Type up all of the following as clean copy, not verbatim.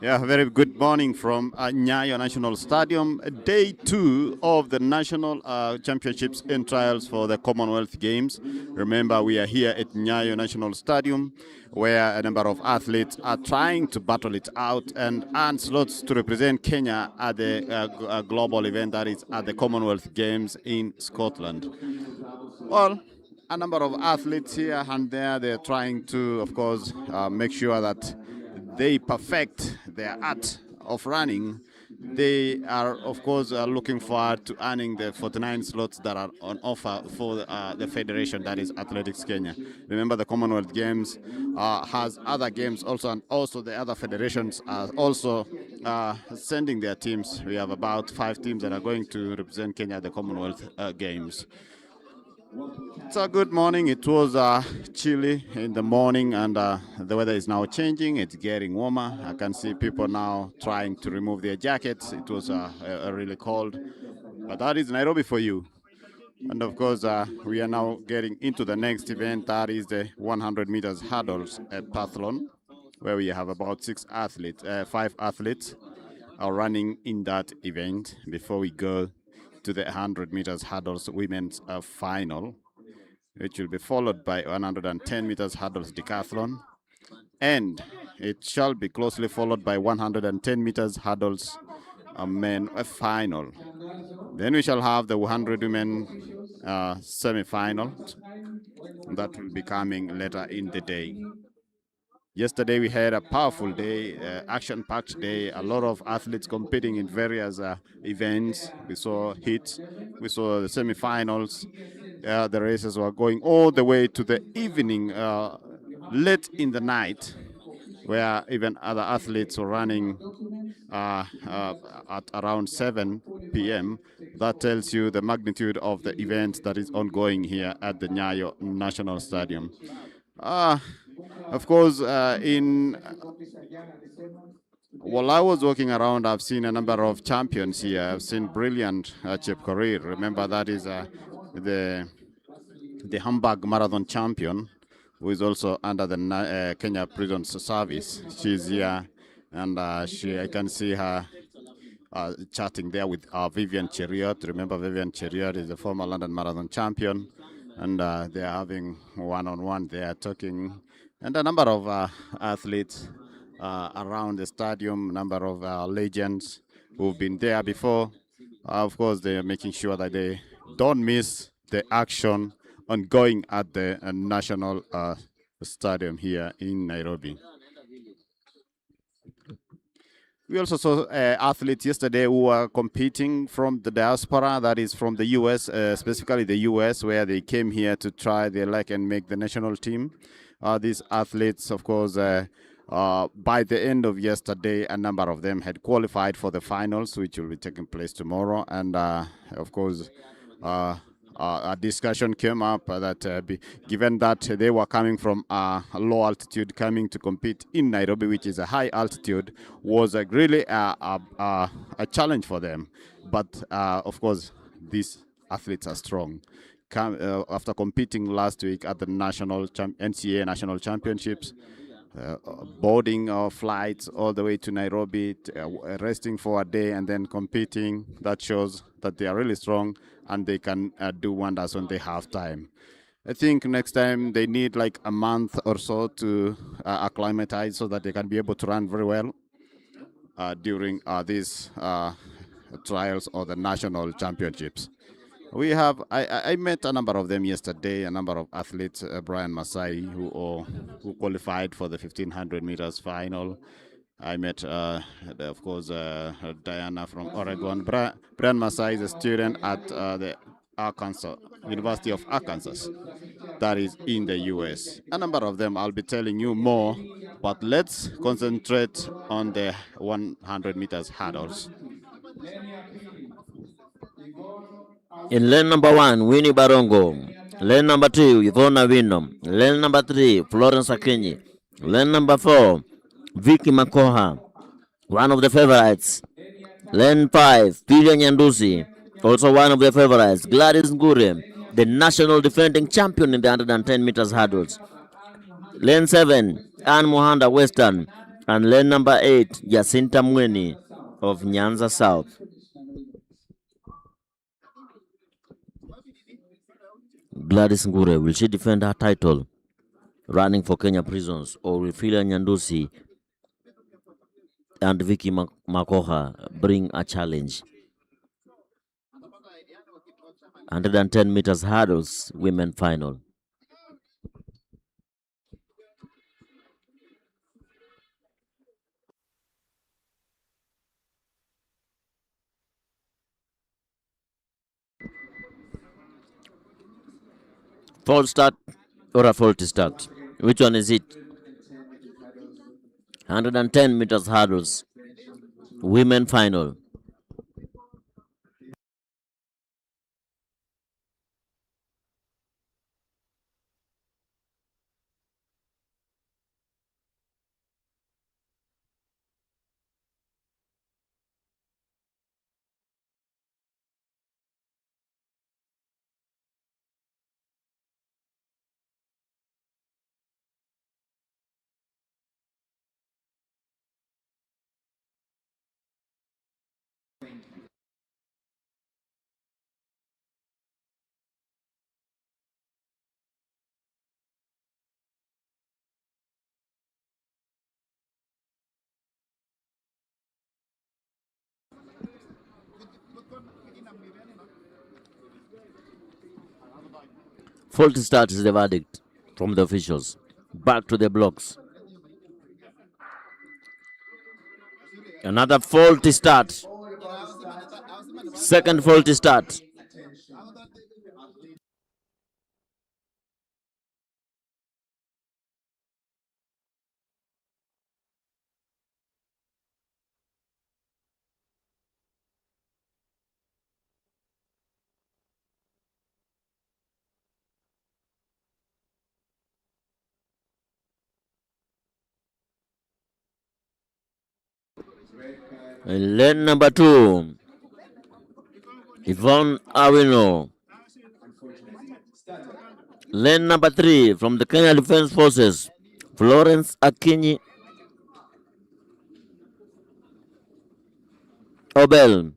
Yeah, very good morning from Nyayo National Stadium. Day 2 of the National Championships and Trials for the Commonwealth Games. Remember, we are here at Nyayo National Stadium, where a number of athletes are trying to battle it out and earn slots to represent Kenya at the global event that is at the Commonwealth Games in Scotland. Well, a number of athletes here and there, they're trying to, of course, make sure that they perfect their art of running. They are, of course, looking forward to earning the 49 slots that are on offer for the federation, that is Athletics Kenya. Remember, the Commonwealth Games has other games also, and also the other federations are also sending their teams. We have about 5 teams that are going to represent Kenya at the Commonwealth Games. It's a good morning. It was chilly in the morning, and the weather is now changing. It's getting warmer. I can see people now trying to remove their jackets. It was really cold, but that is Nairobi for you. And of course, we are now getting into the next event. That is the 100 meters hurdles at Pathlon, where we have about 5 athletes are running in that event before we go to the 100 meters hurdles women's final, which will be followed by 110 meters hurdles decathlon, and it shall be closely followed by 110 meters hurdles men final. Then we shall have the 100 women semi-final that will be coming later in the day. Yesterday we had a powerful day, action-packed day. A lot of athletes competing in various events. We saw heats, we saw the semi-finals. The races were going all the way to the evening, late in the night, where even other athletes were running at around 7 p.m. That tells you the magnitude of the event that is ongoing here at the Nyayo National Stadium. Of course, while I was walking around, I've seen a number of champions here. I've seen brilliant Chip Korir. Remember, that is the Hamburg Marathon champion, who is also under the Kenya Prison Service. She's here, and I can see her chatting there with Vivian Cheriot. Remember, Vivian Cheriot is the former London Marathon champion, and they're having one-on-one. They are talking, and a number of athletes around the stadium, number of legends who've been there before. Of course, they are making sure that they don't miss the action ongoing at the national stadium here in Nairobi. We also saw athletes yesterday who were competing from the diaspora, that is from the US, specifically the US, where they came here to try their luck and make the national team. These athletes, of course, by the end of yesterday, a number of them had qualified for the finals, which will be taking place tomorrow. And of course, a discussion came up that given that they were coming from a low altitude, coming to compete in Nairobi, which is a high altitude, was really a challenge for them. But of course, these athletes are strong. After competing last week at the NCAA National Championships, boarding flights all the way to Nairobi, resting for a day and then competing, that shows that they are really strong and they can do wonders when they have time. I think next time they need like a month or so to acclimatize so that they can be able to run very well during these trials or the national championships. I met a number of them yesterday, a number of athletes, Brian Masai, who qualified for the 1500 meters final. I met, of course, Diana from Oregon. Brian Masai is a student at the University of Arkansas, that is in the US. A number of them, I'll be telling you more, but let's concentrate on the 100 meters hurdles. In lane number 1, Winnie Barongo. Lane number 2, Yvonne Winom. Lane number 3, Florence Akinyi. Lane number 4, Vicky Makoha, one of the favorites. Lane 5, Pilia Nyandusi, also one of the favorites. Gladys Ngure, the national defending champion in the 110 meters hurdles. Lane 7, Anne Mohanda Western, And lane number 8, Jacinta Mweni of Nyanza South. Gladys Ngure, will she defend her title running for Kenya Prisons, or will Philia Nyandusi and Vicky Makoha bring a challenge? 110 meters hurdles, women final. False start or a faulty start? Which one is it? 110 meters hurdles, women final. Faulty start is the verdict from the officials. Back to the blocks. Another faulty start. Second faulty start. And lane number 2, Yvonne Awino. Lane number 3 from the Kenya Defense Forces, Florence Akinyi Obel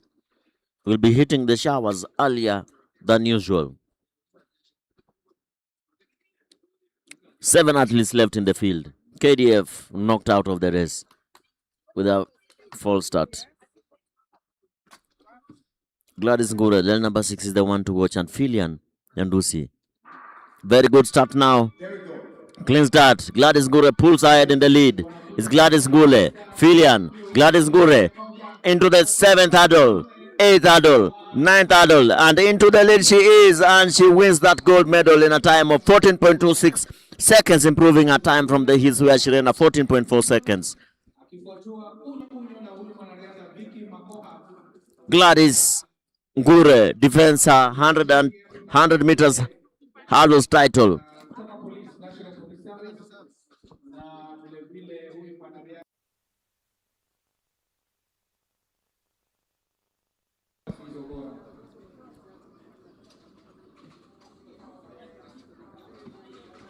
will be hitting the showers earlier than usual. 7 athletes left in the field. KDF knocked out of the race with a false start. Gladys Ngure, lane number 6 is the one to watch, and Filian Nyandusi. Very good start now. Clean start. Gladys Ngure pulls ahead in the lead. It's Gladys Ngure. Filian. Gladys Ngure into the 7th hurdle, 8th hurdle, 9th hurdle, and into the lead she is, and she wins that gold medal in a time of 14.26 seconds, improving her time from the heats where she ran a 14.4 seconds. Gladys Ngure defends her 100 meters hurdles title.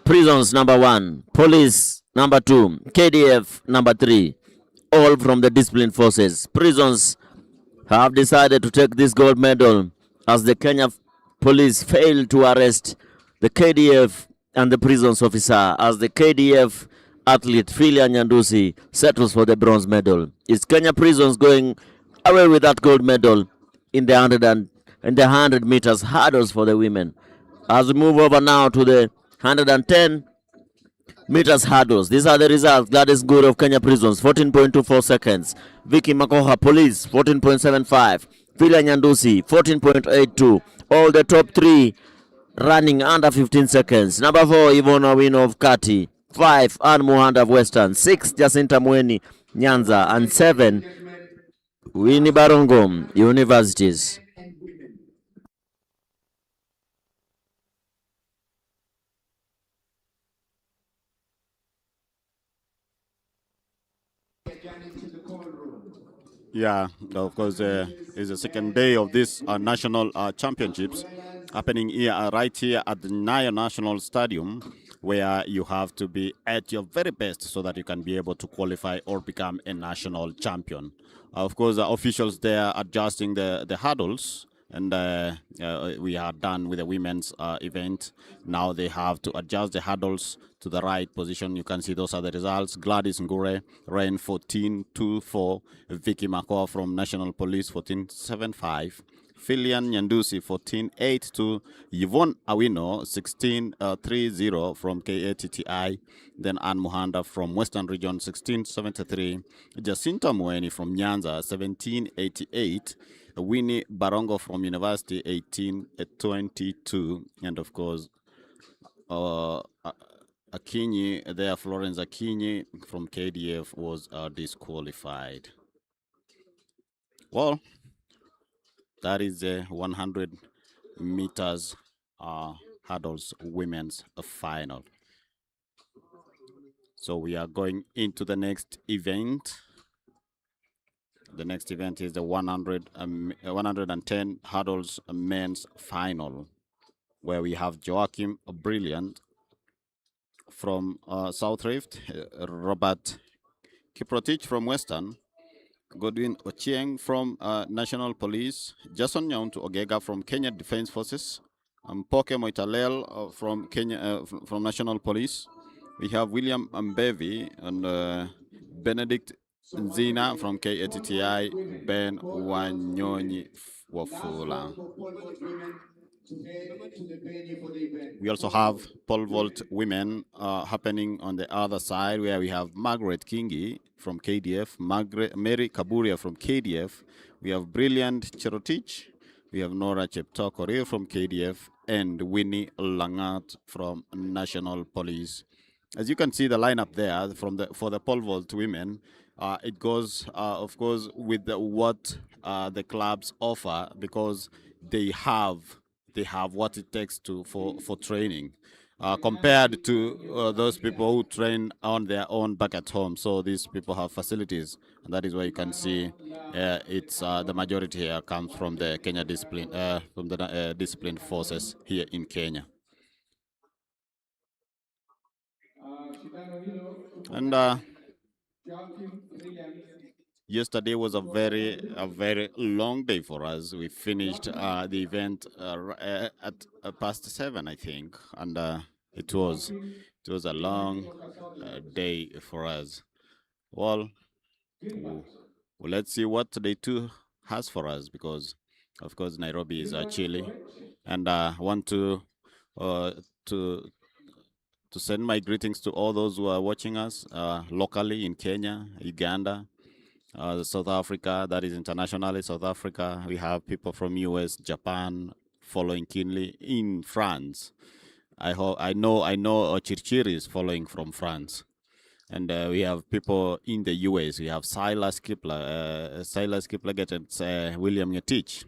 Prisons number 1, police number 2, KDF number 3, all from the disciplined forces. Prisons have decided to take this gold medal as the Kenya police failed to arrest the KDF and the prisons officer, as the KDF athlete Philia Nyandusi settles for the bronze medal. Is Kenya prisons going away with that gold medal in the 100 meters hurdles for the women? As we move over now to the 110 meters hurdles. These are the results. Gladys Ngure of Kenya Prisons, 14.24 seconds. Vicky Makoha, Police, 14.75. Philia Nyandusi, 14.82. All the top 3 running under 15 seconds. Number 4, Yvonne Awino of Kati. 5, Anne Muhanda of Western. 6, Jacinta Mweni, Nyanza. And 7, Winnie Barongo, Universities. Yeah, of course, it's the second day of this national championships happening here, right here at the Naya National Stadium, where you have to be at your very best so that you can be able to qualify or become a national champion. Of course, the officials there adjusting the hurdles, and we are done with the women's event. Now they have to adjust the hurdles to the right position. You can see those are the results. Gladys Ngure ran 14.24. Vicky Makoa from National Police 14.75. Filian Nyandusi 14.82. Yvonne Awino 16.30 from KATTI. Then Ann Muhanda from Western Region 16.73. Jacinta Mweni from Nyanza 17.88. Winnie Barongo from University 18.22. And of course, Akinyi there, Florence Akinyi from KDF was disqualified. Well, that is the 100 meters hurdles women's final. So we are going into the next event. The next event is the 110 hurdles men's final, where we have Joachim Brilliant from South Rift, Robert Kiprotich from Western, Godwin Ochieng from National Police, Jason Nyaunt Ogega from Kenya Defence Forces, Poke Moitalel from Kenya from National Police. We have William Mbevi and Benedict Nzina from KATTI, Ben Wanyonyi Wafula. We also have pole vault women happening on the other side, where we have Margaret Kingi from KDF, Mary Kaburia from KDF. We have Brilliant Cherotich. We have Nora Cheptokorir from KDF and Winnie Langat from National Police. As you can see, the lineup there for the pole vault women, it goes, of course, with what the clubs offer, because they have what it takes for training, compared to those people who train on their own back at home. So these people have facilities, and that is why you can see it's the majority here comes from the Kenya discipline, from the disciplined forces here in Kenya. And yesterday was a very long day for us. We finished the event at past 7, I think, and it was a long day for us. Well, let's see what day 2 has for us, because of course Nairobi is chilly, and I want uh, to to send my greetings to all those who are watching us locally in Kenya, Uganda, South Africa, that is internationally South Africa. We have people from US, Japan, following keenly in France. I know Chirchir is following from France. And we have people in the US. We have Silas Kipler gets William Yetich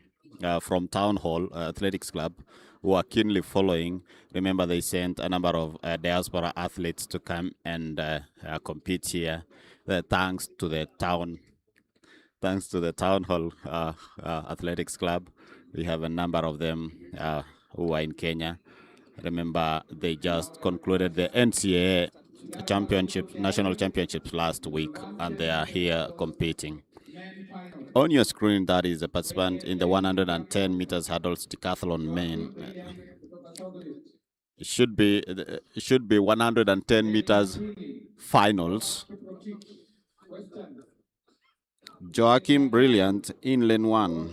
from Town Hall Athletics Club, who are keenly following. Remember, they sent a number of diaspora athletes to come and compete here. Thanks to the Town Hall Athletics Club. We have a number of them who are in Kenya. Remember, they just concluded the NCAA national championships last week, and they are here competing. On your screen, that is a participant in the 110 meters hurdles decathlon men. It should be 110 meters finals. Joachim Brilliant in lane 1.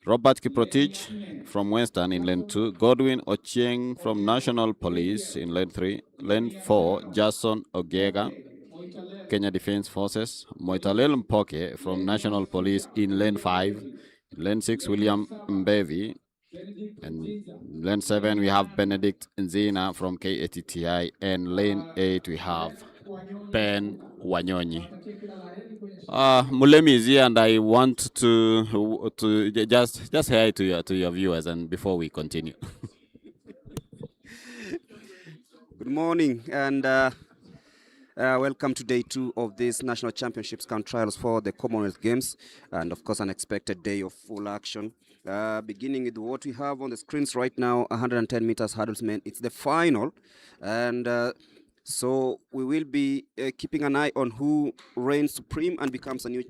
Robert Kiprotich from Western in lane 2. Godwin Ochieng from National Police in lane 3. Lane 4, Jason Ogega, Kenya Defence Forces. Moitalel Mpoke from National Police in lane 5. Lane 6, William Mbevi. And lane 7, we have Benedict Nzina from KATTI. And lane 8, we have Ben Wanyonyi. Mulemi is here, and I want to just say hi to your viewers, and before we continue. Good morning, and Welcome to day 2 of this National Championships Count Trials for the Commonwealth Games, and of course an expected day of full action. Beginning with what we have on the screens right now, 110 meters hurdles men. It's the final, and so we will be keeping an eye on who reigns supreme and becomes a new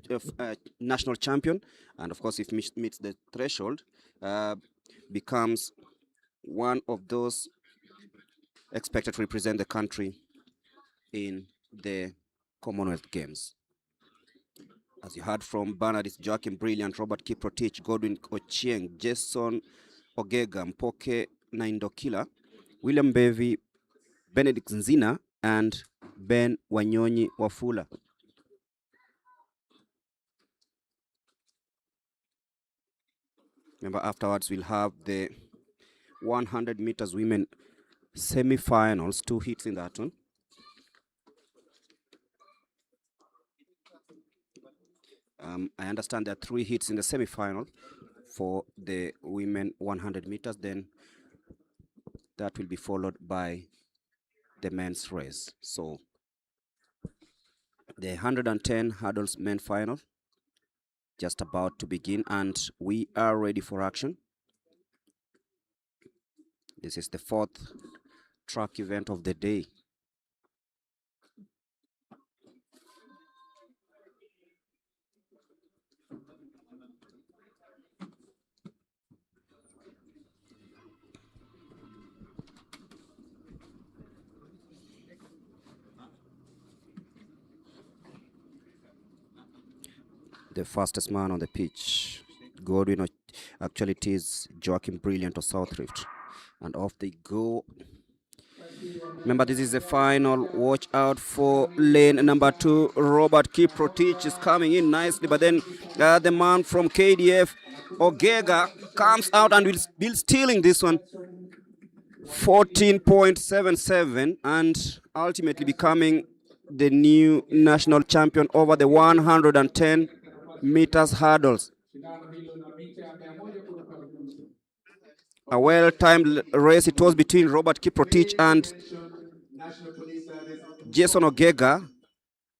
national champion, and of course if meets the threshold, becomes one of those expected to represent the country in the Commonwealth Games. As you heard from Bernard, it's Joachim Brilliant, Robert Kiprotich, Godwin Ochieng, Jason Ogega, Mpoke Naindokila, William Bevy, Benedict Nzina, and Ben Wanyonyi Wafula. Remember, afterwards we'll have the 100 meters women semi-finals, 2 heats in that one. I understand there are 3 heats in the semi-final for the women 100 meters. Then that will be followed by the men's race. So the 110 hurdles men final just about to begin, and we are ready for action. This is the 4th track event of the day. The fastest man on the pitch, Godwin, actually it is Joachim Brilliant of South Rift. And off they go. Remember, this is the final. Watch out for lane number 2. Robert Kiprotich is coming in nicely, but then the man from KDF, Ogega, comes out and will be stealing this one. 14.77 and ultimately becoming the new national champion over the 110 meters hurdles. A well-timed race it was between Robert Kiprotich and Jason Ogega,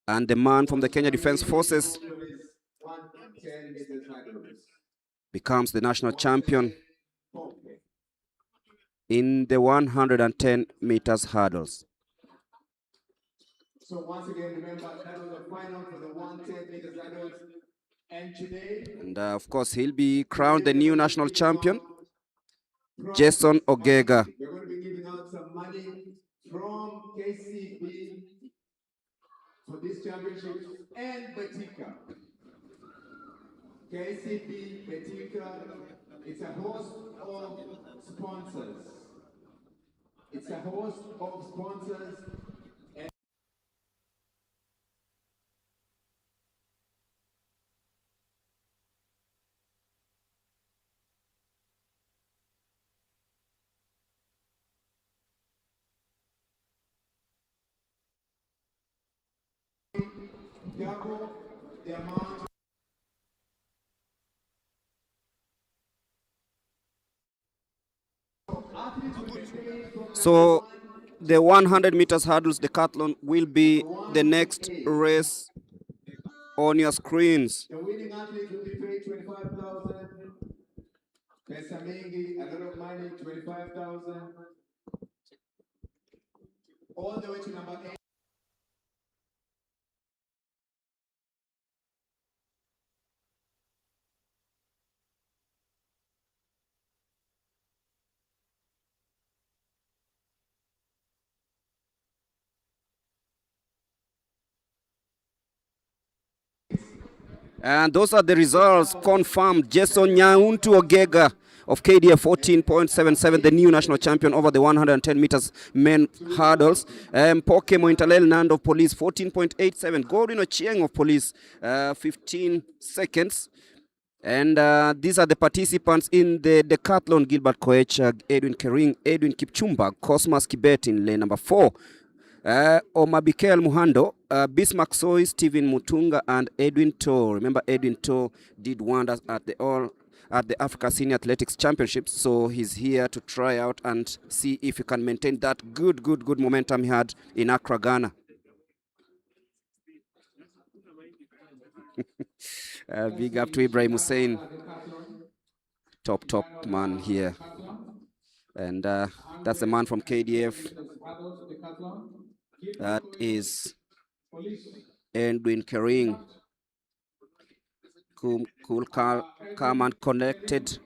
and the man from the Kenya Defence Forces becomes the national champion in the 110 meters hurdles. So once again, remember that was the final for the 110 meters hurdles. And today, and of course, he'll be crowned the new national champion, Jason Ogega. We're going to be giving out some money from KCB for this championship and Betika. KCB Betika, it's a host of sponsors. It's a host of sponsors. Double the amount. So the 100 meters hurdles decathlon will be the next race on your screens. The winning athlete will be paid 25,000. Pesa mingi, a lot of money, 25,000. All the way to number 8. And those are the results confirmed. Jason Nyauntu Ogega of KDF 14.77, the new national champion over the 110 meters men hurdles. Poke Mointalel Nand of Police 14.87. Godwin Ochieng of Police 15 seconds. And these are the participants in the decathlon: Gilbert Koech, Edwin Kering, Edwin Kipchumba, Cosmas Kibet in lane number 4. Omabikel Muhando, Bismarck Soy, Stephen Mutunga, and Edwin To. Remember, Edwin To did wonders at the Africa Senior Athletics Championships, so he's here to try out and see if he can maintain that good momentum he had in Accra, Ghana. Big up to Ibrahim Hussein, top man here. And that's the man from KDF. That is Edwin Kering. Cool, calm and connected.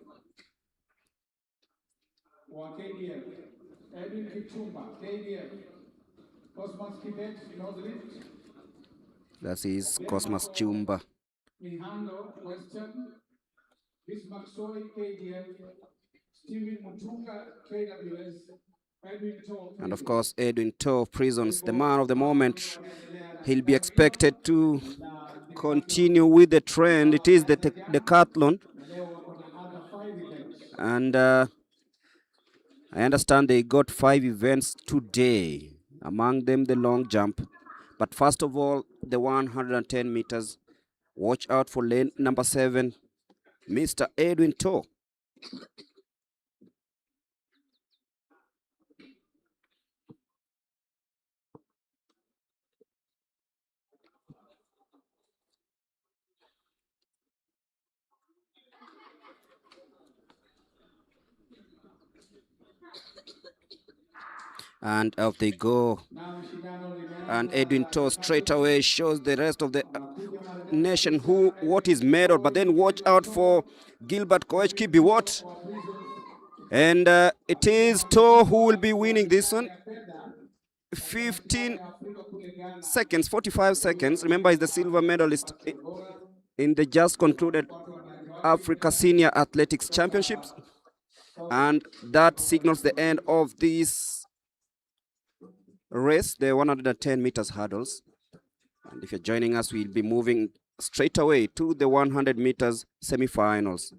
That is Cosmas Chumba. And of course, Edwin Toe of Prisons, the man of the moment. He'll be expected to continue with the trend. It is the decathlon. And I understand they got 5 events today, among them the long jump. But first of all, the 110 meters. Watch out for lane number 7, Mr. Edwin Toe. And off they go. And Edwin Toe straight away shows the rest of the nation what is made of. But then watch out for Gilbert Koech Kibiwot. And it is Toe who will be winning this one. 15 seconds, 45 seconds. Remember, he's the silver medalist in the just concluded Africa Senior Athletics Championships. And that signals the end of this race, the 110 meters hurdles. And if you're joining us, we'll be moving straight away to the 100 meters semifinals.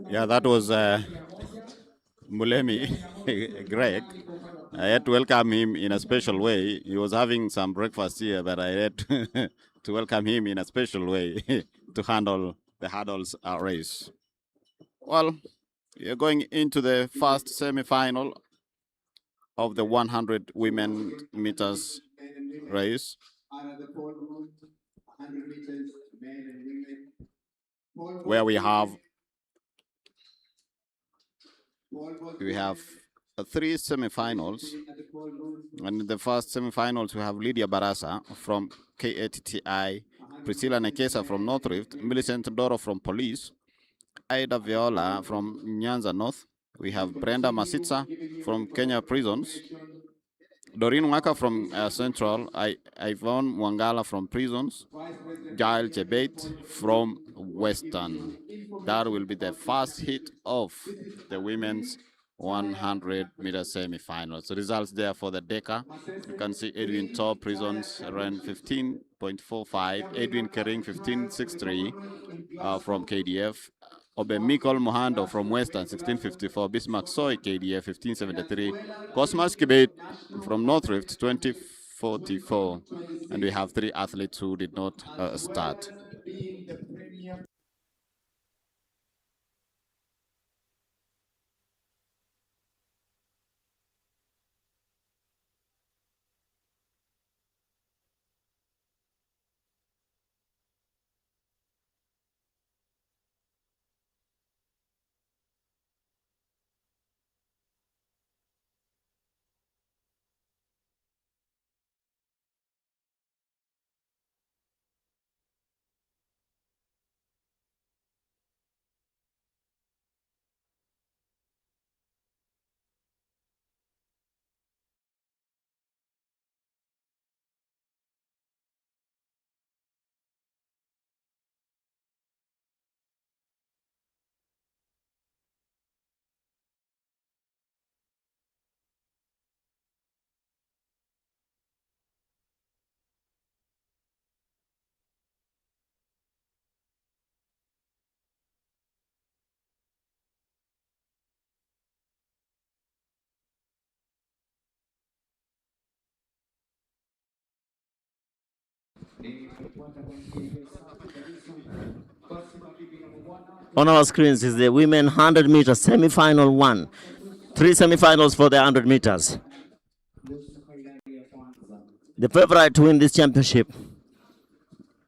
Yeah, that was Mulemi Greg. I had to welcome him in a special way. He was having some breakfast here, but I had to welcome him in a special way to handle the hurdles race. Well, you're going into the first semi-final of the 100 women meters race. Where we have 3 semifinals. And in the first semifinals, we have Lydia Barasa from KATTI, Priscilla Nekesa from North Rift, Millicent Doro from Police, Aida Viola from Nyanza North. We have Brenda Masitsa from Kenya Prisons, Doreen Waka from Central, Yvonne Mwangala from Prisons, Gail Chebet from Western. That will be the first hit of the women's 100-meter semi-finals. So results there for the DECA. You can see Edwin Toe, Prisons, ran 15.45. Edwin Kering, 15.63 from KDF. Obemikol Mohando from Western, 16.54. Bismarck Soy, KDF, 15.73. Cosmas Kibet from North Rift, 20.44. And we have 3 athletes who did not start. On our screens is the women 100 meters semi-final 1. 3 semi-finals for the 100 meters. The favorite to win this championship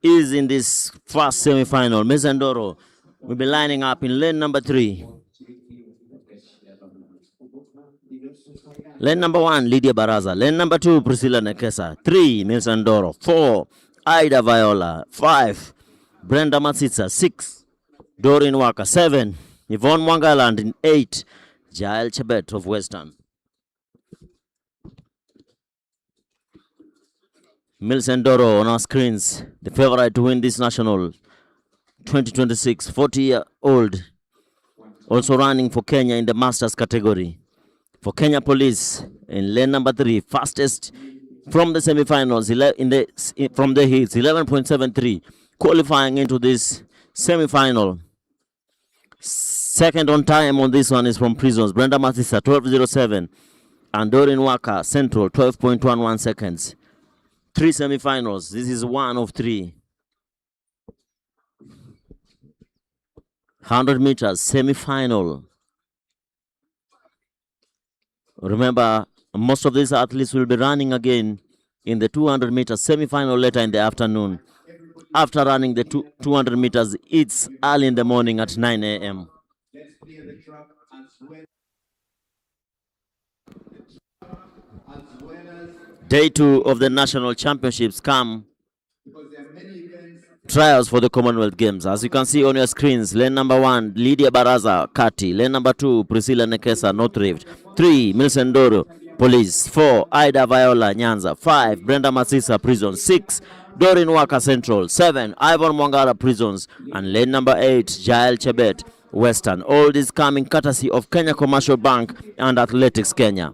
is in this first semi-final. Mezandoro will be lining up in lane number 3. Lane number 1, Lydia Baraza. Lane number 2, Priscilla Nekesa. 3, Mezandoro. 4, Ida Viola. 5, Brenda Matsitsa. 6, Doreen Waka. 7, Yvonne Mwangaland. And 8, Jael Chebet of Western. Mezandoro on our screens, the favorite to win this national 2026, 40-year-old, also running for Kenya in the Masters category. For Kenya Police in lane number 3, fastest from the semi-finals from the heats, 11.73, qualifying into this semi-final. Second on time on this one is from Prisons, Brenda Matisa, 12.07, and Doreen Waka, Central, 12.11 seconds. 3 semi-finals. This is 1 of 3. 100 meters semi-final. Remember, most of these athletes will be running again in the 200 meters semi-final later in the afternoon. After running the 200 meters, it's early in the morning at 9 a.m. Day 2 of the national championships come trials for the Commonwealth Games. As you can see on your screens, lane number 1, Lydia Baraza, Kati. Lane number 2, Priscilla Nekesa, North Rift. 3, Milsendoro, Police. 4, Ida Viola, Nyanza. 5, Brenda Masisa, Prisons. 6, Doreen Waka, Central. 7, Ivan Mwangara, Prisons. And lane number 8, Jael Chebet, Western. All this coming courtesy of Kenya Commercial Bank and Athletics Kenya.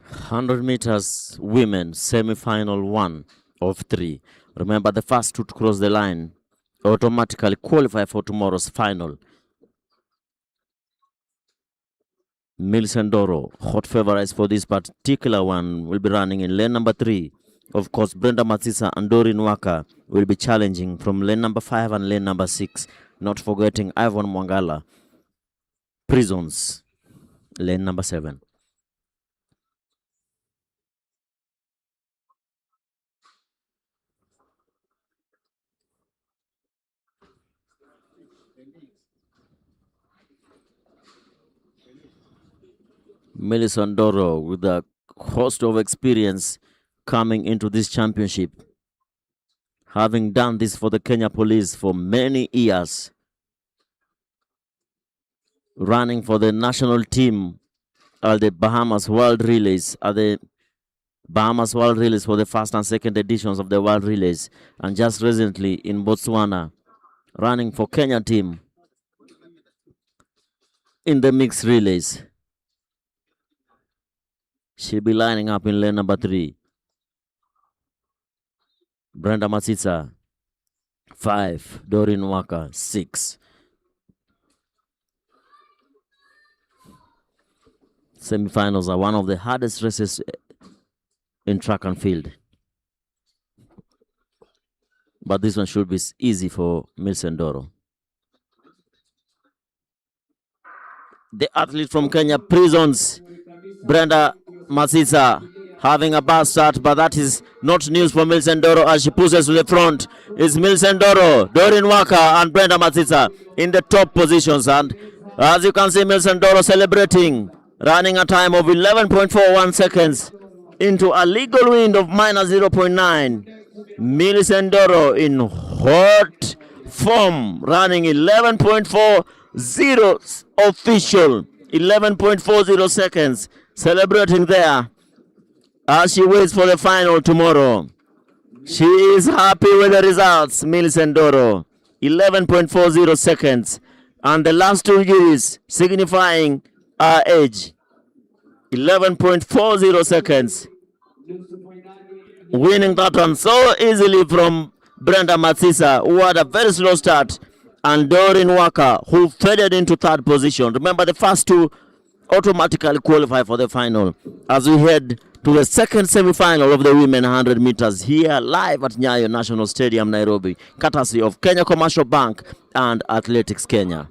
Hundred meters women semi-final 1 of 3. Remember, the first 2 to cross the line automatically qualify for tomorrow's final. Milsendoro, hot favorites for this particular one, will be running in lane number 3. Of course, Brenda Matsisa and Doreen Waka will be challenging from lane number 5 and lane number 6. Not forgetting Ivan Mwangala. Prisons, lane number 7. Milsendoro with a host of experience coming into this championship, having done this for the Kenya Police for many years, running for the national team at the Bahamas World Relays, for the first and second editions of the World Relays, and just recently in Botswana, running for Kenya team in the mixed relays. She'll be lining up in lane number 3. Brenda Matsitsa, 5. Doreen Waka, 6. Semi-finals are one of the hardest races in track and field. But this one should be easy for Milsendoro. The athlete from Kenya Prisons, Brenda Matsitsa, having a bad start, but that is not news for Milsendoro as she pushes to the front. Is Milsendoro, Doreen Waka, and Brenda Matsitsa in the top positions. And as you can see, Milsendoro celebrating, running a time of 11.41 seconds into a legal wind of minus 0.9. Milsendoro in hot form, running 11.40 official, 11.40 seconds, celebrating there as she waits for the final tomorrow. She is happy with the results, Milsendoro. 11.40 seconds And the last two years signifying our age. 11.40 seconds. Winning that one so easily from Brenda Matsisa, who had a very slow start, and Doreen Walker, who faded into third position. Remember, the first two automatically qualify for the final as we head to the second semi-final of the women 100 meters here live at Nyayo National Stadium, Nairobi, courtesy of Kenya Commercial Bank and Athletics Kenya.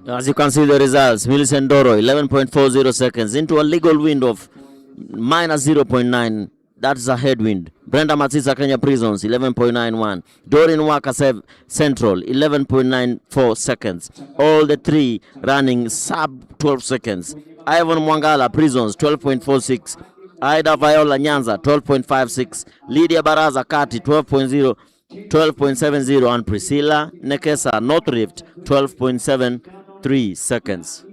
As you can see the results, Millicent Doro 11.40 seconds into a legal wind of minus 0.9. That's a headwind. Brenda Matsisa Kenya Prisons 11.91. Doreen Waka Central 11.94 seconds. All the three running sub 12 seconds. Ivan Mwangala Prisons 12.46. Aida Viola Nyanza 12.56. Lydia Baraza Kati 12.70 and Priscilla Nekesa North Rift 12.73 seconds.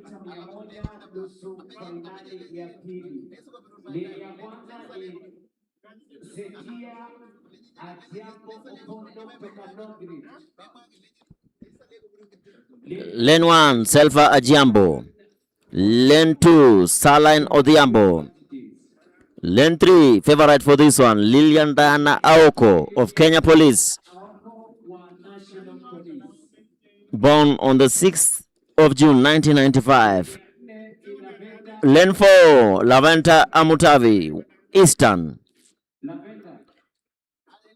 Lane 1, Selva Ajiambo. Lane 2, Saline Odhiambo. Lane 3, favorite for this one, Lilian Diana Aoko of Kenya Police. Born on the 6th of June 1995. Lane 4, Laventa Amutavi, Eastern.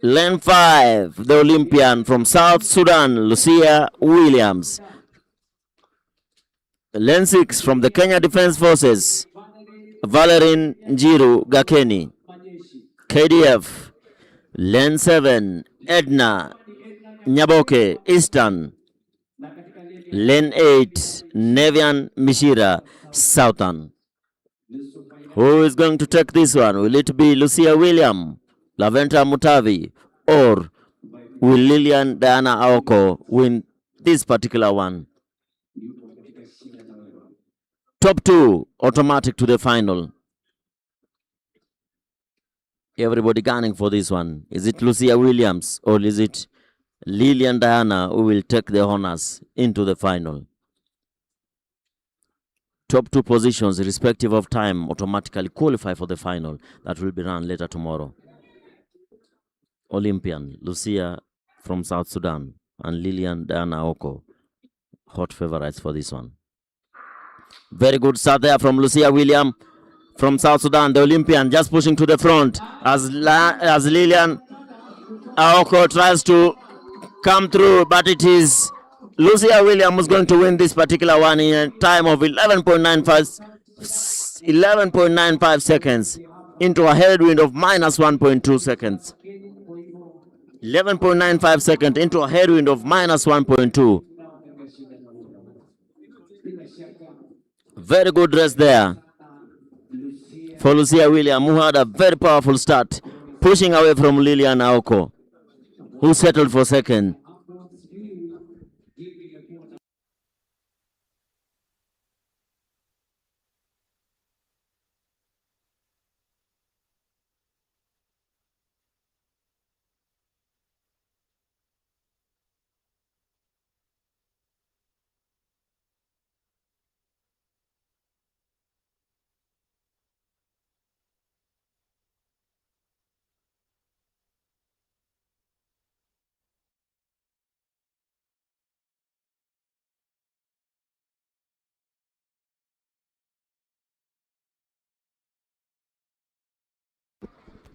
Lane 5, the Olympian from South Sudan, Lucia Williams. Lane 6, from the Kenya Defense Forces, Valerin Njiru Gakeni, KDF. Lane 7, Edna Nyaboke, Eastern. Lane 8, Nevian Mishira, Southern. Who is going to take this one? Will it be Lucia William, Laventa Mutavi, or will Lilian Diana Aoko win this particular one? Top 2 automatic to the final. Everybody gunning for this one. Is it Lucia Williams or is it Lilian Diana who will take the honors into the final? Top 2 positions, irrespective of time, automatically qualify for the final that will be run later tomorrow. Olympian, Lucia from South Sudan, and Lilian Diana Oko, hot favorites for this one. Very good start there from Lucia William from South Sudan, the Olympian, just pushing to the front as Lilian Aoko tries to come through, but it is Lucia William who's going to win this particular one in a time of 11.95 seconds into a headwind of minus 1.2 seconds. 11.95 seconds into a headwind of minus 1.2. Very good race there for Lucia William, who had a very powerful start, pushing away from Lilian Aoko, who settled for second.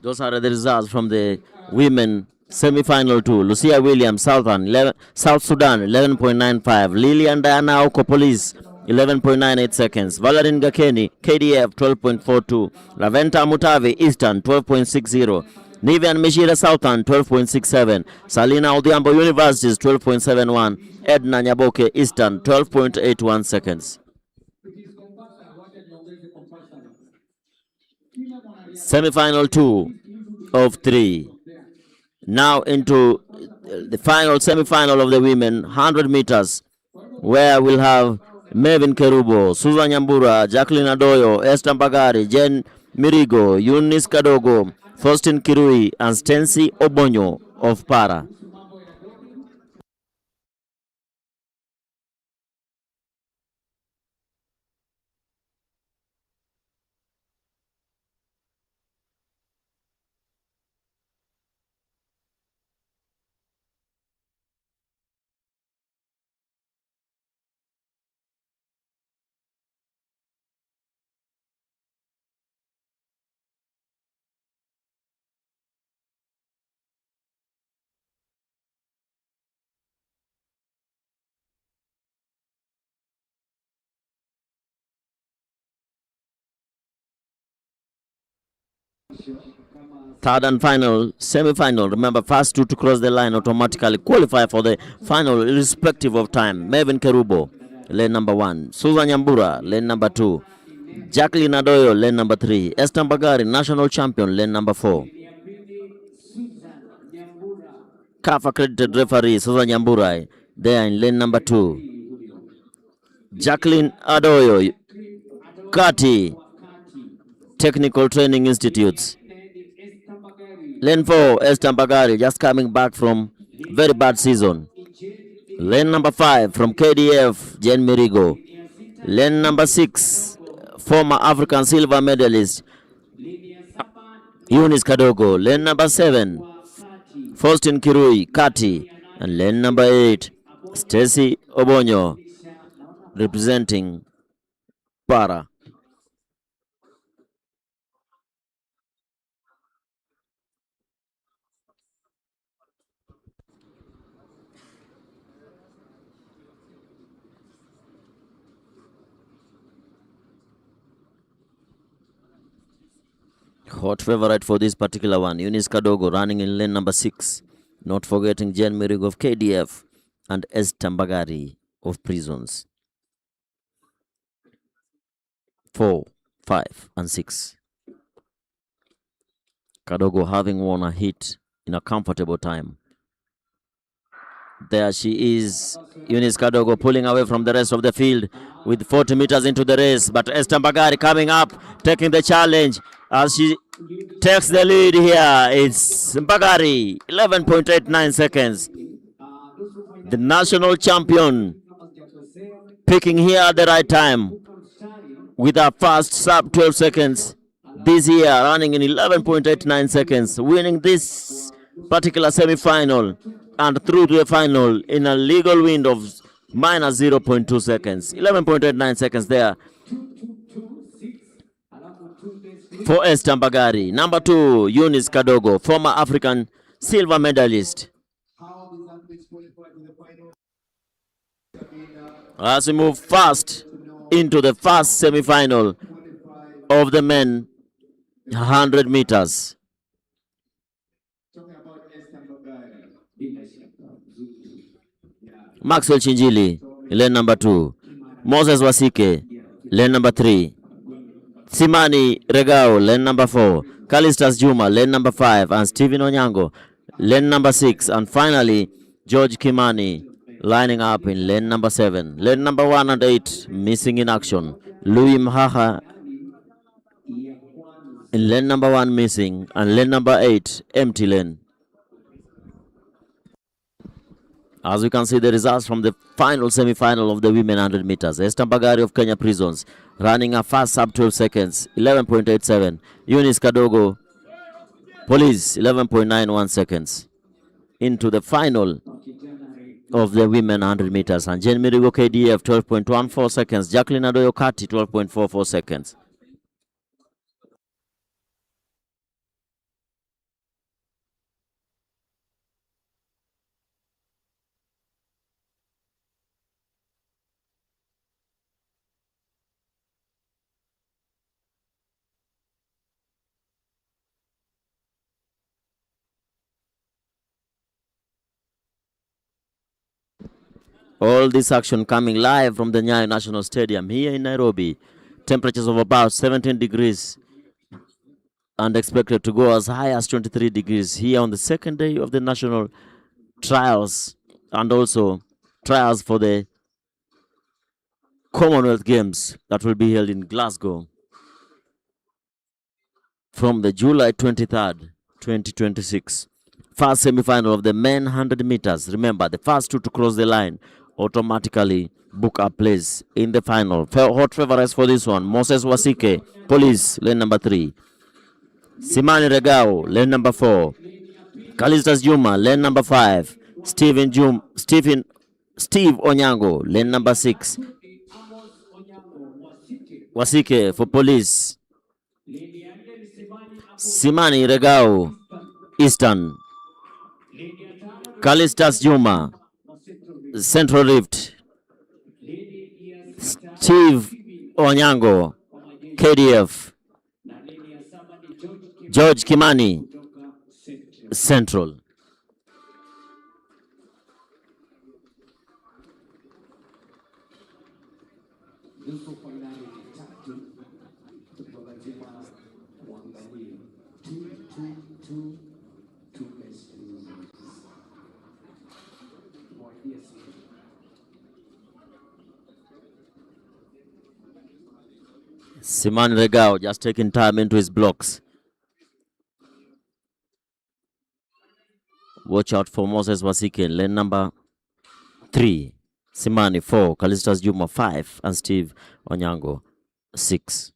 Those are the results from the women semi-final 2. Lucia Williams, South Sudan, 11.95. Lilian Diana Oko Police, 11.98 seconds. Valerin Gakeni, KDF, 12.42. Laventa Mutavi, Eastern, 12.60. Nivian Mishira Southern 12.67, Salina Odhiambo Universities 12.71, Edna Nyaboke Eastern 12.81 seconds. Semi-final 2 of 3. Now into the final semi-final of the women 100 meters, where we'll have Mevin Kerubo, Susan Nyambura, Jacqueline Adoyo, Esther Mbagari, Jen Mirigo, Eunice Kadogo, Faustin Kirui, and Stency Obonyo of Para. Third and final, semi-final. Remember, first two to cross the line automatically qualify for the final irrespective of time. Mevin Kerubo, lane number 1. Susan Nyambura, lane number 2. Jacqueline Adoyo, lane number 3. Esther Mbagari, national champion, lane number 4. CAF accredited referee Susan Nyambura, there in lane number 2. Jacqueline Adoyo, Kati, Technical Training Institutes. Lane 4, Esther Mbagari, just coming back from very bad season. Lane number 5 from KDF, Jen Mirigo. Lane number 6, former African silver medalist Eunice Kadogo. Lane number 7, Faustin Kirui, Kati. And lane number 8, Stacy Obonyo, representing Para. Hot favorite for this particular one, Eunice Kadogo running in lane number 6. Not forgetting Jen Mirig of KDF and Esther Mbagari of Prisons. 4, 5, and 6. Kadogo having won a hit in a comfortable time. There she is, Eunice Kadogo pulling away from the rest of the field with 40 meters into the race. But Esther Mbagari coming up, taking the challenge as she takes the lead here. It's Mbagari, 11.89 seconds. The national champion picking here at the right time with a fast sub 12 seconds this year, running in 11.89 seconds, winning this particular semi-final and through to the final in a legal wind of minus 0.2 seconds. 11.89 seconds there for Esther Mbagari. Number 2, Eunice Kadogo, former African silver medalist. As we move fast into the first semi-final of the men 100 meters. Maxwell Chinjili, lane number 2. Moses Wasike, lane number 3. Simani Regao, lane number 4. Kalistas Juma, lane number 5. And Stephen Onyango, lane number 6. And finally, George Kimani, lining up in lane number 7. Lane number 1 and 8, missing in action. Louis Mhaha in lane number 1 missing. And lane number 8, empty lane. As you can see the results from the final semi-final of the women 100 meters. Esther Mbagari of Kenya Prisons running a fast sub 12 seconds, 11.87. Eunice Kadogo, Police, 11.91 seconds. Into the final of the women 100 meters. And Jen Mirigo KDF, 12.14 seconds. Jacqueline Adoyo Kati, 12.44 seconds. All this action coming live from the Nyayo National Stadium here in Nairobi. Temperatures of about 17 degrees and expected to go as high as 23 degrees here on the second day of the national trials and also trials for the Commonwealth Games that will be held in Glasgow from the July 23rd, 2026. First semi-final of the men 100 meters. Remember, the first two to cross the line automatically book a place in the final. Hot favorites for this one: Moses Wasike, Police, lane number 3. Simani Regao, lane number 4. Kalistas Juma, lane number 5. Steve Onyango, lane number 6. Wasike for Police. Simani Regao, Eastern. Kalistas Juma, Central Rift. Steve Onyango, KDF. George Kimani, Central. Simani Regao just taking time into his blocks. Watch out for Moses Wasike, lane number 3. Simani 4, Kalistas Juma 5, and Steve Onyango 6.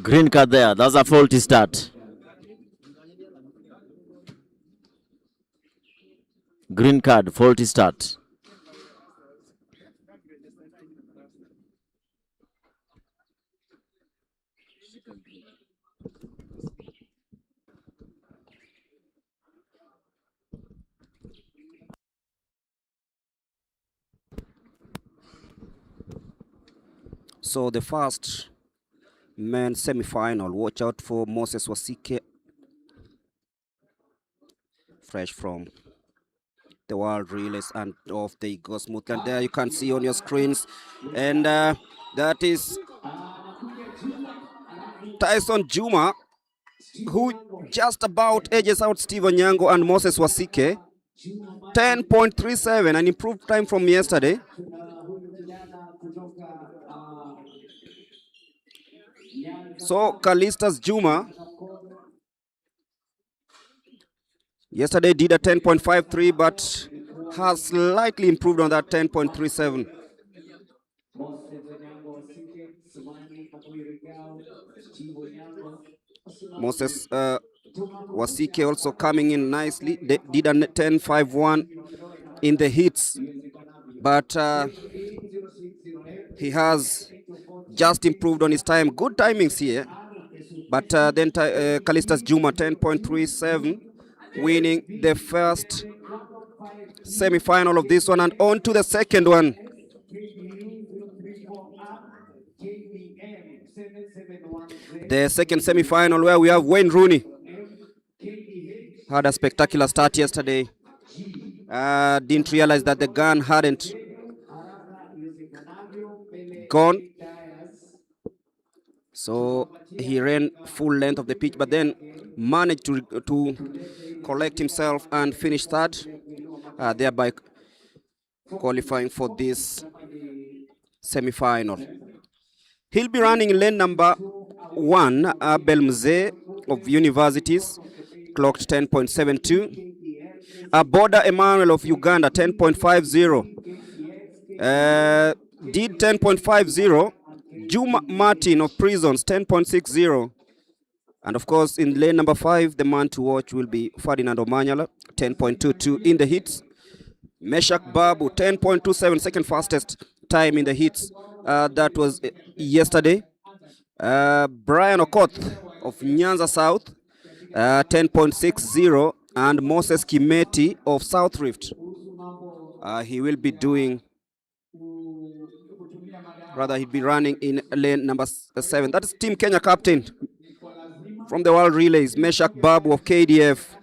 Green card there. That's a faulty start. Green card, faulty start. So the first men's semi-final. Watch out for Moses Wasike, fresh from the World Relays, and off they go smoothly. And there you can see on your screens, and that is Tyson Juma, who just about edges out Steve Onyango and Moses Wasike. 10.37, an improved time from yesterday. So Kalistas Juma yesterday did a 10.53, but has slightly improved on that 10.37. Moses Wasike also coming in nicely. They did a 10.51 in the hits, but he has just improved on his time. Good timings here. But then Kalistas Juma 10.37, winning the first semi-final of this one, and on to the second one. The second semi-final, where we have Wayne Rooney. Had a spectacular start yesterday. Didn't realize that the gun hadn't gone. So he ran full length of the pitch, but then managed to collect himself and finish third, thereby qualifying for this semi-final. He'll be running in lane number 1, Abel Mzee of Universities, clocked 10.72. Boda Emmanuel of Uganda, 10.50. Did 10.50. Juma Martin of Prisons, 10.60. And of course, in lane number 5, the man to watch will be Ferdinand Omanyala, 10.22 in the hits. Meshak Babu, 10.27, second fastest time in the hits. That was yesterday. Brian Okoth of Nyanza South, 10.60, and Moses Kimeti of South Rift. He will be doing, rather, he'll be running in lane number 7. That is Team Kenya captain from the World Relays, Meshak Babu of KDF.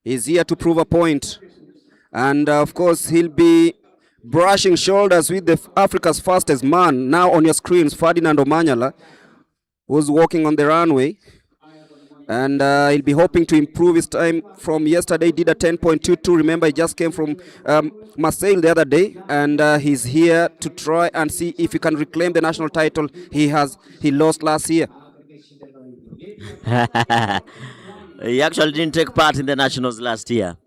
He's here to prove a point. And of course, he'll be brushing shoulders with the Africa's fastest man. Now on your screens, Ferdinand Omanyala, who's walking on the runway. And he'll be hoping to improve his time from yesterday. Did a 10.22. Remember, he just came from Marseille the other day. And he's here to try and see if he can reclaim the national title he lost last year. He actually didn't take part in the nationals last year.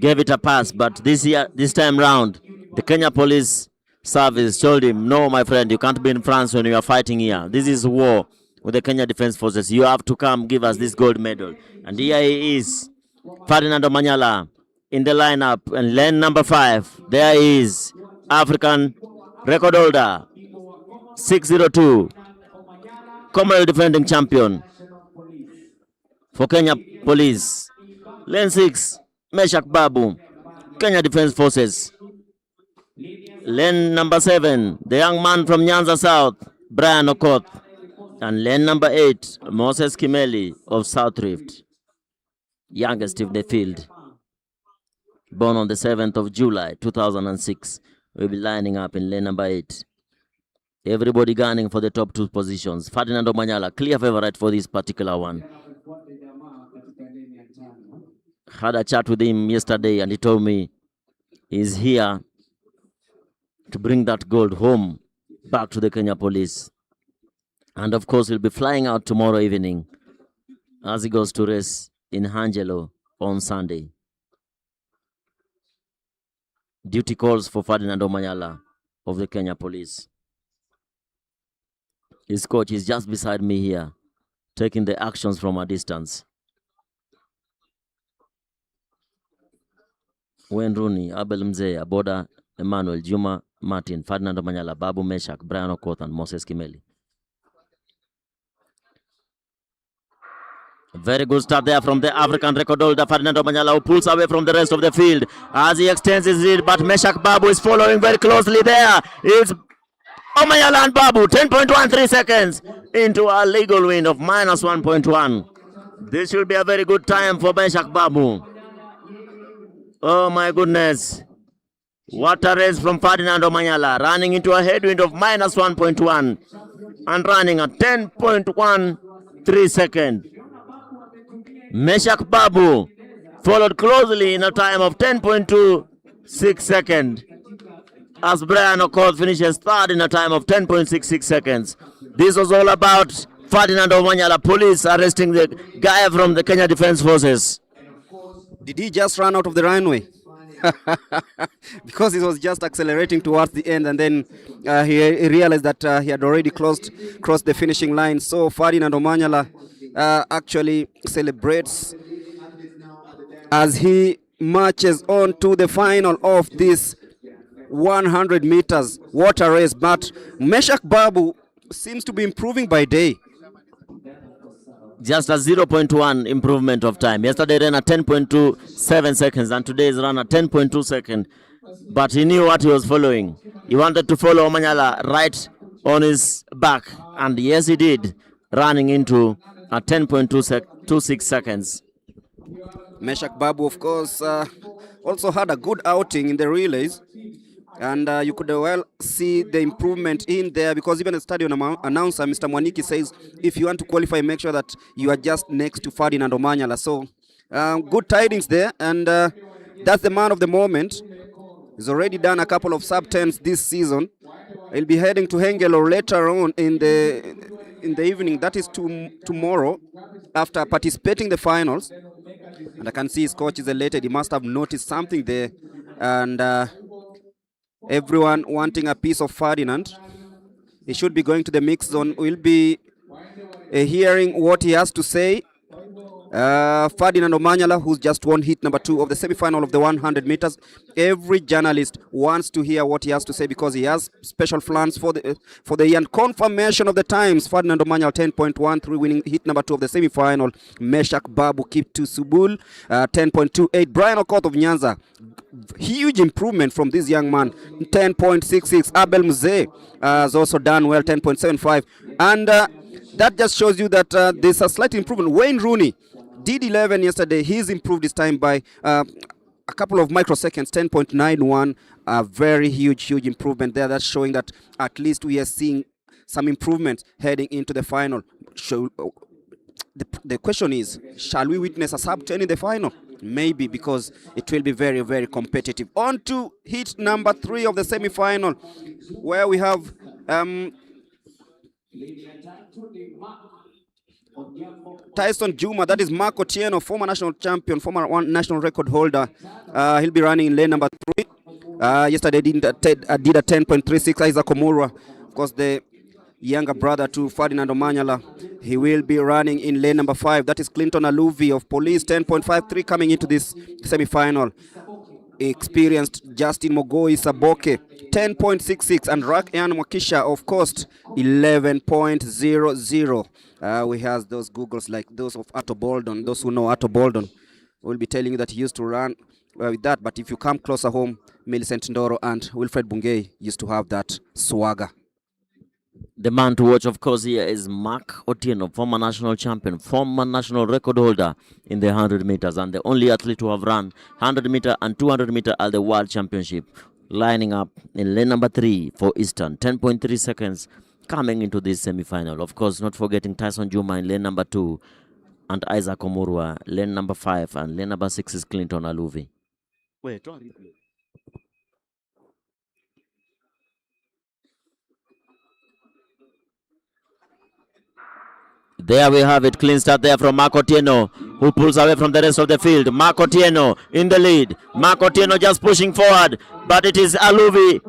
Gave it a pass, but this time round, the Kenya Police Service told him, no, my friend, you can't be in France when you are fighting here. This is war with the Kenya Defense Forces. You have to come give us this gold medal. And here he is, Ferdinand Omanyala in the lineup. And lane number 5, there is African record holder, 602, Commonwealth defending champion for Kenya Police. Lane 6, Meshak Babu, Kenya Defense Forces. Lane number 7, the young man from Nyanza South, Brian Okoth. And lane number 8, Moses Kimeli of South Rift, youngest in the field. Born on the 7th of July, 2006. We'll be lining up in lane number 8. Everybody gunning for the top 2 positions. Ferdinand Omanyala, clear favorite for this particular one. Had a chat with him yesterday and he told me he's here to bring that gold home back to the Kenya Police. And of course, he'll be flying out tomorrow evening as he goes to race in Angelo on Sunday. Duty calls for Ferdinand Omanyala of the Kenya Police. His coach is just beside me here, taking the actions from a distance. Wayne Rooney, Abel Mzee, Aboda, Emmanuel, Juma, Martin, Ferdinand Omanyala, Babu Meshak, Brian Okoth, and Moses Kimeli. Very good start there from the African record holder, Ferdinand Omanyala, who pulls away from the rest of the field as he extends his lead, but Meshak Babu is following very closely there. It's Omanyala and Babu, 10.13 seconds into a legal win of minus 1.1. This should be a very good time for Meshak Babu. Oh my goodness. What a race from Ferdinand Omanyala, running into a headwind of minus 1.1 and running at 10.13 seconds. Meshak Babu followed closely in a time of 10.26 seconds as Brian Okoth finishes third in a time of 10.66 seconds. This was all about Ferdinand Omanyala, police arresting the guy from the Kenya Defense Forces. Did he just run out of the runway? Because he was just accelerating towards the end, and then he realized that he had already crossed the finishing line. So Ferdinand Omanyala actually celebrates as he marches on to the final of this 100 meters water race. But Meshak Babu seems to be improving by day. Just a 0.1 improvement of time. Yesterday ran at 10.27 seconds and today's run at 10.2 seconds. But he knew what he was following. He wanted to follow Omanyala right on his back. And yes, he did, running into a 10.26 seconds. Meshak Babu, of course, also had a good outing in the relays. And you could well see the improvement in there, because even the stadium announcer, Mr. Mwaniki, says if you want to qualify, make sure that you are just next to Ferdinand Omanyala. So good tidings there, and that's the man of the moment. He's already done a couple of sub-10s this season. He'll be heading to Hengelo later on in the evening. That is tomorrow, after participating in the finals. And I can see his coach is elated. He must have noticed something there. And everyone wanting a piece of Ferdinand. He should be going to the mix zone. We'll be hearing what he has to say. Ferdinand Omanyala, who's just won heat number 2 of the semi-final of the 100 meters. Every journalist wants to hear what he has to say because he has special plans for the year. And confirmation of the times: Ferdinand Omanyala 10.13, winning heat number 2 of the semi-final. Meshak Babu Kiptu Subul 10.28. Brian Okoth of Nyanza, huge improvement from this young man, 10.66. Abel Mzee has also done well, 10.75. And that just shows you that there's a slight improvement. Wayne Rooney did 11 yesterday. He's improved his time by a couple of microseconds, 10.91. A very huge improvement there. That's showing that at least we are seeing some improvement heading into the final. The question is, shall we witness a sub-10 in the final? Maybe, because it will be very, very competitive. On to heat number 3 of the semi-final, where we have Tyson Juma, that is Mark Otieno, former national champion, former national record holder. He'll be running in lane number 3. Yesterday did a 10.36. Isaac Omurwa, of course, the younger brother to Ferdinand Omanyala, he will be running in lane number 5. That is Clinton Aluvi of Police, 10.53, coming into this semi-final. Experienced Justin Mogoi Saboke, 10.66, and Rakian Mwakisha of Coast, 11.00. We have those Googles like those of Atto Boldon. Those who know Atto Boldon will be telling you that he used to run with that, but if you come closer home, Millicent Ndoro and Wilfred Bungei used to have that swagger. The man to watch, of course, here is Mark Otieno, former national champion, former national record holder in the 100 meters, and the only athlete to have run 100 meter and 200 meter at the World Championship, lining up in lane number 3 for Eastern, 10.3 seconds coming into this semi-final. Of course, not forgetting Tyson Juma in lane number 2 and Isaac Omurwa, lane number 5, and lane number 6 is Clinton Aluvi. Wait, there we have it, clean start there from Mark Otieno, who pulls away from the rest of the field. Mark Otieno in the lead. Mark Otieno just pushing forward, but it is Aluvi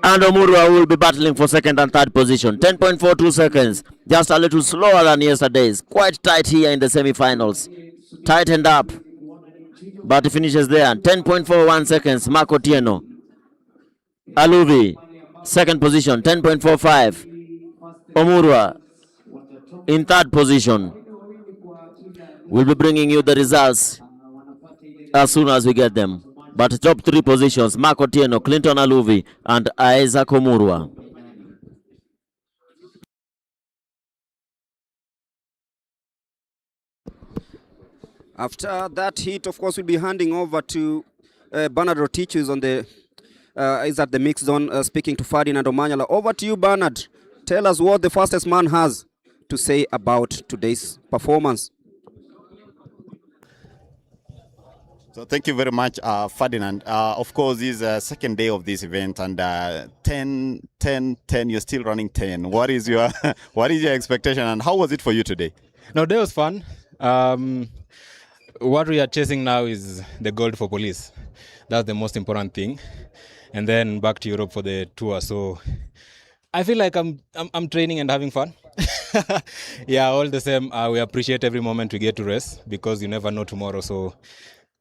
and Omurwa who will be battling for second and third position. 10.42 seconds, just a little slower than yesterday's. Quite tight here in the semi-finals. Tightened up, but he finishes there. 10.41 seconds, Mark Otieno. Aluvi, second position, 10.45. Omurwa in third position. We'll be bringing you the results as soon as we get them. But top 3 positions: Mark Otieno, Clinton Aluvi, and Isaac Omurwa. After that heat, of course, we'll be handing over to Bernard Rotich, who's on the is at the mix zone, speaking to Ferdinand Omanyala. Over to you, Bernard. Tell us what the fastest man has to say about today's performance. So thank you very much, Ferdinand. Of course, this is the second day of this event, and 10, you're still running 10. What is your expectation, and how was it for you today? No, day was fun. What we are chasing now is the gold for Police. That's the most important thing. And then back to Europe for the tour. So I feel like I'm training and having fun. Yeah, all the same, we appreciate every moment we get to rest, because you never know tomorrow. So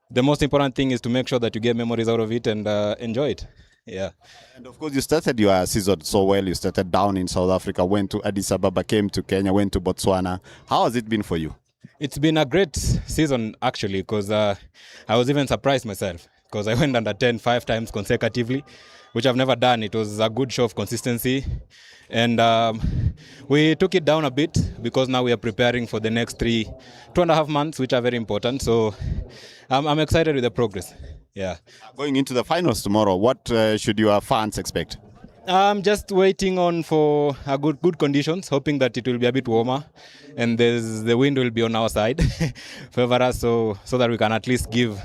the most important thing is to make sure that you get memories out of it and enjoy it. Yeah. And of course, you started your season so well. You started down in South Africa, went to Addis Ababa, came to Kenya, went to Botswana. How has it been for you? It's been a great season, actually, because I was even surprised myself, because I went under 10 5 times consecutively, which I've never done. It was a good show of consistency. And we took it down a bit, because now we are preparing for the next 2.5 months, which are very important. So I'm excited with the progress. Yeah. Going into the finals tomorrow, what should your fans expect? I'm just waiting on for a good conditions, hoping that it will be a bit warmer, and the wind will be on our side, favor us, so that we can at least give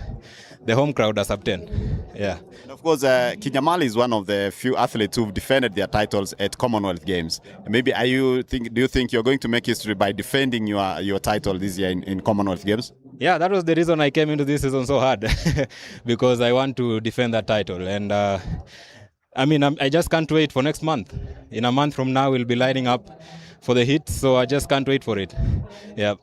the home crowd a sub 10. Yeah. And of course, Kinyamali is one of the few athletes who've defended their titles at Commonwealth Games. Maybe do you think you're going to make history by defending your title this year in Commonwealth Games? Yeah, that was the reason I came into this season so hard, because I want to defend that title. And I just can't wait for next month. In a month from now, we'll be lining up for the hit. So I just can't wait for it. Yeah.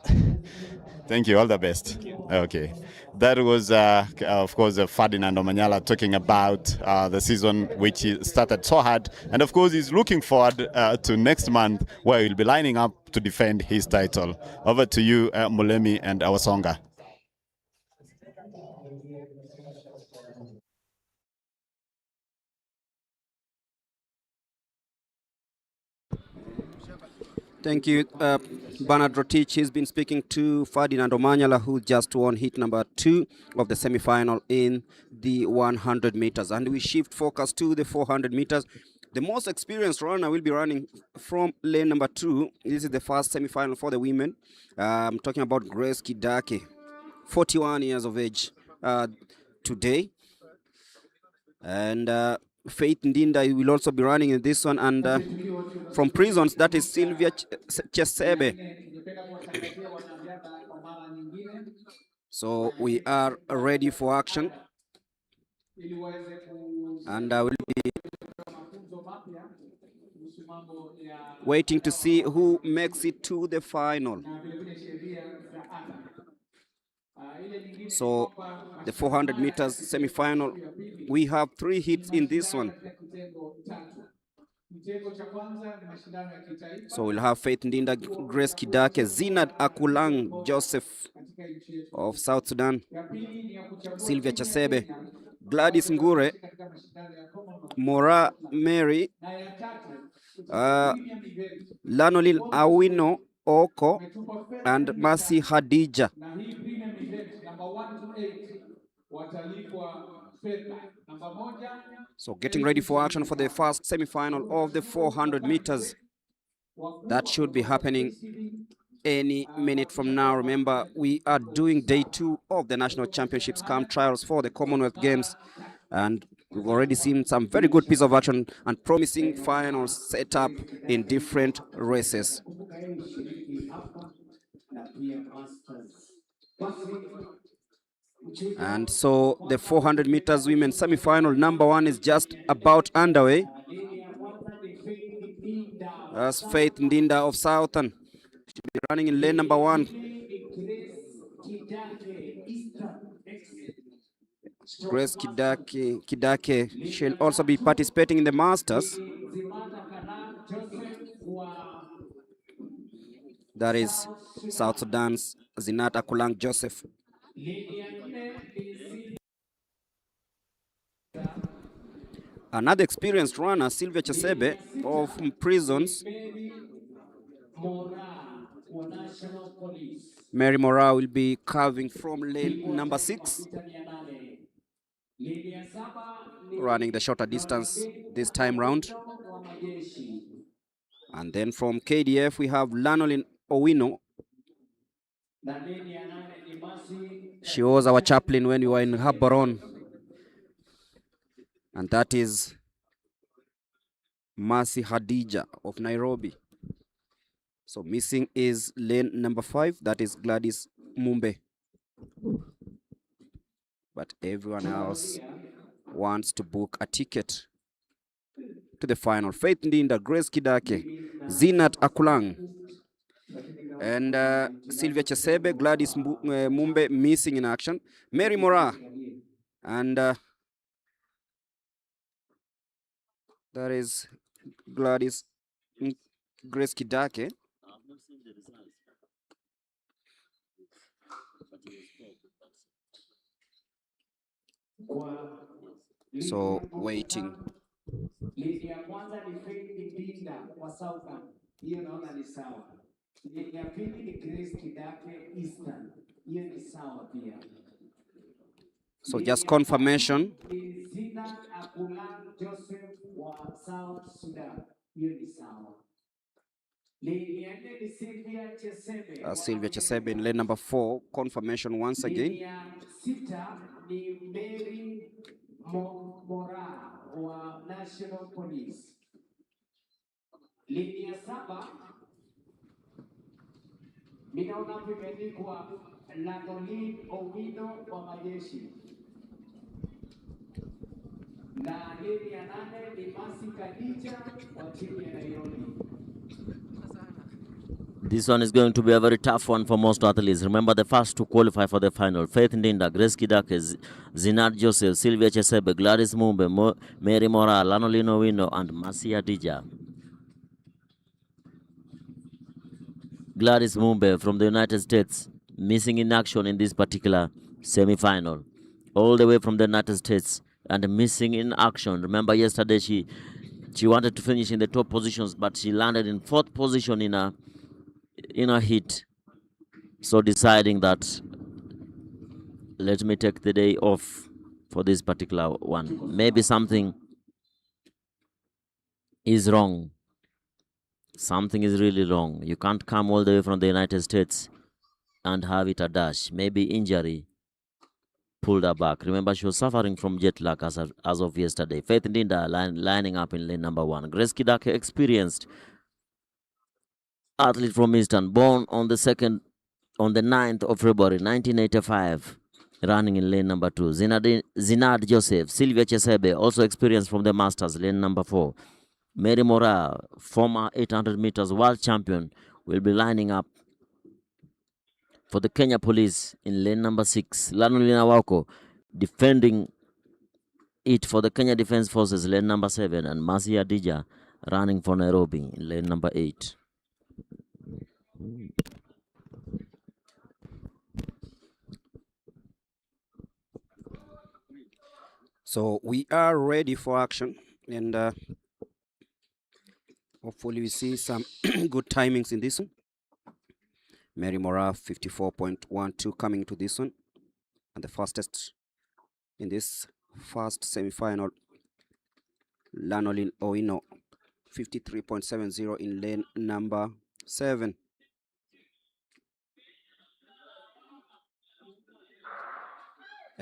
Thank you. All the best. Okay. That was, of course, Ferdinand Omanyala talking about the season which he started so hard. And, of course, he's looking forward to next month where he'll be lining up to defend his title. Over to you, Mulemi and Awasonga. Thank you, Bernard Rotich. He's been speaking to Ferdinand Omanyala, who just won heat number 2 of the semi-final in the 100 meters. And we shift focus to the 400 meters. The most experienced runner will be running from lane number 2. This is the first semi-final for the women. I'm talking about Grace Kidake, 41 years of age today. And Faith Ndinda will also be running in this one. And from Prisons, that is Sylvia Chesebe. So we are ready for action. And I will be waiting to see who makes it to the final. So the 400 meters semi-final, we have 3 hits in this one. So we'll have Faith Ndinda, Grace Kidake, Zinad Akulang Joseph of South Sudan, Sylvia Chesebe, Gladys Ngure, Mora Mary, Lanolin Awino Oko, and Mercy Hadija. So getting ready for action for the first semi-final of the 400 meters. That should be happening any minute from now. Remember, we are doing day 2 of the National Championships Camp Trials for the Commonwealth Games. And we've already seen some very good piece of action and promising finals set up in different races. And so the 400 meters women semi-final number 1 is just about underway. As Faith Ndinda of Southern, she'll be running in lane number 1. Grace Kidake, she'll also be participating in the Masters. That is South Sudan's Zinat Akulang Joseph. Another experienced runner, Sylvia Chesebe of Prisons. Mary Mora will be carving from lane number 6, running the shorter distance this time round. And then from KDF, we have Lanolin Owino. She was our chaplain when we were in Gaborone. And that is Mercy Hadija of Nairobi. So missing is lane number 5, that is Gladys Mumbe. But everyone else wants to book a ticket to the final. Faith Ndinda, Grace Kidake, Zinat Akulang, and Sylvia Chesebe, Gladys Mumbe missing in action. Mary Mora, and that is Gladys Grace Kidake. So waiting. Ya kwanza ni Faith Ndinda wa Southern. Hiyo naona ni sawa. Ya pili ni Grace Kidake Eastern. Hiyo ni sawa pia. So just confirmation. Zina Akulang Joseph wa South Sudan. Hiyo ni sawa. Sylvia Chesebe in lane number 4. Confirmation once again. Sita ni Mary Mora wa National Police. Lini ya 7 ninaona vimeandikwa Lanolin Owino wa majeshi. Na lini ya 8 ni Mercy Hadija wa timu ya Nairobi. This one is going to be a very tough one for most athletes. Remember the first to qualify for the final: Faith Ndinda, Grace Kidake, Zinard Joseph, Sylvia Chesebe, Gladys Mumbe, Mary Mora, Lanolino Wino, and Masia Dija. Gladys Mumbe from the United States, missing in action in this particular semi-final. All the way from the United States and missing in action. Remember yesterday she wanted to finish in the top positions, but she landed in 4th position in a heat. So deciding that, let me take the day off for this particular one. Maybe something is wrong. Something is really wrong. You can't come all the way from the United States and have it a dash. Maybe injury pulled her back. Remember, she was suffering from jet lag as of yesterday. Faith Ndinda lining up in lane number 1. Grace Kidake, experienced athlete from Eastern, born on the 9th of February 1985, running in lane number 2. Zinard Joseph, Sylvia Chesebe, also experienced from the Masters, lane number 4. Mary Mora, former 800 meters world champion, will be lining up for the Kenya Police in lane number 6. Lanolina Wako defending it for the Kenya Defence Forces, lane number 7. And Masia Dija running for Nairobi in lane number 8. So we are ready for action, and hopefully we see some good timings in this one. Mary Mora 54.12 coming to this one, and the fastest in this first semi-final, Lanolin Oino 53.70 in lane number 7.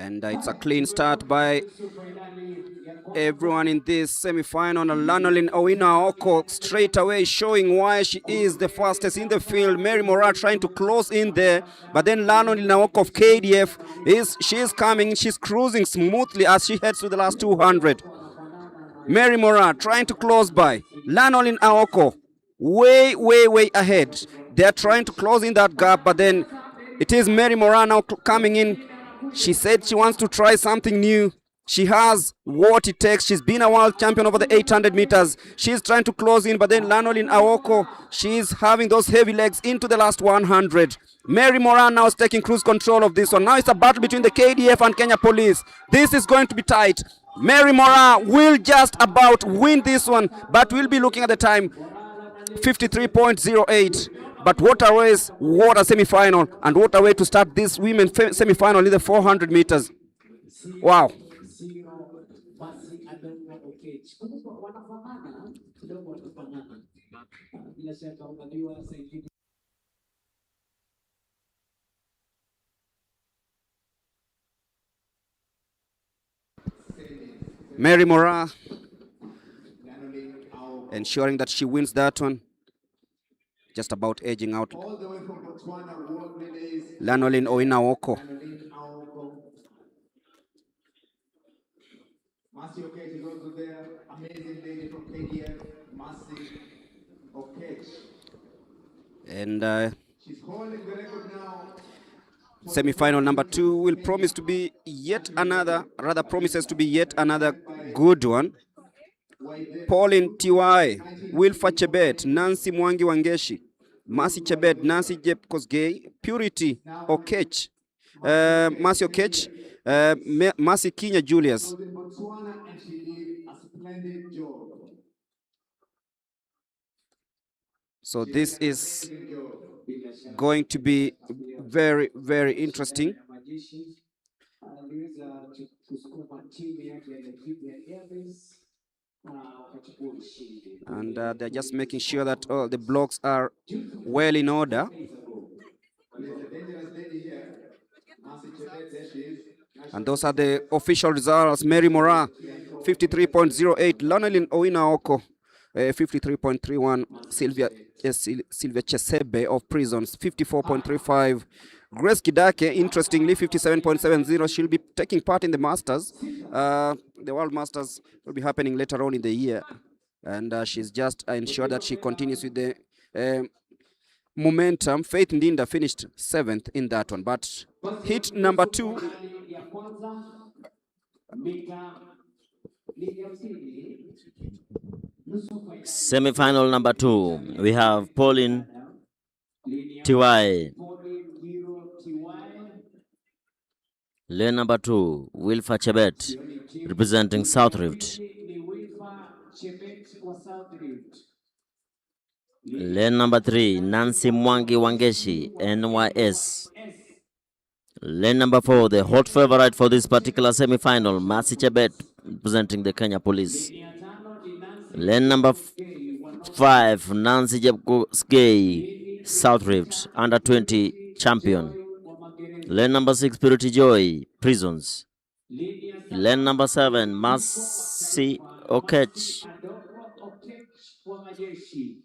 And it's a clean start by everyone in this semi-final. Lanolin Owina Oko straight away showing why she is the fastest in the field. Mary Mora trying to close in there, but then Lanolin Oko of KDF she's coming, she's cruising smoothly as she heads to the last 200. Mary Mora trying to close by. Lanolin Aoko way ahead. They're trying to close in that gap, but then it is Mary Mora now coming in. She said she wants to try something new. She has what it takes. She's been a world champion over the 800 meters. She's trying to close in, but then Lanolin Aoko, she's having those heavy legs into the last 100. Mary Moran now is taking cruise control of this one. Now it's a battle between the KDF and Kenya Police. This is going to be tight. Mary Moran will just about win this one, but we'll be looking at the time, 53.08. But what a race, what a semi-final, and what a way to start this women semi-final in the 400 meters. Wow. Mary Mora ensuring that she wins that one. Just about edging out Lanolin Oinaoko. Mercy Okech is also there. Amazing lady from KDF, Mercy Okech. And she's holding the record now. Semi-final number 2 will promise to be yet another, rather promises to be yet another good one. Pauline Tiwai, Wilfa Chebet, Nancy Mwangi Wangeshi, Mercy Chebet, Nancy Jep Kosgei, Purity Okech, Mercy Okech, Mercy Kinya Julius. So this is going to be very, very interesting. And they're just making sure that all the blocks are well in order. And those are the official results. Mary Mora, 53.08. Lanolin Oinaoko, 53.31. Sylvia Chesebe of Prisons, 54.35. Grace Kidake, interestingly, 57.70. She'll be taking part in the Masters. The World Masters will be happening later on in the year. And she's just ensured that she continues with the momentum. Faith Ndinda finished 7th in that one, but hit number 2. Semi-final number 2, we have Pauline Tiwai. Lane number 2, Wilfa Chebet, representing South Rift. Lane number 3, Nancy Mwangi Wangeshi, NYS. Lane number 4, the hot favorite for this particular semi-final, Mercy Chebet, representing the Kenya Police. Lane number 5, Nancy Jepkosgei, South Rift, under 20 champion. Lane number 6, Purity Joy, Prisons. Lane number 7, Mercy Okech,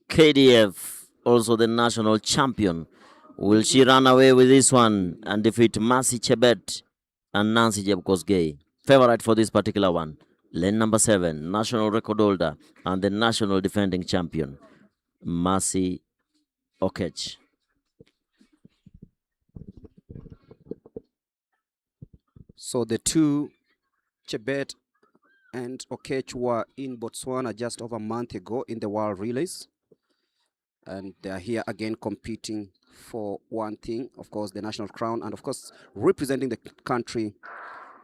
KDF, also the national champion. Will she run away with this one and defeat Mercy Chebet and Nancy Jepkosgei? Favorite for this particular one. Lane number 7, national record holder and the national defending champion, Mercy Okech. So the two, Chebet and Okech, were in Botswana just over a month ago in the World Relays. And they are here again competing for one thing, of course, the national crown, and of course, representing the country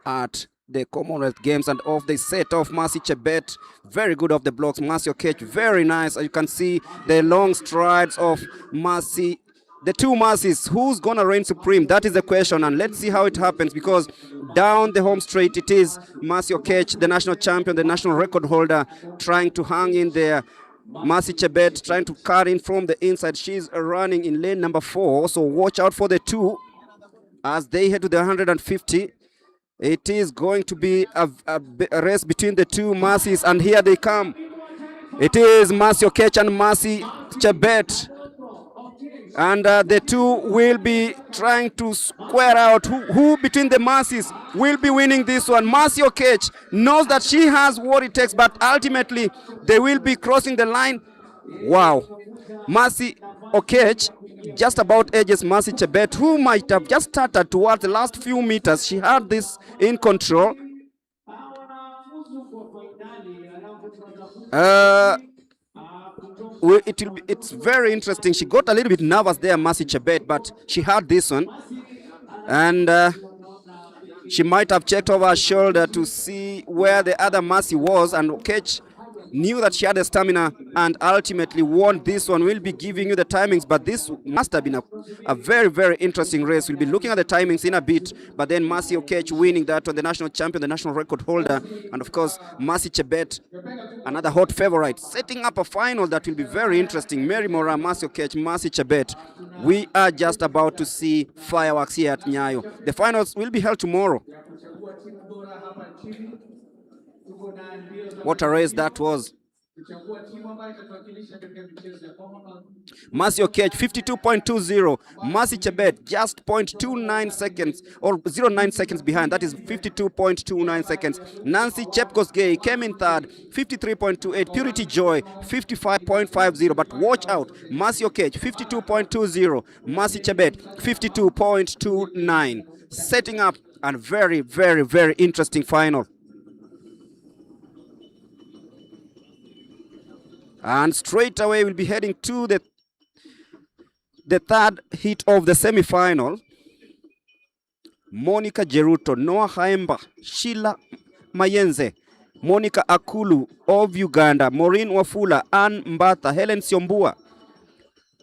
at the Commonwealth Games. And off they set off. Mercy Chebet, very good off the blocks. Mercy Okech, very nice. As you can see, the long strides of Mercy. The two Mercies, who's gonna reign supreme? That is the question, and let's see how it happens, because down the home straight it is Mercy Okech, the national champion, the national record holder, trying to hang in there. Mercy Chebet trying to cut in from the inside. She's running in lane number 4, so watch out for the two as they head to the 150. It is going to be a race between the two Mercies, and here they come. It is Mercy Okech and Mercy Chebet, and the two will be trying to square out who between the Mercies will be winning this one. Mercy Okech knows that she has what it takes, but ultimately they will be crossing the line. Wow. Mercy Okech just about edges Mercy Chebet, who might have just started towards the last few meters. She had this in control. It's very interesting. She got a little bit nervous there, Mercy Chebet, but she had this one. And she might have checked over her shoulder to see where the other Mercy was, and Okech knew that she had the stamina and ultimately won this one. We'll be giving you the timings, but this must have been a very, very interesting race. We'll be looking at the timings in a bit, but then Mercy Okech winning that one, the national champion, the national record holder, and of course Mercy Chebet, another hot favorite, setting up a final that will be very interesting. Mary Mora, Mercy Okech, Mercy Chebet. We are just about to see fireworks here at Nyayo. The finals will be held tomorrow. What a race that was. Mercy Okech 52.20, Mercy Chebet just 0.29 seconds or 0.9 seconds behind. That is 52.29 seconds. Nancy Jepkosgei came in third, 53.28. Purity Joy 55.50. But watch out, Mercy Okech 52.20, Mercy Chebet 52.29, setting up a very, very, very interesting final. And straight away we'll be heading to the third heat of the semi-final. Monica Jeruto, Noah Haemba, Sheila Mayenze, Monica Akulu of Uganda, Maureen Wafula, Ann Mbatha, Helen Siombua,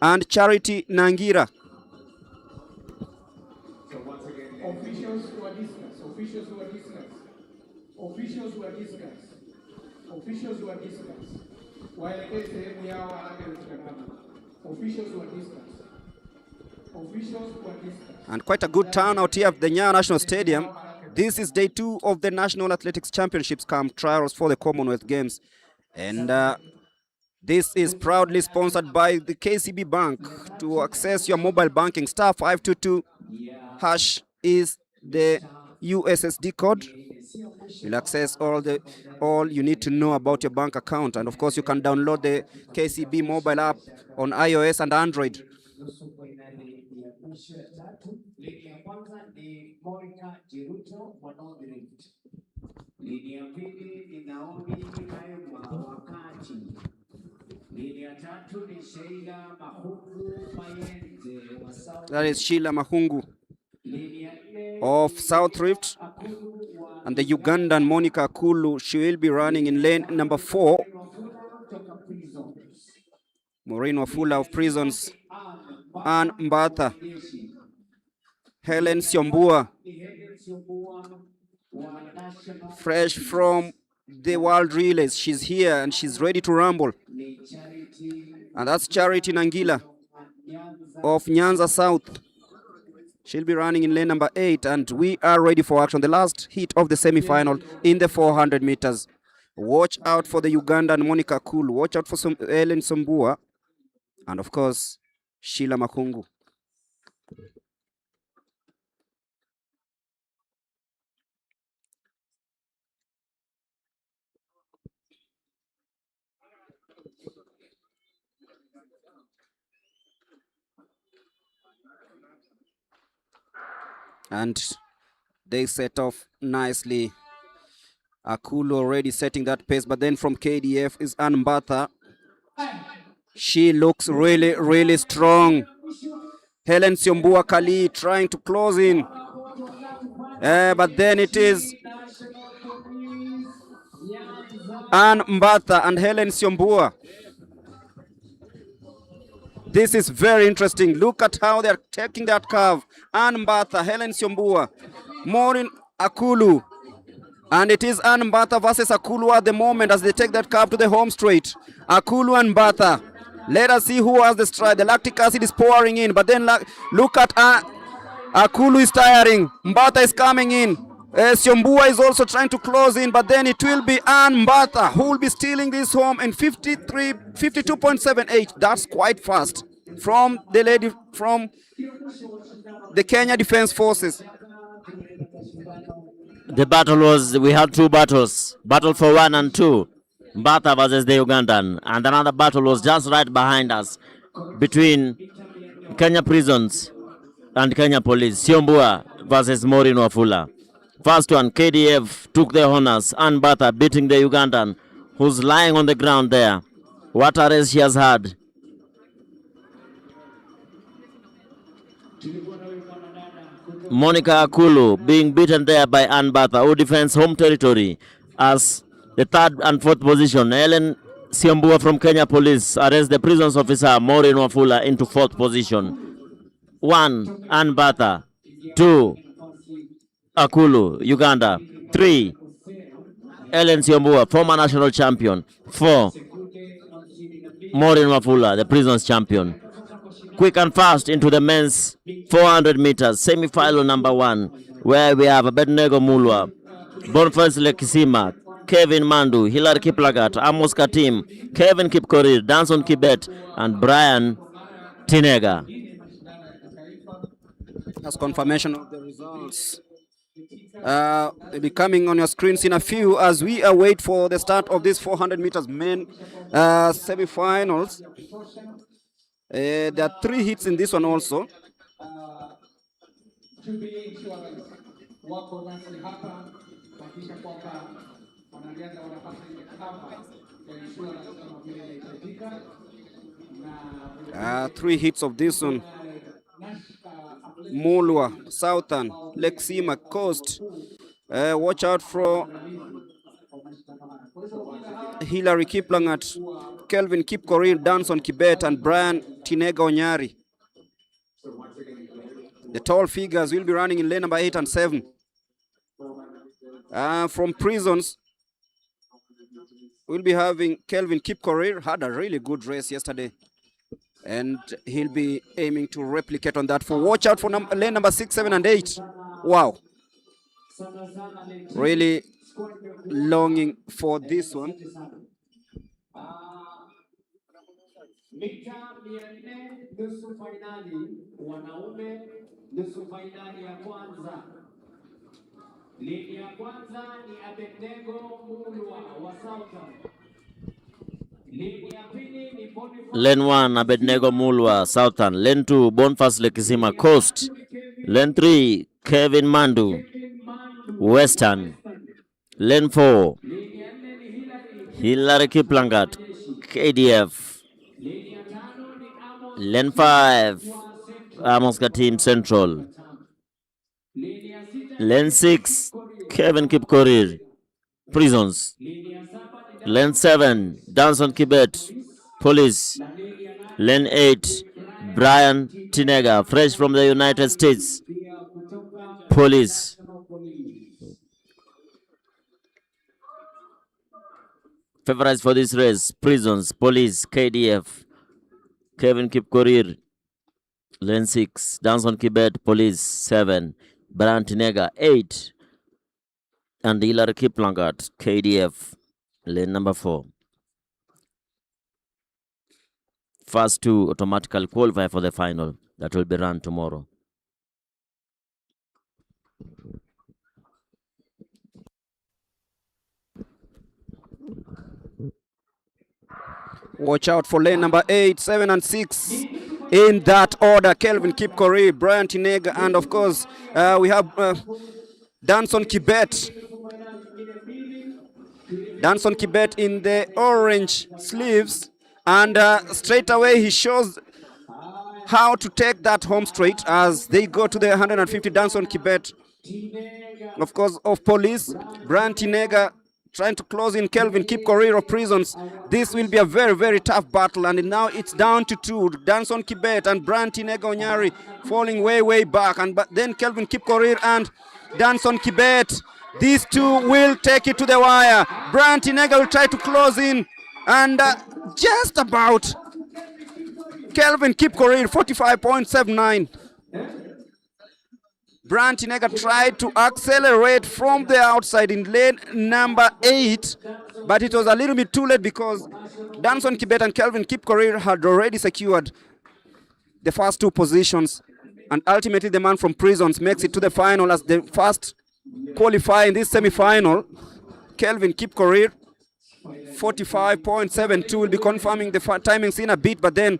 and Charity Nangira. So once again, officials who are discussed, officials who are discussed, officials who are discussed, officials who are discussed. Officials who are discussed. Officials who are discussed. And quite a good turnout here at the Nyayo National Stadium. This is day 2 of the National Athletics Championships Camp Trials for the Commonwealth Games. And this is proudly sponsored by the KCB Bank. To access your mobile banking, star 522 hash is the USSD code. You'll access all you need to know about your bank account, and of course you can download the KCB mobile app on iOS and Android. nusu fainali ya mwisho ya tatu. Ligi ya kwanza ni Monica Jiruto Monodrift. Ligi ya pili ni Naomi Kayuma Wakati. Ligi ya tatu ni Sheila Mahungu Mayenze wa South. That is Sheila Mahungu of South Rift, and the Ugandan Monica Akulu. She will be running in lane number 4. Maureen Wafula of Prisons, Ann Mbatha, Helen Siombua, fresh from the World Relays. She's here and she's ready to rumble. And that's Charity Nangila of Nyanza South. She'll be running in lane number 8, and we are ready for action. The last heat of the semi-final in the 400 meters. Watch out for the Ugandan Monica Akulu. Watch out for Helen Sombua. And of course, Sheila Makungu. And they set off nicely. Akulu already setting that pace, but then from KDF is Ann Mbatha. She looks really, really strong. Helen Siombua Kali trying to close in. But then it is Ann Mbatha and Helen Siombua. This is very interesting. Look at how they're taking that curve. Ann Mbatha, Helen Siombua, Maureen Akulu. And it is Ann Mbatha versus Akulu at the moment as they take that curve to the home straight. Akulu and Mbatha. Let us see who has the stride. The lactic acid is pouring in, but then look at Akulu is tiring. Mbatha is coming in. Siombua is also trying to close in, but then it will be Ann Mbatha who will be stealing this home in 52.78. That's quite fast from the lady from the Kenya Defense Forces. The battle was, we had two battles. Battle for 1 and 2. Mbatha versus the Ugandan. And another battle was just right behind us between Kenya Prisons and Kenya Police. Siombua versus Maureen Wafula. First one, KDF took the honors. Ann Mbatha beating the Ugandan, who's lying on the ground there. What a race she has had. Monica Akulu being beaten there by Ann Mbatha, who defends home territory as the 3rd and 4th position. Helen Siombua from Kenya Police arrests the prisons officer Maureen Wafula into 4th position. 1, Ann Mbatha. 2, Akulu, Uganda. 3, Helen Siombua, former national champion. 4, Maureen Wafula, the prisons champion. Quick and fast into the men's 400 meters, semi-final number 1, where we have Abednego Mulwa, Boniface Lekisima, Kevin Mandu, Hilary Kiplagat, Amos Katim, Kevin Kipkorir, Danson Kibet, and Brian Tinega. That's confirmation of the results. They'll be coming on your screens in a few as we await for the start of this 400 meters men semi-finals. There are 3 hits in this one also. Three hits of this one. Mulwa, Southern, Lexima, Coast. Watch out for Hilary Kiplangat, Kelvin Kipkorir, Danson Kibet, and Brian Tinega Onyari. The tall figures will be running in lane number 8 and 7. From Prisons, we'll be having Kelvin Kipkorir, had a really good race yesterday, and he'll be aiming to replicate on that. For watch out for lane number 6, 7, and 8. Wow. Really longing for this one. Mita 400 nusu fainali wanaume, nusu fainali ya kwanza. Ligi ya kwanza ni Abednego Mulwa wa Southern. Lane 1, Abednego Mulwa, Southern. Lane 2, Boniface Lekizima, Coast. Lane 3, Kevin Mandu, Western. Lane 4, Hilary Kiplangat, KDF. Lane 5, Amos Katim Central. Lane 6, Kevin Kipkorir, Prisons. Lane 7, Danson Kibet, Police. Lane 8, Brian Tinega, fresh from the United States, Police. Favorites for this race, Prisons, Police, KDF. Kevin Kipkorir, Lane 6, Danson Kibet, Police 7, Brian Tinega 8, and Hilary Kiplangat, KDF, lane number 4. First 2 automatically qualify for the final that will be run tomorrow. Watch out for lane number 8, 7, and 6. In that order, Kelvin Kipkorir, Brian Tinega, and of course, we have Danson Kibet. Danson Kibet in the orange sleeves. And straight away, he shows how to take that home straight as they go to the 150. Danson Kibet, of course, of Police. Brian Tinega trying to close in Kelvin Kipkorir of Prisons. This will be a very, very tough battle, and now it's down to 2. Danson Kibet and Brian Tinega Onyari falling way, way back, but then Kelvin Kipkorir and Danson Kibet. These 2 will take it to the wire. Brian Tinega will try to close in, and just about Kelvin Kipkorir, 45.79. Brian Tinega tried to accelerate from the outside in lane number 8, but it was a little bit too late because Danson Kibet and Kelvin Kipkorir had already secured the first 2 positions, and ultimately the man from Prisons makes it to the final as the first qualifier in this semi-final. Kelvin Kipkorir, 45.72, will be confirming the timings in a bit, but then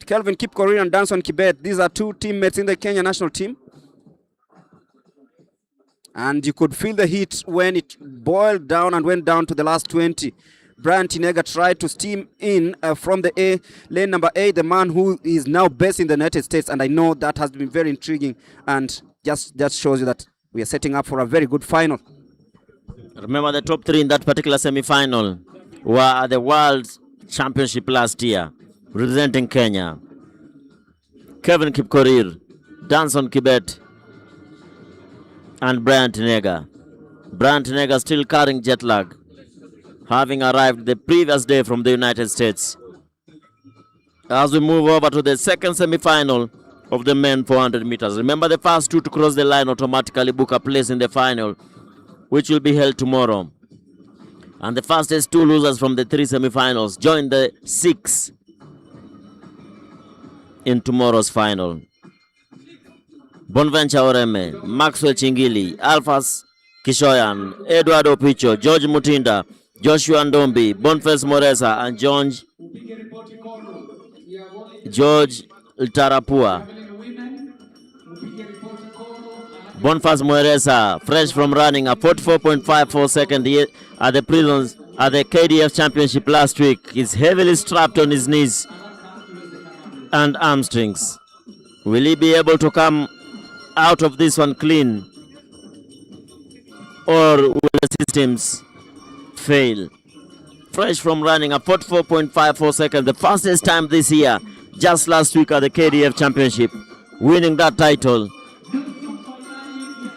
Kelvin Kipkorir and Danson Kibet, these are 2 teammates in the Kenya national team. And you could feel the heat when it boiled down and went down to the last 20. Brian Tinega tried to steam in from the lane number 8, the man who is now based in the United States, and I know that has been very intriguing and just shows you that we are setting up for a very good final. Remember, the top 3 in that particular semi-final were at the World Championship last year, representing Kenya. Kevin Kipkorir, Danson Kibet, and Brian Tinega. Brian Tinega still carrying jet lag, having arrived the previous day from the United States. As we move over to the second semi-final of the men 400 meters. Remember, the first 2 to cross the line automatically book a place in the final, which will be held tomorrow. And the fastest 2 losers from the 3 semi-finals join the 6 in tomorrow's final. Bonventure Oreme, Maxwell Chingili, Alphas Kishoyan, Edward Opicho, George Mutinda, Joshua Ndombi, Boniface Moresa, and George Tarapua. Boniface Moresa, fresh from running a 44.54 second at the Prisons at the KDF Championship last week, is heavily strapped on his knees and hamstrings. Will he be able to come out of this one clean, or will the systems fail? Fresh from running a 44.54 seconds, the fastest time this year, just last week at the KDF Championship, winning that title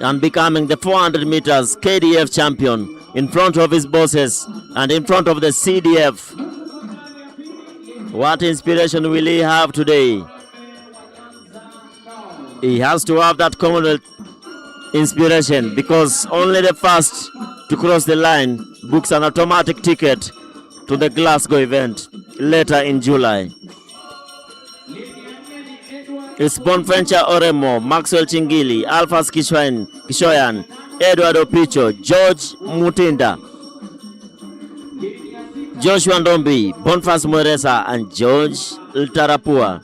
and becoming the 400 meters KDF champion in front of his bosses and in front of the CDF. What inspiration will he have today? He has to have that Commonwealth inspiration, because only the first to cross the line books an automatic ticket to the Glasgow event later in July. It's Bonventure Oremo, Maxwell Chingili, Alphas Kishoyan, Edward Opicho, George Mutinda, Joshua Ndombi, Boniface Mweresa, and George Ltarapua.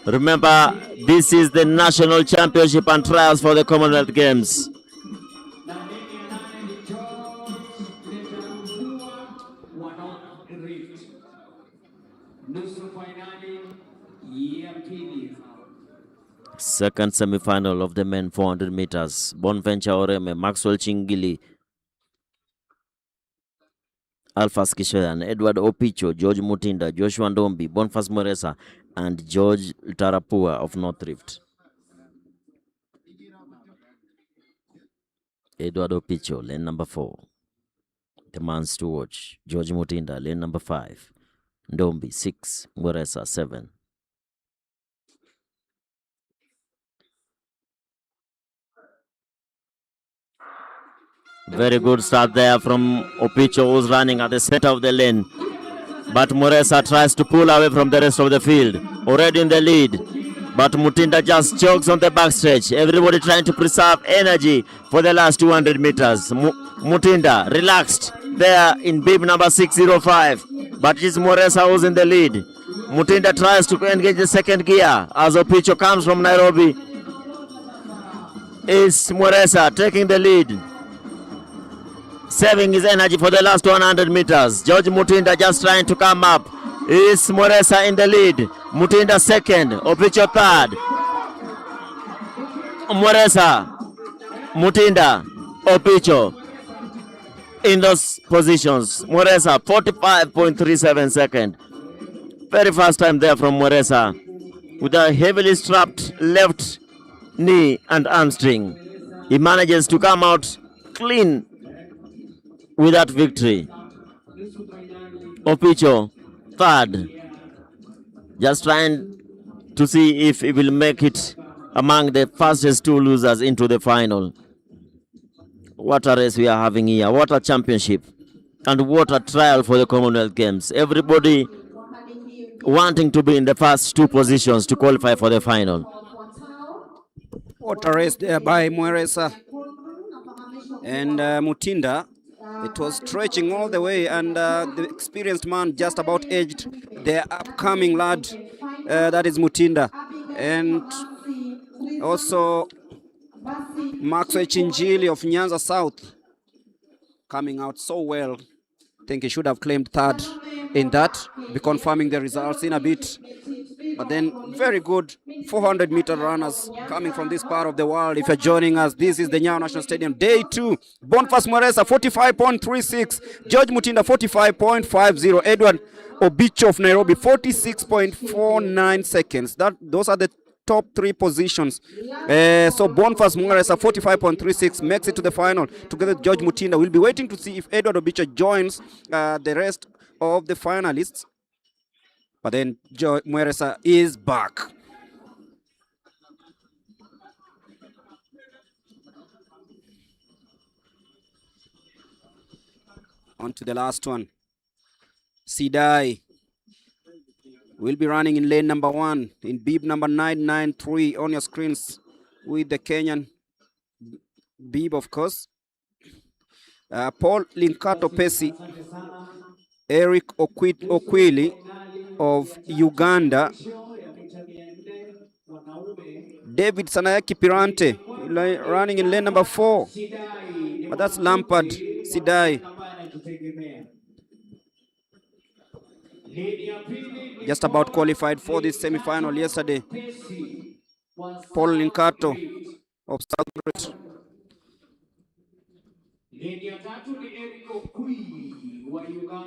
Remember, this is the national championship and trials for the Commonwealth Games. Second semi-final of the men 400 meters. Bonventure Oreme, Maxwell Chingili, Alphas Kishoyan, Edward Opicho, George Mutinda, Joshua Ndombi, Boniface Mweresa, and George Ltarapua of North Rift. Edward Opicho, lane number 4. The man's to watch. George Mutinda, lane number 5. Ndombi, 6. Mweresa, 7. Very good start there from Opicho, who's running at the center of the lane. But Mweresa tries to pull away from the rest of the field. Already in the lead. But Mutinda just jogs on the backstretch. Everybody trying to preserve energy for the last 200 meters. Mutinda relaxed there in bib number 605. But it's Mweresa who's in the lead. Mutinda tries to engage the second gear as Opicho comes from Nairobi. It's Mweresa taking the lead, saving his energy for the last 100 meters. George Mutinda just trying to come up. Is Mweresa in the lead. Mutinda second. Opicho third. Mweresa, Mutinda, Opicho in those positions. Mweresa 45.37 second. Very fast time there from Mweresa with a heavily strapped left knee and hamstring. He manages to come out clean with that victory. Opicho third, just trying to see if he will make it among the fastest 2 losers into the final. What a race we are having here. What a championship. And what a trial for the Commonwealth Games. Everybody wanting to be in the first 2 positions to qualify for the final. What a race there by Mweresa and Mutinda. It was stretching all the way, and the experienced man just about edged the upcoming lad, that is Mutinda. And also Maxwell Chinjili of Nyanza South coming out so well. I think he should have claimed third in that. Be confirming the results in a bit. But then very good 400-meter runners coming from this part of the world. If you're joining us, this is the Nyayo National Stadium, day 2. Boniface Mweresa 45.36, George Mutinda 45.50, Edward Opicho of Nairobi 46.49 seconds. Those are the top 3 positions. So Boniface Mweresa 45.36 makes it to the final together with George Mutinda. We'll be waiting to see if Edward Opicho joins the rest of the finalists. But then Mweresa is back. On to the last one. Sidai will be running in lane number 1 in bib number 993 on your screens with the Kenyan bib, of course. Paul Linkato Pesi, Eric Okwili of Uganda, David Sanayaki Pirante running in lane number 4, but that's Lampard Sidai. Just about qualified for this semi-final yesterday. Paul Linkato of South.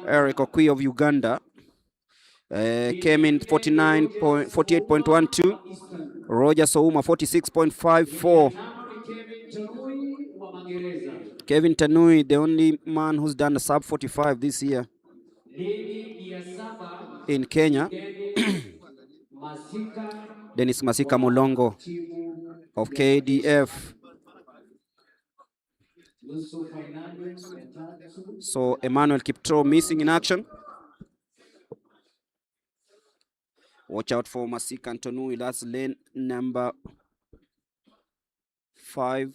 Eric Okwi of Uganda came in 48.12. Roger Souma 46.54. Kevin Tanui, the only man who's done a sub 45 this year in Kenya. Dennis Masika Molongo of KDF. So Emmanuel Kiptoo missing in action. Watch out for Masika Antonui. That's lane number 5.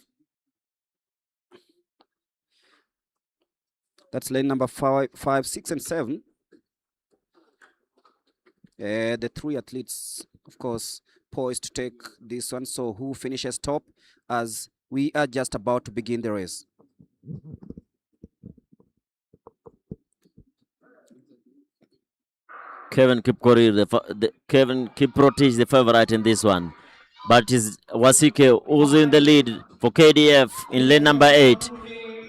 That's lane number 5, 6, and 7. The three athletes, of course, poised to take this one. So who finishes top as we are just about to begin the race? Kevin Kevin Kiprotich the favorite in this one, but it is Wasike who's in the lead for KDF in lane number 8.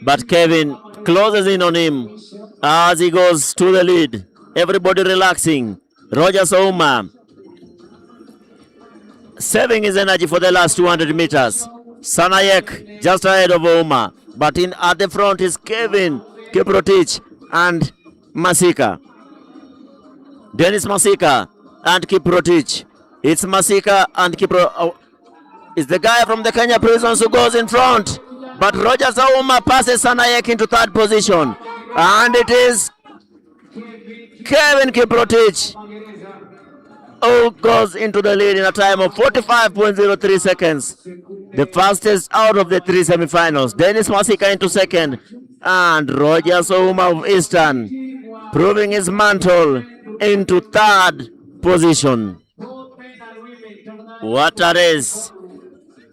But Kevin closes in on him as he goes to the lead. Everybody relaxing. Roger Souma saving his energy for the last 200 meters. Sanayek just ahead of Ouma, but in at the front is Kevin Kiprotich and Masika. Dennis Masika and Kiprotich. It's Masika and it's the guy from the Kenya prisons who goes in front. But Roger Zauma passes Sanayek into third position. And it is Kevin Kiprotich who goes into the lead in a time of 45.03 seconds. The fastest out of the three semifinals. Dennis Masika into second. And Roger Zauma of Eastern proving his mantle into third position. What a race.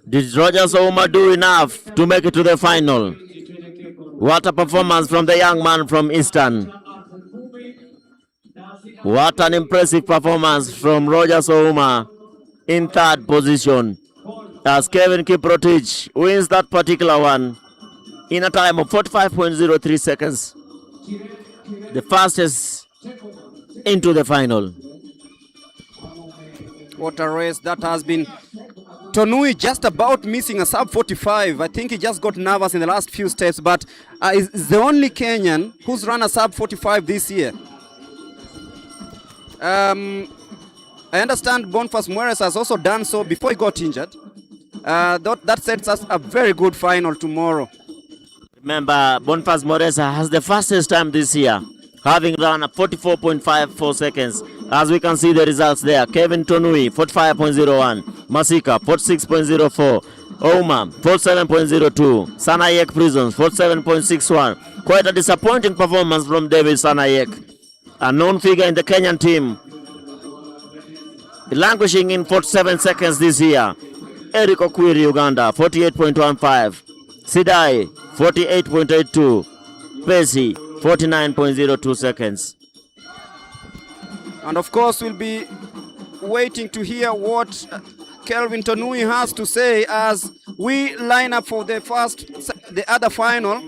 Did Roger Souma do enough to make it to the final? What a performance from the young man from Eastern. What an impressive performance from Roger Souma in third position as Kevin Kiprotich wins that particular one in a time of 45.03 seconds. The fastest into the final. What a race that has been. Tonui just about missing a sub 45. I think he just got nervous in the last few steps, but is the only Kenyan who's run a sub 45 this year. I understand Boniface Mueres has also done so before he got injured. That sets us a very good final tomorrow. Remember, Boniface Mueres has the fastest time this year, having run a 44.54 seconds. As we can see the results there, Kevin Tonui 45.01, Masika 46.04, Ouma 47.02, Sanayek Prisons 47.61. Quite a disappointing performance from David Sanayek, a known figure in the Kenyan team, languishing in 47 seconds this year. Eric Okwiri, Uganda 48.15, Sidai 48.82, Pesi 49.02 seconds. And of course, we'll be waiting to hear what Kelvin Tonui has to say as we line up for the other final.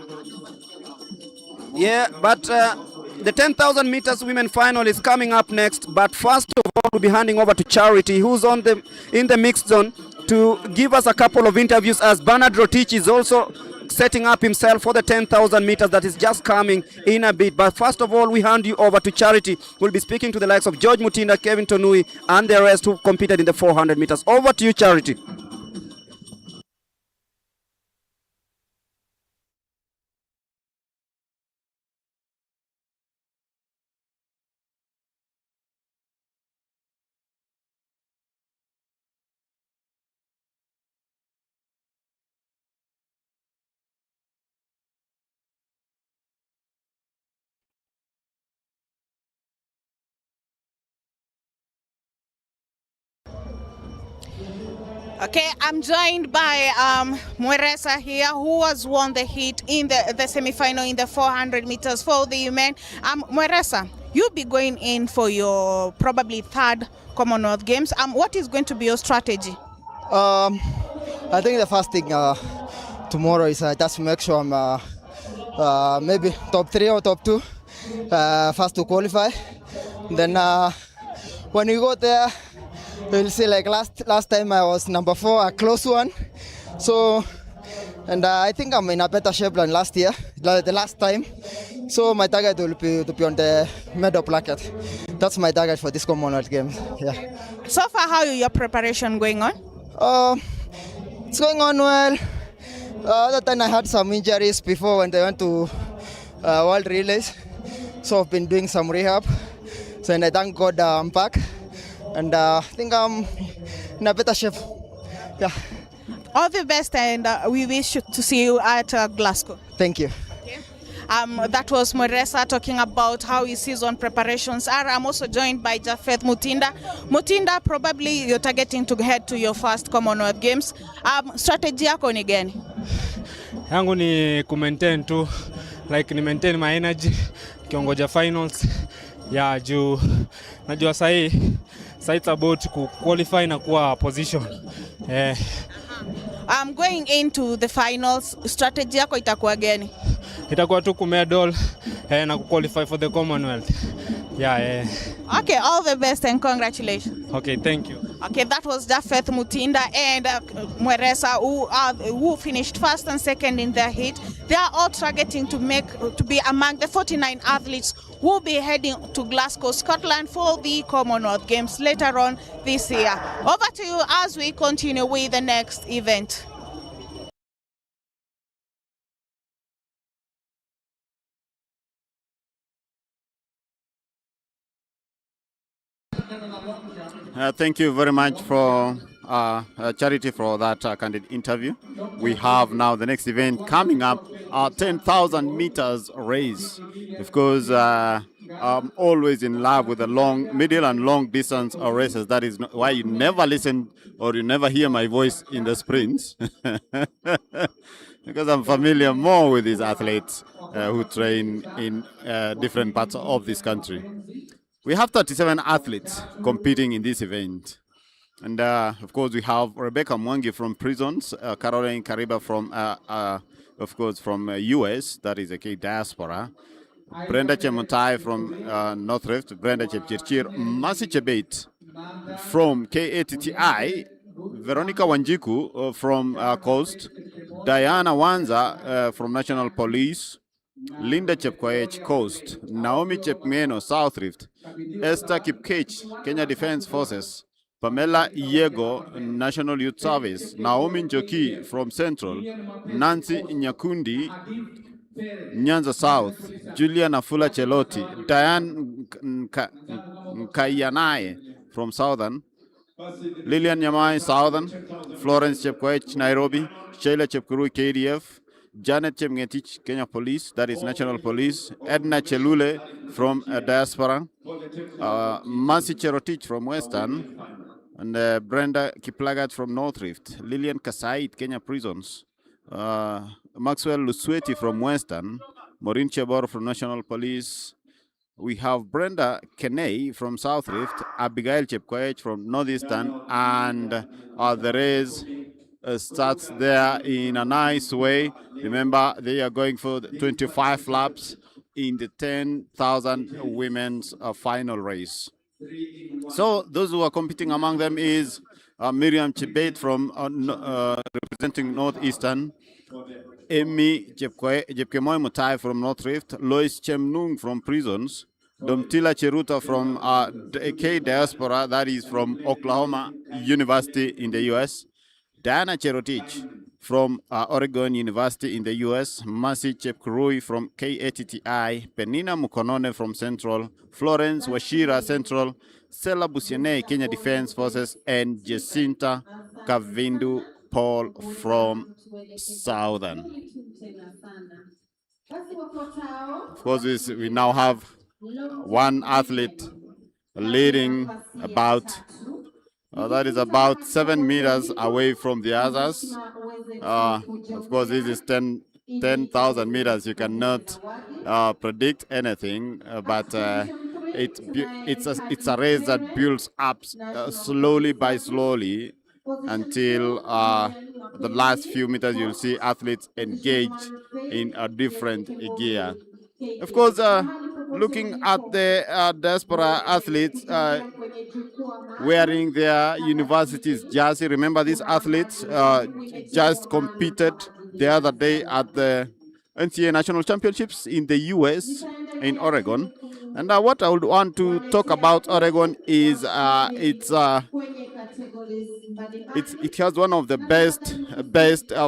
Yeah, but the 10,000 meters women final is coming up next. But first of all, we'll be handing over to Charity, who's in the mixed zone, to give us a couple of interviews, as Bernard Rotich is also setting up himself for the 10,000 meters that is just coming in a bit. But first of all, we hand you over to Charity. We'll be speaking to the likes of George Mutinda, Kevin Tonui, and the rest who competed in the 400 meters. Over to you, Charity. Okay, I'm joined by Mueresa here, who has won the heat in the semi-final in the 400 meters for the men. Mueresa, you'll be going in for your probably third Commonwealth Games. What is going to be your strategy? I think the first thing tomorrow is just make sure I'm maybe top 3 or top 2, first to qualify. Then when we go there, we'll see, like last time I was number 4, a close one. So, and I think I'm in a better shape than last year, the last time. So my target will be to be on the medal placket. That's my target for this Commonwealth Games. Yeah. So far, how is your preparation going on? It's going on well. Other time I had some injuries before when they went to World Relays. So I've been doing some rehab. So and I thank God I'm back. And I think I'm in a better shape. Yeah. All the best, and we wish to see you at Glasgow. Thank you. Okay. That was Mweresa talking about how his season preparations are. I'm also joined by Japheth Mutinda. Mutinda, probably you're targeting to head to your first Commonwealth Games. Strategy yako ni gani? Yangu ni kumaintain tu, like ni maintain my energy kiongoja finals ya juu najua sahi it's about ku qualify na kuwa position. Going into the finals, strategy yako itakuwa gani? Itakuwa tu kumedal na ku qualify for the Commonwealth. Okay, all the best and congratulations. Okay, thank you. Okay, that was Japheth Mutinda and Mweresa, who finished first and second in their heat. They are all targeting to be among the 49 athletes who will be heading to Glasgow, Scotland for the Commonwealth Games later on this year. Over to you as we continue with the next event. Thank you very much for Charity for that candid interview. We have now the next event coming up, 10,000 meters race. Of course, I'm always in love with the middle and long distance races. That is why you never listen or you never hear my voice in the sprints. Because I'm familiar more with these athletes who train in different parts of this country. We have 37 athletes competing in this event. And of course, we have Rebecca Mwangi from Prisons, Caroline Kariba from, of course, from US, that is a K diaspora. Brenda Chemutai from North Rift, Brenda Chepchirchir, Masi Chebet from KATTI, Veronica Wanjiku from Coast, Diana Wanza from National Police, Linda Chepkoech, Coast, Naomi Chepmeno, South Rift, Esther Kipkech, Kenya Defense Forces, Pamela Iego, National Youth Service, Naomi Njoki from Central, Nancy Nyakundi, Nyanza South, Julia Nafula Cheloti, Diane Nkayanaye from Southern, Lillian Nyamai, Southern, Florence Chepkoech, Nairobi, Sheila Chepkurui, KDF, Janet Chemngetich, Kenya Police, that is National Police, Edna Chelule from Diaspora, Mercy Cherotich from Western, and Brenda Kiplagat from North Rift, Lillian Kasait, Kenya Prisons, Maxwell Lusweti from Western, Maureen Chebor from National Police. We have Brenda Kenei from South Rift, Abigail Chepkoech from Northeastern, and the race starts there in a nice way. Remember, they are going for 25 laps in the 10,000 women's final race. So those who are competing among them is Miriam Chebet from representing Northeastern, Amy Jepkemoy Mutai from North Rift, Lois Chemnung from Prisons, Domtila Cheruta from K Diaspora, that is from Oklahoma University in the US, Diana Cherotich from Oregon University in the US, Mercy Chepkurui from KATTI, Penina Mukonone from Central, Florence Washira Central, Sela Busiene, Kenya Defense Forces, and Jacinta Kavindu Paul from Southern. Of course, we now have one athlete leading that is about 7 meters away from the others. Of course, this is 10,000 meters. You cannot predict anything, but it's a race that builds up slowly by slowly until the last few meters. You'll see athletes engage in a different gear. Of course, looking at the diaspora athletes wearing their university's jersey. Remember, these athletes just competed the other day at the NCAA National Championships in the US, in Oregon. And what I would want to talk about Oregon is it has one of the best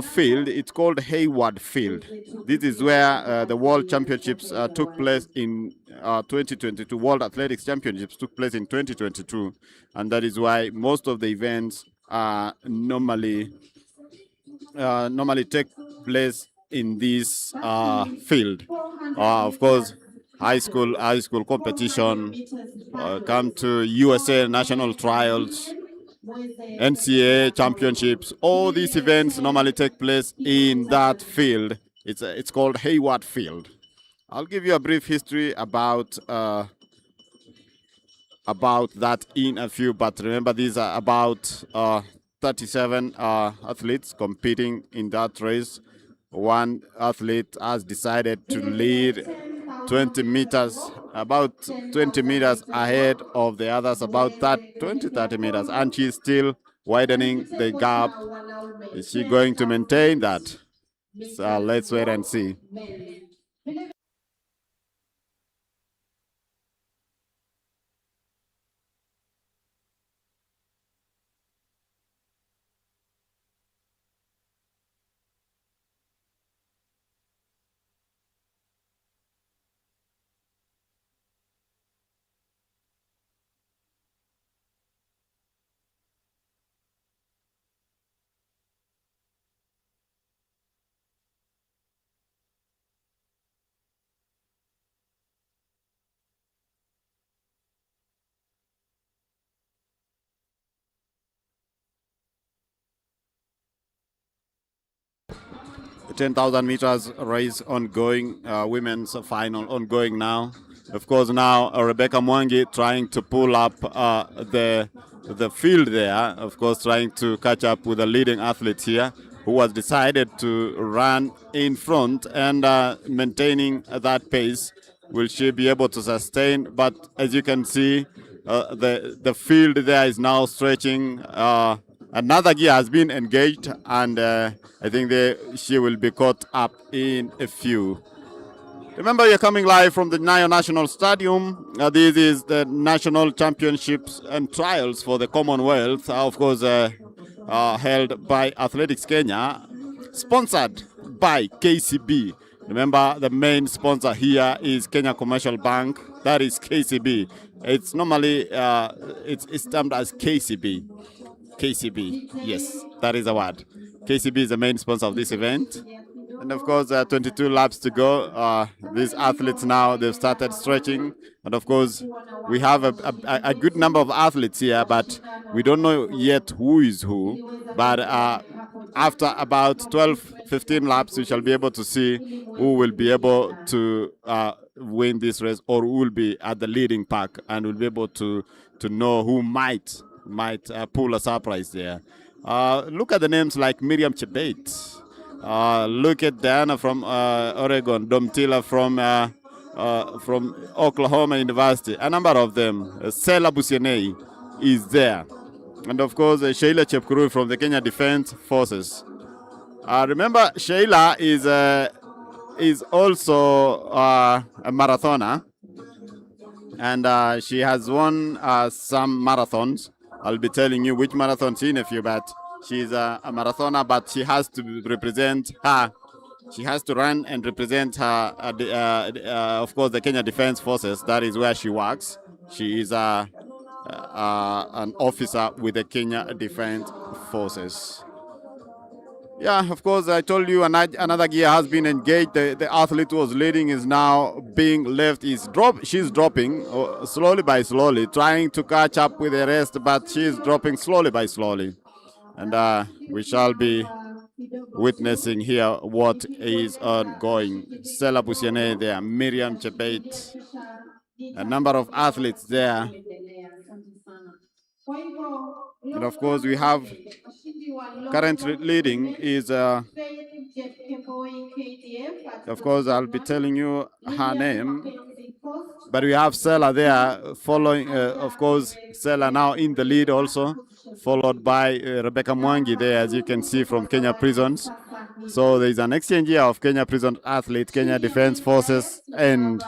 field. It's called Hayward Field. This is where the World Championships took place in 2022. World Athletics Championships took place in 2022, and that is why most of the events normally take place in this field. of course, high school competition, come to USA national trials, NCAA championships. All these events normally take place in that field. It's called Hayward Field. I'll give you a brief history about that in a few, but remember these are about 37 athletes competing in that race. One athlete has decided to lead 20 meters, about 20 meters ahead of the others, about that 30 meters, and she's still widening the gap. Is she going to maintain that? So let's wait and see. 10,000 meters race ongoing, women's final ongoing now. Of course, now Rebecca Mwangi trying to pull up the field there. Of course, trying to catch up with the leading athlete here, who has decided to run in front and maintaining that pace. Will she be able to sustain? But as you can see, the field there is now stretching. Another gear has been engaged, and I think she will be caught up in a few. Remember, you're coming live from the Nyayo National Stadium. This is the National Championships and Trials for the Commonwealth, of course, held by Athletics Kenya, sponsored by KCB. Remember, the main sponsor here is Kenya Commercial Bank. That is KCB. It's normally it's termed as KCB. KCB, yes, that is the word. KCB is the main sponsor of this event. And of course, 22 laps to go. These athletes now, they've started stretching. And of course, we have a good number of athletes here, but we don't know yet who is who. But after about 12, 15 laps, we shall be able to see who will be able to win this race, or who will be at the leading pack, and will be able to know who might pull a surprise there. Look at the names like Miriam Chebet. Look at Diana from Oregon, Domtila from Oklahoma University. A number of them. Sela Busienei is there. And of course, Sheila Chepkurui from the Kenya Defense Forces. Remember, Sheila is also a marathoner, and she has won some marathons. I'll be telling you which marathons in a few, but she's a marathoner, but she has to represent her. She has to run and represent her, of course, the Kenya Defense Forces. That is where she works. She is an officer with the Kenya Defense Forces. Yeah, of course, I told you another gear has been engaged. The athlete who was leading is now being left. She's dropping slowly by slowly, trying to catch up with the rest, but she's dropping slowly by slowly. And we shall be witnessing here what is ongoing. Sela Busiene there, Miriam Chebet, a number of athletes there. And of course, we have currently leading is, of course, I'll be telling you her name, but we have Sela there following, of course, Sela now in the lead also, followed by Rebecca Mwangi there, as you can see from Kenya Prisons. So there is an exchange here of Kenya Prison athletes, Kenya Defense Forces, and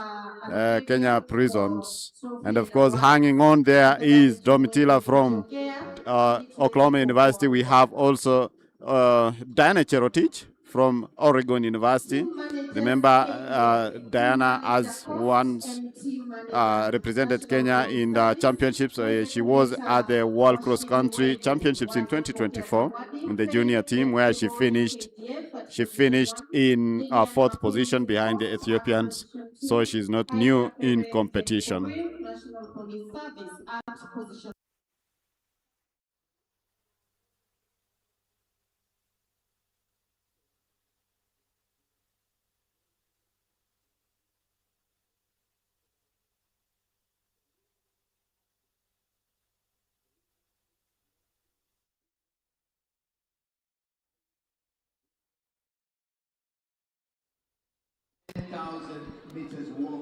Kenya Prisons. And of course, hanging on there is Domitila from Oklahoma University. We have also Diana Cherotich from Oregon University. Remember, Diana has once represented Kenya in the championships. She was at the World Cross Country Championships in 2024 in the junior team, where she finished She finished in fourth position behind the Ethiopians, so she's not new in competition. National Police Service at position.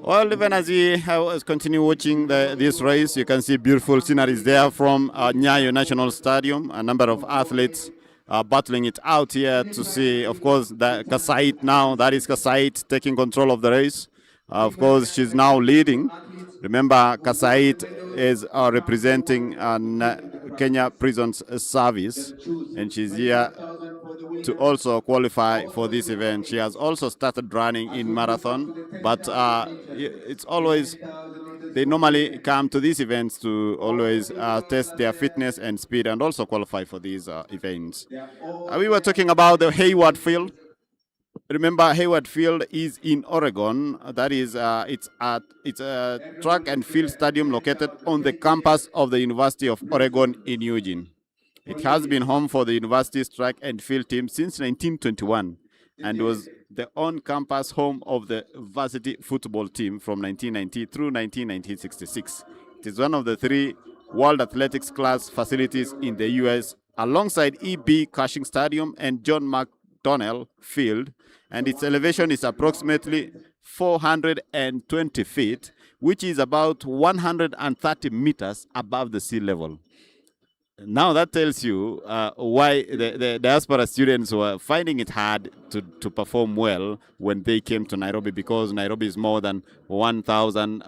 Well, even as we continue watching this race, you can see beautiful sceneries there from Nyayo National Stadium. A number of athletes battling it out here to see, of course, the Kasait now. That is Kasait taking control of the race. Of course, she's now leading. Remember, Kasait is representing Kenya Prisons Service, and she's here to also qualify for this event. She has also started running in marathon, but it's always, they normally come to these events to always test their fitness and speed and also qualify for these events. We were talking about the Hayward Field. Remember, Hayward Field is in Oregon. That is, it's a track and field stadium located on the campus of the University of Oregon in Eugene. It has been home for the university's track and field team since 1921 and was the on-campus home of the varsity football team from 1990 through 1966. It is one of the 3 World Athletics class facilities in the U.S. alongside E.B. Cushing Stadium and John McDonnell Field, and its elevation is approximately 420 feet, which is about 130 meters above the sea level. Now that tells you why the diaspora students were finding it hard to perform well when they came to Nairobi, because Nairobi is more than 1,000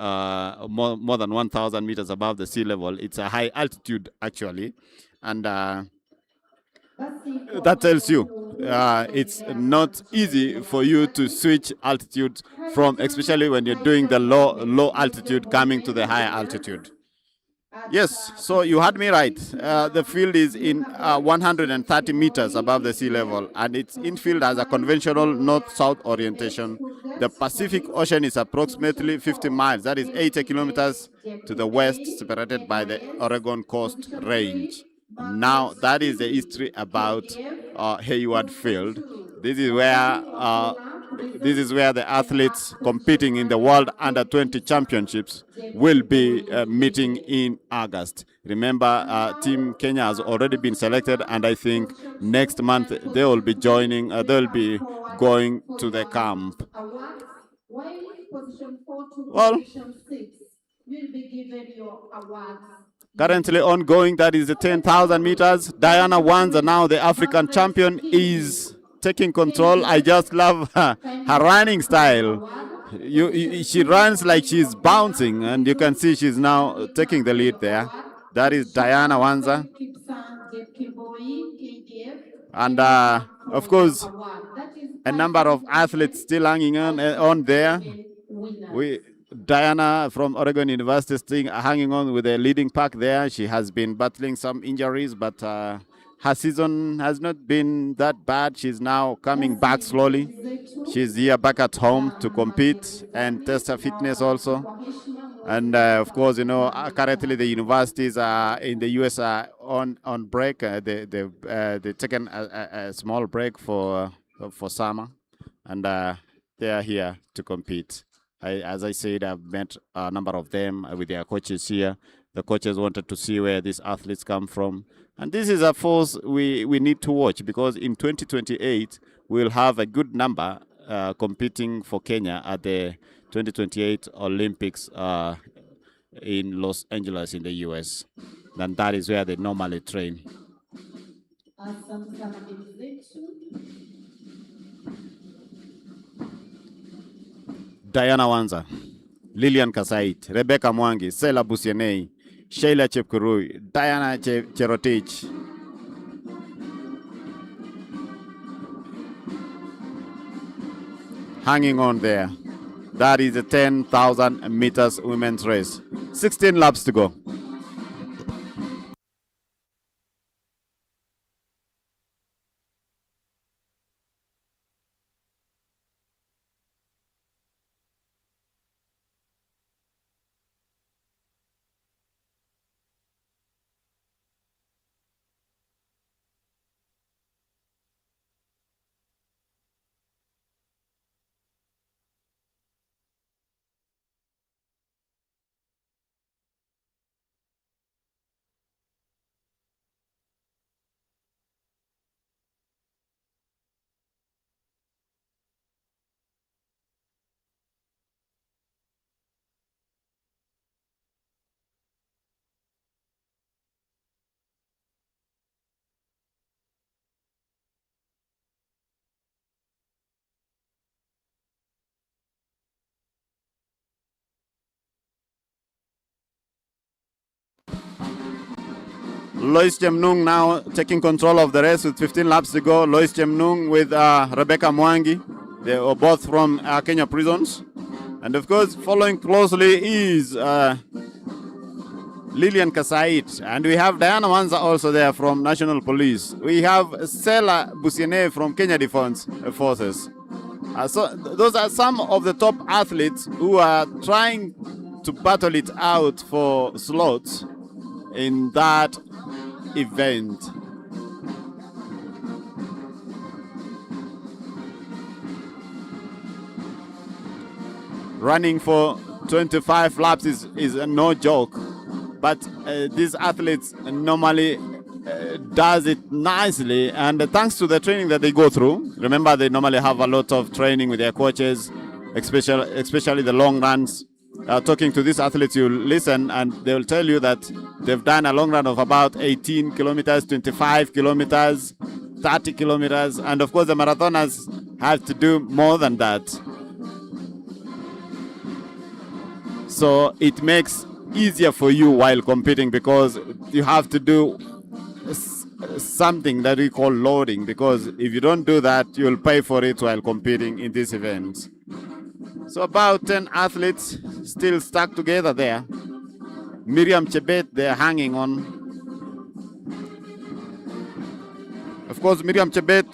meters above the sea level. It's a high altitude actually, and that tells you it's not easy for you to switch altitude from, especially when you're doing the low altitude coming to the higher altitude. Yes, so you had me right. The field is in 130 meters above the sea level, and its infield has a conventional north-south orientation. The Pacific Ocean is approximately 50 miles, that is 80 kilometers to the west, separated by the Oregon Coast Range. Now, that is the history about Hayward Field. This is where the athletes competing in the World Under-20 Championships will be meeting in August. Remember, Team Kenya has already been selected, and I think next month they will be joining. They'll be going to the camp. Well, currently ongoing, that is the 10,000 meters. Diana Wanza, now the African champion, is taking control. I just love her running style. She runs like she's bouncing, and you can see she's now taking the lead there. That is Diana Wanza. And of course, a number of athletes still hanging on there. Diana from Oregon University hanging on with the leading pack there. She has been battling some injuries, but her season has not been that bad. She's now coming back slowly. She's here back at home to compete and test her fitness also. And of course, you know, currently the universities in the US are on break. They've taken a small break for summer, and they are here to compete. As I said, I've met a number of them with their coaches here. The coaches wanted to see where these athletes come from. And this is a force we need to watch, because in 2028, we'll have a good number competing for Kenya at the 2028 Olympics in Los Angeles in the US. And that is where they normally train. Diana Wanza, Lilian Kasait, Rebecca Mwangi, Sela Busienei, Sheila Chepkurui, Diana Cherotich. Hanging on there. That is the 10,000 meters women's race. 16 laps to go. Lois Chemnung now taking control of the race with 15 laps to go. Lois Chemnung with Rebecca Mwangi. They are both from Kenya prisons. And of course, following closely is Lilian Kasait. And we have Diana Wanza also there from National Police. We have Sela Busiene from Kenya Defense Forces. So those are some of the top athletes who are trying to battle it out for slots in that event. Running for 25 laps is no joke, but these athletes normally does it nicely, and thanks to the training that they go through. Remember, they normally have a lot of training with their coaches, especially the long runs. Talking to these athletes, you listen and they will tell you that they've done a long run of about 18 kilometers, 25 kilometers, 30 kilometers, and of course the marathoners have to do more than that. So it makes easier for you while competing, because you have to do something that we call loading, because if you don't do that, you'll pay for it while competing in these events. So about 10 athletes still stuck together there. Miriam Chebet, they're hanging on. Of course, Miriam Chebet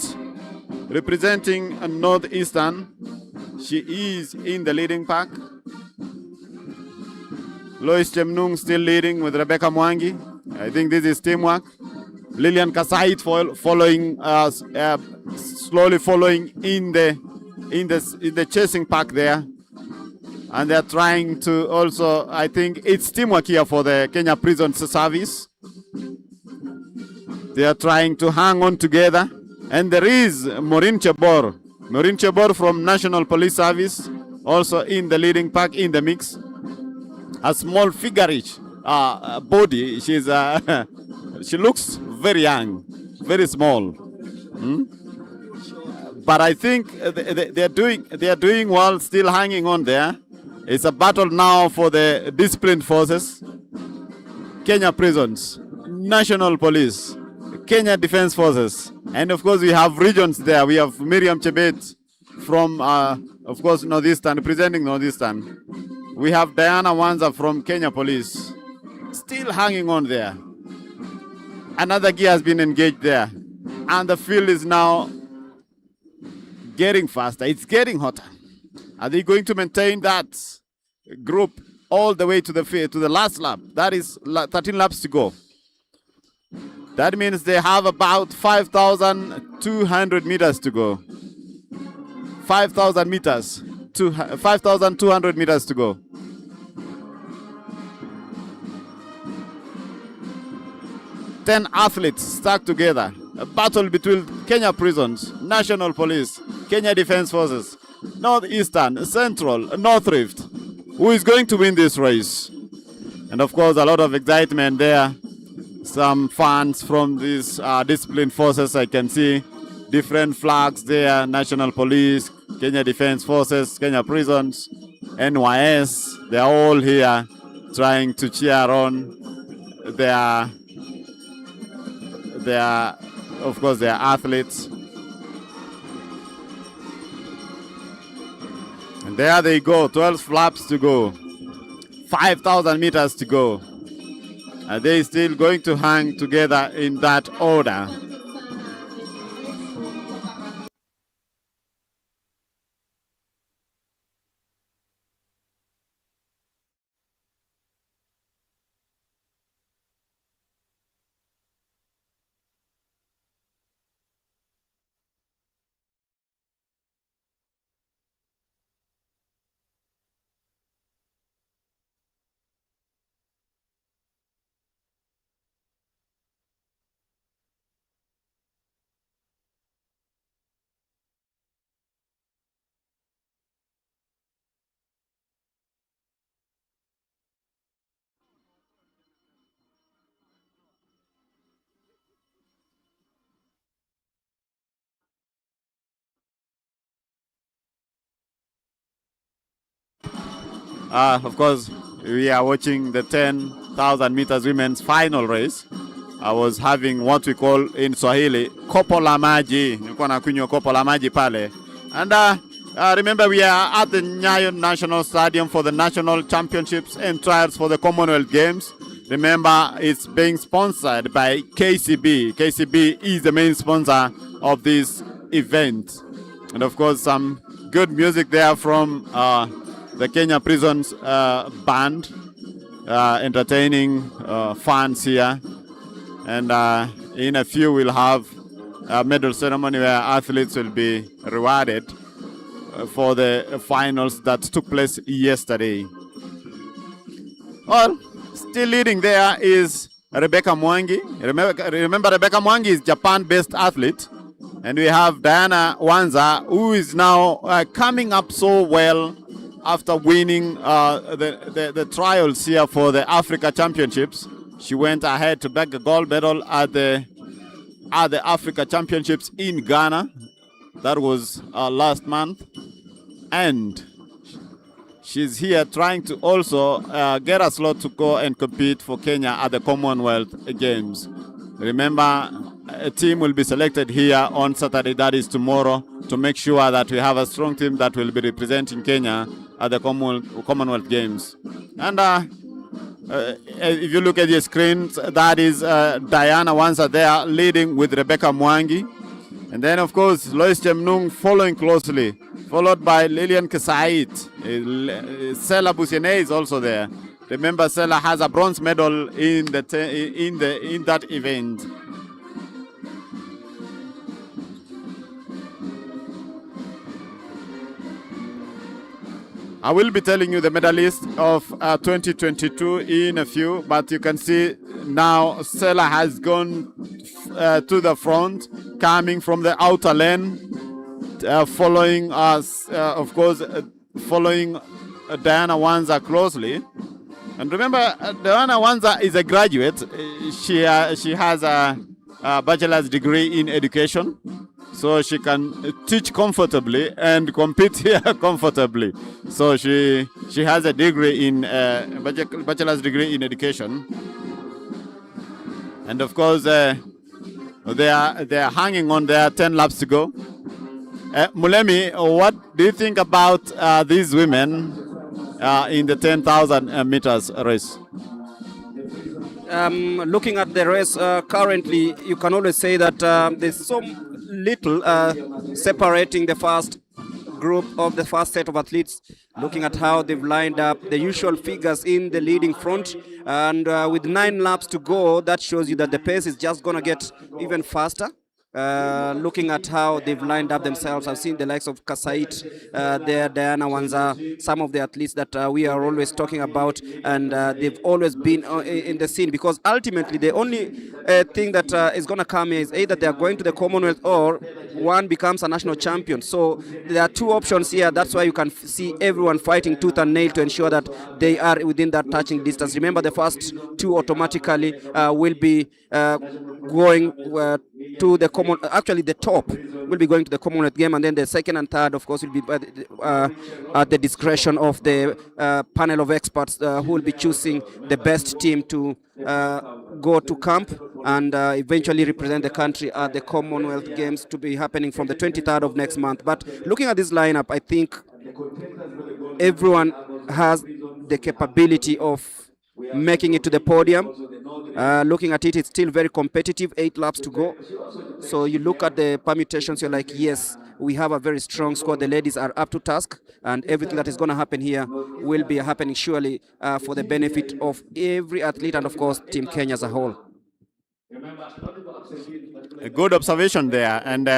representing Northeastern. She is in the leading pack. Lois Chemnung still leading with Rebecca Mwangi. I think this is teamwork. Lilian Kasait following slowly following in the chasing pack there, and they're trying to also, I think it's teamwork here for the Kenya Prison Service. They are trying to hang on together, and there is Maureen Chebor from National Police Service also in the leading pack in the mix. A small figure-ish body. She's she looks very young, very small. But I think they are doing well, still hanging on there. It's a battle now for the disciplined forces. Kenya Prisons, National Police, Kenya Defense Forces, and of course we have regions there. We have Miriam Chebet from, of course, Northeastern, representing Northeastern. We have Diana Wanza from Kenya Police, still hanging on there. Another gear has been engaged there, and the field is now getting faster. It's getting hotter. Are they going to maintain that group all the way to the last lap? That is 13 laps to go. That means they have about 5,200 meters to go. 5,000 meters to 5,200 meters to go. Ten athletes stuck together. A battle between Kenya Prisons, National Police, Kenya Defense Forces, Northeastern, Central, North Rift. Who is going to win this race? And of course, a lot of excitement there. Some fans from these disciplined forces, I can see different flags there. National Police, Kenya Defense Forces, Kenya Prisons, NYS. They're all here trying to cheer on their of course, their athletes. And there they go, 12 laps to go, 5,000 meters to go. Are they still going to hang together in that order? Of course, we are watching the 10,000 meters women's final race. I was having what we call in Swahili kopo la maji. Nilikuwa nakunywa kopo la maji pale. And remember, we are at the Nyayo National Stadium for the National Championships and Trials for the Commonwealth Games. Remember, it's being sponsored by KCB. KCB is the main sponsor of this event. And of course, some good music there from the Kenya Prisons band, entertaining fans here. And in a few, we'll have a medal ceremony where athletes will be rewarded for the finals that took place yesterday. Well, still leading there is Rebecca Mwangi. Remember Rebecca Mwangi is Japan-based athlete. And we have Diana Wanza, who is now coming up so well after winning the trials here for the Africa Championships. She went ahead to bag a gold medal at the Africa Championships in Ghana. That was last month. And she's here trying to also get a slot to go and compete for Kenya at the Commonwealth Games. Remember, a team will be selected here on Saturday, that is tomorrow, to make sure that we have a strong team that will be representing Kenya at the Commonwealth Games. And if you look at your screens, that is Diana Wanza there leading with Rebecca Mwangi. And then, of course, Lois Chemnung following closely, followed by Lilian Kesait. Sela Busiene is also there. Remember, Sela has a bronze medal in that event. I will be telling you the medalist of 2022 in a few, but you can see now Sela has gone to the front, coming from the outer lane, following us, of course, following Diana Wanza closely. And remember, Diana Wanza is a graduate. She has a bachelor's degree in education, so she can teach comfortably and compete here comfortably. So she has a degree in bachelor's degree in education. And of course, they are hanging on there. 10 laps to go. Mulemi, what do you think about these women in the 10,000 meters race? Looking at the race currently, you can always say that there's so little separating the first group of the first set of athletes. Looking at how they've lined up, the usual figures in the leading front, and with 9 laps to go, that shows you that the pace is just going to get even faster. Looking at how they've lined up themselves, I've seen the likes of Kasait there, Diana Wanza, some of the athletes that we are always talking about, and they've always been in the scene, because ultimately the only thing that is going to come here is either they are going to the Commonwealth or one becomes a national champion. So there are 2 options here. That's why you can see everyone fighting tooth and nail to ensure that they are within that touching distance. Remember, the first 2 automatically will be going to the actually the top will be going to the Commonwealth game, and then the second and third, of course, will be at the discretion of the panel of experts who will be choosing the best team to go to camp and eventually represent the country at the Commonwealth Games, to be happening from the 23rd of next month. But looking at this lineup, I think everyone has the capability of making it to the podium. Looking at it, it's still very competitive, 8 laps to go. So you look at the permutations, you're like, yes, we have a very strong squad. The ladies are up to task, and everything that is going to happen here will be happening surely for the benefit of every athlete and, of course, Team Kenya as a whole. A good observation there. And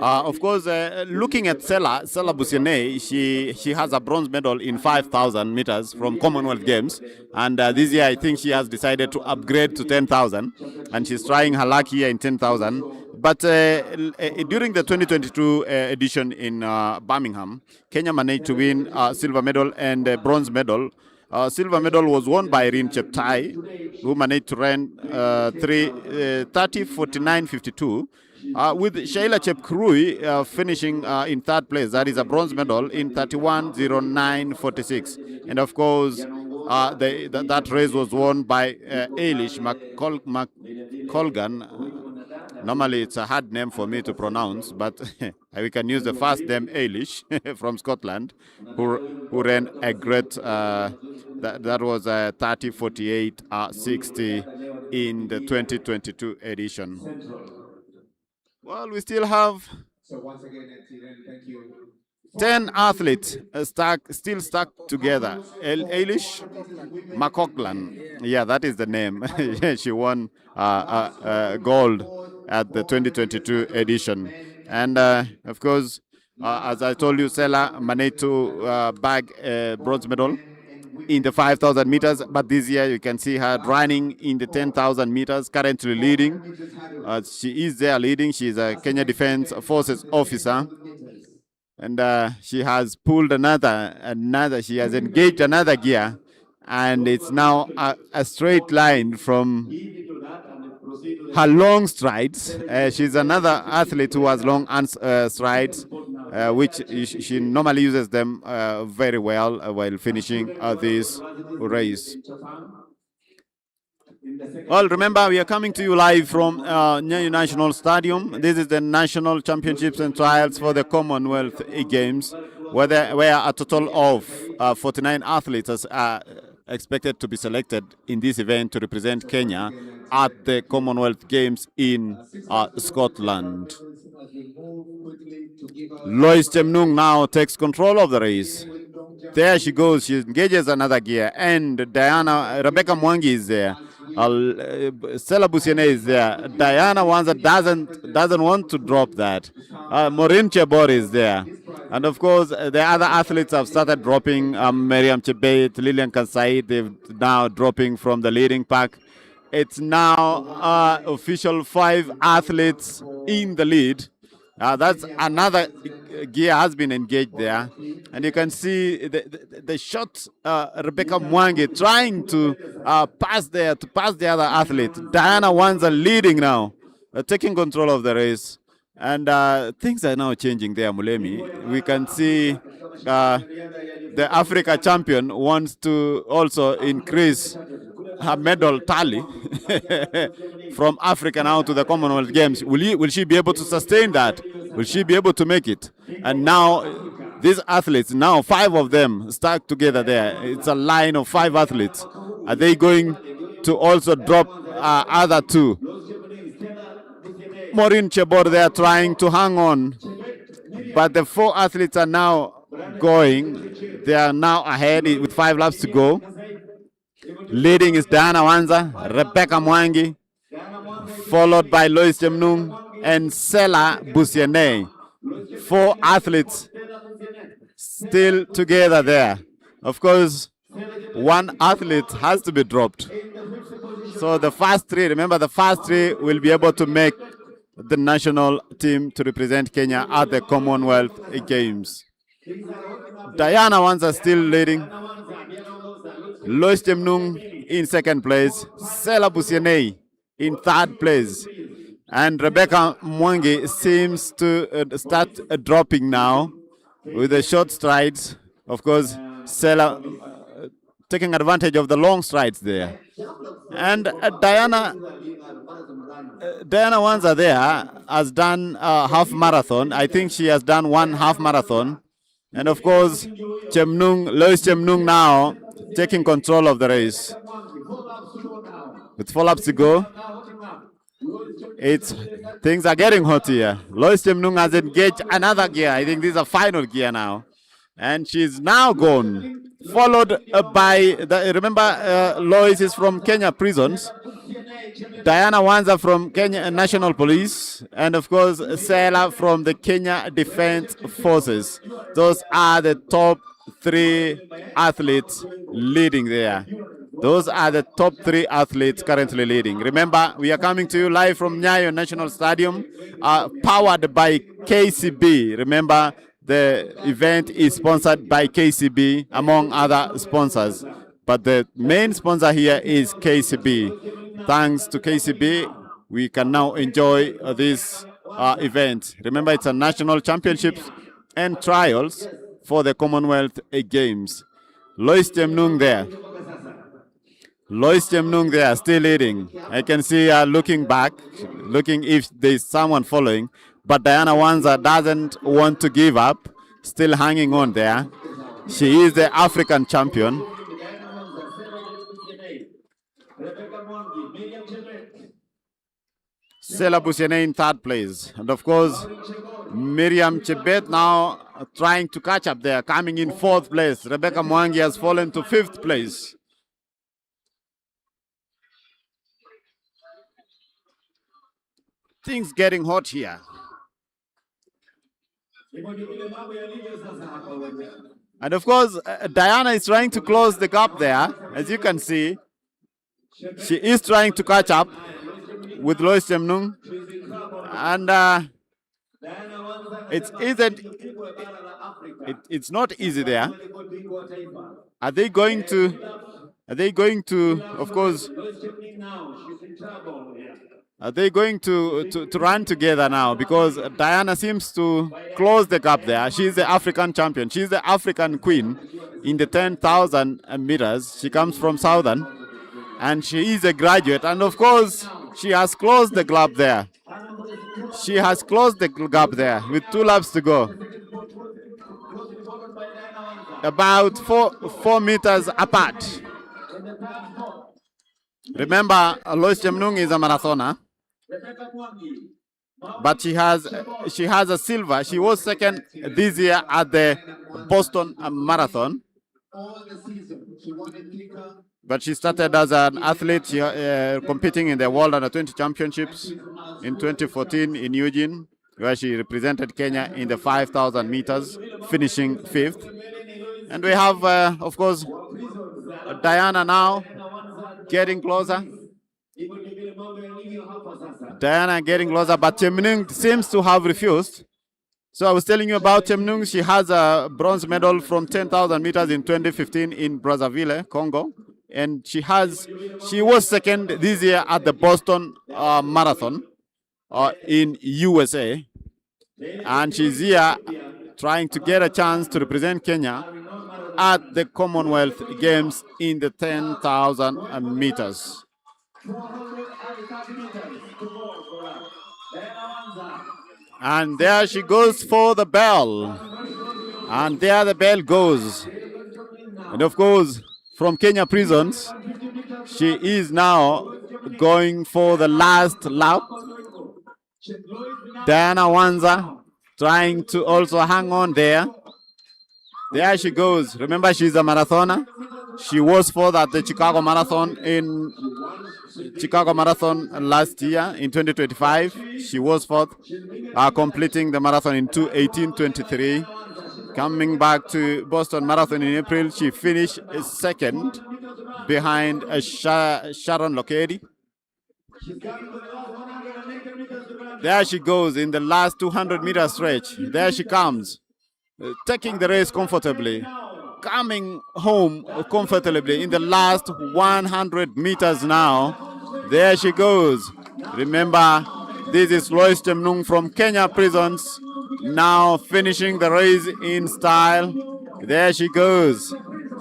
of course, looking at Sela Busiene, she has a bronze medal in 5,000 meters from Commonwealth Games. And this year, I think she has decided to upgrade to 10,000. And she's trying her luck here in 10,000. But during the 2022 edition in Birmingham, Kenya managed to win a silver medal and a bronze medal. Silver medal was won by Rin Cheptai, who managed to run 30:49:52, with Shaila Chepkrui finishing in 3rd place. That is a bronze medal in 31:09:46. And of course, that race was won by Eilish McColgan. Normally, it's a hard name for me to pronounce, but we can use the first name, Eilish, from Scotland, who ran a great, that was a 30:48:60 in the 2022 edition. Well, we still have 10 athletes still stuck together. Eilish McCocklan. Yeah, that is the name. She won gold at the 2022 edition. And of course, as I told you, Sela managed to bag a bronze medal in the 5,000 meters. But this year, you can see her running in the 10,000 meters, currently leading. She is there leading. She's a Kenya Defense Forces officer. And she has pulled another, she has engaged another gear, and it's now a straight line from her long strides. She's another athlete who has long strides, which she normally uses them very well while finishing this race. Well, remember, we are coming to you live from Nyayo National Stadium. This is the National Championships and Trials for the Commonwealth Games, where a total of 49 athletes are expected to be selected in this event to represent Kenya at the Commonwealth Games in Scotland. Lois Chemnung now takes control of the race. There she goes. She engages another gear, and Rebecca Mwangi is there. Stella Busiene is there. Diana Wanza doesn't want to drop that. Maureen Chebor is there. And of course, the other athletes have started dropping. Miriam Chebet, Lilian Kansai, they're now dropping from the leading pack. It's now official 5 athletes in the lead. That's another gear has been engaged there. And you can see the shot, Rebecca Mwangi trying to pass the other athlete. Diana Wanza leading now, taking control of the race. And things are now changing there, Mulemi. We can see the Africa champion wants to also increase her medal tally from Africa now to the Commonwealth Games. Will she be able to sustain that? Will she be able to make it? And now these athletes, now 5 of them stuck together there. It's a line of 5 athletes. Are they going to also drop other 2? Maureen Chebor there trying to hang on. But the 4 athletes are now going. They are now ahead with 5 laps to go. Leading is Diana Wanza, Rebecca Mwangi, followed by Lois Chemnung and Sela Busiene. 4 athletes still together there. Of course, 1 athlete has to be dropped. So the first 3, remember, the first 3 will be able to make the national team to represent Kenya at the Commonwealth Games. Diana Wanza still leading. Lois Chemnung in 2nd place. Sela Busiene in 3rd place. And Rebecca Mwangi seems to start dropping now with the short strides. Of course, Sela taking advantage of the long strides there. And Diana Wanza there has done half marathon. I think she has done 1 half marathon. And of course, Lois Chemnung now taking control of the race. With 4 laps to go, things are getting hot here. Lois Chemnung has engaged another gear. I think this is a final gear now. And she's now gone. Followed by, remember, Lois is from Kenya Prisons. Diana Wanza from Kenya National Police. And of course, Sela from the Kenya Defense Forces. Those are the top 3 athletes leading there. Those are the top 3 athletes currently leading. Remember, we are coming to you live from Nyayo National Stadium, powered by KCB. Remember, the event is sponsored by KCB, among other sponsors. But the main sponsor here is KCB. Thanks to KCB, we can now enjoy this event. Remember, it's a national championships and trials for the Commonwealth Games. Lois Chemnung there. Lois Chemnung there, still leading. I can see her looking back, looking if there's someone following. But Diana Wanza doesn't want to give up, still hanging on there. She is the African champion. Sela Busiene in third place. And of course, Miriam Chebet now trying to catch up there, coming in fourth place. Rebecca Mwangi has fallen to fifth place. Things getting hot here. And of course, Diana is trying to close the gap there. As you can see, she is trying to catch up with Lois Chemnung. And it's not easy there. Are they going to, of course, are they going to run together now? Because Diana seems to close the gap there. She's the African champion. She's the African queen in the 10,000 meters. She comes from Southern, and she is a graduate. And of course, she has closed the gap there. She has closed the gap there with 2 laps to go. About 4 meters apart. Remember, Lois Chemnung is a marathoner, but she has a silver. She was second this year at the Boston Marathon. But she started as an athlete, competing in the World Under-20 Championships in 2014 in Eugene, where she represented Kenya in the 5,000 meters, finishing 5th. And we have, of course, Diana now getting closer. Diana getting closer, but Chemnung seems to have refused. So I was telling you about Chemnung. She has a bronze medal from 10,000 meters in 2015 in Brazzaville, Congo. And she was second this year at the Boston Marathon in USA. And she's here trying to get a chance to represent Kenya at the Commonwealth Games in the 10,000 meters. And there she goes for the bell. And there the bell goes. And of course, from Kenya prisons, she is now going for the last lap. Diana Wanza trying to also hang on there. There she goes. Remember, she's a marathoner. She was fourth at the Chicago Marathon last year in 2025. She was fourth, completing the marathon in 2:18:23. Coming back to Boston Marathon in April, she finished second behind Sharon Lokedi. There she goes in the last 200-meter stretch. There she comes, taking the race comfortably, coming home comfortably in the last 100 meters now. There she goes. Remember, this is Lois Chemnung from Kenya prisons, now finishing the race in style. There she goes.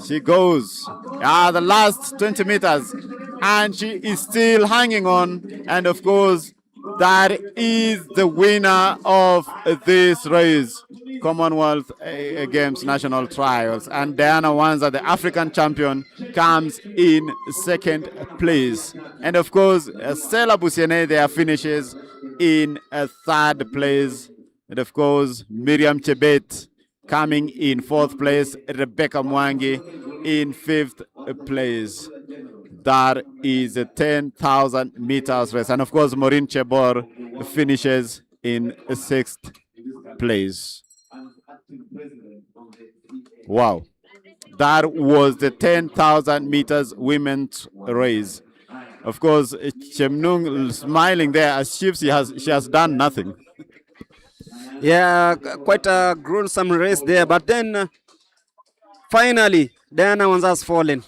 She goes. The last 20 meters. And she is still hanging on. And of course, that is the winner of this race, Commonwealth Games National Trials. And Diana Wanza, the African champion, comes in second place. And of course, Sela Busiene there finishes in third place. And of course, Miriam Chebet coming in fourth place, Rebecca Mwangi in fifth place. That is a 10,000 meters race. And of course, Maureen Chebor finishes in sixth place. Wow. That was the 10,000 meters women's race. Of course, Chemnung smiling there as if she has done nothing. Yeah, quite a gruesome race there. But then, finally, Diana Wanza has fallen.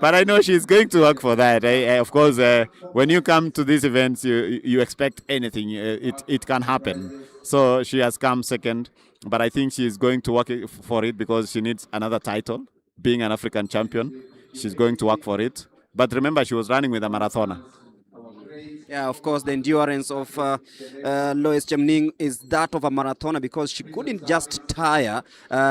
But I know she's going to work for that. Of course, when you come to these events, you expect anything. It can happen. So she has come second. but I think she's going to work for it because she needs another title. Being an African champion, she's going to work for it. But remember, she was running with a marathoner. Yeah, of course, the endurance of Lois Chemning is that of a marathoner because she couldn't just tire.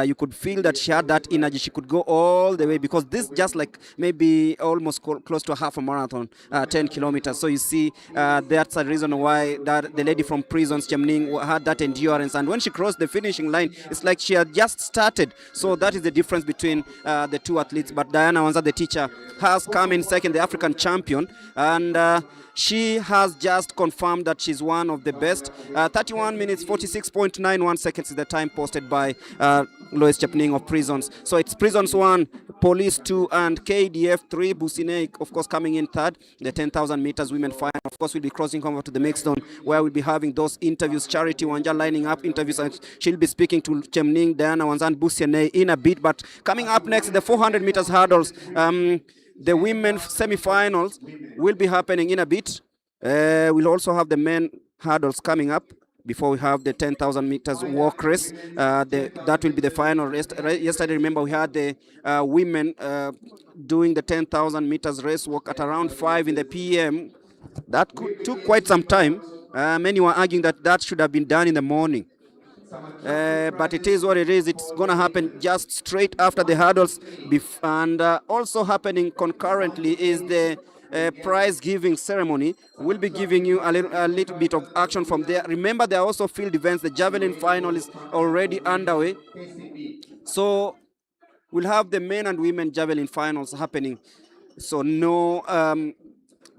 You could feel that she had that energy. She could go all the way because this just like maybe almost close to a half a marathon, 10 kilometers. So you see, that's a reason why that the lady from Prisons, Chemning, had that endurance. And when she crossed the finishing line, it's like she had just started. So that is the difference between the two athletes. But Diana Wanza, the teacher, has come in second, the African champion. And she has just confirmed that she's one of the best. 31 minutes, 46.91 seconds is the time posted by Lois Chepning of Prisons. So it's Prisons 1, Police 2, and KDF 3. Busine, of course, coming in third. The 10,000 meters women final. Of course, we'll be crossing over to the mixed zone where we'll be having those interviews. Charity Wanja lining up interviews, and she'll be speaking to Chemning, Diana Wanzan, Busine in a bit. But coming up next, the 400 meters hurdles. The women semi-finals will be happening in a bit. We'll also have the men hurdles coming up before we have the 10,000 meters walk race. That will be the final race. Yesterday, remember, we had the women doing the 10,000 meters race walk at around 5 in the p.m. That took quite some time. Many were arguing that that should have been done in the morning. But it is what it is. It's going to happen just straight after the hurdles. And also happening concurrently is the prize giving ceremony. We'll be giving you a little bit of action from there. Remember, there are also field events. The javelin final is already underway. So we'll have the men and women javelin finals happening. So no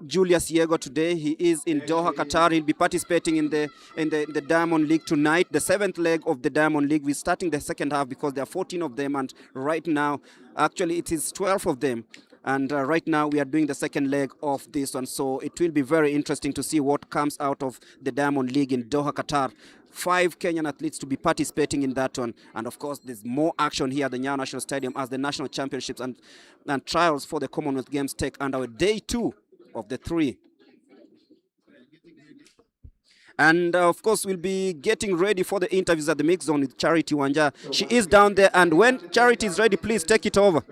Julius Yego today. He is in Doha, Qatar. He'll be participating in the Diamond League tonight, the 7th leg of the Diamond League. We're starting the second half because there are 14 of them, and right now, actually, it is 12 of them. And right now, we are doing the second leg of this one. So it will be very interesting to see what comes out of the Diamond League in Doha, Qatar. 5 Kenyan athletes to be participating in that one. And of course, there's more action here at the Nyayo National Stadium as the national championships and trials for the Commonwealth Games take underway. Day 2 of the 3. And of course, we'll be getting ready for the interviews at the mix zone with Charity Wanja. She is down there, and when Charity is ready, please take it over.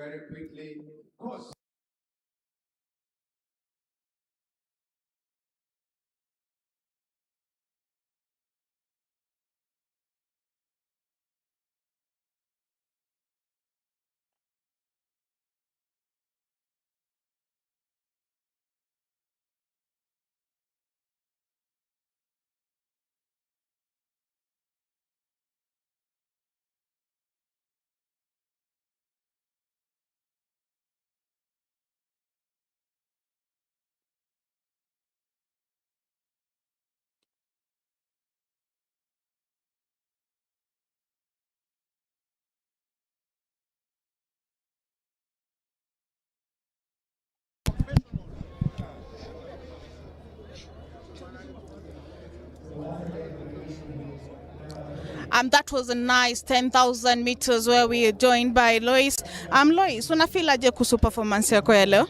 That was a nice 10,000 meters where we are joined by Lois. Lois, unafeel aje kuhusu performance yako ya leo?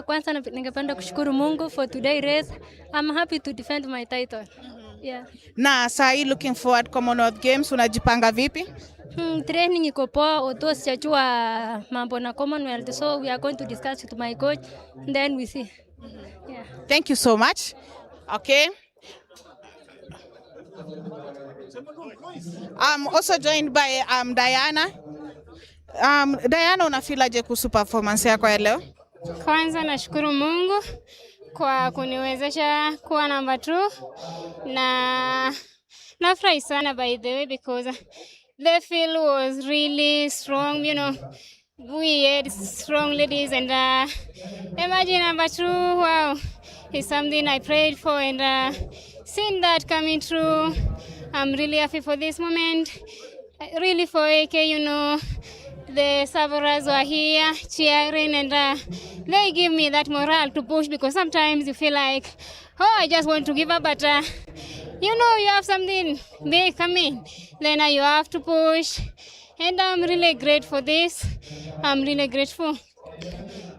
Kwanza ningependa kushukuru Mungu for today race. I'm happy to defend my title. Yeah. Na saa looking forward Commonwealth Games, unajipanga vipi? Training iko poa, although sijajua mambo na Commonwealth, so we are going to discuss with my coach, and then we see. Yeah. Thank you so much. Okay. I'm also joined by Diana. Diana, unafeel aje kuhusu performance yako ya leo? Kwanza nashukuru Mungu kwa kuniwezesha kuwa number 2 na nafurahi sana by the way because the field was really strong, you know. We had strong ladies and imagine number 2, wow, it's something I prayed for, and seeing that coming true, I'm really happy for this moment. Really for AK, you know, the sufferers were here cheering, and they give me that morale to push because sometimes you feel like, oh, I just want to give up, but you know, you have something big coming, then you have to push, and I'm really grateful for this. I'm really grateful.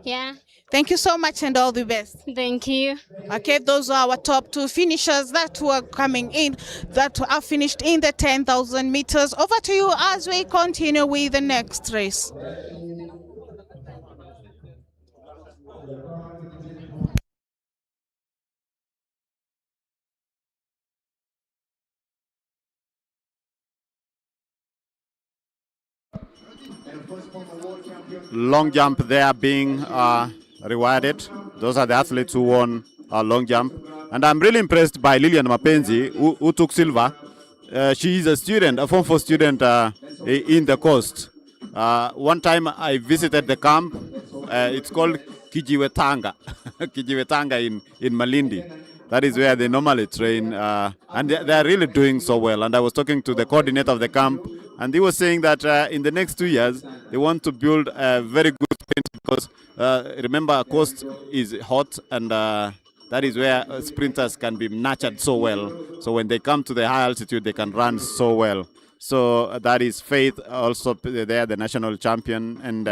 Yeah, Thank you so much and all the best. thank you. Okay, those are our top two finishers that were coming in, that are finished in the 10,000 meters. Over to you as we continue with the next race. Long jump there being rewarded. Those are the athletes who won long jump. And I'm really impressed by Lilian Mapenzi, who took silver. She is a student, a Form 4 student in the coast. One time I visited the camp. It's called Kijiwetanga, Kijiwetanga in Malindi. That is where they normally train, and they are really doing so well. And I was talking to the coordinator of the camp, and he was saying that in the next 2 years, they want to build a very good sprint because remember, coast is hot, and that is where sprinters can be nurtured so well. So when they come to the high altitude, they can run so well. So that is Faith, also there, the national champion, and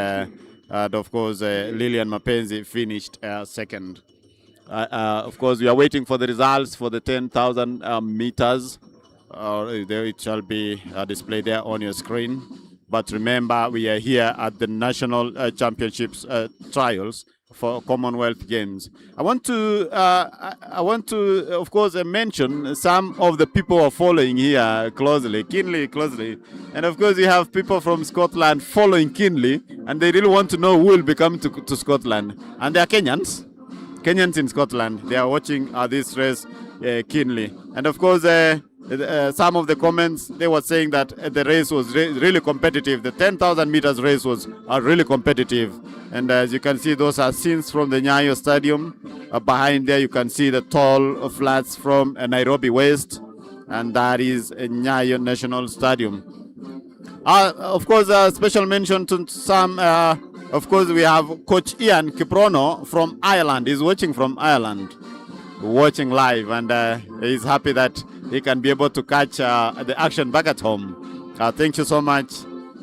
of course, Lilian Mapenzi finished second. Of course, we are waiting for the results for the 10,000 meters. There it shall be displayed there on your screen. But remember, we are here at the National Championships trials for Commonwealth Games. I want to, of course, mention some of the people who are following here closely, keenly closely. And of course, you have people from Scotland following keenly, and they really want to know who will be coming to Scotland. And they are Kenyans. Kenyans in Scotland, they are watching this race keenly. And of course, some of the comments, they were saying that the race was really competitive. The 10,000 meters race was really competitive. And as you can see, those are scenes from the Nyayo Stadium. Behind there, you can see the tall flats from Nairobi West. And that is Nyayo National Stadium. Of course, a special mention to some... of course, we have Coach Ian Kiprono from Ireland. He's watching from Ireland, watching live, and he's happy that he can be able to catch the action back at home. Thank you so much.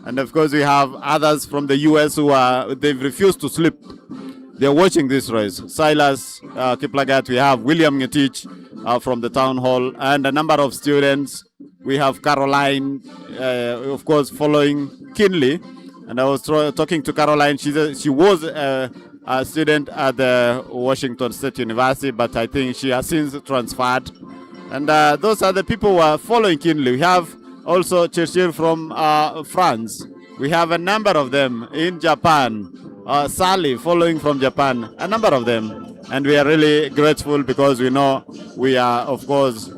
And of course, we have others from the US who they've refused to sleep. They're watching this race. Silas Kiplagat, we have William Ngetich from the town hall, and a number of students. We have Caroline, of course, following keenly. And I was talking to Caroline. She was a student at the Washington State University, but I think she has since transferred. And those are the people who are following keenly. We have also Churchill from France. We have a number of them in Japan. Sally following from Japan, a number of them. And we are really grateful because we know we are, of course,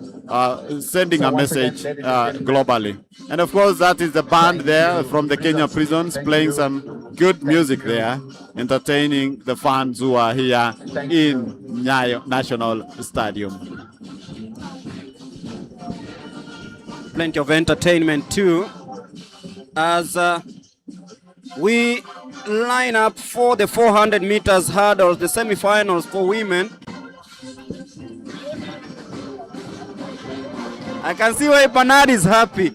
sending a message globally. And of course, that is the band there from the Kenya prisons playing some good music there, entertaining the fans who are here in Nyayo National Stadium. Plenty of entertainment too, as we line up for the 400 meters hurdles, the semi-finals for women. I can see why Bernard is happy.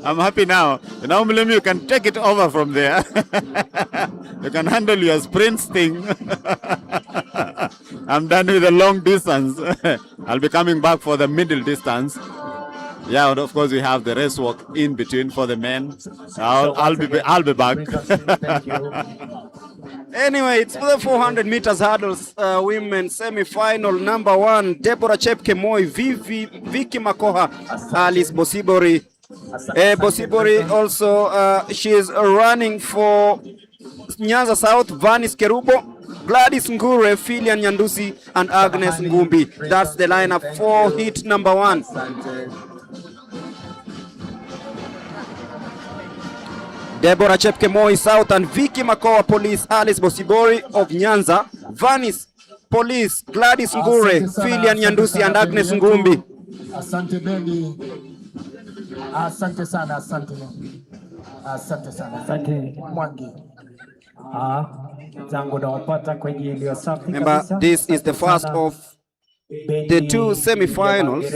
I'm happy now. Now, Millennium, you can take it over from there. You can handle your sprints thing. I'm done with the long distance. I'll be coming back for the middle distance. Yeah, and of course we have the race walk in between for the men. I'll be back. Anyway, it's for the 400 meters hurdles women semi-final. Number 1, Deborah Chepkemoi, Vicky Makoha, Alice Bosibori. Bosibori also, she is running for Nyanza South, Vanis Kerubo, Gladys Ngure, Filian Nyandusi, and Agnes Ngumbi. That's the lineup for heat number 1. Deborah Chepkemoi South and Vicky Makoa Police, Alice Bosibori of Nyanza, Vanis Police, Gladys Ngure, Filian Nyandusi, and Agnes Ngumbi. Asante Bendi. Asante sana, asante. Asante sana. Asante Mwangi. Remember, this is the first of the 2 semi-finals.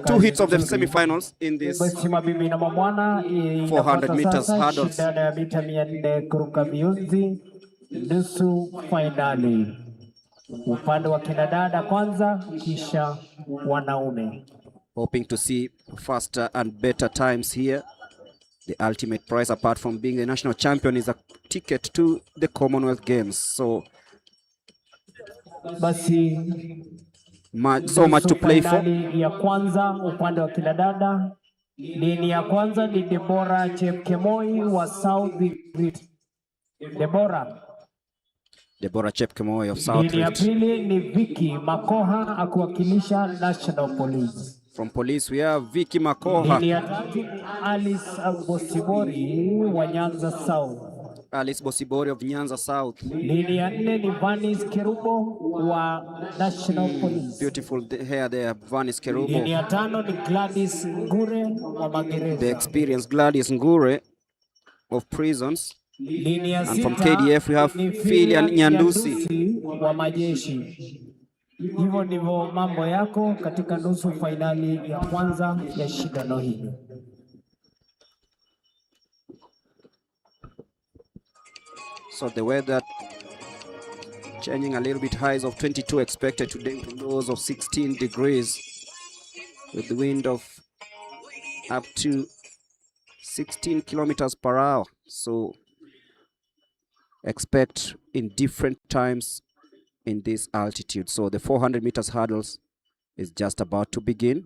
two hits of the semi-finals in this 400 meters hurdles. Shindano ya mita 400 kuruka viunzi nusu fainali. Upande wa kinadada kwanza, kisha wanaume. Hoping to see faster and better times here. The ultimate prize, apart from being the national champion, is a ticket to the Commonwealth Games. So, Basi so much to play for. Ya kwanza upande wa kinadada, dini ya kwanza ni Deborah Chepkemoi wa South Rift. Deborah Chepkemoi of South Dini ya Rift. pili ni Vicky Makoha akiwakilisha National Police. From police we have Vicky Makoha. Dini ya tatu Alice Bosibori wa Nyanza South. Alice Bosibori of Nyanza South. Dini ya nne ni Vanis Kerubo wa National Police. Beautiful hair there, Vanis Kerubo. Dini ya tano ni Gladys Ngure wa Magereza. The experienced Gladys Ngure of Prisons. And from KDF we have Filian Nyandusi wa majeshi. Hivyo ndivyo mambo yako katika nusu fainali ya kwanza ya shindano hili. So the weather changing a little bit, highs of 22 expected today, lows of 16 degrees with the wind of up to 16 kilometers per hour. So expect in different times in this altitude. So the 400 meters hurdles is just about to begin.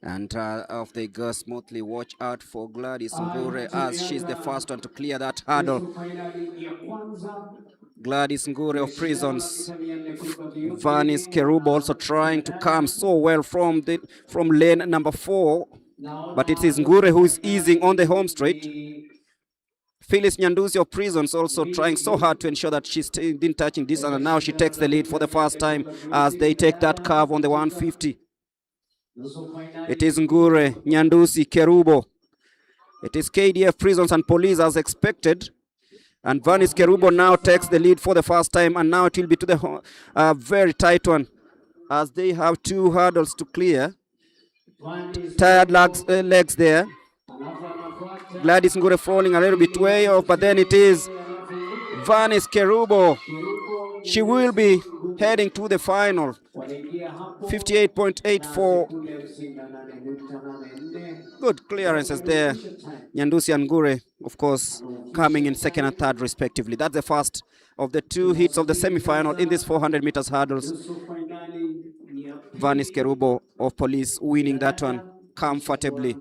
And off they go smoothly. Watch out for Gladys Ngure as she's the first one to clear that hurdle. Gladys Ngure of Prisons. Vanis Kerubo also trying to come so well from lane number 4. But it is Ngure who is easing on the home straight. Phyllis Nyandusi of Prisons also trying so hard to ensure that she's didn't touching this, and now she takes the lead for the first time as they take that curve on the 150. It is Ngure, Nyandusi, Kerubo. It is KDF, Prisons and Police as expected. And Vanis Kerubo now takes the lead for the first time, and now it will be to the very tight one as they have 2 hurdles to clear. Tired legs there. Gladys Ngure falling a little bit way off, but then it is Vanis Kerubo. She will be heading to the final. 58.84. Good clearances there. Nyandusi and Ngure, of course, coming in second and third respectively. That's the first of the 2 hits of the semi-final in this 400 meters hurdles. Vanis Kerubo of Police winning that one comfortably.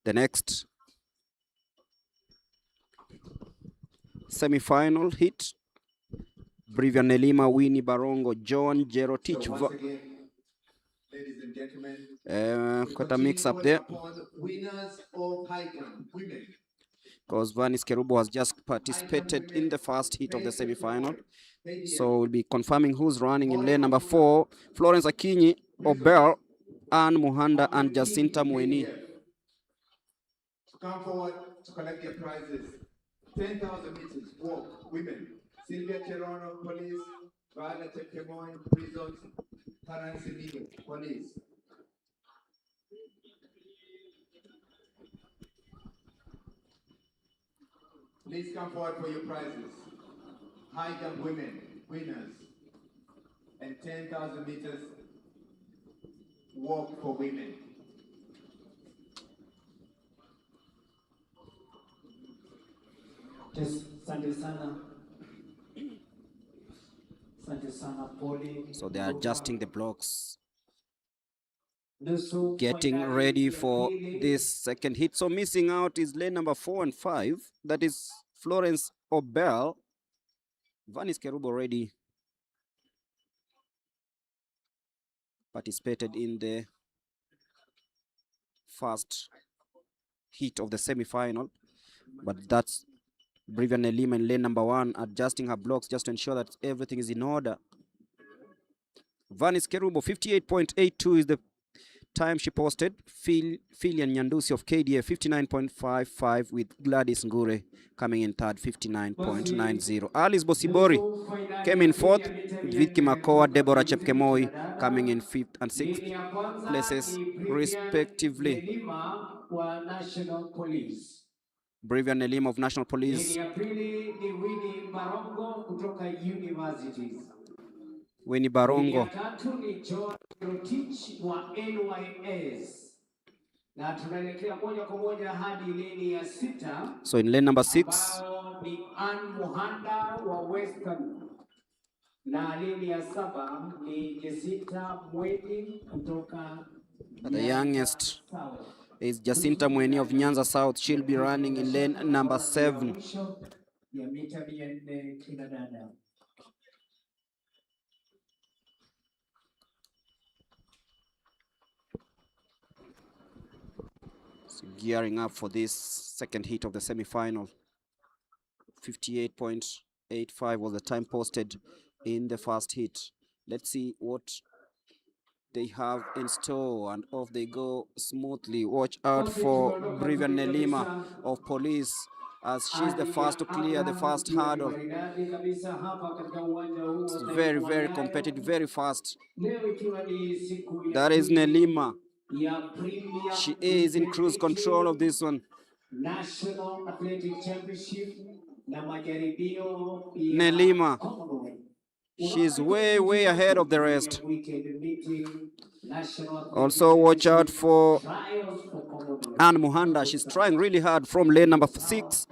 The next semi-final hit, Brivia Nelima, Winnie Barongo, John Jerotich. Ladies and gentlemen, quite a mix up there. Winners of high jump women. Because Vanis Kerubo has just participated in the first hit of the semi-final. So we'll be confirming who's running in lane number 4. Florence Akinyi, Obel, Anne Muhanda, and Jacinta Mweni. To come forward to collect their prizes. 10,000 meters walk women. Sylvia Cherono, Police. Viola Chepkemoi, Prisons. Taran Simigo, Police. Please come forward for your prizes. High jump women, winners. And 10,000 meters walk for women. So they are adjusting the blocks, getting ready for this second hit. So missing out is lane number 4 and 5. That is Florence Obel. Vanis Kerubo already participated in the first hit of the semi-final, but that's Brivia Nelima in lane number 1 adjusting her blocks just to ensure that everything is in order. Vanis Kerubo, 58.82 is the time she posted, Filian Nyandusi of KDF 59.55 with Gladys Ngure coming in third 59.90. Alice Bosibori came in fourth, Vicky Makoa, Deborah Chepkemoi coming in fifth and sixth places respectively. Bravian Nelim of National Police. Winnie Barongo. So in lane number 6, the youngest is Jacinta Mweni of Nyanza South. She'll be running in lane number 7. So gearing up for this second heat of the semi-final. 58.85 was the time posted in the first heat. Let's see what they have in store, and off they go smoothly. Watch out for Brivian Nelima of Police, as she's the first to clear the first hurdle. It's very, very competitive, very fast. That is Nelima. She is in cruise control of this one. National Athletic Championship na majaribio Nelima. She's way, way ahead of the rest. Also watch out for Anne Muhanda. She's trying really hard from lane number 6.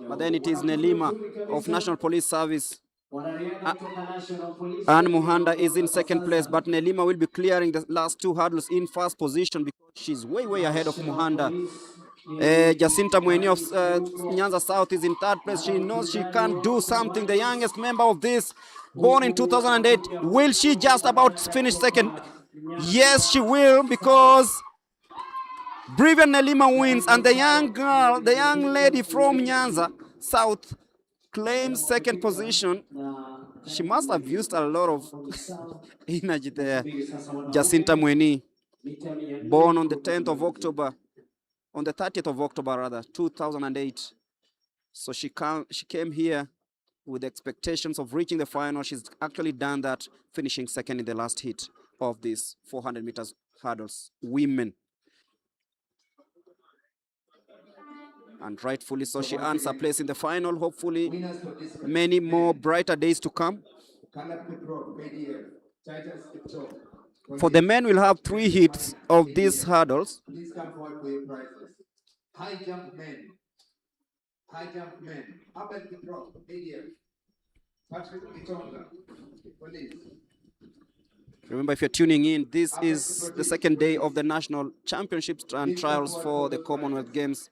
But then it is Nelima of National Police Service. Anne Muhanda is in second place, but Nelima will be clearing the last 2 hurdles in first position because she's way, way ahead of Muhanda. Jacinta Mweni of Nyanza South is in third place. She knows she can do something. The youngest member of this, born in 2008. Will she just about finish second? Yes, she will, because Brivian Nelima wins, and the young girl, the young lady from Nyanza South, claims second position. She must have used a lot of energy there. Jacinta Mweni, born on the 10th of October, on the 30th of October rather, 2008. So she came here with expectations of reaching the final. She's actually done that, finishing second in the last heat of these 400 meters hurdles, women. And rightfully so, she earns a place in the final. Hopefully, many more brighter days to come. For the men, we'll have 3 heats of these hurdles. Please come forward for your prizes. High jump men. High jump men. Up at the drop. ADF. Patrick Itonga. Police. Remember, if you're tuning in, this is the second day of the National Championships and Trials for the Commonwealth Games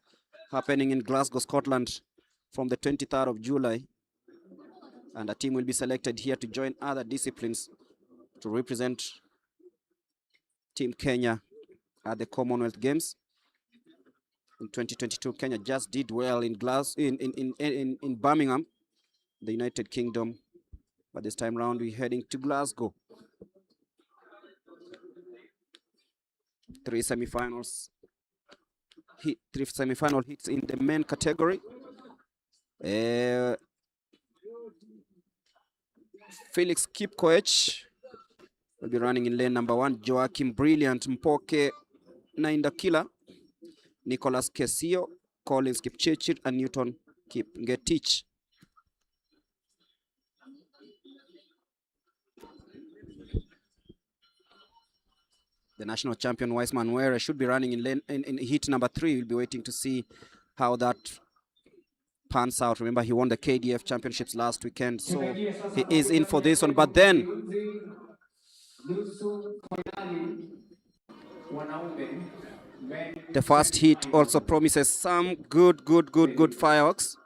happening in Glasgow, Scotland from the 23rd of July. And a team will be selected here to join other disciplines to represent Team Kenya at the Commonwealth Games. In 2022, Kenya just did well in Birmingham, the United Kingdom. But this time round, we're heading to Glasgow. 3 semi-finals. 3 semi-final hits in the men category. Felix Kipkoech will be running in lane number 1. Joachim Brilliant Mpoke Naindakila, Nicholas Kesio, Collins Kipchirchir, and Newton Kipngetich. The national champion Wiseman Were should be running in heat number 3. We'll be waiting to see how that pans out. Remember, he won the KDF championships last weekend, so he is in for this one. But then the first heat also promises some good fireworks.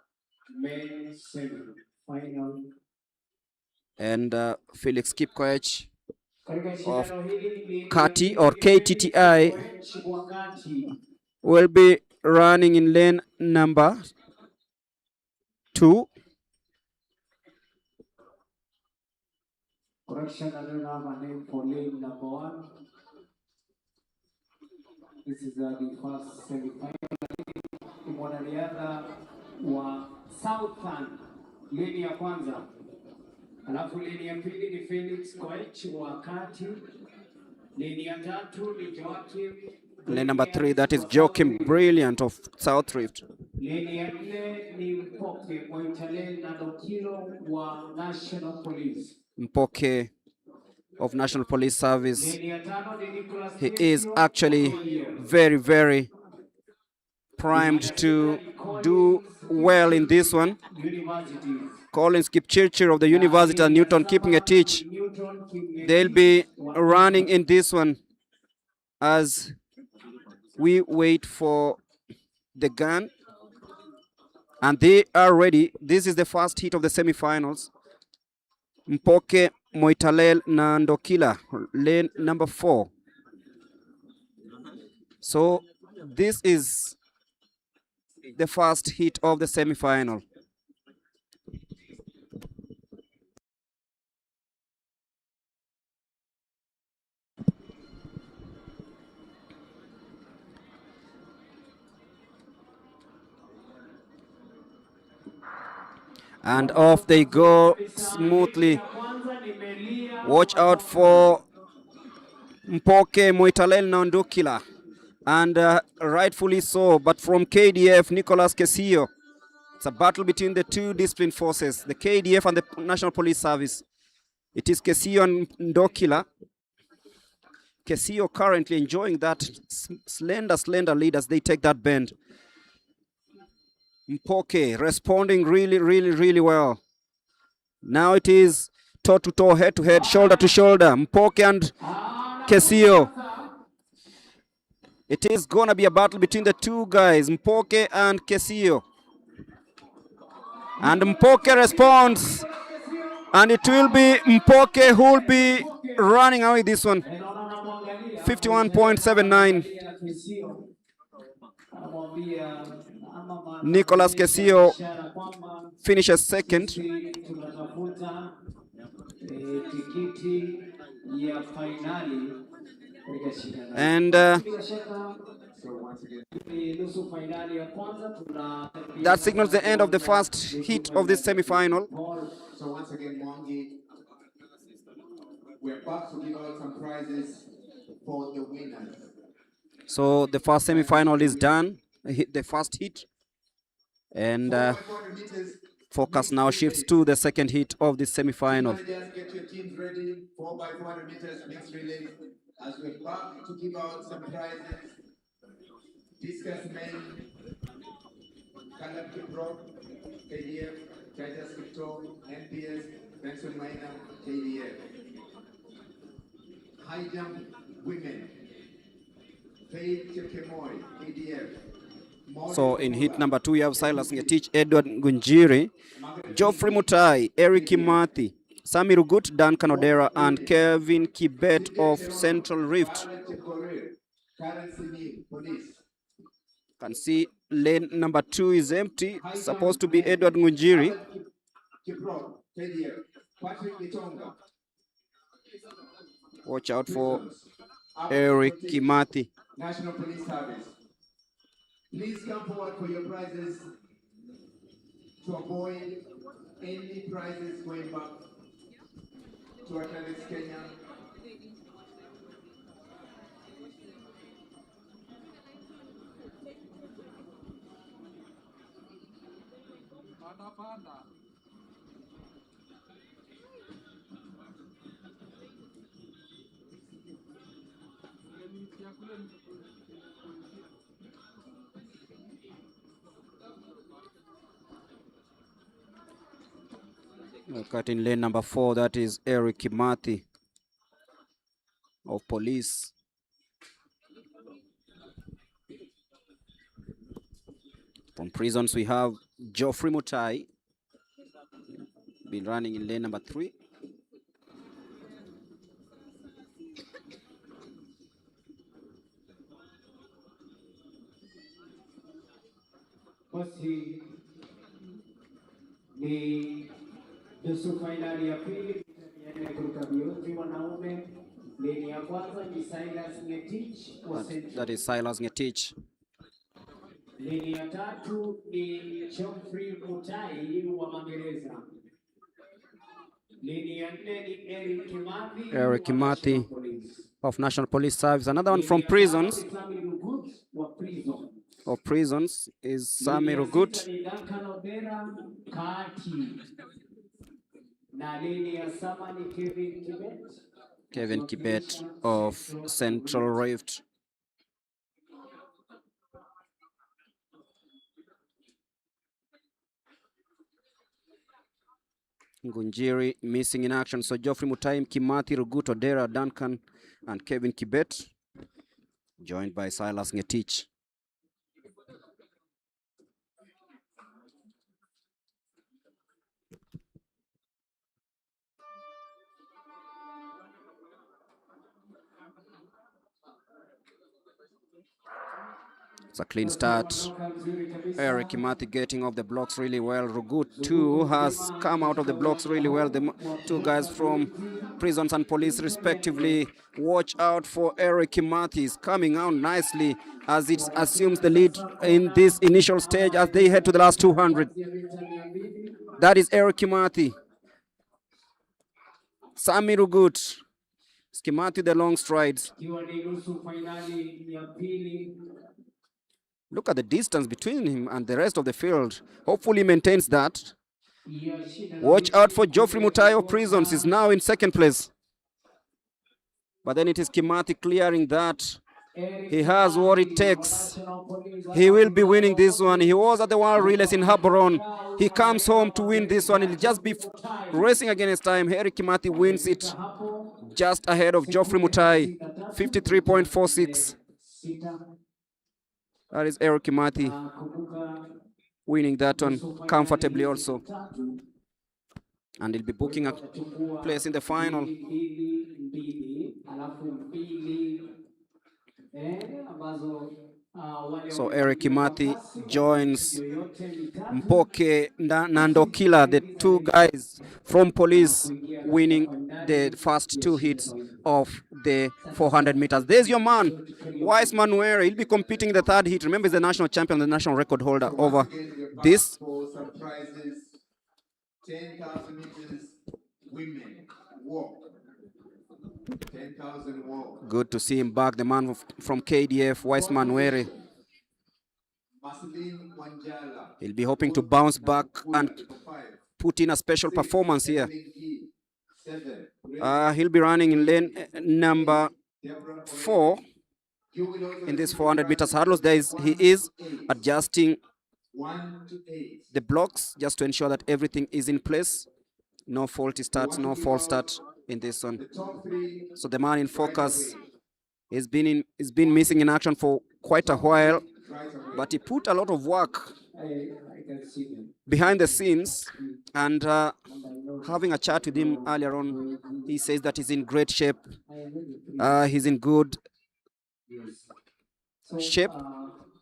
And Felix Kipkoech of Kati or KTTI will be running in lane number 2. Correction, I don't have a name for lane number 1. This is the first semi-final. Mwanariadha wa Southern leni ya kwanza, alafu leni ya pili ni Felix Koech wa kati, leni ya tatu ni Joachim. Lane number 3, that is Joachim Brilliant of South Rift. Leni ya nne ni Mpoke Moitalel na Dokilo wa National Police. Mpoke of National Police Service. He is actually very, very primed to do well in this one. Collins Kipchirchir of the University of Newton keeping a teach. They'll be running in this one as we wait for the gun. And they are ready. This is the first heat of the semi-finals. Mpoke Moitalel na Ndokila, lane number 4. So this is the first heat of the semi-final. And off they go smoothly. Watch out for Mpoke Moitalel Nandukila. And rightfully so, but from KDF, Nicolas Kesillo. It's a battle between the two discipline forces, the KDF and the National Police Service. It is Kesillo and Ndokila. Kesillo currently enjoying that slender lead as they take that bend. Mpoke responding really well. Now it is toe to toe, head to head, shoulder to shoulder. Mpoke and Kesillo. It is gonna be a battle between the two guys, Mpoke and Kesillo. And Mpoke responds. And it will be Mpoke who will be running away this one. 51.79. Nicolas Kesillo finishes second. And that signals the end of the first heat of this semi-final. So once again, Mwangi, we're back to give out some prizes for the winners. So the first semi-final is done, the first heat. And focus now shifts to the second heat of this semi-final. Just get your teams ready, 4x400 meters mixed relay, as we're back to give out some prizes. Discus main, Caleb Kiprop, KDF, Titus Victor, NPS, Benson Minor, KDF. High jump women, Faith Chepkemoi, KDF. So in heat number 2, we have Silas Ngetich, Edward Ngunjiri, Geoffrey Mutai, Eric Kimathi, Sami Rugut, Dan Kanodera, and Kevin Kibet of Central Rift. Can see lane number 2 is empty. Supposed to be Edward Ngunjiri. Watch out for Eric Kimathi. National Police Service. Please come forward for your prizes to avoid any prizes going back to Athletics Kenya. Cut in lane number 4, that is Eric Kimathi of police. From prisons, we have Geoffrey Mutai, been running in lane number 3. Basi ni nusu fainali ya pili ya kuruka viunzi wanaume Leni ya kwanza ni Silas Ngetich wa Central. That is Silas Ngetich. Leni ya tatu ni Geoffrey Mutai wa Magereza. Leni ya nne ni Eric Kimathi Eric wa National Kimathi Police. of National Police Service. Another one from prisons. Sami Rugut wa Prison. Of prisons is Sami Leni ya Rugut. sita ni Duncan Odera Kati. Na leni ya saba ni Kevin Kibet. Kevin Kibet of Central Rift. Ngunjiri missing in action. So Geoffrey Mutai, Kimathi, Rugut, Odera, Duncan, and Kevin Kibet, joined by Silas Ngetich. It's a clean start. Eric Kimathi getting off the blocks really well. Rugut too has come out of the blocks really well. The two guys from prisons and police respectively. Watch out for Eric Kimathi. He's coming out nicely as it assumes the lead in this initial stage as they head to the last 200. That is Eric Kimathi. Sami Rugut. Kimathi the long strides. Look at the distance between him and the rest of the field. Hopefully he maintains that. Watch out for Geoffrey Mutai of Prisons. He's now in second place. But then it is Kimathi clearing that. He has what it takes. He will be winning this one. He was at the World Relays in Gaborone. He comes home to win this one. He'll just be racing against time. Eric Kimathi wins it just ahead of Geoffrey Mutai, 53.46. That is Eric Kimathi winning that one comfortably also. And he'll be booking a place in the final. So Eric Kimathi joins Mpoke Nandokila, the two guys from police winning the first two hits of the 400 meters. There's your man, Wise Manuere. He'll be competing in the third heat. Remember, he's the national champion, the national record holder over this. For surprises, 10,000 meters women walk. 10,000 walk. Good to see him back, the man from KDF, Wise Manuere. He'll be hoping to bounce back and put in a special performance here. He'll be running in lane number 4 in this 400 meters hurdles. He is adjusting the blocks just to ensure that everything is in place. No faulty starts, no false start in this one. So the man in focus has been missing in action for quite a while, but he put a lot of work behind the scenes, and having a chat with him earlier on, he says that he's in great shape. He's in good shape.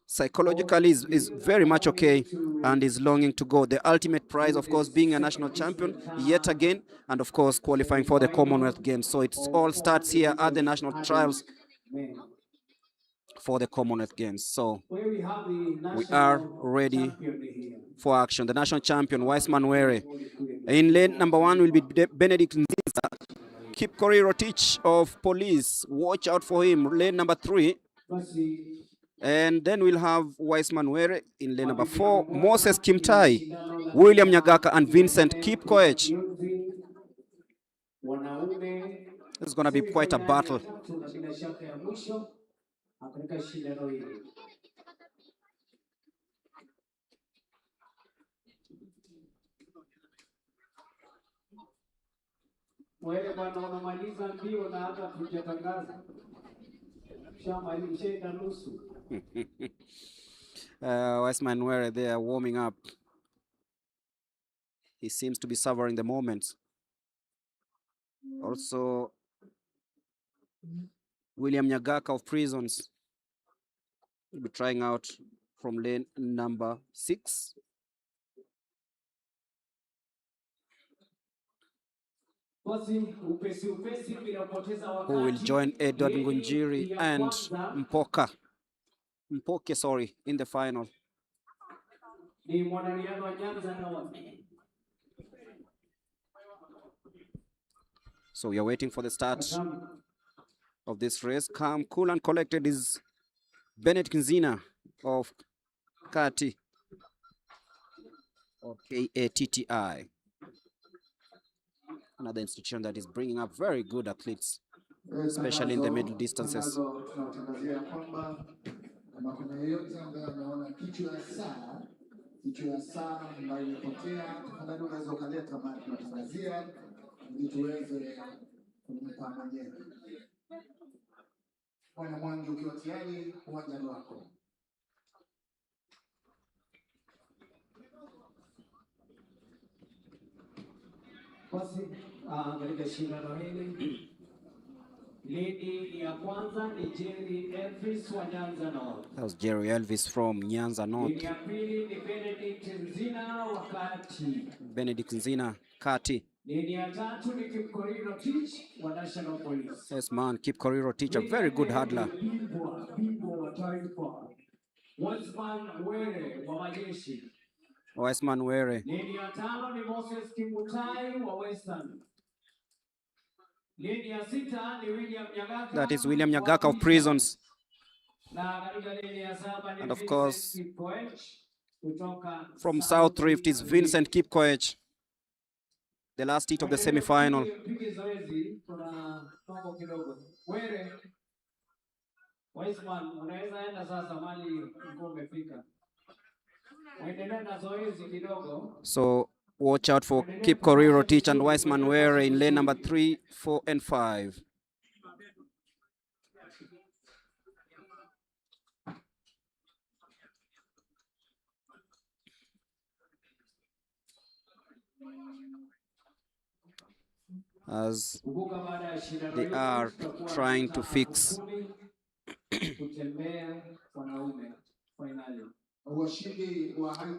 Psychologically is very much okay and is longing to go. The ultimate prize, of course, being a national champion yet again, and of course qualifying for the Commonwealth Games. So it all starts here at the national trials for the Commonwealth Games. So we are ready for action. The national champion, Wise Manuere. In lane number 1 will be Benedict Nziza. Keep Corey Rotich of police. Watch out for him. Lane number 3. And then we'll have Wise Manuere in lane number 4. Moses Kimtai, William Nyagaka, and Vincent Kipkoech. This is going to be quite a battle. Wise Manuere there warming up. He seems to be savoring the moment. Also, William Nyagaka of Prisons will be trying out from lane number 6. who will join Edward Ngunjiri and Mpoke, sorry, in the final. So we are waiting for the start of this race. Calm, cool and collected is Bennett Kinzina of Kati, or KATTI. Another institution that is bringing up very good athletes, especially in the middle distances. Kichwa ya saa ambayo imepotea, tafadhali unaweza ukaleta mahali tunatangazia ili tuweze kumpa mwenyewe. Bwana Mwangi, ukiwa tayari, uwanja ni wako. Basi katika shindano hili lady ya kwanza ni Jerry Elvis wa Nyanza North. That was Jerry Elvis from Nyanza North. Lady ya pili ni Benedict Nzina wa Kati. Benedict Nzina, Kati. Lady ya tatu ni Kipkoriro Teach wa National Police. Yes, man, Kipkoriro Teach, a very good hurdler. Bingwa wa taifa. Westman Were wa majeshi. Westman Were. Lady ya tano ni Moses Kimutai wa Western. Lady ya sita ni William Nyagaka. That is William Nyagaka of Prisons. And of course, from South Rift is Vincent Kipkoech, the last heat of the semi-final. So watch out for Kipkoriro Teach and Weissman Were in lane number 3, 4, and 5. As they are trying to fix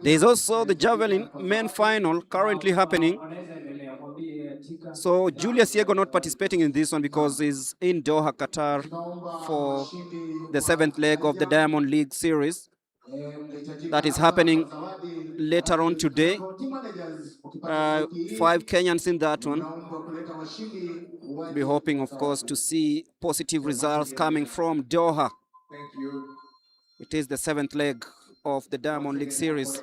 there's also the javelin men final currently happening. So Julius Yego not participating in this one because he's in Doha, Qatar for the 7th leg of the Diamond League series that is happening later on today. 5 Kenyans in that one. Be hoping, of course, to see positive results coming from Doha. Thank you. It is the 7th leg of the Diamond League series.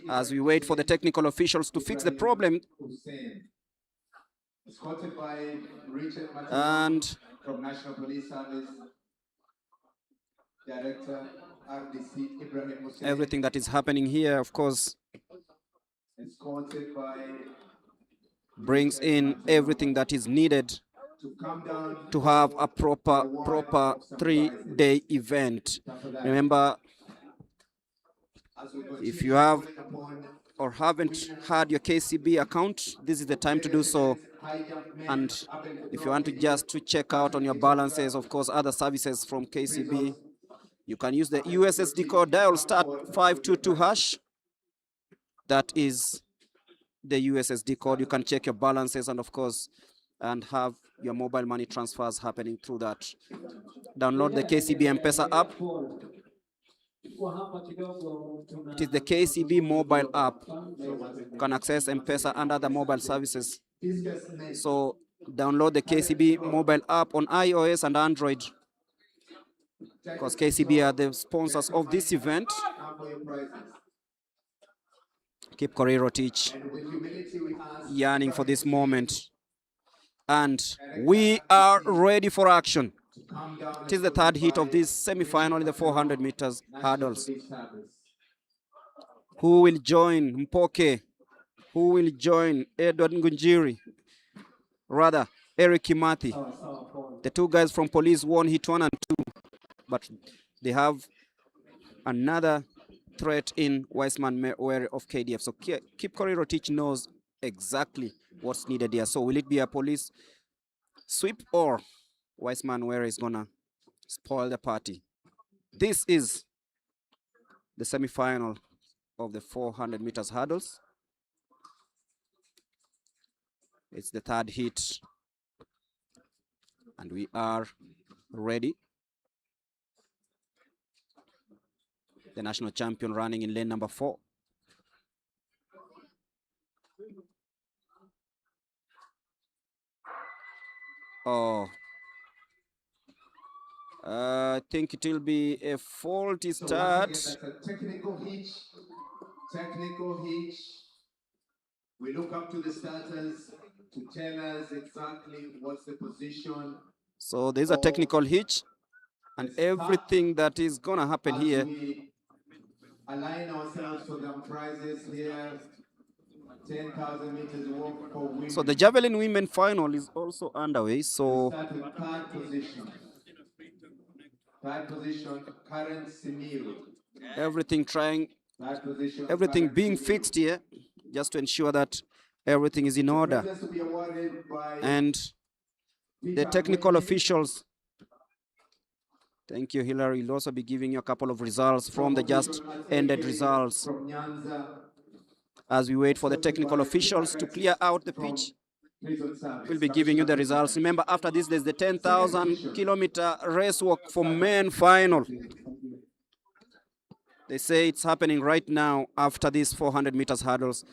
As we wait for the technical officials to fix the problem. And from National Police Service, Director RDC Ibrahim Hussein. Everything that is happening here, of course, brings in everything that is needed to have a proper 3-day event. Remember, if you have or haven't had your KCB account, this is the time to do so. And if you want to check out on your balances, of course, other services from KCB, you can use the USSD code, dial *522#. That is the USSD code. You can check your balances and, of course, and have your mobile money transfers happening through that. Download the KCB M-Pesa app. It is the KCB mobile app. You can access M-Pesa and other mobile services. So download the KCB mobile app on iOS and Android, because KCB are the sponsors of this event. Kipkoriro Teach yearning for this moment. And we are ready for action. It is the 3rd heat of this semi-final in the 400 meters hurdles. Who will join Mpoke? Who will join Edward Ngunjiri? Rather, Eric Kimathi. The two guys from police won heat 1 and 2, but they have another threat in Weissman Were of KDF. So Kipkoriro Teach knows exactly what's needed here. So will it be a police sweep, or Weissman Were is gonna spoil the party? This is the semi-final of the 400 meters hurdles. It's the third heat, and we are ready. The national champion running in lane number 4. Oh, I think it will be a faulty start. So that's a technical hitch. Technical hitch. We look up to the starters to tell us exactly what's the position. So there's a technical hitch, and everything that is gonna happen here. We align ourselves for the prizes here. 10,000 meters walk for women. So the javelin women final is also underway. So Start with third position. Third position, Karen Simiru. everything being fixed here, just to ensure that everything is in order. And the technical officials, thank you, Hillary, will also be giving you a couple of results from the just ended results as we wait for the technical officials to clear out the pitch. We'll be giving you the results. Remember, after this, there's the 10,000-kilometer race walk for men final. They say it's happening right now after these 400 meters hurdles.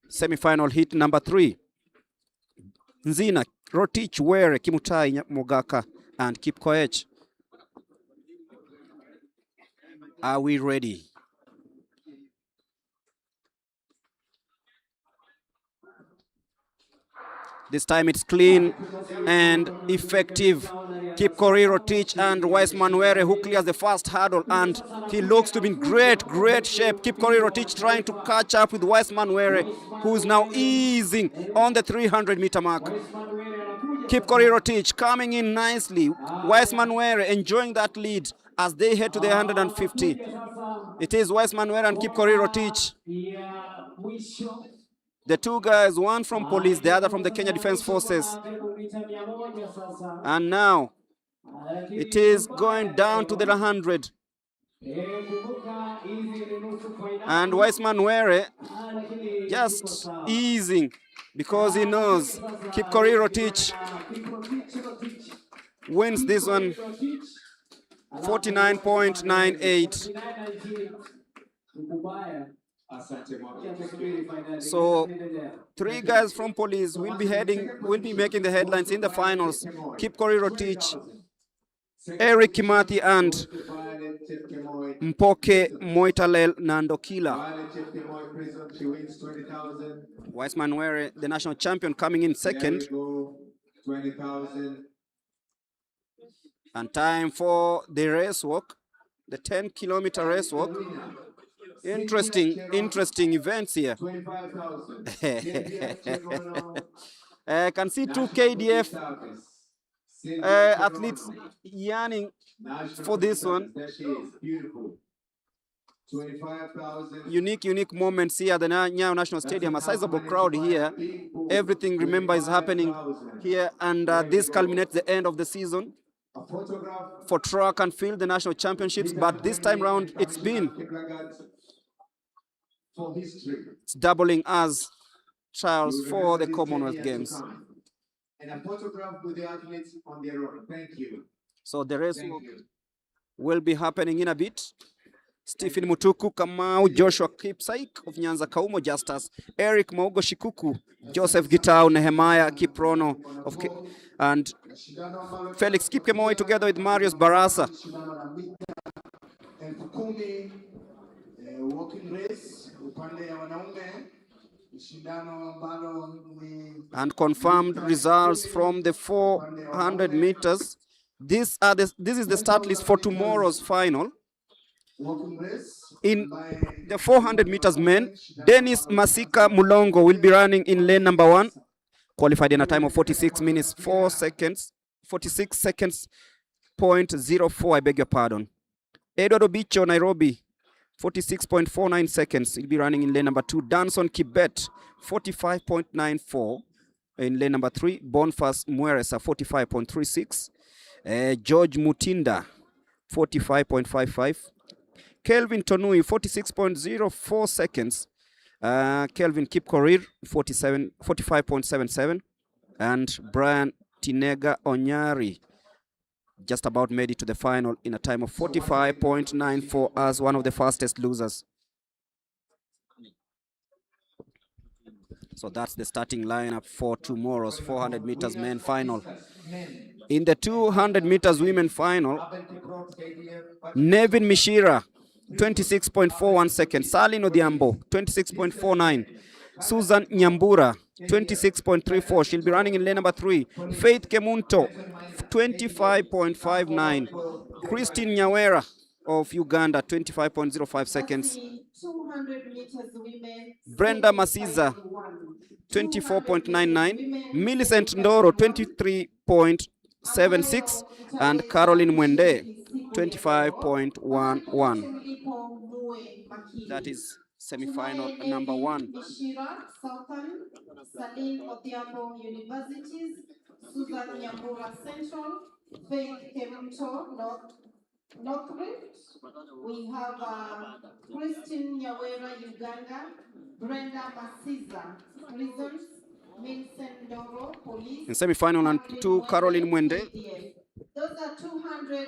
Semi-final heat number 3. Nzina, Rotich, Were, Kimutai, Mogaka, and Kipkoech. Are we ready? This time it's clean and effective. Kipkorir Rotich and Weissman Were, who clears the first hurdle, and he looks to be in great shape. Kipkorir Rotich trying to catch up with Weissman Were, who is now easing on the 300-meter mark. Kipkorir Rotich coming in nicely. Weissman Were enjoying that lead as they head to the 150. It is Weissman Were and Kipkorir Rotich. The two guys, one from police, the other from the Kenya Defense Forces. And now it is going down to the 100. And Weissman Were just easing because he knows Kipkorir Rotich wins this one 49.98. So 3 guys from police will be making the headlines in the finals. Kipkorir Rotich, Eric Kimathi, and Mpoke Moitalel Nandokila. Weissman Were, the national champion, coming in second. And time for the race walk, the 10-kilometer race walk. Interesting events here. I can see 2 KDF athletes yearning for this one. Unique moments here at the Nyayo National Stadium. A sizable crowd here. Everything, remember, is happening here, and this culminates the end of the season for track and field, the national championships. But this time round, it's doubling as trials for the Commonwealth Games. And a photograph with the athletes on their own. Thank you. So the race will be happening in a bit. Stephen Mutuku, Kamau, Joshua Kipsaik of Nyanza Kaumo Justus, Eric Maugo Shikuku, Joseph Gitau, Nehemiah Kiprono and Felix Kipkemoi together with Marius Barasa. Walking race upande ya wanaume. And confirmed results from the 400 meters. This is the start list for tomorrow's final. In the 400 meters men, Dennis Masika Mulongo will be running in lane number 1, qualified in a time of 46 minutes 4 seconds, 46 seconds, .04, I beg your pardon. Edward Obicho, Nairobi, 46.49 seconds. He'll be running in lane number 2. Danson Kibet, 45.94. In lane number 3, Boniface Mueresa, 45.36. George Mutinda, 45.55. Kelvin Tonui, 46.04 seconds. Kelvin Kipkorir, 45.77. And Brian Tinega Onyari just about made it to the final in a time of 45.94 as one of the fastest losers. So that's the starting lineup for tomorrow's 400 meters men final. In the 200 meters women final, Nevin Mishira, 26.41 seconds. Salin Odhiambo, 26.49. Susan Nyambura, 26.34. She'll be running in lane number 3. Faith Kemunto, 25.59. Christine Nyawera of Uganda, 25.05 seconds. 200 meters women. Brenda Masiza, 24.99. Millicent Ndoro, 23.76. And Caroline Mwende, 25.11. That is semi-final number 1. Mishira, Southern, Saline Odhiambo Universities, Susan Nyambura Central, Faith Kemunto, North Rift. We have Christine Nyawera, Uganda, Brenda Masiza, Prisons, Millicent Ndoro, Police. In semi-final number 2, Caroline Mwende. Those are 200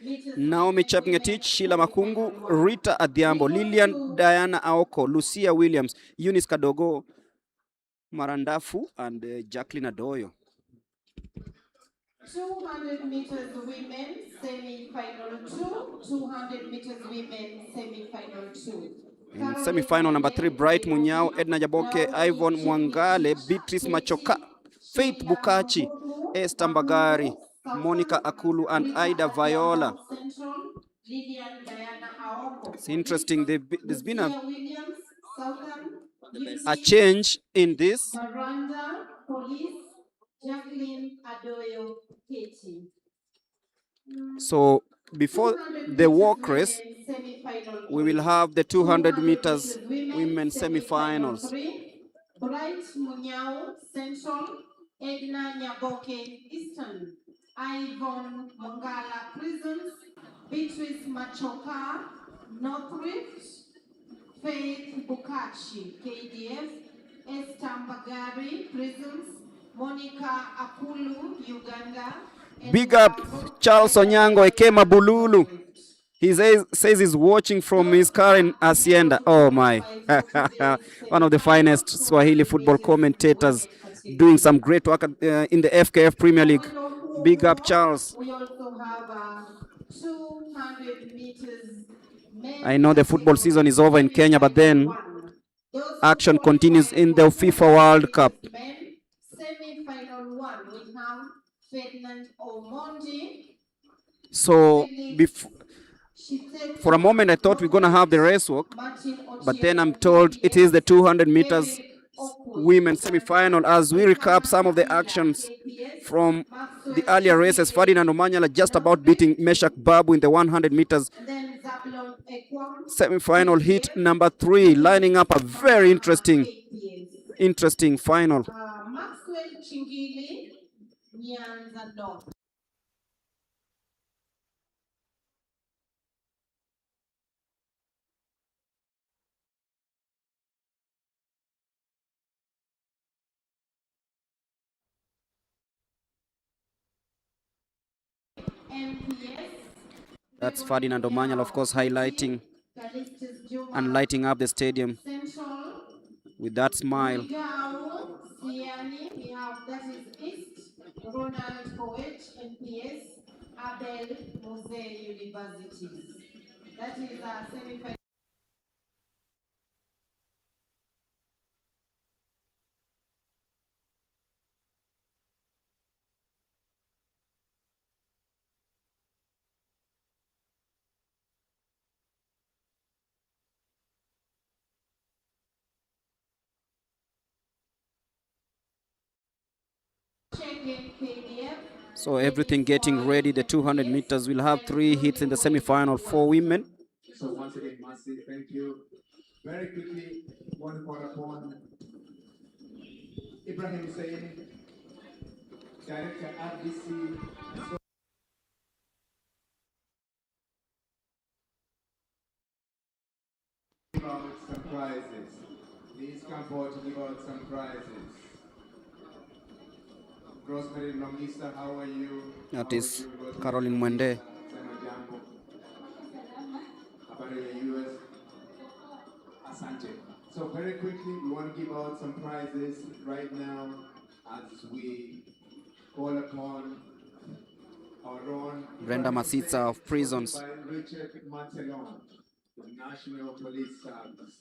meters. Naomi Chepngetich, Sheila Makungu, Rita Adhiambo, Lillian Diana Aoko, Lucia Williams, Eunice Kadogo, Marandafu, and Jacqueline Adoyo. 200 meters women, semi-final 2. 200 meters women, semi-final 2. In semi-final number 3, Bright Munyao, Edna Jaboke, Ivan Mwangale, Beatrice Machoka, Faith Bukachi, Esther Mbagari, Monica Akulu, and Ida Viola. It's interesting. There's been a change in this. Miranda, Police, Jacqueline Adoyo, Katie. So before the walk race, we will have the 200 meters women semi-finals. Bright Munyao, Central, Edna Nyaboke, Eastern, Ivan Mongala, Prisons, Beatrice Machoka, North Rift, Faith Bukachi, KDF, Esther Mbagari, Prisons, Monica Akulu, Uganda. Big up Charles Onyango Ekema Bululu. He says he's watching from his car in Hacienda. Oh my. One of the finest Swahili football commentators doing some great work in the FKF Premier League. Big up Charles. We also have 200 meters. I know the football season is over in Kenya, but then action continues in the FIFA World Cup. Semi-final 1, we have Ferdinand Omondi. So for a moment I thought we're going to have the race walk, but then I'm told it is the 200 meters women semi-final as we recap some of the actions from the earlier races. Ferdinand Omanyala just about beating Meshak Babu in the 100 meters semi-final heat number 3, lining up a very interesting final. Maxwell Chingili, Nyanza North. That's Ferdinand Omanyala, of course, highlighting and lighting up the stadium with that smile. We have, that is East, Ronald Poet, NPS, Abel Mose Universities. That is our semi-final. So everything getting ready. The 200 meters will have 3 hits in the semi-final for women. So once again, Masi, thank you. Very quickly, want to call upon Ibrahim Hussein, Director RDC. Some prizes. Please come forward to give out some prizes. Rosemary Longisa, how are you? That is Caroline Mwende. Asante. So very quickly, we want to give out some prizes right now as we call upon our own Brenda Masitsa of Prisons. by Richard Martelon, the National Police Service.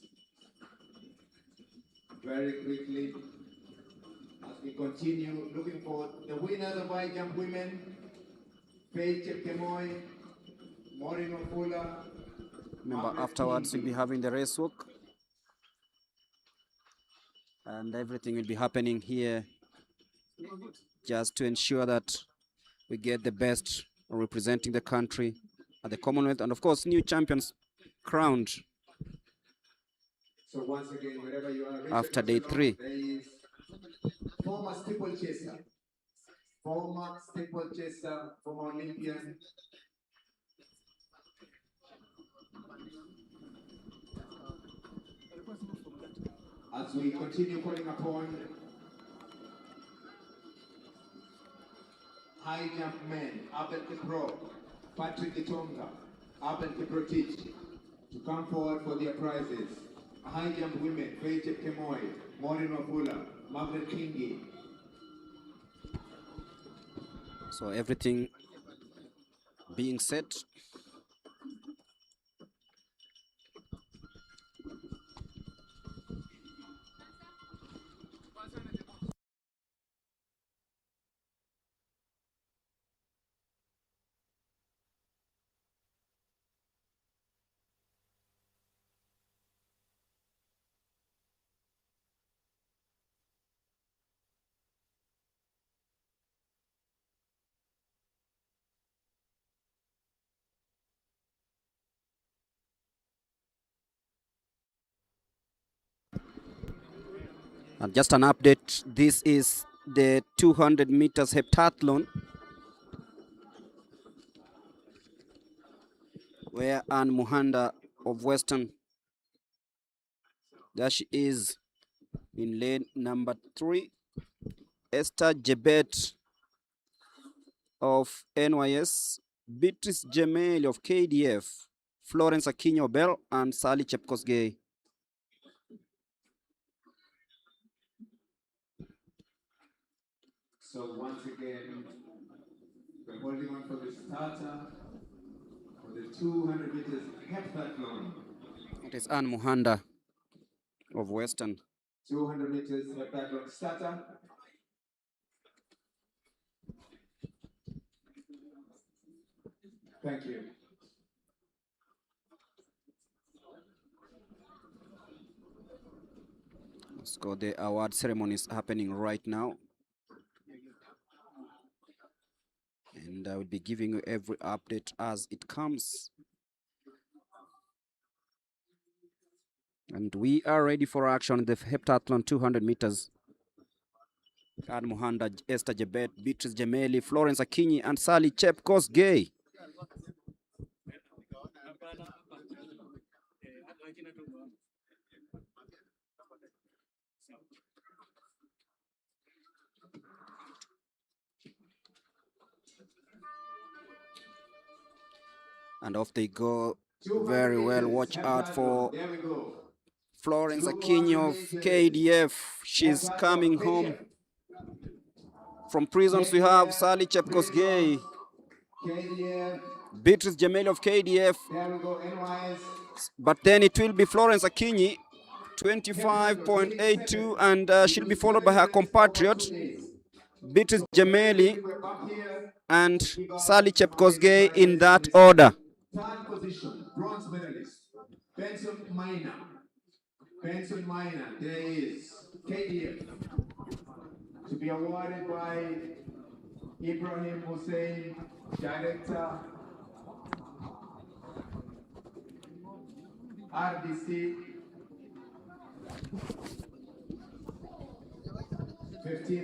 Very quickly, as we continue looking for the winners of high jump women, Faith Chepkemoi, Maureen Ofula. Remember, afterwards we'll be having the race walk, and everything will be happening here just to ensure that we get the best representing the country at the Commonwealth, and of course new champions crowned. So once again, wherever you are, after day 3. There is former steeplechaser, former Olympian. As we continue calling upon high jump men, Abel Kipro, Patrick Itonga, Abel Kiprotich, to come forward for their prizes. High jump women, Faith Chepkemoi, Maureen Wafula, Margaret Kingi. So everything being set. And just an update, this is the 200 meters heptathlon, where Anne Muhanda of Western, there she is in lane number 3. Esther Jebet of NYS, Beatrice Jemel of KDF, Florence Akinyo Bell, and Sally Chepkosgei. So once again, we're holding on for the starter for the 200 meters heptathlon. It is Anne Muhanda of Western. 200 meters heptathlon starter. Thank you. Let's go. The award ceremony is happening right now. And I will be giving you every update as it comes. And we are ready for action in the heptathlon 200 meters. Anne Muhanda, Esther Jebet, Beatrice Jemeli, Florence Akinyi, and Sally Chepkosgei. And off they go very well. Watch out for Florence Akinyi of KDF. She's coming home from prisons. We have Sally Chepkosgei, Beatrice Jemel of KDF. But then it will be Florence Akinyi, 25.82, and she'll be followed by her compatriot, Beatrice Jemeli and Sally Chepkosgei in that order. Third position, bronze medalist, Benson Minor. Benson Minor, there is KDF, to be awarded by Ibrahim Hussein, Director, RDC.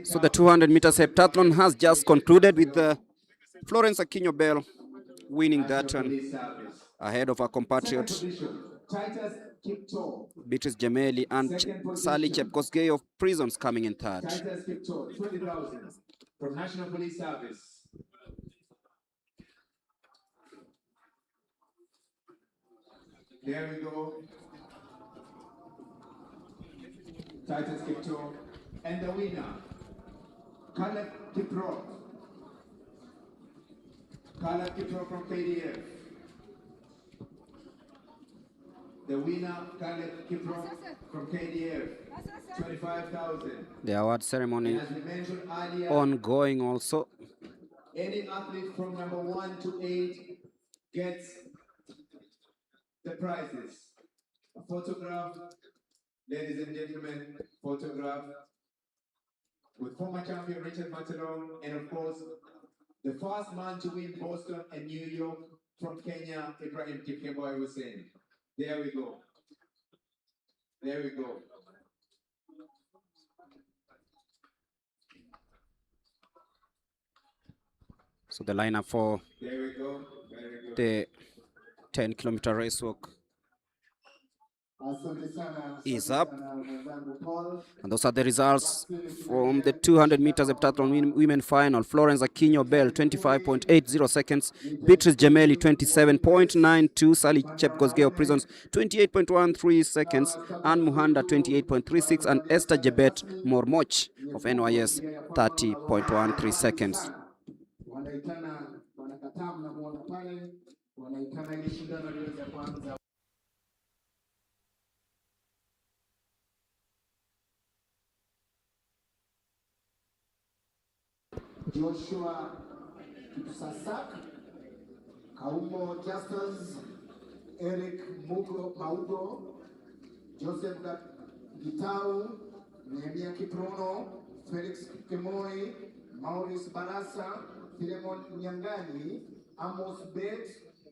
So the 200 meters heptathlon has just concluded with Florence Akinyo Bell winning that one ahead of her compatriot Beatrice Jameli and Sally Chepkosgei of Prisons coming in third. Titus Kipto, 20,000 from National Police Service. There we go. Titus Kipto. And the winner, Caleb Kipro. Caleb Kipro from KDF. The winner, Caleb Kipro from KDF. 25,000. The award ceremony As we mentioned earlier, ongoing also. any athlete from number 1 to 8 gets the prizes. A photograph, ladies and gentlemen, photograph with former champion Richard Matalon, and of course, the first man to win Boston and New York from Kenya, Ibrahim Kipkemboi Hussein. There we go. There we go. So the lineup for There we go. Very good. the 10-kilometer race walk is up. And those are the results from the 200 meters heptathlon women final. Florence Aquino Bell, 25.80 seconds. Beatrice Jameli, 27.92. Sally Chepkosgei of Prisons, 28.13 seconds. Anne Muhanda, 28.36. And Esther Jebet Mormoch of NYS, 30.13 seconds. Joshua Sasak, Kaumbo Justus, Eric Maugo, Joseph Gitau, Nehemia Kiprono, Felix Kemoi, Maurice Barasa, Philemon Nyangani, Amos Bet,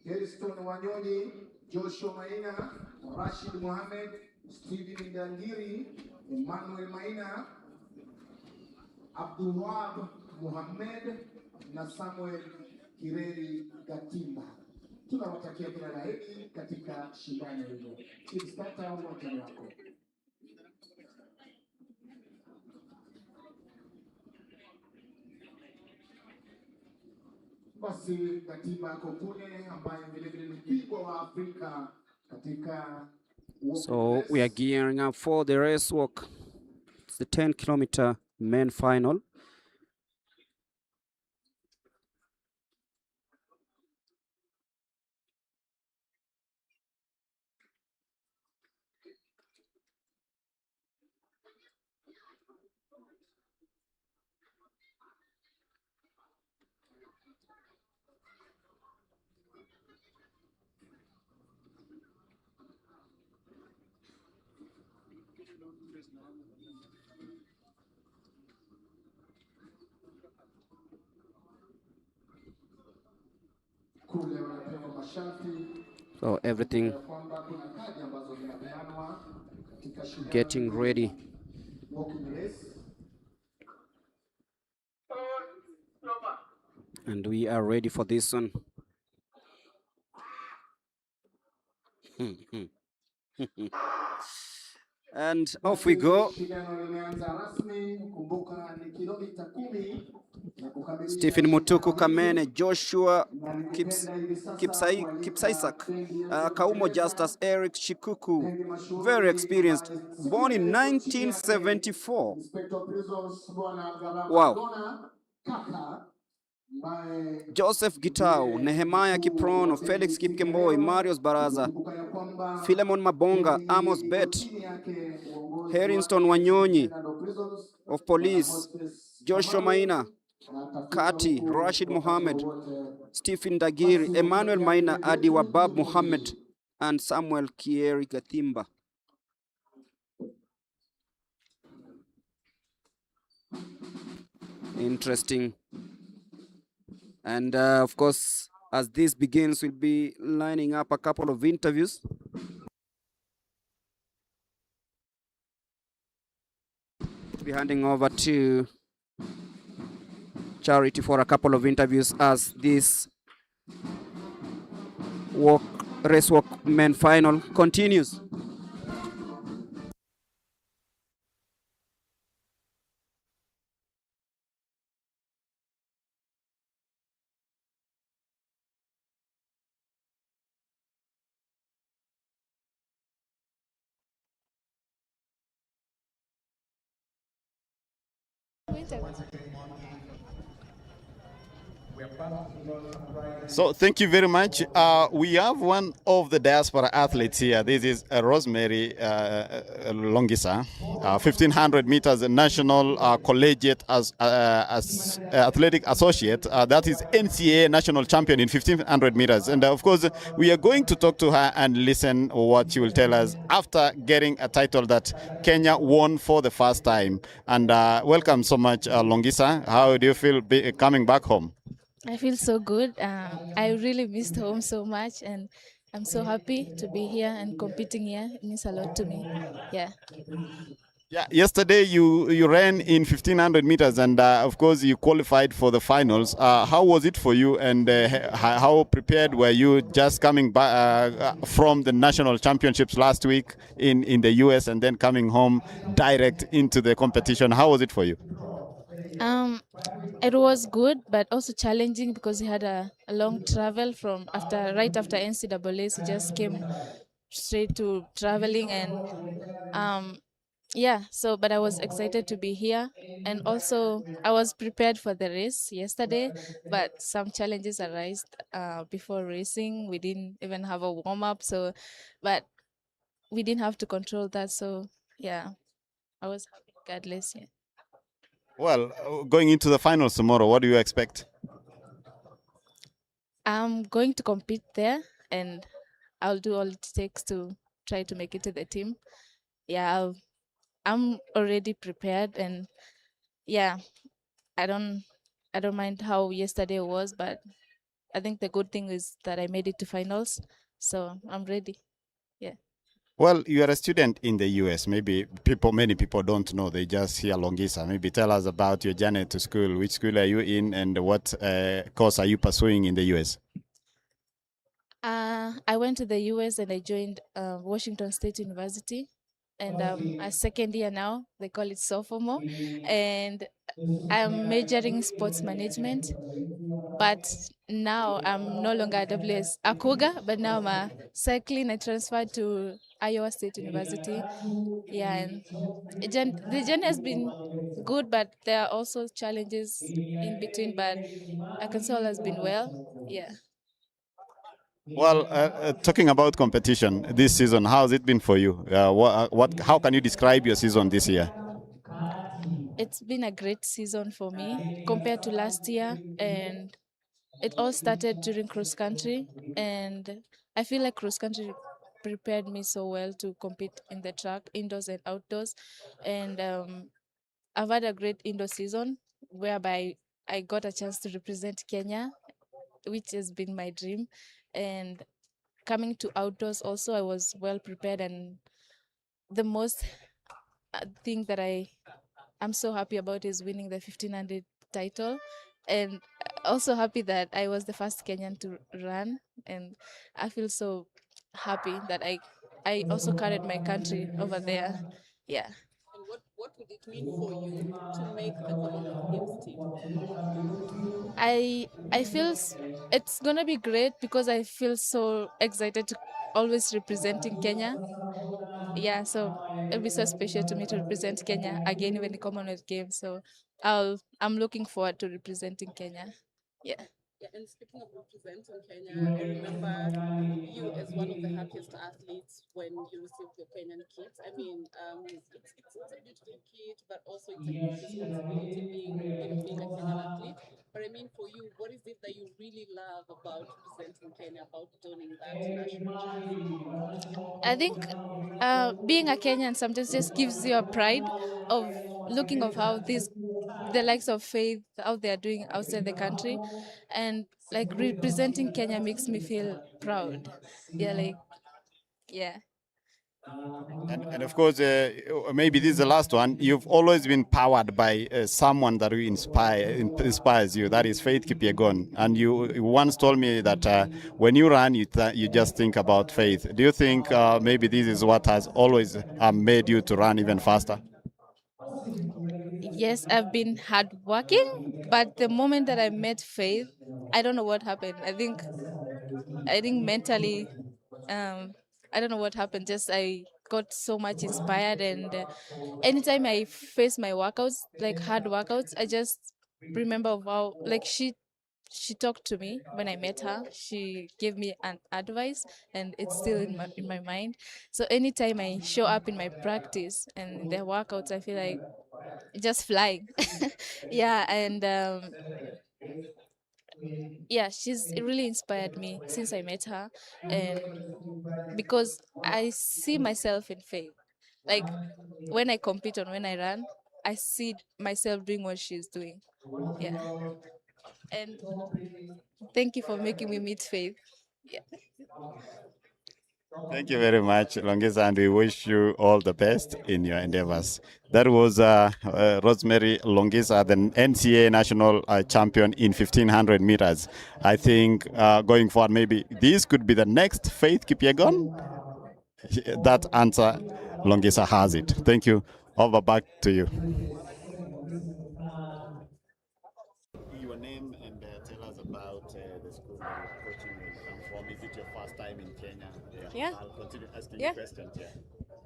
Harrison Wanyonyi, Joshua Maina, Rashid Mohammed, Stephen Ndangiri, Emmanuel Maina, Abdulwahab Muhammad na Samuel Kireri Gatimba. Tunawatakia kila la heri katika shindano hilo. Chiskata uwanja wako. Basi Gatimba ako kule ambaye vile vile ni bingwa wa Afrika katika So we are gearing up for the race walk. It's the 10-kilometer men final. So everything getting ready. And we are ready for this one. And off we go. Stephen Mutuku Kamene, Joshua Kipsaisak, Kaumo Justus, Eric Shikuku, very experienced, born in 1974. Wow. Joseph Gitau, Nehemiah Kiprono, Felix Kipkemboi, Marius Baraza, Philemon Mabonga, Amos Bet, Harrison Wanyonyi of Police, Joshua Maina, Kati, Rashid Mohammed, Stephen Dagiri, Emmanuel Maina, Adi Wabab Mohammed, and Samuel Kieri Gatimba. Interesting. And of course, as this begins, we'll be lining up a couple of interviews. We'll be handing over to Charity for a couple of interviews as this race walk men final continues. So thank you very much. We have one of the diaspora athletes here. This is Rosemary Longisa, 1500 meters national collegiate as athletic associate. That is NCAA national champion in 1500 meters. And of course, we are going to talk to her and listen what she will tell us after getting a title that Kenya won for the first time. And welcome so much, Longisa. How do you feel coming back home? I feel so good. I really missed home so much, and I'm so happy to be here and competing here. It means a lot to me. Yeah. Yeah, yesterday you ran in 1500 meters, and of course you qualified for the finals. How was it for you, and how prepared were you just coming back from the national championships last week in the US, and then coming home direct into the competition? How was it for you? Um, it was good, but also challenging because we had a long travel from right after NCAA. So just came straight to traveling and yeah. So, but I was excited to be here, and also I was prepared for the race yesterday, but some challenges arose before racing. We didn't even have a warm up, so but we didn't have to control that. So yeah, I was happy regardless. Yeah. Well, going into the finals tomorrow, what do you expect? I'm going to compete there, and I'll do all it takes to try to make it to the team. Yeah, I'm already prepared, and yeah, I don't I don't mind how yesterday was, but I think the good thing is that I made it to finals, so I'm ready. Yeah. Well, you are a student in the US. Maybe many people don't know. They just hear Longisa. Maybe tell us about your journey to school. Which school are you in, and what course are you pursuing in the US? I went to the US and I joined Washington State University, and I'm a second year now. They call it sophomore, and I'm majoring in sports management. But now I'm no longer a WS a Cougar, but now I'm a cycling. I transferred to Iowa State University. Yeah, and the journey has been good, but there are also challenges in between. But I can say all has been well. Yeah. Well, talking about competition this season, how has it been for you? How can you describe your season this year? It's been a great season for me compared to last year, and it all started during cross country, and I feel like cross country prepared me so well to compete in the track, indoors and outdoors, and I've had a great indoor season whereby I got a chance to represent Kenya, which has been my dream, and coming to outdoors also I was well prepared, and the most thing that I'm so happy about is winning the 1500 title, and also happy that I was the first Kenyan to run, and I feel so happy that I also carried my country over there. Yeah. And what would it mean for you to make the Commonwealth Games team? I feel it's gonna be great because I feel so excited to always representing Kenya. Yeah, so it'll be so special to me to represent Kenya again even the Commonwealth Games. So I'm looking forward to representing Kenya. Yeah. Yeah, and speaking of representing Kenya, I remember you as one of the happiest athletes when you received your Kenyan kit. I mean, it's a beautiful kit, but also it's a huge responsibility being a Kenyan athlete. But I mean, for you, what is it that you really love about representing Kenya, about donning that national jersey? I think being a Kenyan sometimes just gives you a pride of looking of how the likes of Faith out there doing outside the country, and like representing Kenya makes me feel proud. Yeah, like yeah. And of course, maybe this is the last one. You've always been powered by someone that inspires you. That is Faith Kipyegon. And you once told me that when you run, you just think about Faith. Do you think maybe this is what has always made you to run even faster? Yes, I've been hardworking, but the moment that I met Faith, I don't know what happened. I think mentally, I don't know what happened. Just got so much inspired, and anytime I face my workouts, like hard workouts, I just remember of how like she talked to me when I met her. She gave me an advice, and it's still in my mind. So anytime I show up in my practice and in the workouts, I feel like just flying. Yeah, and yeah, she's really inspired me since I met her, and because I see myself in Faith. Like when I compete and when I run, I see myself doing what she's doing. Yeah. And thank you for making me meet Faith. Yeah. Thank you very much, Longisa, and we wish you all the best in your endeavors. That was Rosemary Longisa, the NCAA national champion in 1500 meters. I think going forward, maybe this could be the next Faith Kipyegon. That answer, Longisa has it. Thank you. Over back to you. Your name and tell us about the school that you are coaching, where you come from. Is it your first time in Kenya? Yeah. I'll continue asking Yeah. you questions. Yeah.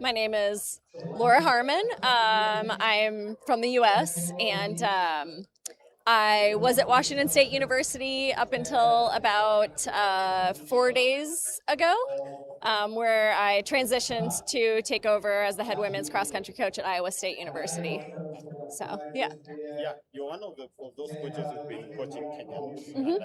My name is Laura Harmon. I'm from the US, and I was at Washington State University up until about 4 days ago, where I transitioned to take over as the head women's cross country coach at Iowa State University. So, yeah. Yeah, you're one of those coaches who've been coaching Kenyans. Mhm. And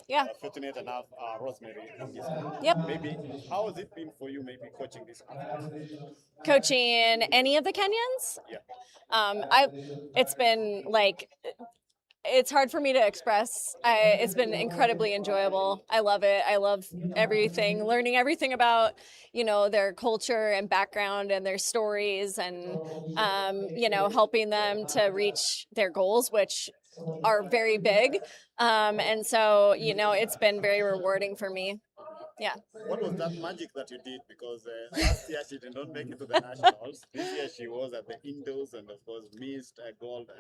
Yeah. fortunate enough, Rosemary Longisa. Yep. Maybe, how has it been for you, maybe coaching this athlete? Coaching any of the Kenyans? Yeah. It's been like, it's hard for me to express. It's been incredibly enjoyable. I love it. I love everything, learning everything about, their culture and background and their stories, and, helping them to reach their goals, which are very big. And so, it's been very rewarding for me. Yeah. What was that magic that you did? Because last year she did not make it to the nationals. This year she was at the Indos and of course missed gold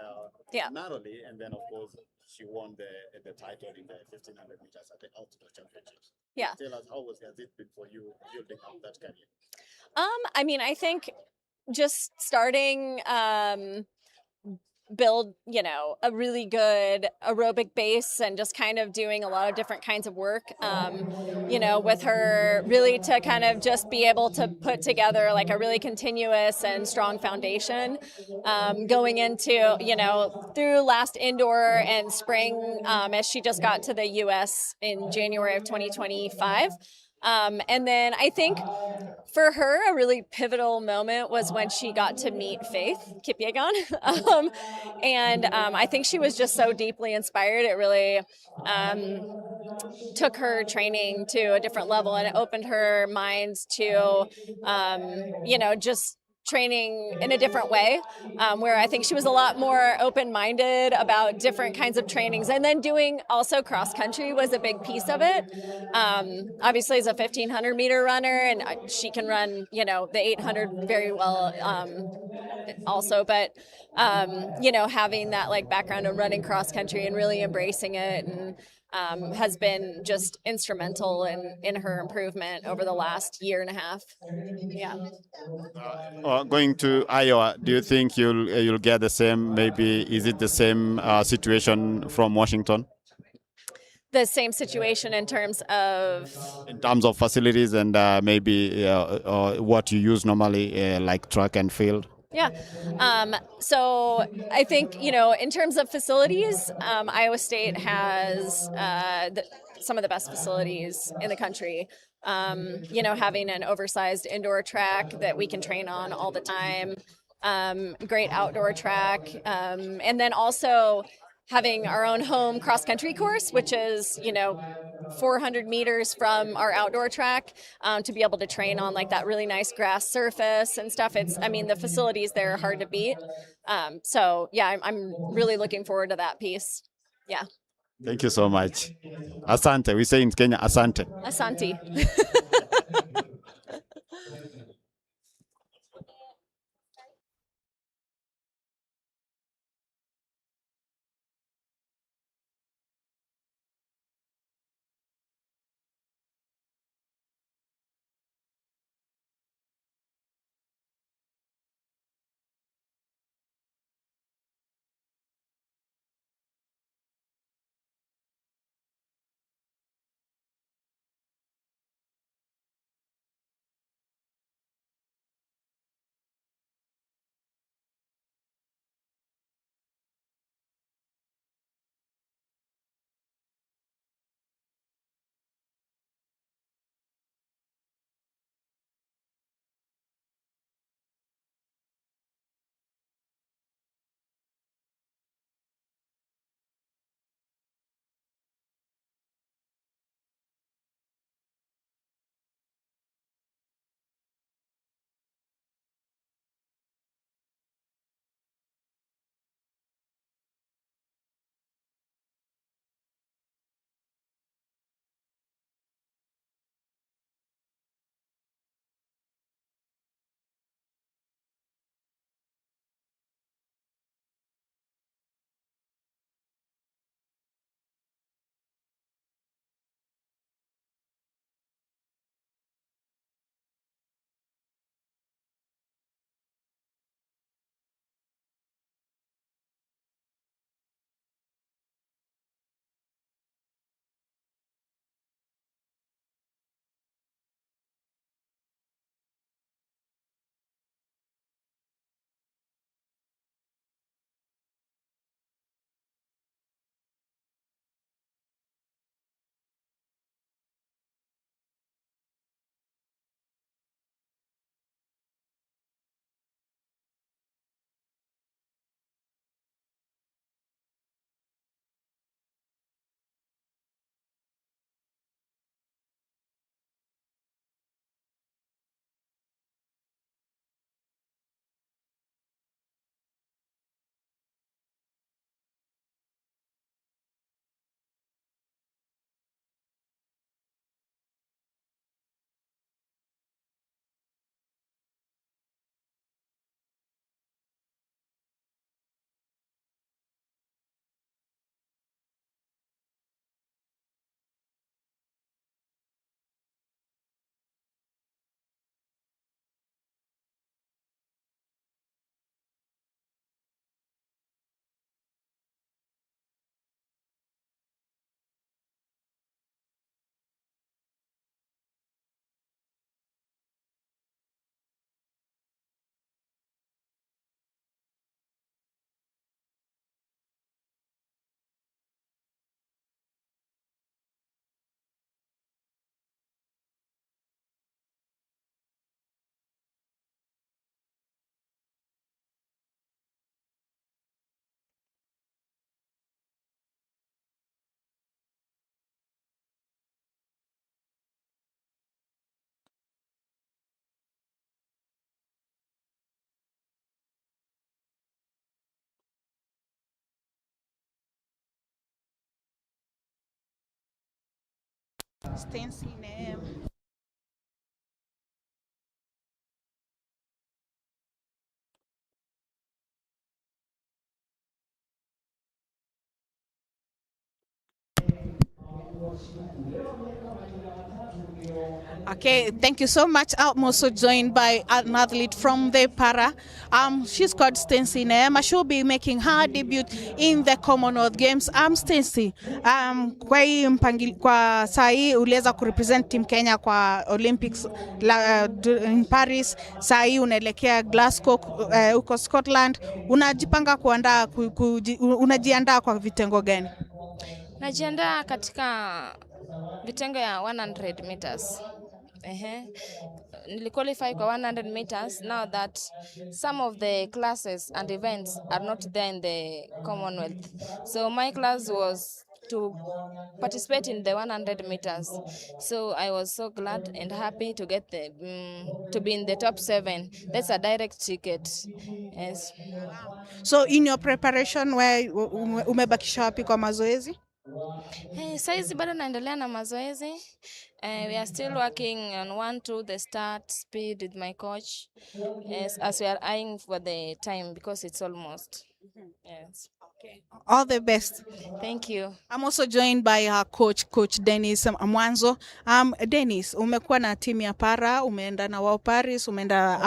narrowly, and then of course she won the title in the 1500 meters at the outdoor championships. Yeah. Tell us, has it been for you building up that career? I think just starting build, a really good aerobic base, and just kind of doing a lot of different kinds of work, with her, really to kind of just be able to put together like a really continuous and strong foundation, going into, through last indoor and spring, as she just got to the US in January of 2025. And then I think for her, a really pivotal moment was when she got to meet Faith Kipyegon. And I think she was just so deeply inspired. It really took her training to a different level, and it opened her mind to, just training in a different way, where I think she was a lot more open-minded about different kinds of trainings. And then doing also cross country was a big piece of it. Obviously, as a 1500 meter runner, and she can run, the 800 very well, also, but having that like background of running cross country and really embracing it, and has been just instrumental in her improvement over the last year and a half. Yeah. Going to Iowa, do you think you'll get the same? Maybe is it the same situation from Washington? The same situation in terms of facilities and maybe what you use normally, like track and field. Yeah. So I think, in terms of facilities, Iowa State has some of the best facilities in the country. Having an oversized indoor track that we can train on all the time, great outdoor track, and then also having our own home cross country course, which is, 400 meters from our outdoor track, to be able to train on like that really nice grass surface and stuff. The facilities there are hard to beat. So yeah, I'm really looking forward to that piece. Yeah. Thank you so much. Asante. We say in Kenya, asante. Asante. Stancy Neema. Okay, thank you so much. I'm also joined by an athlete from the para. She's called Stancy Neema. She'll be making her debut in the Commonwealth Games. Stancy, kwa saa hii uliweza kurepresent team Kenya kwa Olympics in Paris. Saa hii unaelekea Glasgow huko Scotland. Unajiandaa kwa vitengo gani? Najiandaa katika vitengo ya 100 meters. Niliqualify kwa 100 meters. Now that some of the classes and events are not there in the Commonwealth, so my class was to participate in the 100 meters. So I was so glad and happy to get to be in the top 7. That's a direct ticket. Yes. So in your preparation, where umebakisha wapi kwa mazoezi? Saizi bado naendelea na mazoezi. We are still working on 1-2 the start speed with my coach, as we are eyeing for the time because it's almost. Yes. Okay. All the best. Thank you. I'm also joined by our coach Dennis Mwanzo. Dennis, umekuwa na timu ya para, umeenda na wao Paris, umeenda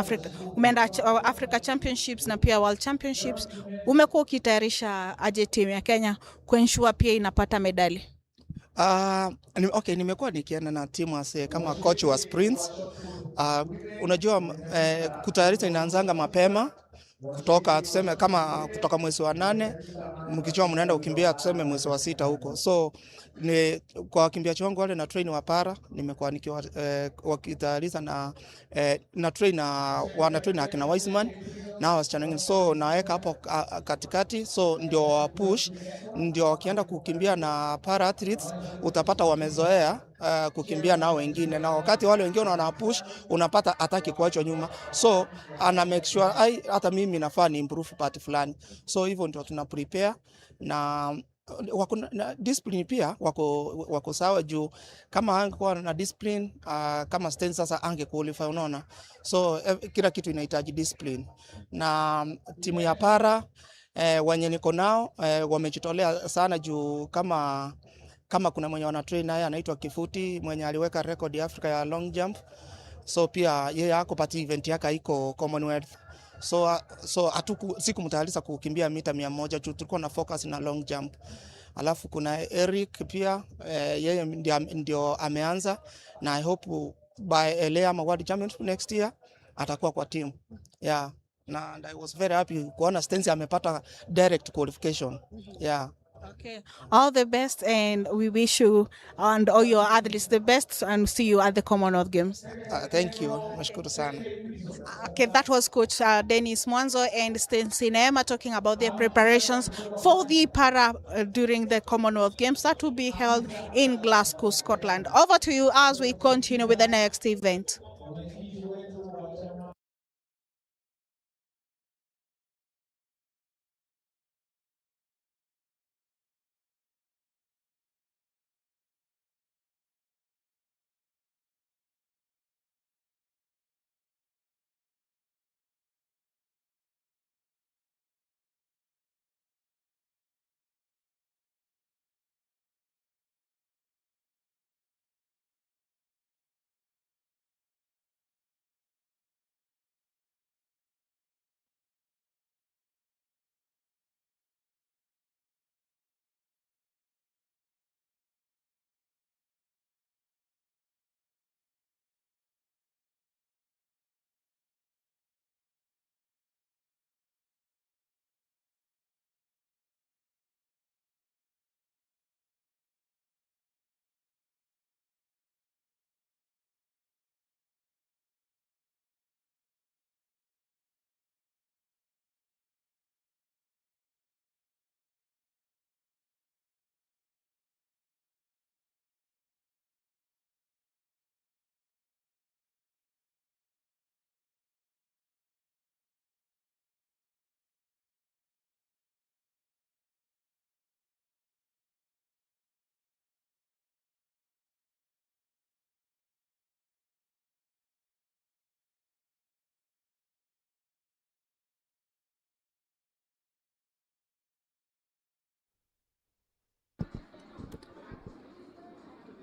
Africa Championships na pia World Championships. Umekuwa ukitayarisha aje timu ya Kenya kuensure pia inapata medali? Nimekuwa nikienda na timu kama coach wa sprints. Unajua kutayarisha inaanzanga mapema kutoka tuseme kama kutoka mwezi wa 8 mkichwa mnaenda ukimbia tuseme mwezi wa 6 huko. So kwa wakimbiaji wangu wale na train wa para nimekuwa nikiwa wakitayarisha na train wana train akina Wiseman na wasichana wengine, so naweka hapo katikati, so ndio push, ndio wakienda kukimbia na para athletes utapata wamezoea kukimbia nao wengine, na wakati wale wengine wana push unapata ataki kuachwa nyuma, so ana make sure hata mimi nafaa ni improve part fulani, so hivyo ndio tuna prepare na wako na discipline pia wako sawa juu kama angekuwa na discipline kama Sten sasa ange qualify, unaona, so kila kitu inahitaji discipline. Na timu ya para wenye niko nao wamejitolea sana juu kama kuna mwenye wana train naye anaitwa Kifuti mwenye aliweka record ya Africa ya long jump, so pia yeye ako pati event yake iko Commonwealth, so sikumtayarisha kukimbia mita 100 juu tulikuwa na focus na long jump. Alafu kuna Eric pia yeye ndio ameanza, na I hope by LA ama World Championship next year atakuwa kwa team. Yeah. And I was very happy kuona Stensi amepata direct qualification. Yeah. Okay. All the best, and we wish you and all your athletes the best, and see you at the Commonwealth Games. Thank you. Nashukuru sana. Okay, that was Coach Dennis Mwanzo and Stancy Neema talking about their preparations for the para during the Commonwealth Games that will be held in Glasgow, Scotland. Over to you as we continue with the next event.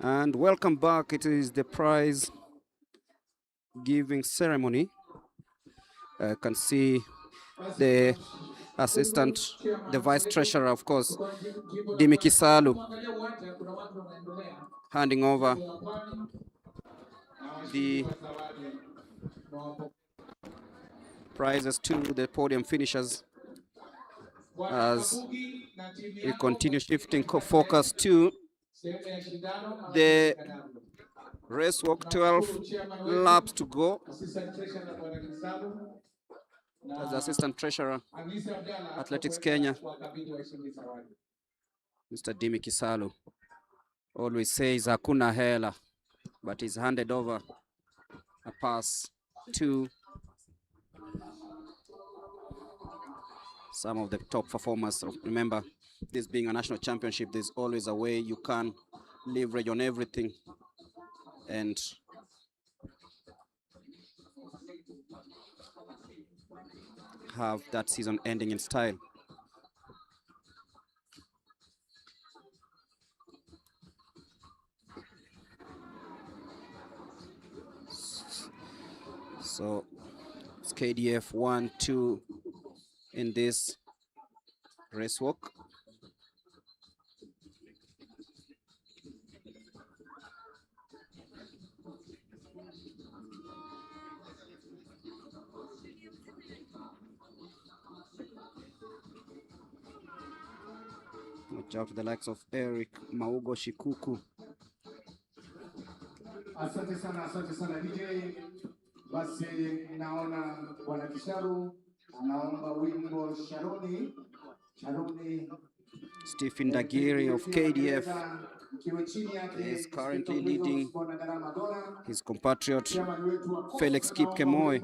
And welcome back. It is the prize giving ceremony. I can see the assistant, the vice treasurer, of course, Dimi Kisalu, handing over the prizes to the podium finishers as we continue shifting focus to the race walk. 12 laps to go. As the assistant treasurer, Athletics Kenya, Mr. Dimi Kisalu, always says hakuna hela, but he's handed over a pass to some of the top performers. Remember, this being a national championship, there's always a way you can leverage on everything and have that season ending in style. So it's KDF 1-2 in this race walk. Watch out for the likes of Eric Maugo Shikuku. Asante sana DJ. Basi naona Bwana Kisharu anaomba wimbo Sharoni. Stephen Dagiri of KDF is currently leading his compatriot Felix Kipkemoy.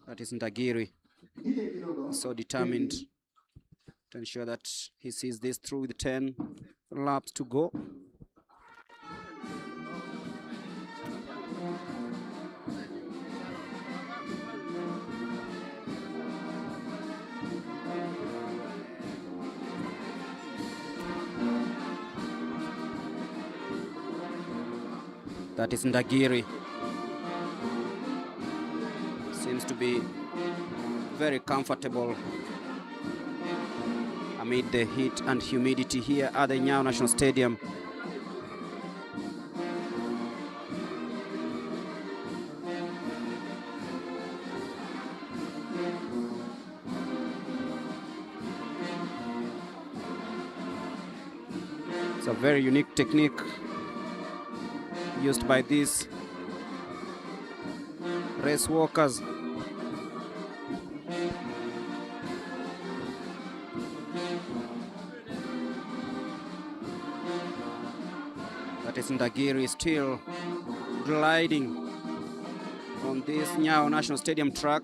That is Ndagiri. He's so determined to ensure that he sees this through with 10 laps to go. That is Ndagiri. Seems to be very comfortable amid the heat and humidity here at the Nyayo National Stadium. It's a very unique technique used by these race walkers. That is Ndagiri still gliding on this Nyayo National Stadium track.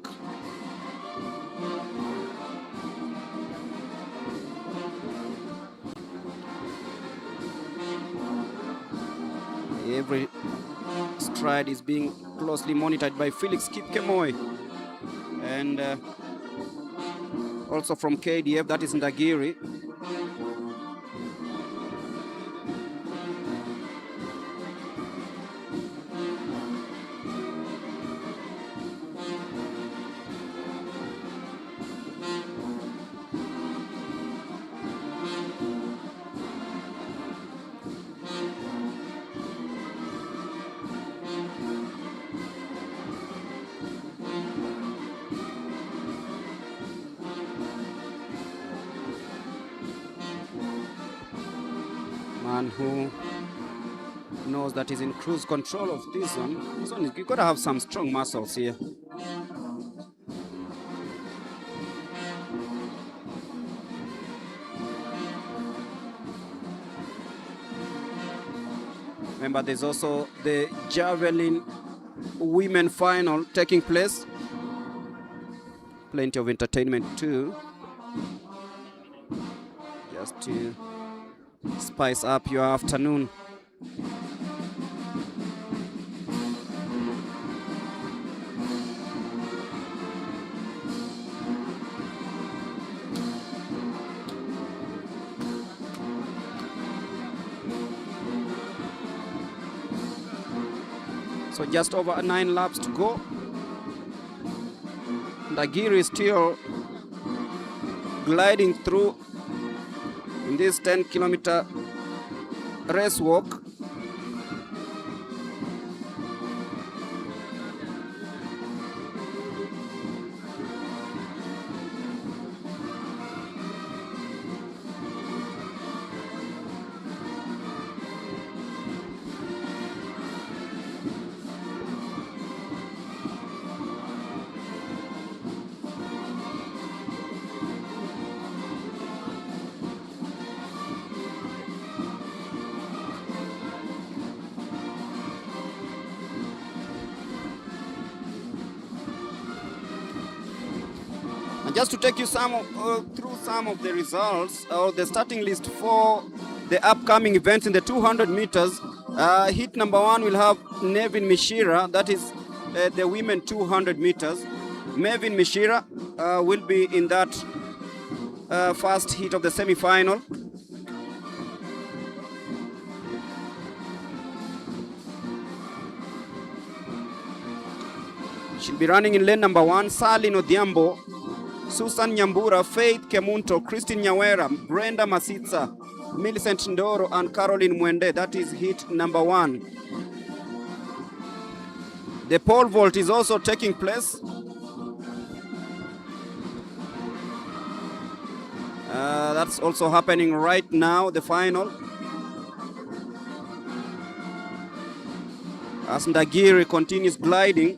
Every stride is being closely monitored by Felix Kipkemoy, and also from KDF, that is Ndagiri. Man who knows that he's in cruise control of this one. This one, you've got to have some strong muscles here. Remember, there's also the javelin women final taking place. Plenty of entertainment too, just to spice up your afternoon. So just over 9 laps to go. Ndagiri is still gliding through in this 10-kilometer race walk. And just to take you through some of the results or the starting list for the upcoming events in the 200 meters, heat number 1 will have Nevin Mishira, that is the women 200 meters. Mevin Mishira will be in that first heat of the semi-final. She'll be running in lane number 1, Salin Odhiambo, Susan Nyambura, Faith Kemunto, Christine Nyawera, Brenda Masitsa, Millicent Ndoro, and Caroline Mwende. That is heat number 1. The pole vault is also taking place. That's also happening right now, the final. As Ndagiri continues gliding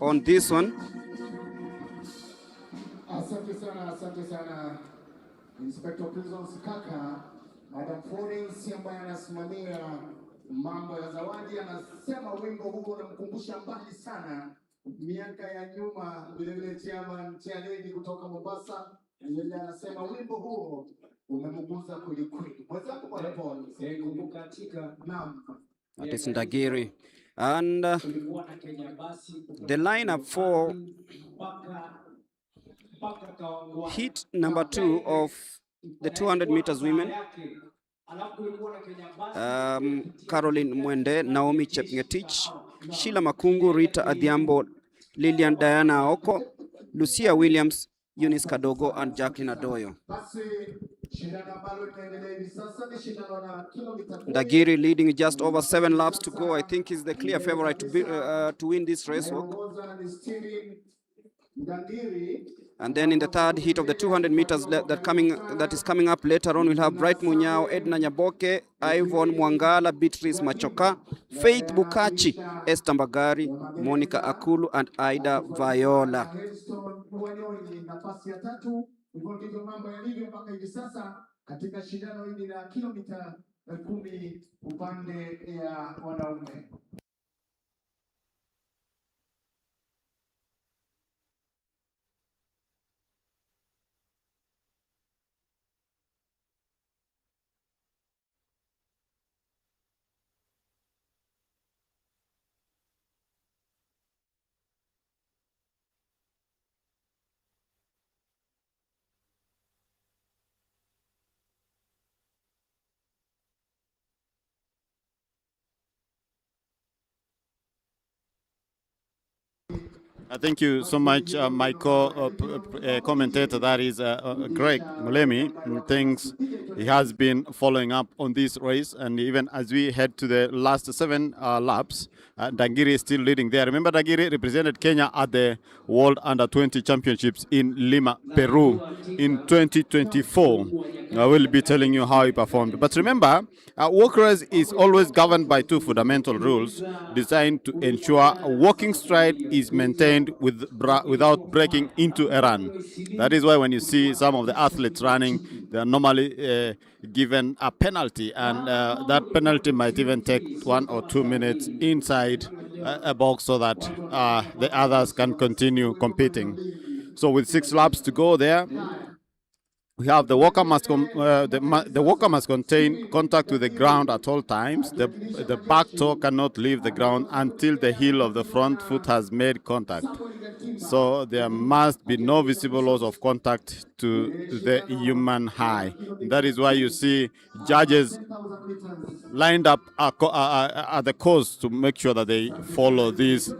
on this one. Asante sana Inspector Prisons Kaka. Madam Florence ambaye anasimamia mambo ya zawadi anasema wimbo huu unamkumbusha mbali sana miaka ya nyuma. Vile chairman Lady kutoka Mombasa yeye anasema wimbo huo umemgusa kweli kweli. Mwenzangu Bwana Paul, kumbuka katika naam. That is Ndagiri. And the lineup for heat number 2 of the 200 meters women. Caroline Mwende, Naomi Chepngetich, Sheila Makungu, Rita Adhiambo, Lilian Diana Aoko, Lucia Williams, Eunice Kadogo, and Jacqueline Adoyo. Ndagiri leading just over 7 laps to go. I think he's the clear favorite to win this race walk. And then in the third heat of the 200 meters that is coming up later on, we'll have Bright Munyao, Edna Nyaboke, Ivon Mwangala, Beatrice Machoka, Faith Bukachi, Esther Mbagari, Monica Akulu, and Ida Viola. Katika shindano hili la kilomita 10 upande ya wanaume. Thank you so much, my commentator, that is Greg Mulemi. Thinks he has been following up on this race, and even as we head to the last 7 laps, Ndagiri is still leading there. Remember, Ndagiri represented Kenya at the World Under-20 Championships in Lima, Peru in 2024. I will be telling you how he performed. But remember, walk race is always governed by 2 fundamental rules designed to ensure a walking stride is maintained without breaking into a run. That is why when you see some of the athletes running, they are normally given a penalty, and that penalty might even take 1 or 2 minutes inside a box so that the others can continue competing. So with 6 laps to go there, We have the walker must the walker must contain contact with the ground at all times. The back toe cannot leave the ground until the heel of the front foot has made contact. So there must be no visible loss of contact to the human eye. That is why you see judges lined up at the course to make sure that they follow these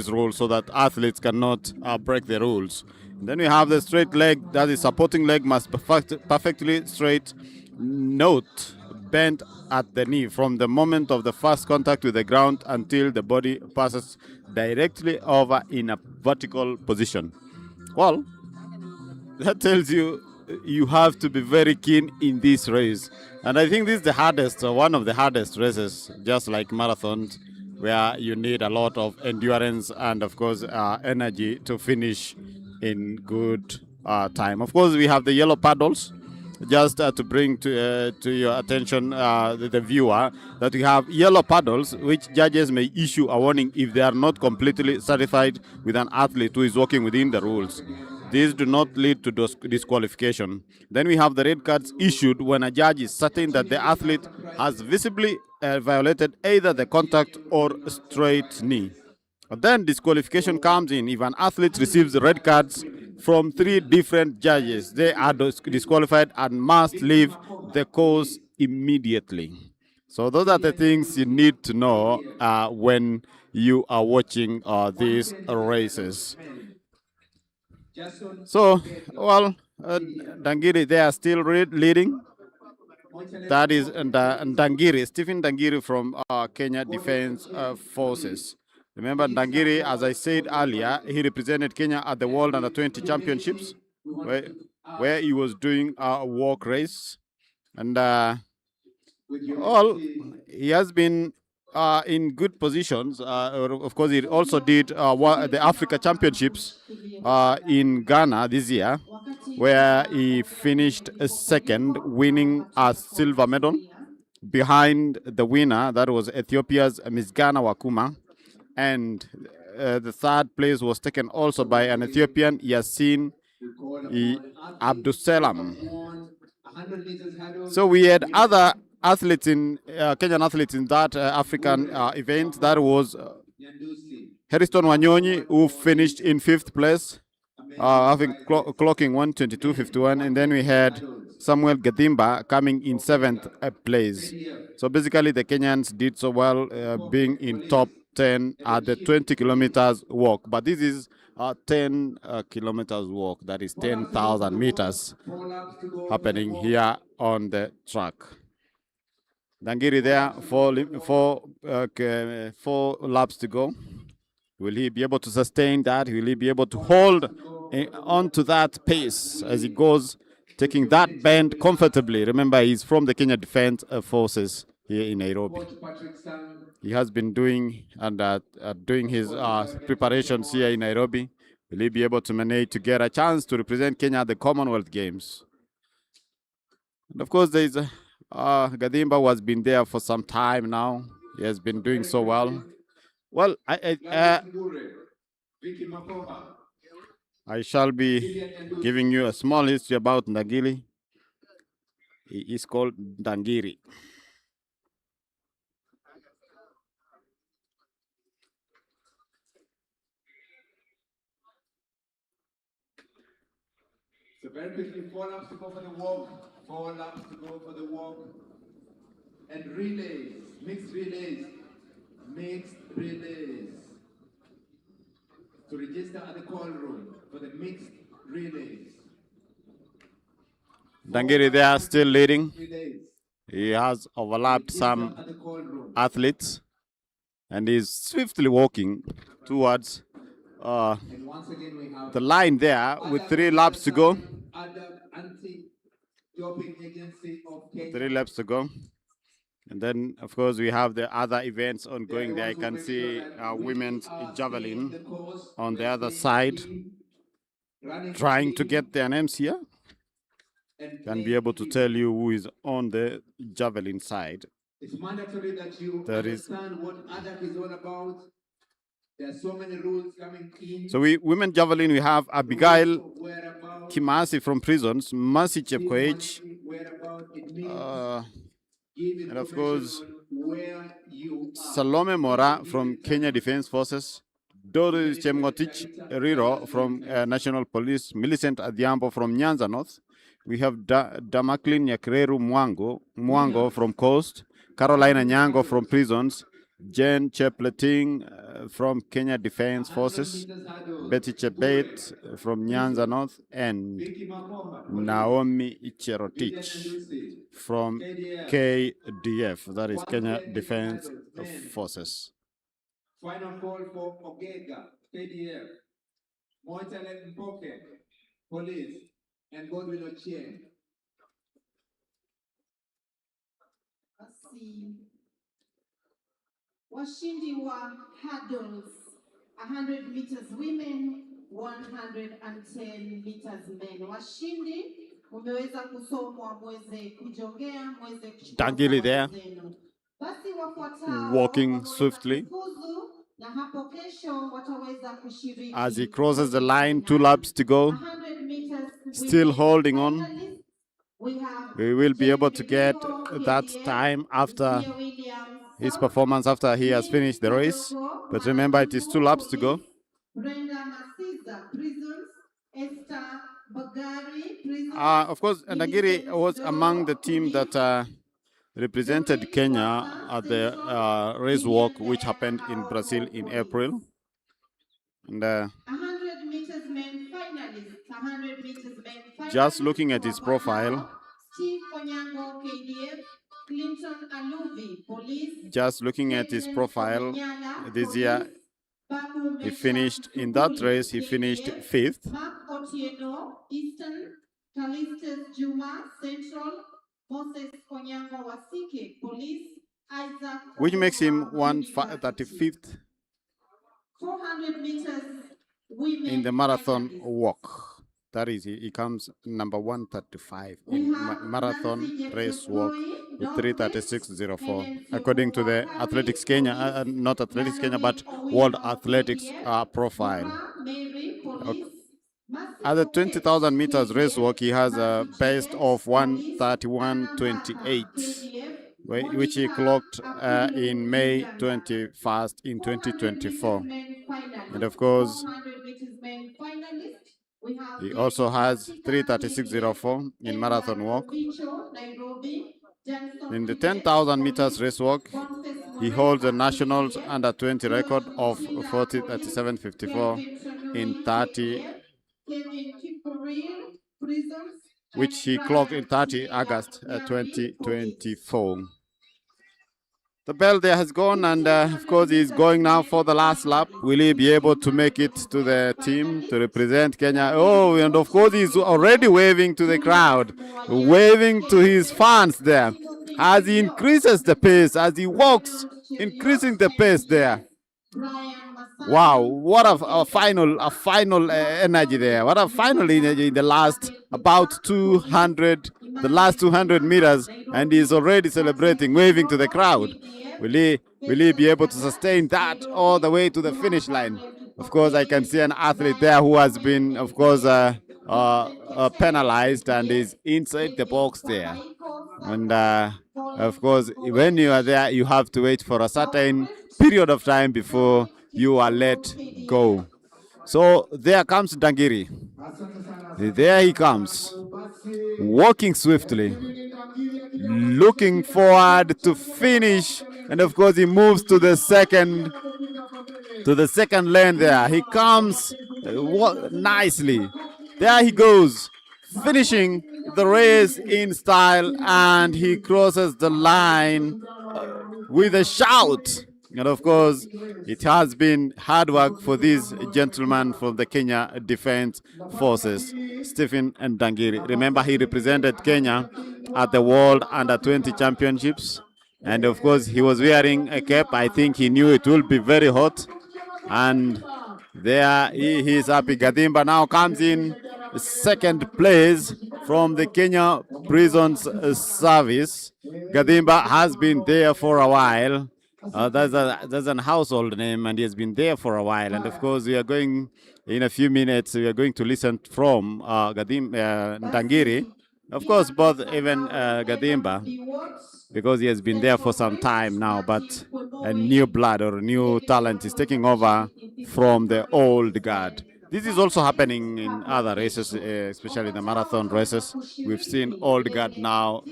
rules so that athletes cannot break the rules. Then we have the straight leg. That is, supporting leg must be perfectly straight, not bent at the knee from the moment of the first contact with the ground until the body passes directly over in a vertical position. Well, that tells you you have to be very keen in this race. And I think this is the hardest, one of the hardest races, just like marathons, where you need a lot of endurance and, of course, energy to finish in good time. Of course, we have the yellow paddles. Just to bring to your attention, the viewer, that we have yellow paddles, which judges may issue a warning if they are not completely satisfied with an athlete who is walking within the rules. These do not lead to disqualification. Then we have the red cards issued when a judge is certain that the athlete has visibly violated either the contact or straight knee. But then disqualification comes in if an athlete receives red cards from 3 different judges. They are disqualified and must leave the course immediately. So those are the things you need to know when you are watching these races. So, well, Dangiri, they are still leading. That is Ndangiri, Stephen Ndangiri from Kenya Defense Forces. Remember Ndangiri, as I said earlier, he represented Kenya at the World Under-20 Championships, where he was doing a walk race. And he has been in good positions. Of course, he also did the Africa Championships in Ghana this year, where he finished second, winning a silver medal behind the winner, that was Ethiopia's Misgana Wakuma. And the third place was taken also by an Ethiopian, Yassin Abdusalam. So we had other athletes in Kenyan athletes in that African event. That was Harrison Wanyonyi, who finished in 5th place, having clocking 1:22:51, and then we had Samuel Gadimba coming in 7th place. So basically, the Kenyans did so well, being in top 10 at the 20 kilometers walk. But this is a 10 kilometers walk. That is 10,000 meters happening here on the track. Dangiri there, 4 laps to go. Will he be able to sustain that? Will he be able to hold on to that pace as he goes, taking that bend comfortably? Remember, he's from the Kenya Defense Forces here in Nairobi. He has been doing his preparations here in Nairobi. Will he be able to manage to get a chance to represent Kenya at the Commonwealth Games? And of course, there's Gadimba, who has been there for some time now. He has been doing so well. Well, I shall be giving you a small history about Ndangiri. He is called Ndangiri. So very quickly, 4 laps to go for the walk. 4 laps to go for the walk. And relays, mixed relays. Mixed relays. To register at the call room for the mixed relays. Ndangiri, they are still leading. He has overlapped some athletes and is swiftly walking towards the line there with 3 laps to go. 3 laps to go. And then, of course, we have the other events ongoing there. I can see women's javelin on the other side, trying to get their names here. Can be able to tell you who is on the javelin side. It's mandatory that you understand what ADAC is all about. There are so many rules coming in. So women javelin, we have Abigail Kimasi from Prisons, Mercy Chepkoech, and of course Salome Mora from Kenya Defense Forces, Doris Chemngotich Riro from National Police, Millicent Adhiambo from Nyanza North. We have Damaklin Nyakreru Mwango from Coast, Carolina Nyango from Prisons, Jen Chepleting from Kenya Defense Forces, Betty Chebet from Nyanza North, and Naomi Icherotich from KDF, that is Kenya Defense Forces. Final call for Ogega, KDF, Moitale Mpoke, Police, and Godwin Ochieng. Basi washindi wa hurdles 100 meters women, 110 meters men. Washindi umeweza kusomwa, mweze kujongea, mweze kuchukua Dangili there, basi wafuatao walking swiftly kufuzu na hapo kesho wataweza kushiriki as he crosses the line, 2 laps to go, 100 meters still holding on. We have We will be able to get that time after his performance, after he has finished the race. But remember, it is 2 laps to go. Brenda Masiza, Prisons, Esther Bagari, Prisons. Of course, Nagiri was among the team that represented Kenya at the race walk, which happened in Brazil in April. And 100 meters men finalists, 100 meters men finalists. Just looking at his profile, Steve Onyango, KDF, Clinton Aluvi, Police. Just looking at his profile, this year he finished in that race. He finished 5th. Mark Otieno, Eastern, Calistus Juma, Central, Moses Onyango Wasike, Police, Isaac, Which makes him 135th 400 meters women in the marathon walk. That is, he comes number 135 in marathon race walk with 3:36.04, according to the Athletics Kenya, not Athletics Kenya, but World Athletics profile. Okay. At the 20,000 meters race walk, he has a best of 1:31.28, which he clocked in May 21st in 2024. And of course, he also has 3:36.04 in marathon walk. In the 10,000 meters race walk, he holds the nationals under 20 record of 40:37.54 in 30, which he clocked in 30 August 2024. The bell there has gone, and of course he's going now for the last lap. Will he be able to make it to the team to represent Kenya? Oh, and of course he's already waving to the crowd, waving to his fans there as he increases the pace, as he walks, increasing the pace there. Wow, what a final energy there. What a final energy in the last about 200, the last 200 meters, and he's already celebrating, waving to the crowd. Will he be able to sustain that all the way to the finish line? Of course, I can see an athlete there who has been, of course, penalized and is inside the box there. And of course, when you are there, you have to wait for a certain period of time before you are let go. So there comes Dangiri. There he comes, walking swiftly, looking forward to finish. And of course, he moves to the second lane there. He comes nicely. There he goes, finishing the race in style, and he crosses the line with a shout. And of course, it has been hard work for this gentleman from the Kenya Defense Forces, Stephen Ndangiri. Remember, he represented Kenya at the World Under-20 Championships. And of course, he was wearing a cap. I think he knew it will be very hot. And there he is happy. Gadimba now comes in second place from the Kenya Prisons Service. Gadimba has been there for a while. That's an household name, and he has been there for a while. And of course, we are going in a few minutes. We are going to listen from Ntangiri, of course, both even Gadimba, because he has been there for some time now. But a new blood or a new talent is taking over from the old guard. This is also happening in other races, especially the marathon races. We've seen old guard now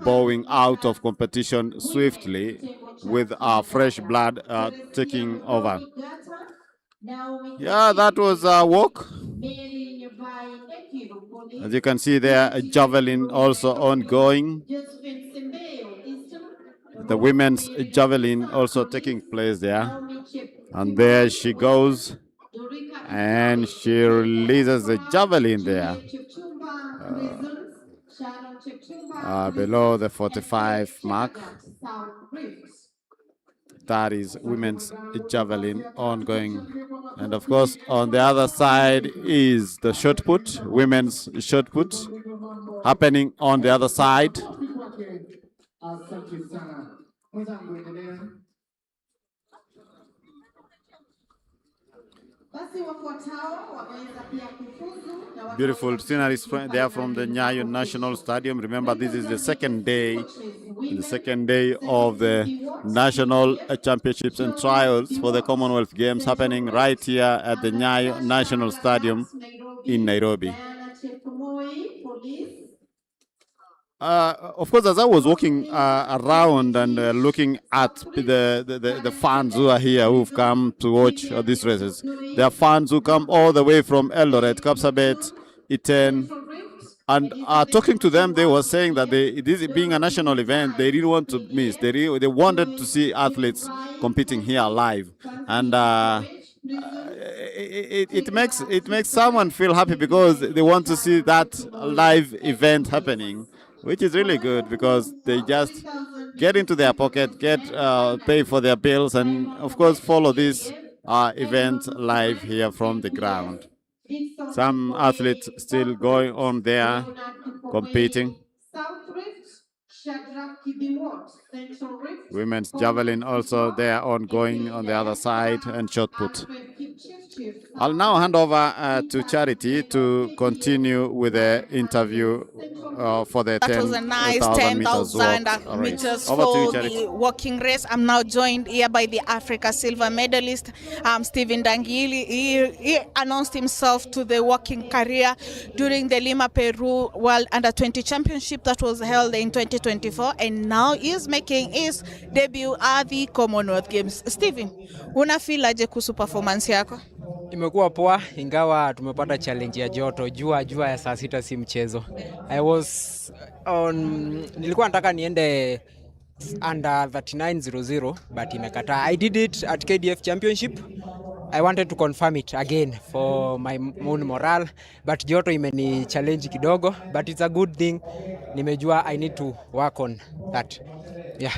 bowing out of competition swiftly with fresh blood taking over. Yeah, that was a walk. As you can see there, a javelin also ongoing. The women's javelin also taking place there. And there she goes. And she releases the javelin there. Below the 45 mark. That is women's javelin ongoing. And of course, on the other side is the shot put, women's shot put, happening on the other side. Beautiful scenery there from the Nyayo National Stadium. Remember, this is the second day of the National Championships and Trials for the Commonwealth Games happening right here at the Nyayo National Stadium in Nairobi. Of course, as I was walking around and looking at the fans who are here, who've come to watch these races, there are fans who come all the way from Eldoret, Kapsabet, Iten, and talking to them, they were saying that this being a national event, they didn't want to miss. They wanted to see athletes competing here live, and it makes someone feel happy because they want to see that live event happening, which is really good because they just get into their pocket, pay for their bills, and of course follow this event live here from the ground. Some athletes still going on there competing. Women's javelin also there ongoing on the other side, and shot put. I'll now hand over to Charity to continue with the interview for the 10,000 That was a nice 10,000 meters Over to you, for Charity. the walking race. I'm now joined here by the Africa silver medalist, Stephen Dangili. He announced himself to the walking career during the Lima, Peru World Under-20 Championship that was held in 2024, and now he's making his debut at the Commonwealth Games. Stephen, una feel aje kuhusu performance yako? Imekuwa poa, ingawa tumepata challenge ya joto. Jua ya saa 6 si mchezo. Nilikuwa nataka niende under 39.00 but imekataa. I did it at KDF Championship. I wanted to confirm it again for my own morale, but joto imeni challenge kidogo, but it's a good thing. Nimejua I need to work on that. Yeah.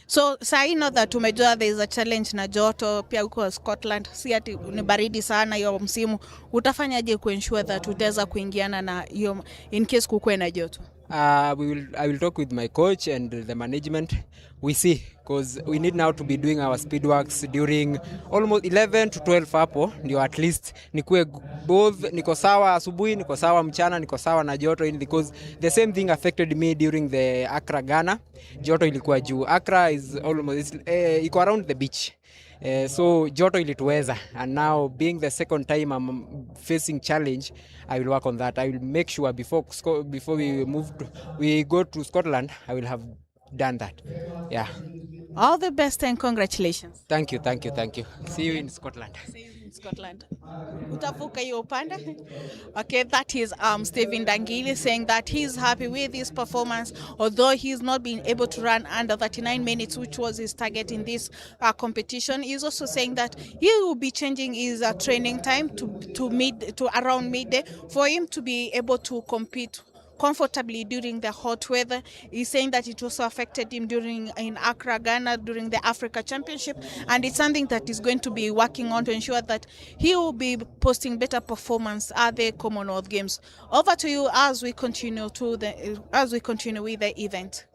So I know that umejua there is a challenge na joto pia huko Scotland, si ati ni baridi sana hiyo msimu. Utafanyaje kuensure that utaweza kuingiana na hiyo in case kukue na joto? I will talk with my coach and the management. We see, because we need now to be doing our speed works during almost 11 to 12 hapo, ndio at least nikuwe both niko sawa asubuhi, niko sawa mchana, niko sawa na joto, because the same thing affected me during the Accra Ghana. Joto ilikuwa juu. Accra is almost iko around the beach. So joto ilituweza, and now being the second time I'm facing challenge, I will work on that. I will make sure before we go to Scotland, I will have done that. Yeah. All the best and congratulations. Thank you. See you in Scotland. Scotland. Utavuka hiyo upande. Okay, that is Stephen Dangili saying that he's happy with his performance, although he's not been able to run under 39 minutes, which was his target in this competition. He's also saying that he will be changing his training time to around midday for him to be able to compete comfortably during the hot weather. He's saying that it also affected him in Accra, Ghana during the Africa Championship, and it's something that he's going to be working on to ensure that he will be posting better performance at the Commonwealth Games. Over to you as we continue with the event.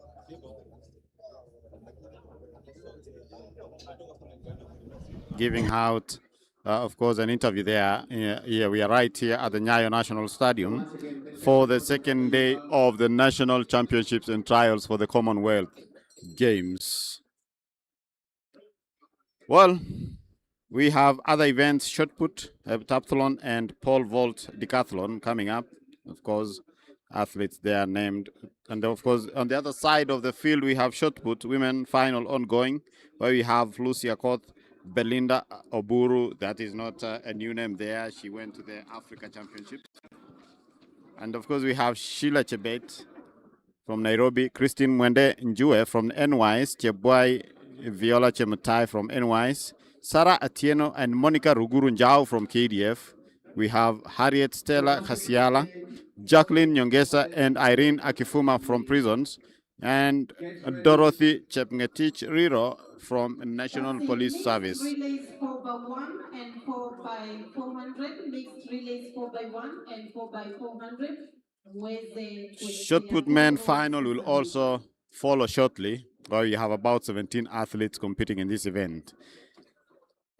giving out, of course, an interview there. Here we are right here at the Nyayo National Stadium for the second day of the National Championships and Trials for the Commonwealth Games. Well, we have other events, shot put, heptathlon, and pole vault decathlon coming up. Of course, athletes there named. And of course, on the other side of the field, we have shot put, women final ongoing, where we have Lucia Koth, Belinda Oburu. That is not a new name there. She went to the Africa Championship. And of course, we have Sheila Chebet from Nairobi, Christine Mwende Njue from NYS, Chebwai Viola Chemutai from NYS, Sarah Atieno and Monica Ruguru Njau from KDF. We have Harriet Stella Kasiala, Jacqueline Nyongesa and Irene Akifuma from Prisons, and Dorothy Chepngetich Riro from National Police Service. Relays 4x1 and 4x400, mixed relays 4x1 and 4x400. Shot put men final will also follow shortly, where we have about 17 athletes competing in this event.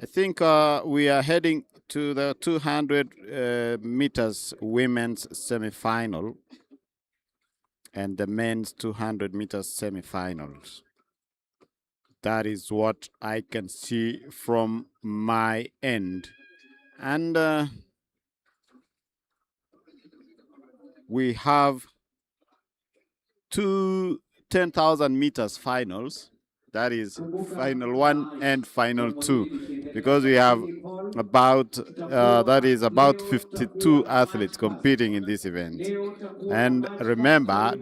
I think we are heading to the 200 meters women's semi-final and the men's 200 meters semi-finals. That is what I can see from my end. And we have two 10,000 meters finals. That is final 1 and final 2, because we have about that is about 52 athletes competing in this event. And remember,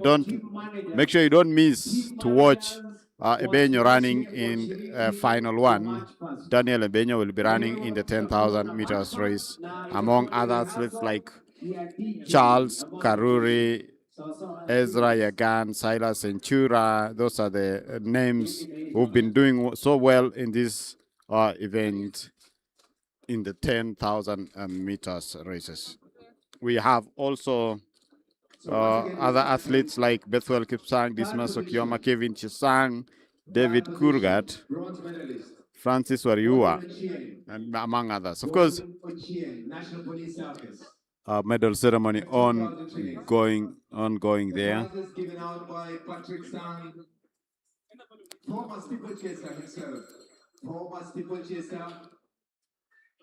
make sure you don't miss to watch Ebenyo running in final 1. Daniel Ebenyo will be running in the 10,000 meters race, among other athletes like Charles Karuri, Ezra Yagan, Silas Centura. Those are the names who've been doing so well in this event in the 10,000 meters races. We have also other athletes like Bethwell Kipsang, Dismas Okioma, Kevin Chisang, David Kurgat, Francis Wariua, and among others. Of course, medal ceremony ongoing there. Given out by Patrick Sang, former steeplechaser himself, former steeplechaser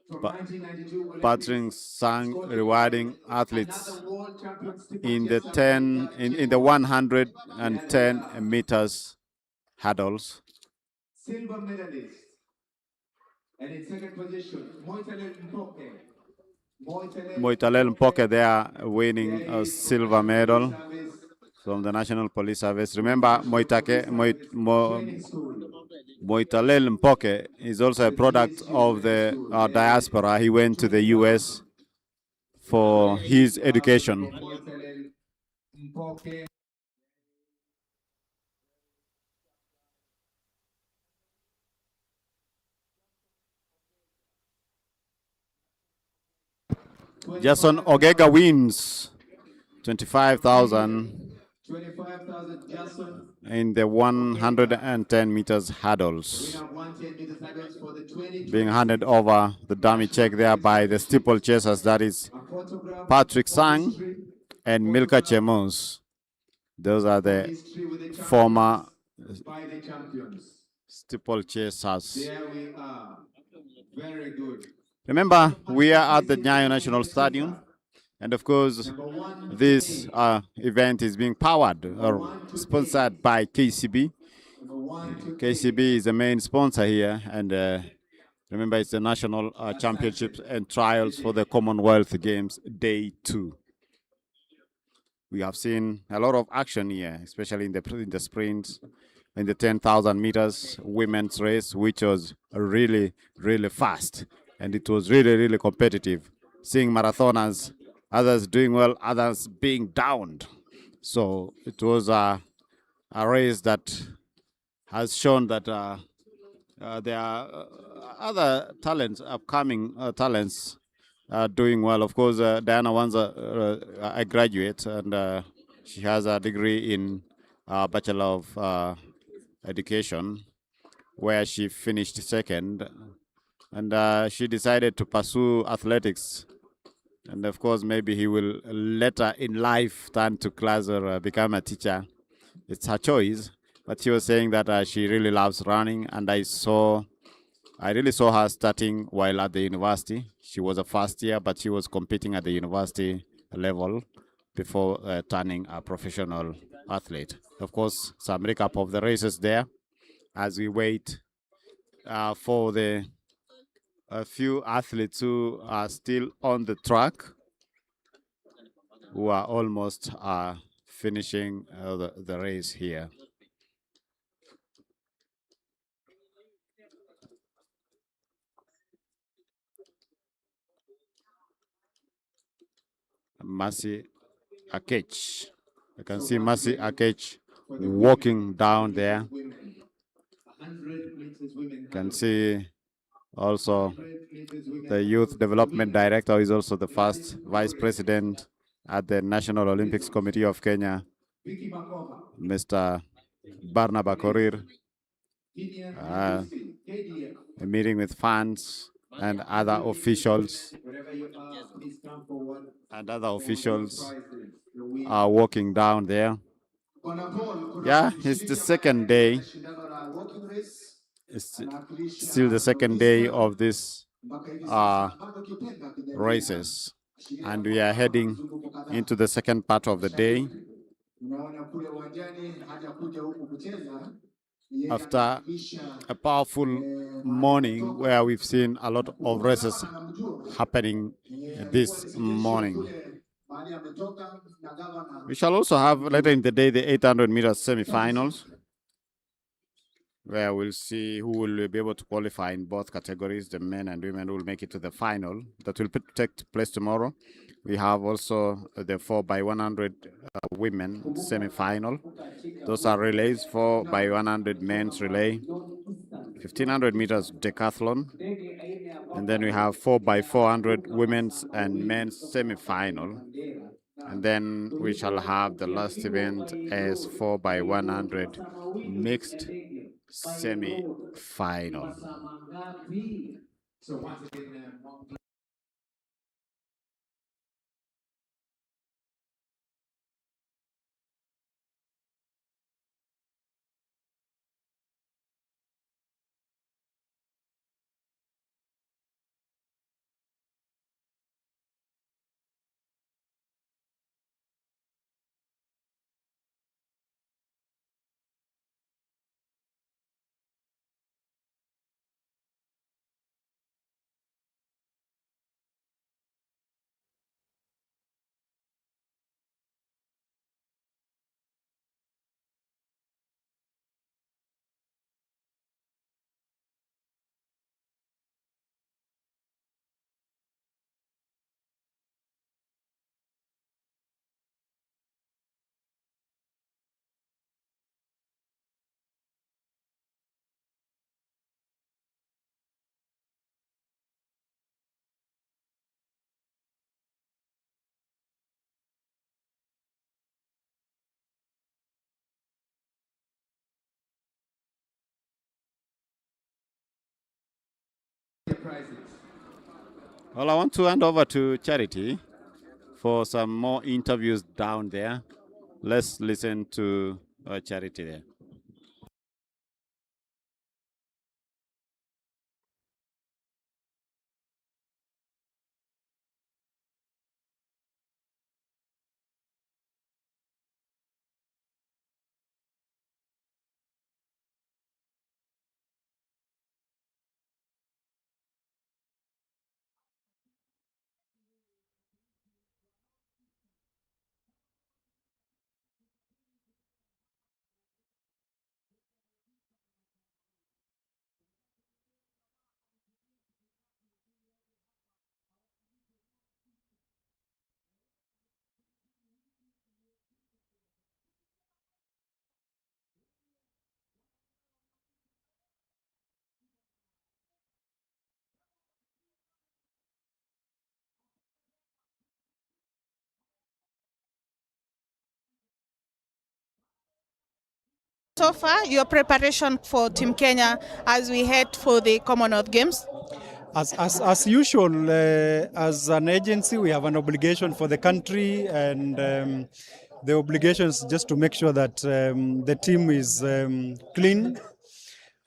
from 1992. Patrick Sang rewarding athletes in the 110 meters hurdles. Silver medalist, and in second position, Moitalel Mpoke. Moitalel Mpoke there winning a silver medal from the National Police Service. Remember, Moitalel Mpoke is also a product of the diaspora. He went to the US for his education. Jason Ogega wins 25,000 in the 110 meters hurdles, being handed over the dummy check there by the steeplechasers. That is Patrick Sang and Milka Chemos. Those are the former steeplechasers. There we are. Very good. Remember, we are at the Nyayo National Stadium, and of course, this event is being powered or sponsored by KCB. KCB is the main sponsor here, and remember, it's the National Championships and Trials for the Commonwealth Games, Day 2. We have seen a lot of action here, especially in the sprints, in the 10,000 meters women's race, which was really, really fast. And it was really, really competitive. Seeing marathoners, others doing well, others being downed. So it was a race that has shown that there are other talents, upcoming talents, doing well. Of course, Diana Wanza, a graduate, and she has a degree in Bachelor of Education. where she finished second. And she decided to pursue athletics. And of course, maybe he will later in life turn to class or become a teacher. It's her choice. But she was saying that she really loves running, and I really saw her starting while at the university. She was a first year, but she was competing at the university level before turning a professional athlete. Of course, some recap of the races there as we wait for the a few athletes who are still on the track, who are almost finishing the race here. Mercy Akech. You can see Mercy Akech walking down there. You can see also the youth development director is also the first vice president at the National Olympics Committee of Kenya, Mr. Barnaba Korir, a meeting with fans and other officials. And other officials are walking down there. Yeah, it's the second day. It's still the second day of this races. And we are heading into the second part of the day. After a powerful morning where we've seen a lot of races happening this morning. We shall also have later in the day the 800 meters semi-finals, where we'll see who will be able to qualify in both categories, the men and women who will make it to the final. That will take place tomorrow. We have also the 4x100 women semi-final. Those are relays, 4x100 men's relay, 1500 meters decathlon, and then we have 4x400 women's and men's semi-final. And then we shall have the last event as 4x100 mixed semi-final. Well, I want to hand over to Charity for some more interviews down there. Let's listen to Charity there. So far, your preparation for Team Kenya as we head for the Commonwealth Games? As usual, as an agency, we have an obligation for the country, and the obligation is just to make sure that the team is clean.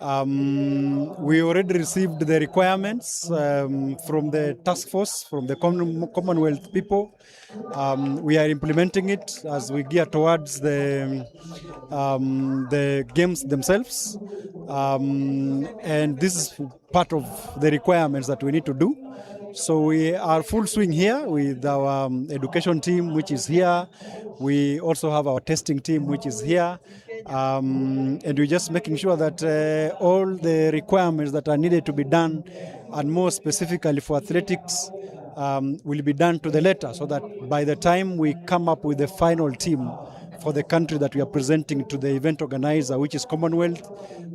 We already received the requirements from the task force, from the Commonwealth people. We are implementing it as we gear towards the games themselves. And this is part of the requirements that we need to do. So we are full swing here with our education team, which is here. We also have our testing team, which is here. And we're just making sure that all the requirements that are needed to be done, and more specifically for athletics, will be done to the letter, so that by the time we come up with the final team for the country that we are presenting to the event organizer, which is Commonwealth,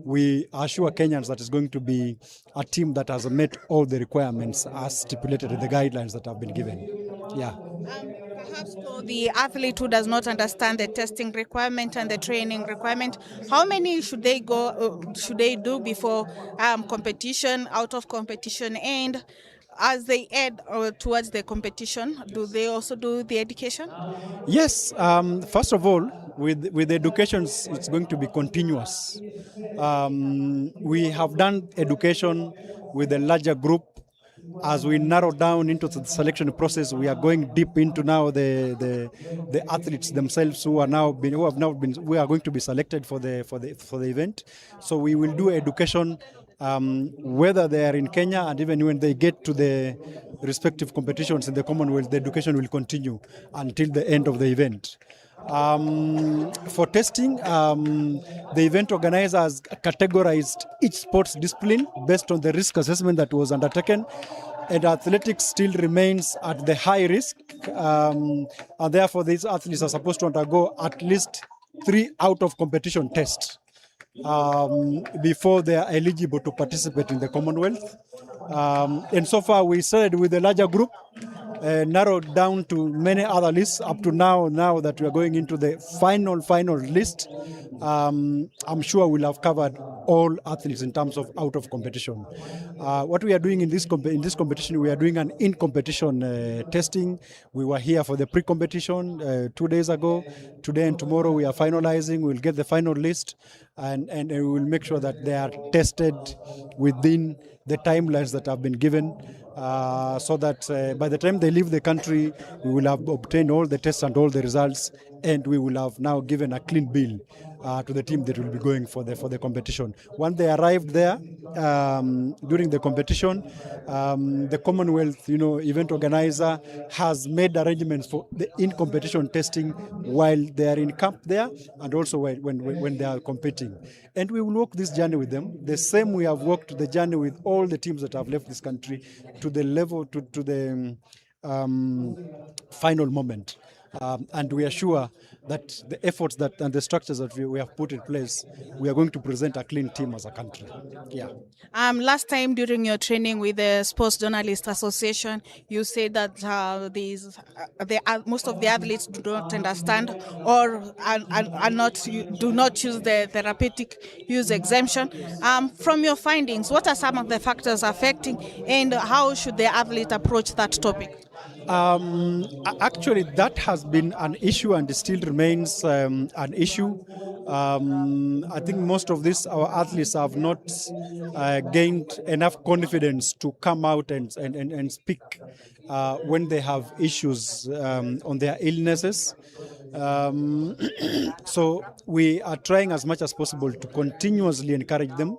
we assure Kenyans that it's going to be a team that has met all the requirements as stipulated in the guidelines that have been given. Yeah. Perhaps for the athlete who does not understand the testing requirement and the training requirement, how many should they do before competition, out of competition, and as they head towards the competition, do they also do the education? Yes. First of all, with education, it's going to be continuous. We have done education with a larger group. As we narrow down into the selection process, we are going deep into now the athletes themselves who are we are going to be selected for the event. So we will do education whether they are in Kenya, and even when they get to the respective competitions in the Commonwealth, the education will continue until the end of the event. For testing, the event organizer has categorized each sports discipline based on the risk assessment that was undertaken, and athletics still remains at the high risk, and therefore these athletes are supposed to undergo at least 3 out of competition tests before they are eligible to participate in the Commonwealth. And so far we started with a larger group, narrowed down to many other lists up to now that we are going into the final list. I'm sure we'll have covered all athletes in terms of out of competition. What we are doing in this competition, we are doing an in-competition testing. We were here for the pre-competition 2 days ago. Today and tomorrow we are finalizing. We'll get the final list, and we will make sure that they are tested within the timelines that have been given, so that by the time they leave the country, we will have obtained all the tests and all the results, and we will have now given a clean bill to the team that will be going for the competition. Once they arrived there during the competition, the Commonwealth, event organizer has made arrangements for the in-competition testing while they are in camp there, and also when they are competing. And we will walk this journey with them, the same we have walked the journey with all the teams that have left this country to the level, to the final moment. And we are sure that the efforts and the structures that we have put in place, we are going to present a clean team as a country. Yeah. Last time during your training with the Sports Journalists Association, you said that most of the athletes do not understand or do not use the therapeutic use exemption. From your findings, what are some of the factors affecting, and how should the athlete approach that topic? Actually, that has been an issue and still remains an issue. I think most of our athletes have not gained enough confidence to come out and speak when they have issues on their illnesses. So we are trying as much as possible to continuously encourage them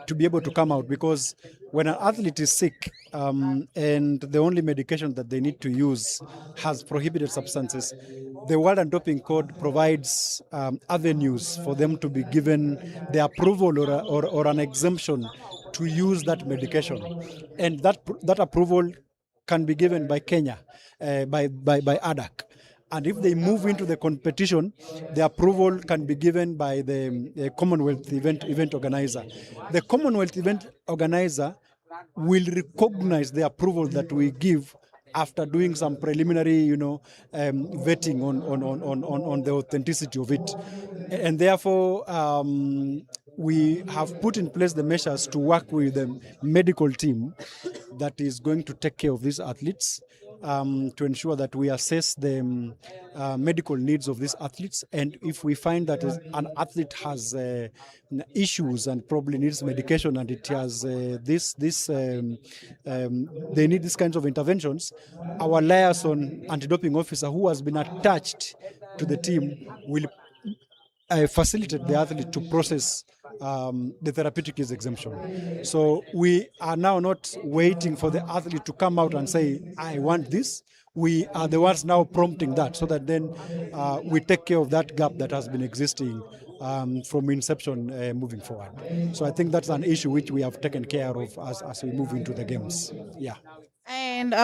to be able to come out, because when an athlete is sick and the only medication that they need to use has prohibited substances, the World Anti-Doping Code provides avenues for them to be given the approval or an exemption to use that medication, and that approval can be given by Kenya, by ADAC. And if they move into the competition, the approval can be given by the Commonwealth event organizer. The Commonwealth event organizer will recognize the approval that we give after doing some preliminary, vetting on the authenticity of it. And therefore, we have put in place the measures to work with the medical team that is going to take care of these athletes, to ensure that we assess the medical needs of these athletes. And if we find that an athlete has issues and probably needs medication, and it has they need these kinds of interventions, our liaison anti-doping officer, who has been attached to the team, will facilitate the athlete to process the therapeutic use exemption. So we are now not waiting for the athlete to come out and say, I want this. We are the ones now prompting that, so that then we take care of that gap that has been existing from inception moving forward. So I think that's an issue which we have taken care of as we move into the games. Yeah. And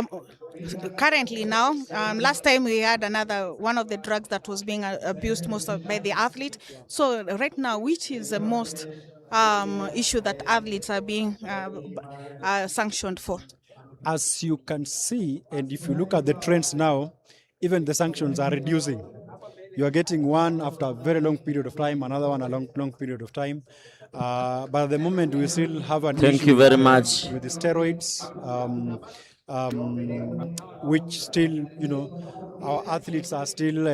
currently now, last time we had another one of the drugs that was being abused by the athlete. So right now, which is the most issue that athletes are being sanctioned for? As you can see, and if you look at the trends now, even the sanctions are reducing. You are getting one after a very long period of time, another one a long period of time. But at the moment, we still have an issue. Thank you very much. With the steroids, which still, our athletes are still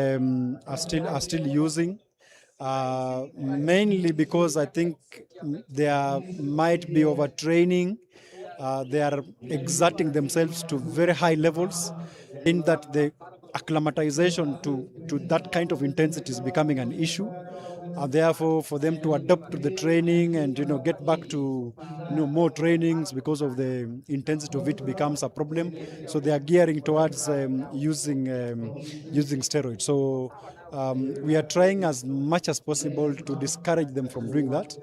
using. Mainly because I think there might be overtraining. They are exerting themselves to very high levels, in that the acclimatization to that kind of intensity is becoming an issue. Therefore, for them to adapt to the training and get back to more trainings because of the intensity of it becomes a problem. So they are gearing towards using steroids. So we are trying as much as possible to discourage them from doing that,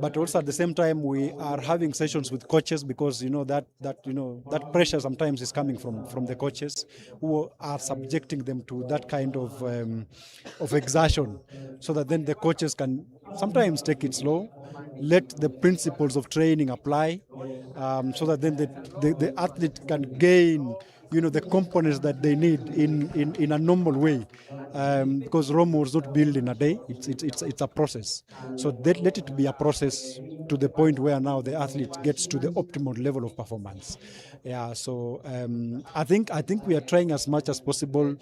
but also at the same time we are having sessions with coaches, because that pressure sometimes is coming from the coaches, who are subjecting them to that kind of exertion, so that then the coaches can sometimes take it slow, let the principles of training apply, so that then the athlete can gain the components that they need in a normal way, because Rome was not built in a day. It's a process. So let it be a process to the point where now the athlete gets to the optimal level of performance. Yeah. So I think we are trying as much as possible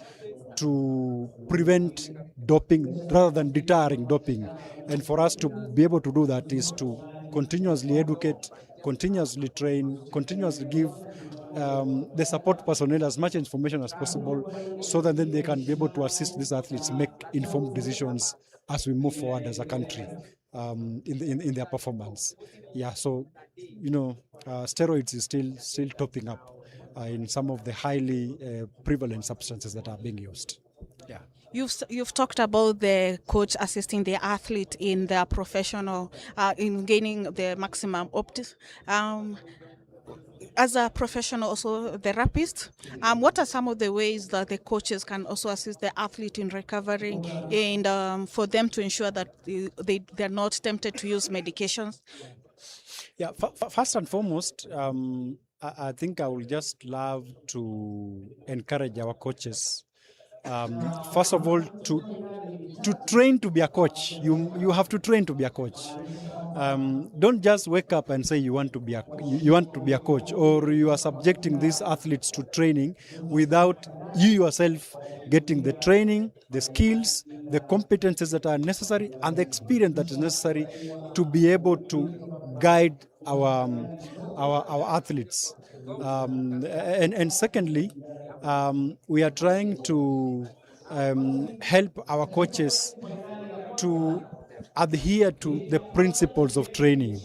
to prevent doping rather than deterring doping. And for us to be able to do that is to continuously educate, continuously train, continuously give the support personnel as much information as possible, so that then they can be able to assist these athletes make informed decisions as we move forward as a country in their performance. Yeah, so steroids is still topping up in some of the highly prevalent substances that are being used. Yeah. You've talked about the coach assisting the athlete in their professional, in gaining the maximum as a professional, also therapist, what are some of the ways that the coaches can also assist the athlete in recovering, and for them to ensure that they're not tempted to use medications? Yeah, first and foremost, I think I would just love to encourage our coaches, first of all, to train to be a coach. You have to train to be a coach. Don't just wake up and say you want to be a coach, or you are subjecting these athletes to training without you yourself getting the training, the skills, the competences that are necessary, and the experience that is necessary to be able to guide our athletes. And secondly, we are trying to help our coaches to adhere to the principles of training,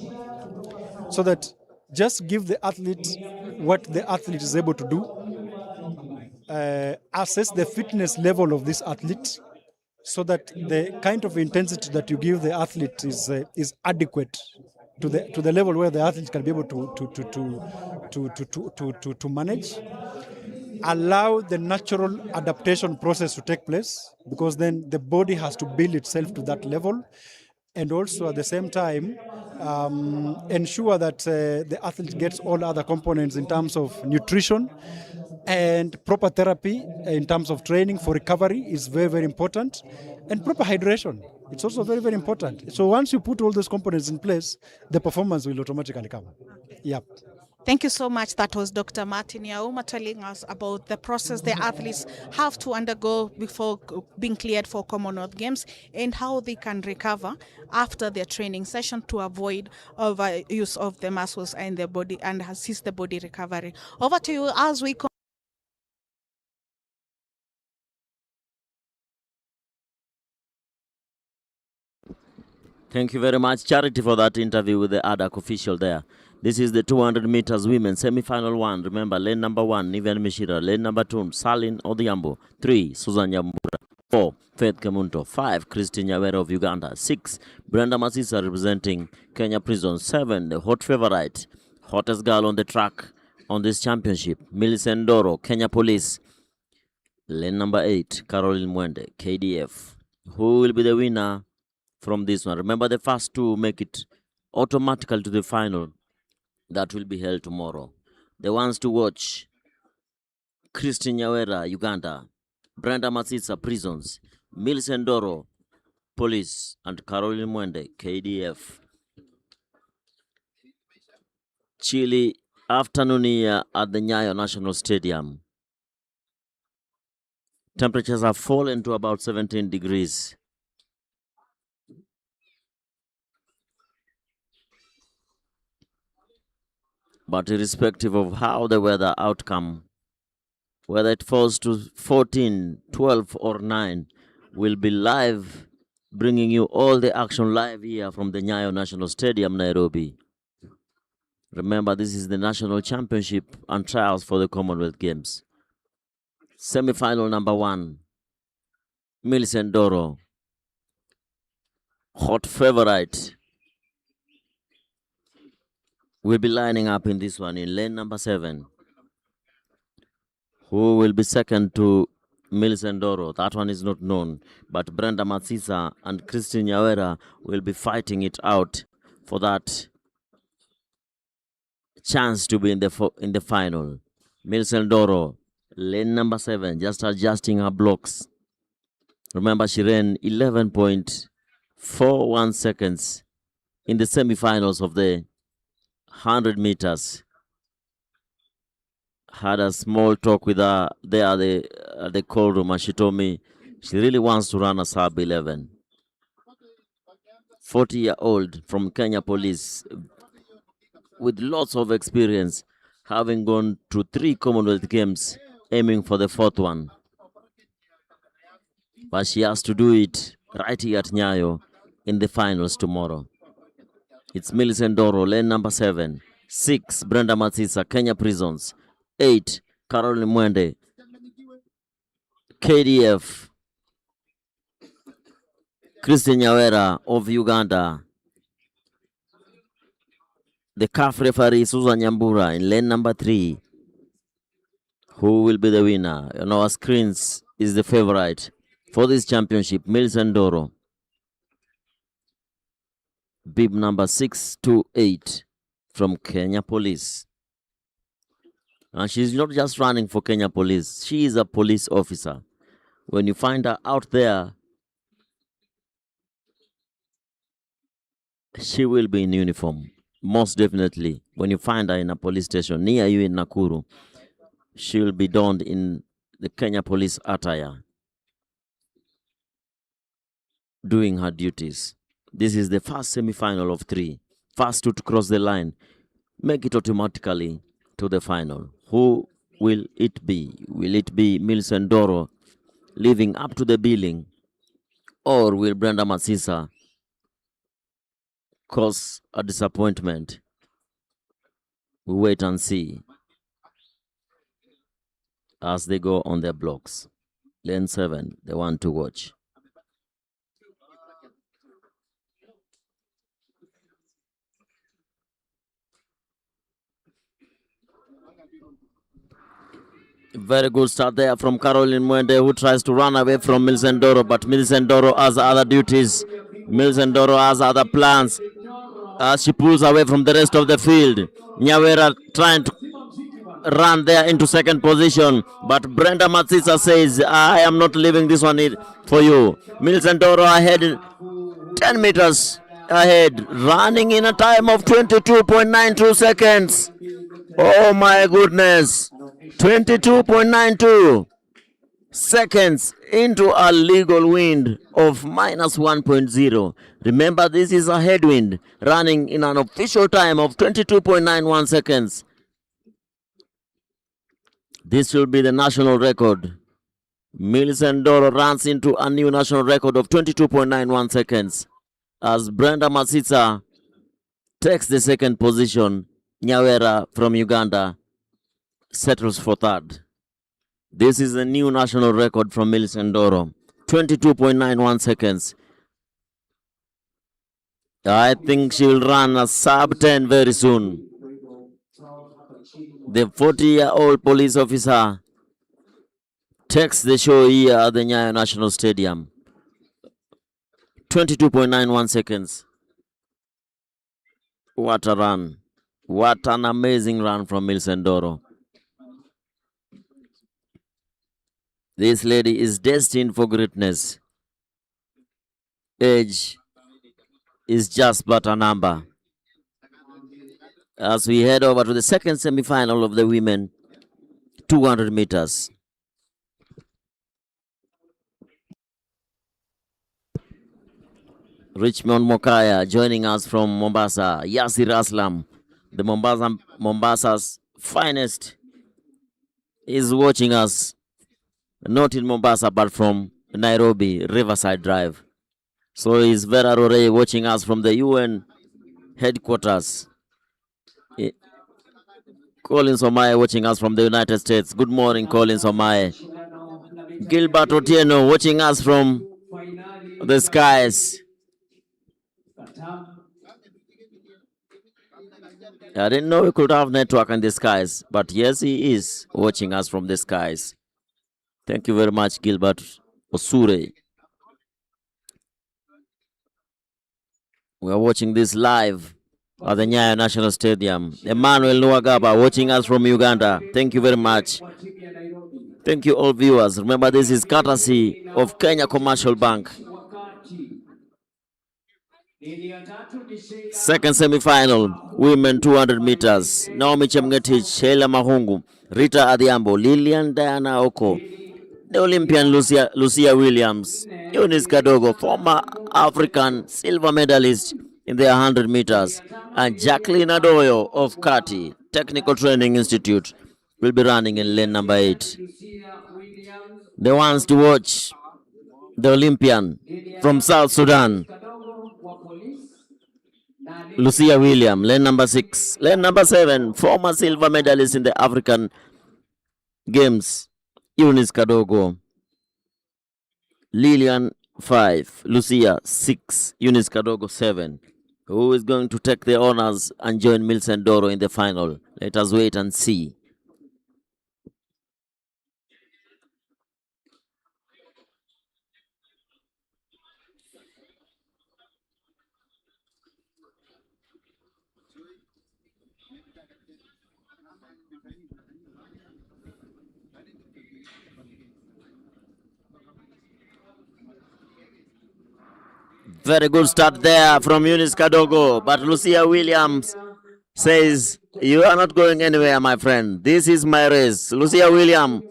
so that just give the athlete what the athlete is able to do, assess the fitness level of this athlete, so that the kind of intensity that you give the athlete is adequate to the level where the athlete can be able to manage. Allow the natural adaptation process to take place, because then the body has to build itself to that level. And also at the same time, ensure that the athlete gets all other components in terms of nutrition, And proper therapy in terms of training for recovery is very, very important. And proper hydration, it's also very, very important. So once you put all those components in place, the performance will automatically come. Yep. Thank you so much. That was Dr. Martin Yauma telling us about the process the athletes have to undergo before being cleared for Commonwealth Games and how they can recover after their training session to avoid overuse of the muscles and the body and assist the body recovery. Over to you as we Thank you very much, Charity, for that interview with the ADAC official there. This is the 200 meters women semi-final one. Remember, lane number 1, Nivian Mishira. Lane number 2, Salin Odhiambo. 3, Susan Nyambura. 4, Faith Kemunto. 5, Christine Nyawera of Uganda. 6, Brenda Masisa representing Kenya Prison. 7, the hot favorite, hottest girl on the track on this championship, Millicent Doro, Kenya Police. Lane number 8, Caroline Mwende, KDF. Who will be the winner from this one? Remember, the first two make it automatically to the final that will be held tomorrow. The ones to watch: Christine Nyawera, Uganda; Brenda Masisa, Prisons; Millicent Doro, Police; and Caroline Mwende, KDF. Chilly afternoon here at the Nyayo National Stadium. Temperatures have fallen to about 17 degrees. But irrespective of how the weather outcome, whether it falls to 14, 12 or 9, we'll be live, bringing you all the action live here from the Nyayo National Stadium, Nairobi. Remember, this is the National Championship and trials for the Commonwealth Games. Semi-final number 1, Millicent Doro, hot favorite, will be lining up in this one in lane number 7. Who will be second to Millicent Doro? That one is not known, but Brenda Masisa and Christine Nyawera will be fighting it out for that chance to be in the final. Millicent Doro, lane number 7, just adjusting her blocks. Remember, she ran 11.41 seconds in the semi-finals of the 100 meters. Had a small talk with her there at the call room, and she told me she really wants to run a sub 11. 40-year-old from Kenya Police with lots of experience, having gone to 3 Commonwealth Games, aiming for the 4th one. But she has to do it right here at Nyayo in the finals tomorrow. It's Millicent Doro, lane number 7. 6, Brenda Masisa, Kenya Prisons. 8, Caroline Mwende, KDF. Christine Nyawera of Uganda. The CAF referee, Susan Nyambura, in lane number 3. Who will be the winner? On our screens is the favorite for this championship, Millicent Doro. Bib number 628 from Kenya Police. And she's not just running for Kenya Police. She is a police officer. When you find her out there, she will be in uniform. Most definitely. When you find her in a police station near you in Nakuru, she will be donned in the Kenya Police attire, doing her duties. This is the first semi-final of 3. First two to cross the line make it automatically to the final. Who will it be? Will it be Millicent Doro living up to the billing, or will Brenda Masisa cause a disappointment? We wait and see as they go on their blocks. Lane 7, the one to watch. Very good start there from Caroline Mwende, who tries to run away from Millicent Doro, but Millicent Doro has other duties. Millicent Doro has other plans as she pulls away from the rest of the field. Nyawera trying to run there into second position, but Brenda Matsisa says, I am not leaving this one for you. Millicent Doro ahead, 10 meters ahead, running in a time of 22.92 seconds. Oh my goodness, 22.92 seconds into a legal wind of minus 1.0. Remember, this is a headwind running in an official time of 22.91 seconds. This will be the national record. Millicent Doro runs into a new national record of 22.91 seconds as Brenda Masitsa takes the second position. Nyawera from Uganda settles for third. This is a new national record from Millicent Doro, 22.91 seconds. I think she will run a sub 10 very soon. The 40-year-old police officer takes the show here at the Nyayo National Stadium. 22.91 seconds. What a run. What an amazing run from Millicent Doro. This lady is destined for greatness. Age is just but a number. As we head over to the second semi-final of the women 200 meters. Richmond Mokaya joining us from Mombasa. Yasir Aslam, the Mombasa's finest, is watching us, not in Mombasa but from Nairobi, Riverside Drive. So is Vera Rore watching us from the UN headquarters. Collins Omae watching us from the United States. Good morning, Collins Omae. Gilbert Otieno watching us from the skies. I didn't know we could have network in the skies, but yes, he is watching us from the skies. Thank you very much, Gilbert Osure. We are watching this live at the Nyayo National Stadium. Emmanuel Nwagaba watching us from Uganda. Thank you very much. Thank you all viewers. Remember, this is courtesy of Kenya Commercial Bank. Second semi-final, women 200 meters. Naomi Chemgetich, Sheila Mahungu, Rita Adhiambo, Lilian Diana Oko, the Olympian Lucia Williams, Eunice Kadogo, former African silver medalist in the 100 meters, and Jacqueline Adoyo of Kati Technical Training Institute will be running in lane number 8. The ones to watch, the Olympian from South Sudan, Lucia Williams, lane number 6. Lane number 7, former silver medalist in the African Games, Eunice Kadogo. Lilian 5, Lucia 6, Eunice Kadogo 7. Who is going to take the honors and join Millicent Doro in the final? Let us wait and see. Very good start there from Eunice Kadogo, but Lucia Williams says, you are not going anywhere, my friend. This is my race. Lucia Williams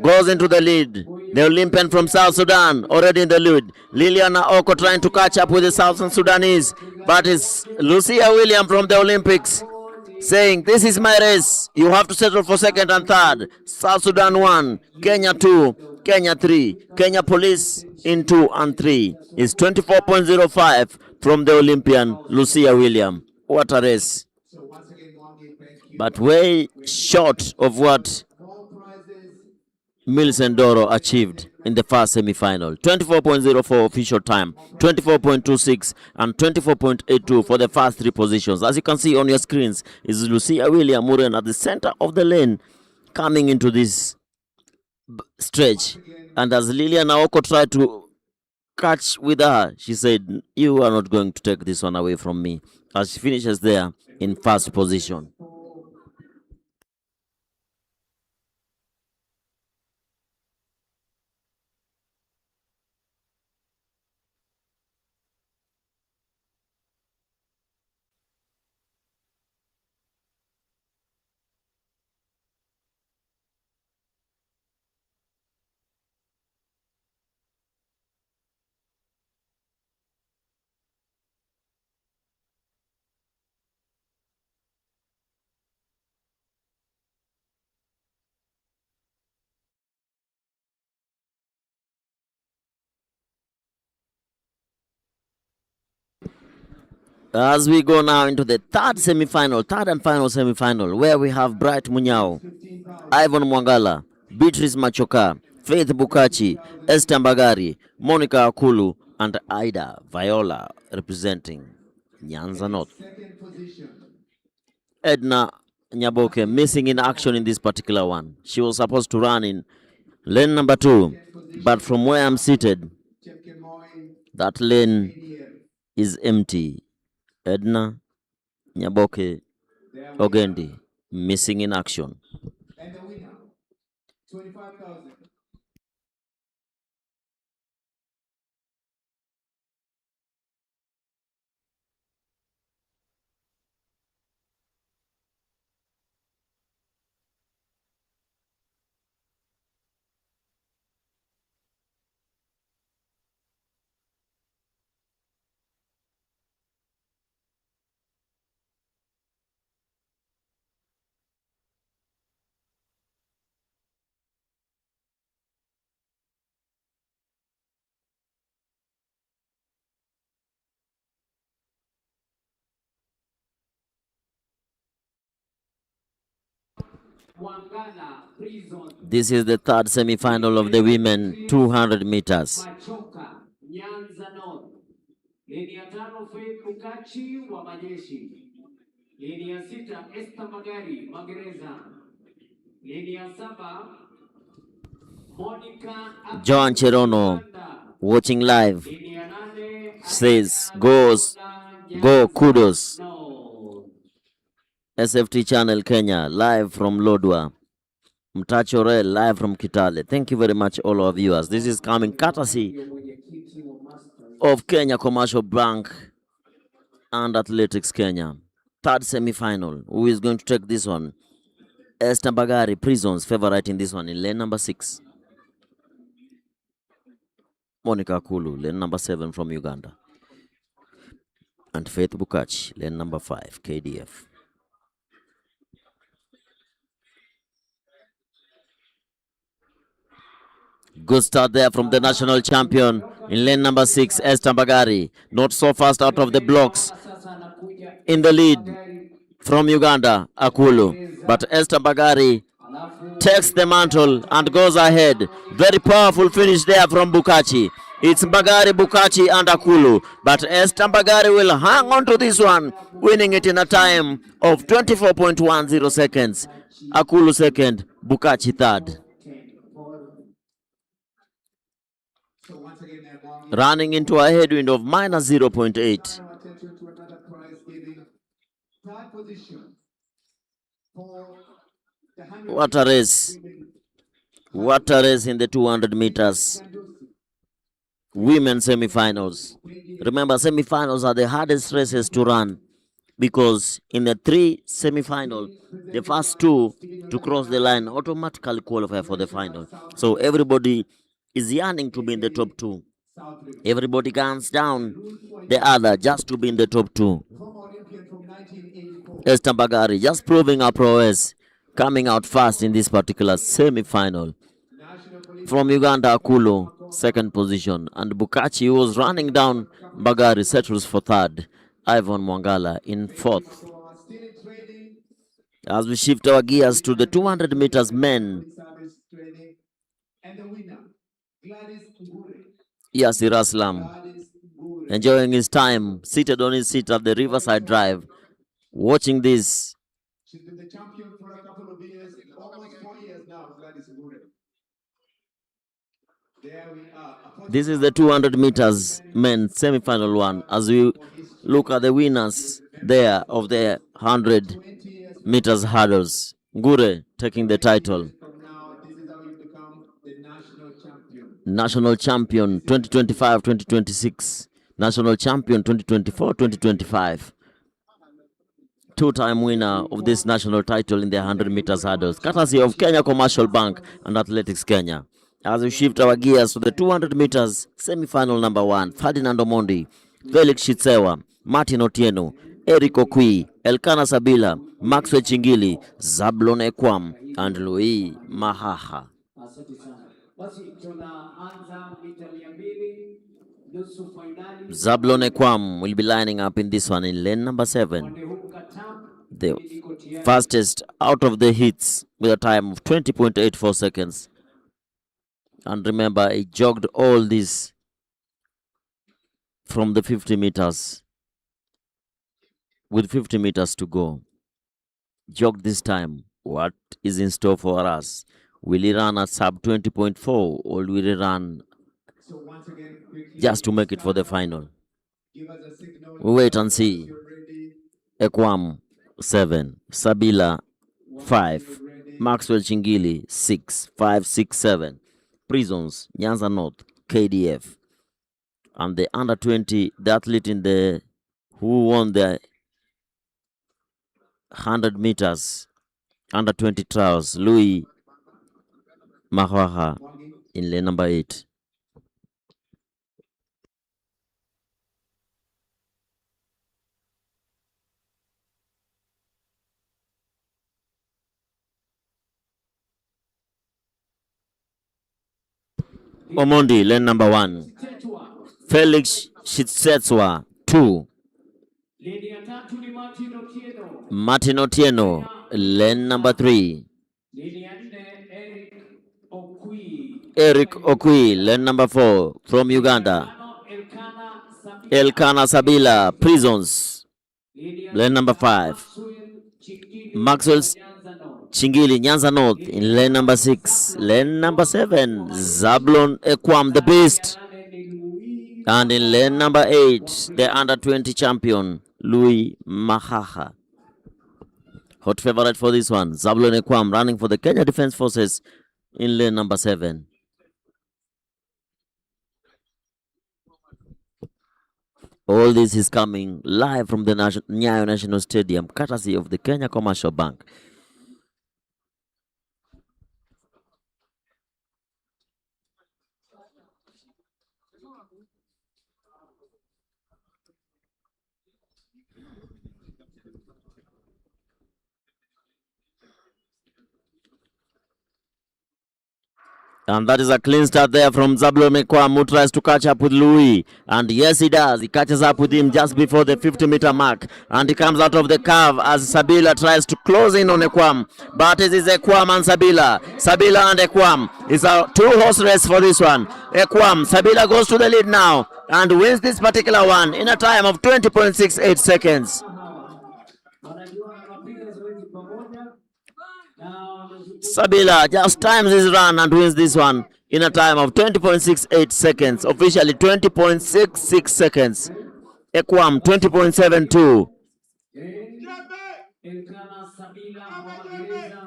goes into the lead. The Olympian from South Sudan already in the lead. Liliana Oko trying to catch up with the Southern Sudanese, but it's Lucia Williams from the Olympics saying, this is my race. You have to settle for second and third. South Sudan 1, Kenya 2, Kenya 3. Kenya Police in 2 and 3 is 24.05 from the Olympian Lucia Williams. What a race. But way short of what Millicent Doro achieved in the first semi-final. 24.04 official time, 24.26 and 24.82 for the first 3 positions. As you can see on your screens, is Lucia Williams Muren at the center of the lane coming into this stretch. And as Lilian Aoko tried to catch with her, she said, you are not going to take this one away from me. As she finishes there in first position. As we go now into the third and final semi-final, where we have Bright Munyao, Ivan Mwangala, Beatrice Machoka, Faith Bukachi, Esther Mbagari, Monica Akulu, and Ida Viola representing Nyanza North. Edna Nyaboke missing in action in this particular one. She was supposed to run in lane number 2, but from where I'm seated, that lane is empty. Edna Nyaboke Ogendi missing in action. And the winner, 25,000. This is the third semi-final of the women 200 meters. Machoka, Nyanza North. Leni ya 5 Faith Bukachi wa Majeshi. Leni ya 6 Esther Magari Magereza. Leni ya 7 Monica John Cherono watching live says go kudos. SFT channel Kenya live from Lodwa. Mtachore live from Kitale. Thank you very much all our viewers. This is coming courtesy of Kenya Commercial Bank and Athletics Kenya. Third semi-final. Who is going to take this one? Esther Bagari, Prisons, favorite in this one in lane number 6. Monica Kulu, lane number 7 from Uganda. And Faith Bukachi, lane number 5, KDF. Good start there from the national champion in lane number 6, Esther Bagari. Not so fast out of the blocks. In the lead from Uganda, Akulu. But Esther Bagari takes the mantle and goes ahead. Very powerful finish there from Bukachi. It's Bagari, Bukachi, and Akulu. But Esther Bagari will hang on to this one, winning it in a time of 24.10 seconds. Akulu second, Bukachi third. Running into a headwind of minus 0.8. What a race. What a race in the 200 meters. Women semi-finals. Remember, semi-finals are the hardest races to run because in the 3 semi-final, the first 2 to cross the line automatically qualify for the final. So everybody is yearning to be in the top 2. Everybody guns down the other just to be in the top 2. Esther Bagari just proving her prowess, coming out fast in this particular semi-final. From Uganda, Akulu, second position. And Bukachi, who was running down Bagari, settles for third. Ivan Mwangala in fourth. As we shift our gears to the 200 meters men, Yasir Aslam, enjoying his time, seated on his seat at the Riverside Drive, watching this. She's been the champion for a couple of years, almost 4 years now, Gladys Ngure. There we are. This is the 200 meters men semi-final one. As we look at the winners there of the 100 meters hurdles. Ngure taking the title. National champion 2025-2026. National champion 2024-2025. Two-time winner of this national title in the 100 meters hurdles, courtesy of Kenya Commercial Bank and Athletics Kenya. As we shift our gears to the 200 meters semi-final number 1, Ferdinand Omondi, Felix Shitsewa, Martin Otieno, Eric Okwi, Elkana Sabila, Maxwell Chingili, Zablon Ekwam, and Louis Mahaha. Asante sana. Basi tunaanza mita 200 nusu fainali Zablon Ekwam will be lining up in this one in lane number 7. upande huu Katam The liko tayari. fastest out of the hits with a time of 20.84 seconds. And remember, he jogged all this from the 50 meters with 50 meters to go. Jogged this time. What is in store for us? Will he run at sub 20.4 or will he run So once again, quickly, just to make it for the final? give us a signal. We'll wait and see. You're ready. Ekwam 7, Sabila 5, Maxwell Chingili 6, 5, 6, 7, Prisons, Nyanza North, KDF, and the under 20, the athlete in the who won the 100 meters under 20 trials, Louis Mahwaha in lane number 8. Omondi, lane number 1. Felix Shitsetswa, 2. Leni ya tatu ni Martin Otieno. Martin Otieno, lane number 3. Leni ya nne Eric Okwi. Eric Okwi, lane number 4 from Uganda. Elkana Sabila, Prisons, lane number 5. Maxwell Chingili, Nyanza North in lane number 6. Lane number 7, Zablon Ekwam, the Beast. And in lane number 8, the under 20 champion, Louis Mahaha. Hot favorite for this one, Zablon Ekwam, running for the Kenya Defense Forces in lane number 7. All this is coming live from the Nyayo National Stadium, courtesy of the Kenya Commercial Bank. And that is a clean start there from Zablon Ekwam, who tries to catch up with Louis. And yes, he does. He catches up with him just before the 50-meter mark. And he comes out of the curve as Sabila tries to close in on Ekwam. But it is Ekwam and Sabila. Sabila and Ekwam. It's a two-horse race for this one. Ekwam, Sabila goes to the lead now and wins this particular one in a time of 20.68 seconds. Sabila just times his run and wins this one in a time of 20.68 seconds. Officially 20.66 seconds. Ekwam 20.72.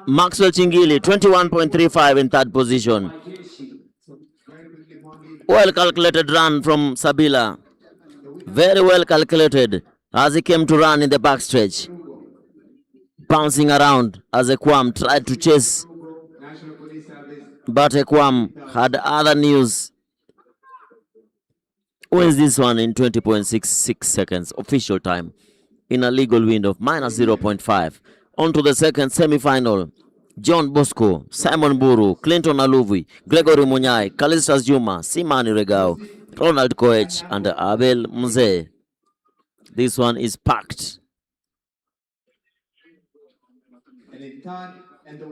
Maxwell Chingili 21.35 in third position. Well calculated run from Sabila. Very well calculated as he came to run in the backstretch. Bouncing around as Ekwam tried to chase, but Ekwam had other news. Wins this one in 20.66 seconds, official time, in a legal wind of minus 0.5. On to the second semi-final. John Bosco, Simon Buru, Clinton Aluvi, Gregory Munyai, Kalistas Juma, Simani Regao, Ronald Koech, and Abel Mzee. This one is packed. And in third, and the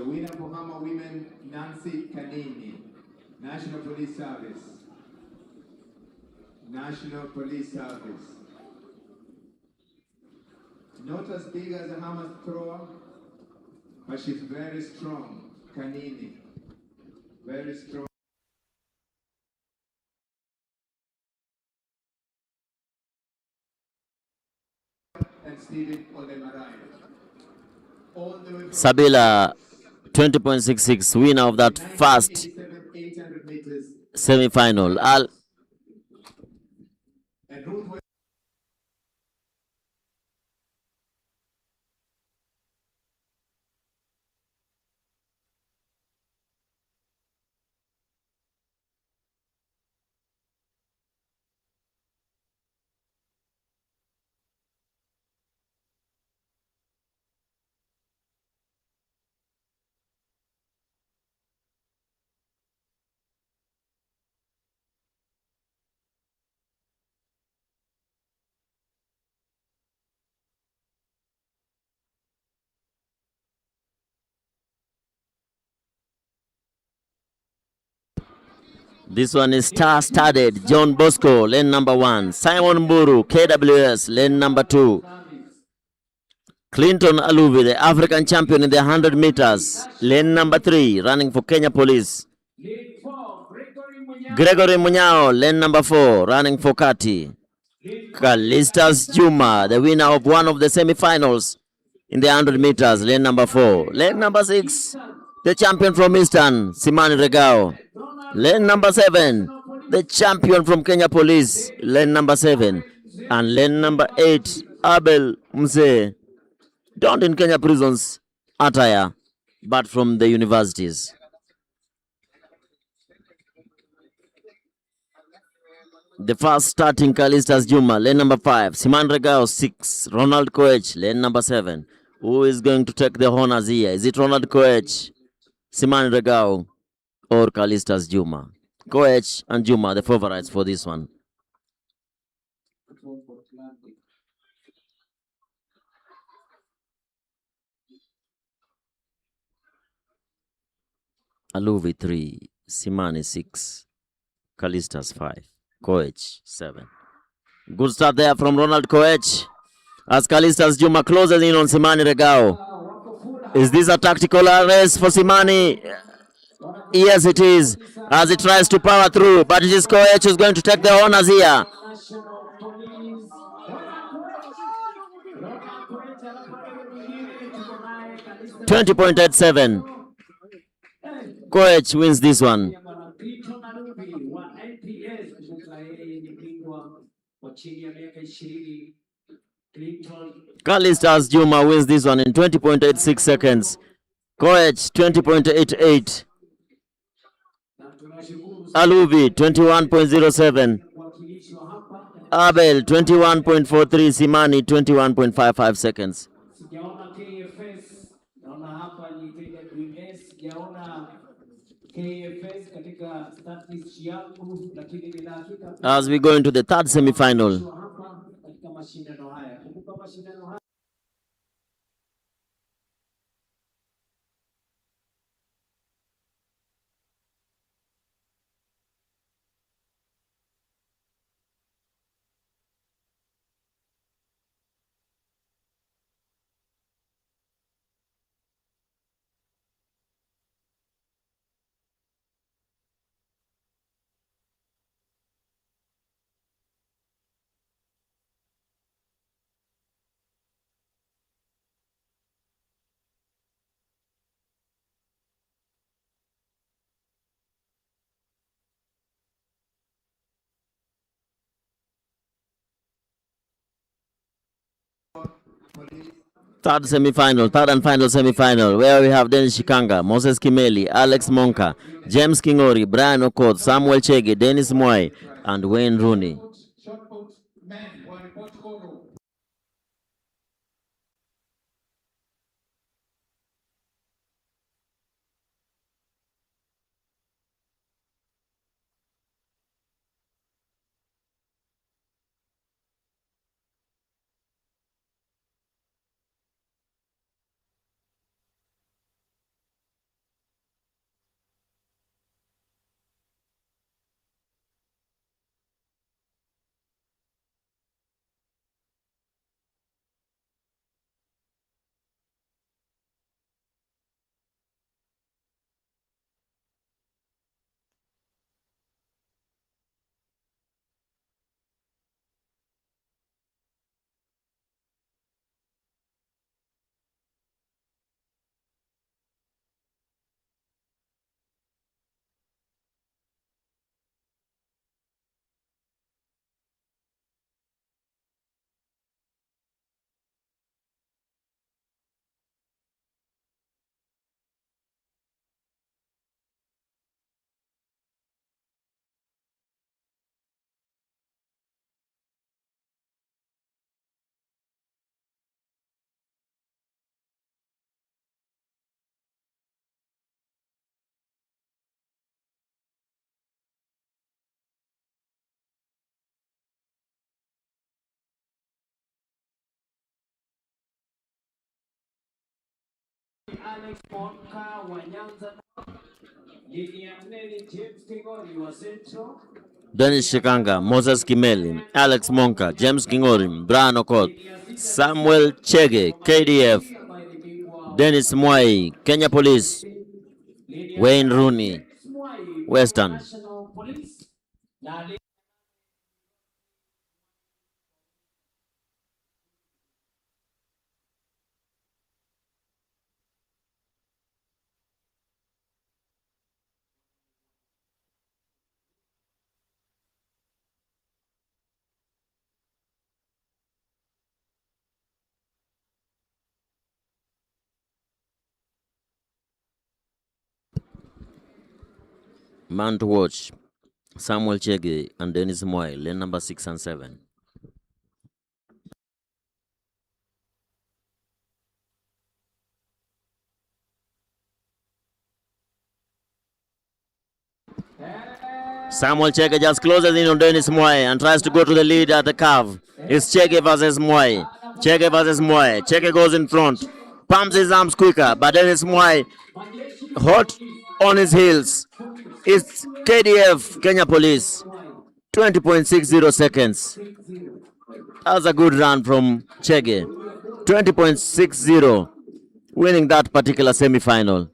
winner for Hama Women, Nancy Kanini, National Police Service. National Police Service. Not as big as a hammer thrower, but she's very strong. Kanini, very strong. And Stephen Olemarai. Sabila 20.66, winner of that first semi-final. This one is star-studded. John Bosco, lane number 1. Simon Mburu, KWS, lane number 2. Clinton Aluvi, the African champion in the 100 meters, lane number 3, running for Kenya Police. Gregory Munyao, lane number 4, running for Kati. Kalistas Juma, the winner of one of the semi-finals in the 100 meters, lane number 4. Lane number 6, the champion from Eastern, Simani Regao. Lane number 7, the champion from Kenya Police, lane number 7. And lane number 8, Abel Mzee, donned in Kenya prisons attire, but from the universities. The first starting Kalistas Juma, lane number 5. Siman Regao, 6. Ronald Koech, lane number 7. Who is going to take the honors here? Is it Ronald Koech, Siman Regao, or Kalistas Juma? Koech and Juma, the favorites for this one. Aluvi 3, Simani 6, Kalistas 5, Koech 7. Good start there from Ronald Koech as Kalistas Juma closes in on Simani Regao. Is this a tactical race for Simani? Yes, it is, as he tries to power through, but it is Koech who's going to take the honors here. 20.87. Koech wins this one. Kalistas Juma wins this one in 20.86 seconds. Koech 20.88. Aluvi 21.07. Abel 21.43. Simani 21.55 seconds. As we go into the third semi-final. Third and final semi-final, where we have Dennis Shikanga, Moses Kimeli, Alex Monka, James Kingori, Brian Okoth, Samuel Chege, Dennis Moy, and Wayne Rooney. Dennis Shikanga, Moses Kimeli, Alex Monka, James Kingorim, Brian Okot, Samuel Chege, KDF, Dennis Mwai, Kenya Police, Wayne Rooney, Western. Man to watch, Samuel Chege and Dennis Mwai, lane number 6 and 7. Samuel Chege just closes in on Dennis Mwai and tries to go to the lead at the curve. It's Chege versus Mwai. Chege versus Mwai. Chege goes in front, pumps his arms quicker, but Dennis Mwai hot on his heels. It's KDF, Kenya Police, 20.60 seconds. That's a good run from Chege. 20.60, winning that particular semi-final.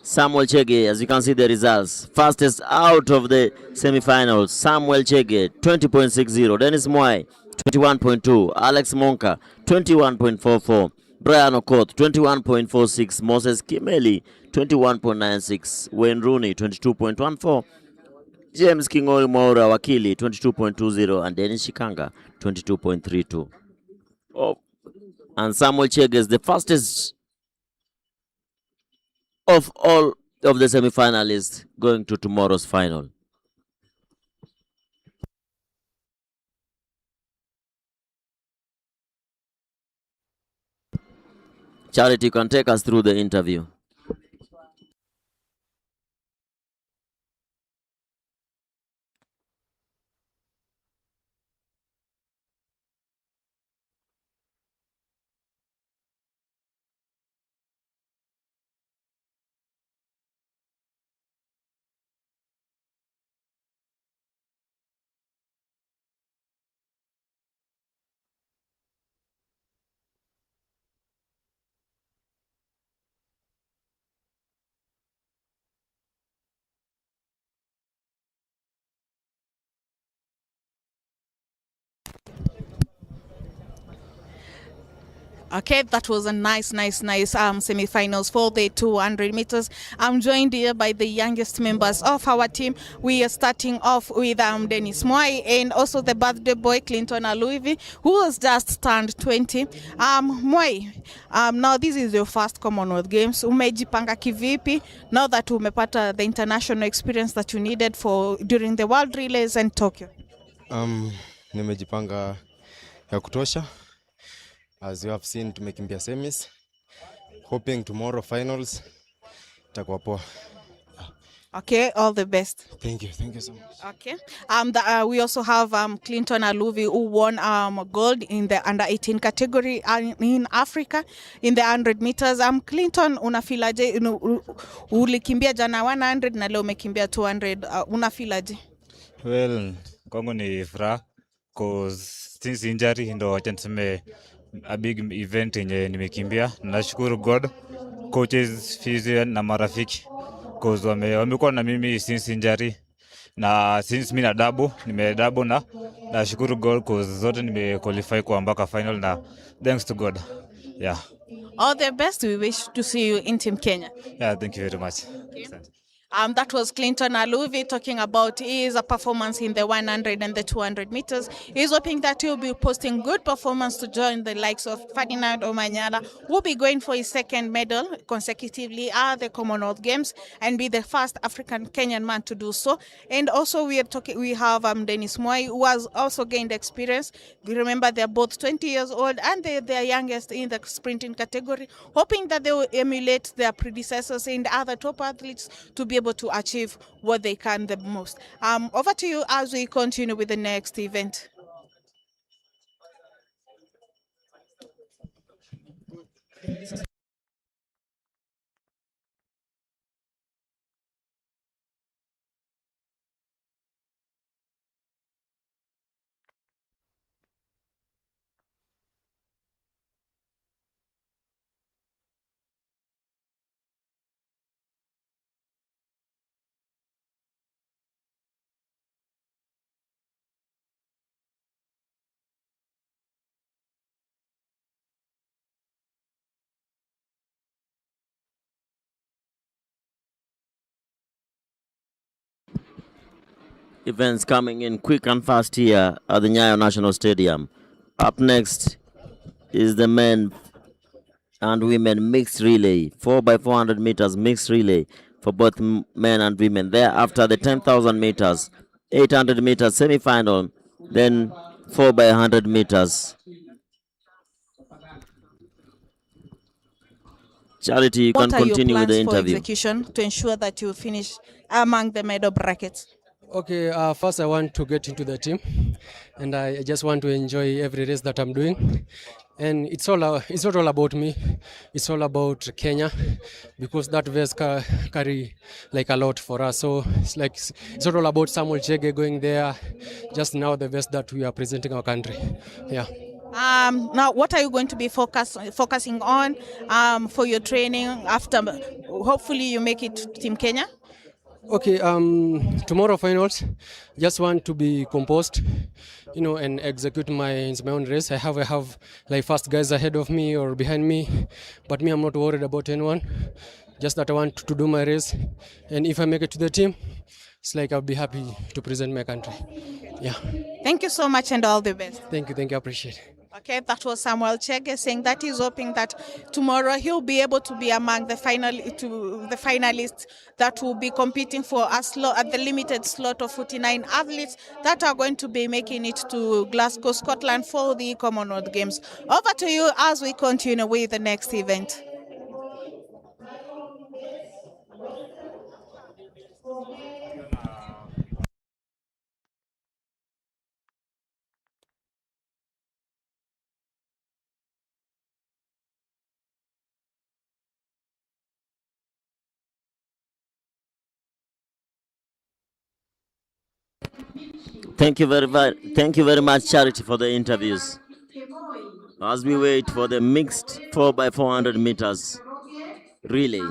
Samuel Chege, as you can see the results, fastest out of the semi-finals. Samuel Chege, 20.60. Dennis Mwai, 21.2. Alex Monka, 21.44. Brian Okoth, 21.46. Moses Kimeli, 21.96. Wayne Rooney, 22.14. James Kingori Maura Wakili, 22.20. And Dennis Shikanga, 22.32. Oh, and Samuel Chege is the fastest of all of the semi-finalists going to tomorrow's final. Charity, you can take us through the interview. Okay, that was a nice semi-finals for the 200 meters. I'm joined here by the youngest members of our team. We are starting off with Dennis Mwai and also the birthday boy Clinton Aluivi, who has just turned 20. Mwai, now this is your first Commonwealth Games. Umejipanga kivipi now that umepata the international experience that you needed for during the World Relays and Tokyo? Nimejipanga ya kutosha. As you have seen, tumekimbia semis, hoping tomorrow finals itakuwa poa. Okay, all the best. Thank you so much. Okay. We also have Clinton Aluvi who won gold in the under 18 category in Africa in the 100 meters. Clinton, unafilaje? Ulikimbia jana 100 na leo umekimbia 200. Unafilaje? Well, kwangu ni furaha cause since injury ndo wacha niseme a big event yenye nimekimbia. Nashukuru God, coaches, physio na marafiki cause wamekuwa na mimi since injury na since mimi na double na nashukuru God cause zote nimequalify kwa mpaka final na thanks to God. Yeah. All the best. We wish to see you in Team Kenya. Yeah, thank you very much. That was Clinton Aluvi talking about his performance in the 100 and the 200 meters. He's hoping that he'll be posting good performance to join the likes of Ferdinand Omanyala, who will be going for his second medal consecutively at the Commonwealth Games and be the first African Kenyan man to do so. And also we have Dennis Moi, who has also gained experience. We remember they're both 20 years old and they're youngest in the sprinting category, hoping that they will emulate their predecessors and other top athletes to be able to achieve what they can the most. Over to you as we continue with the next event. Events coming in quick and fast here at the Nyayo National Stadium. Up next is the men and women mixed relay, 4x400 meters mixed relay for both men and women. Thereafter, the 10,000 meters, 800 meters semi-final, then 4x100 meters. Charity, you can continue with the interview. What are your plans for execution to ensure that you finish among the medal brackets? Okay, first I want to get into the team, and I just want to enjoy every race that I'm doing. And it's not all about me, it's all about Kenya, because that vest carry like a lot for us. So it's not all about Samuel Chege going there, just now the vest that we are presenting our country. Yeah. Now, what are you going to be focusing on for your training after? Hopefully, you make it to Team Kenya. Okay, tomorrow finals, just want to be composed, and execute my own race. I have like fast guys ahead of me or behind me, but me, I'm not worried about anyone. Just that I want to do my race, and if I make it to the team, it's like I'll be happy to present my country. Yeah. Thank you so much and all the best. Thank you, I appreciate it. Okay, that was Samuel Chege saying that he's hoping that tomorrow he'll be able to be among the finalists that will be competing for at the limited slot of 49 athletes that are going to be making it to Glasgow, Scotland for the Commonwealth Games. Over to you as we continue with the next event. Thank you very much, Charity, for the interviews. As we wait for the mixed 4x400 meters relay.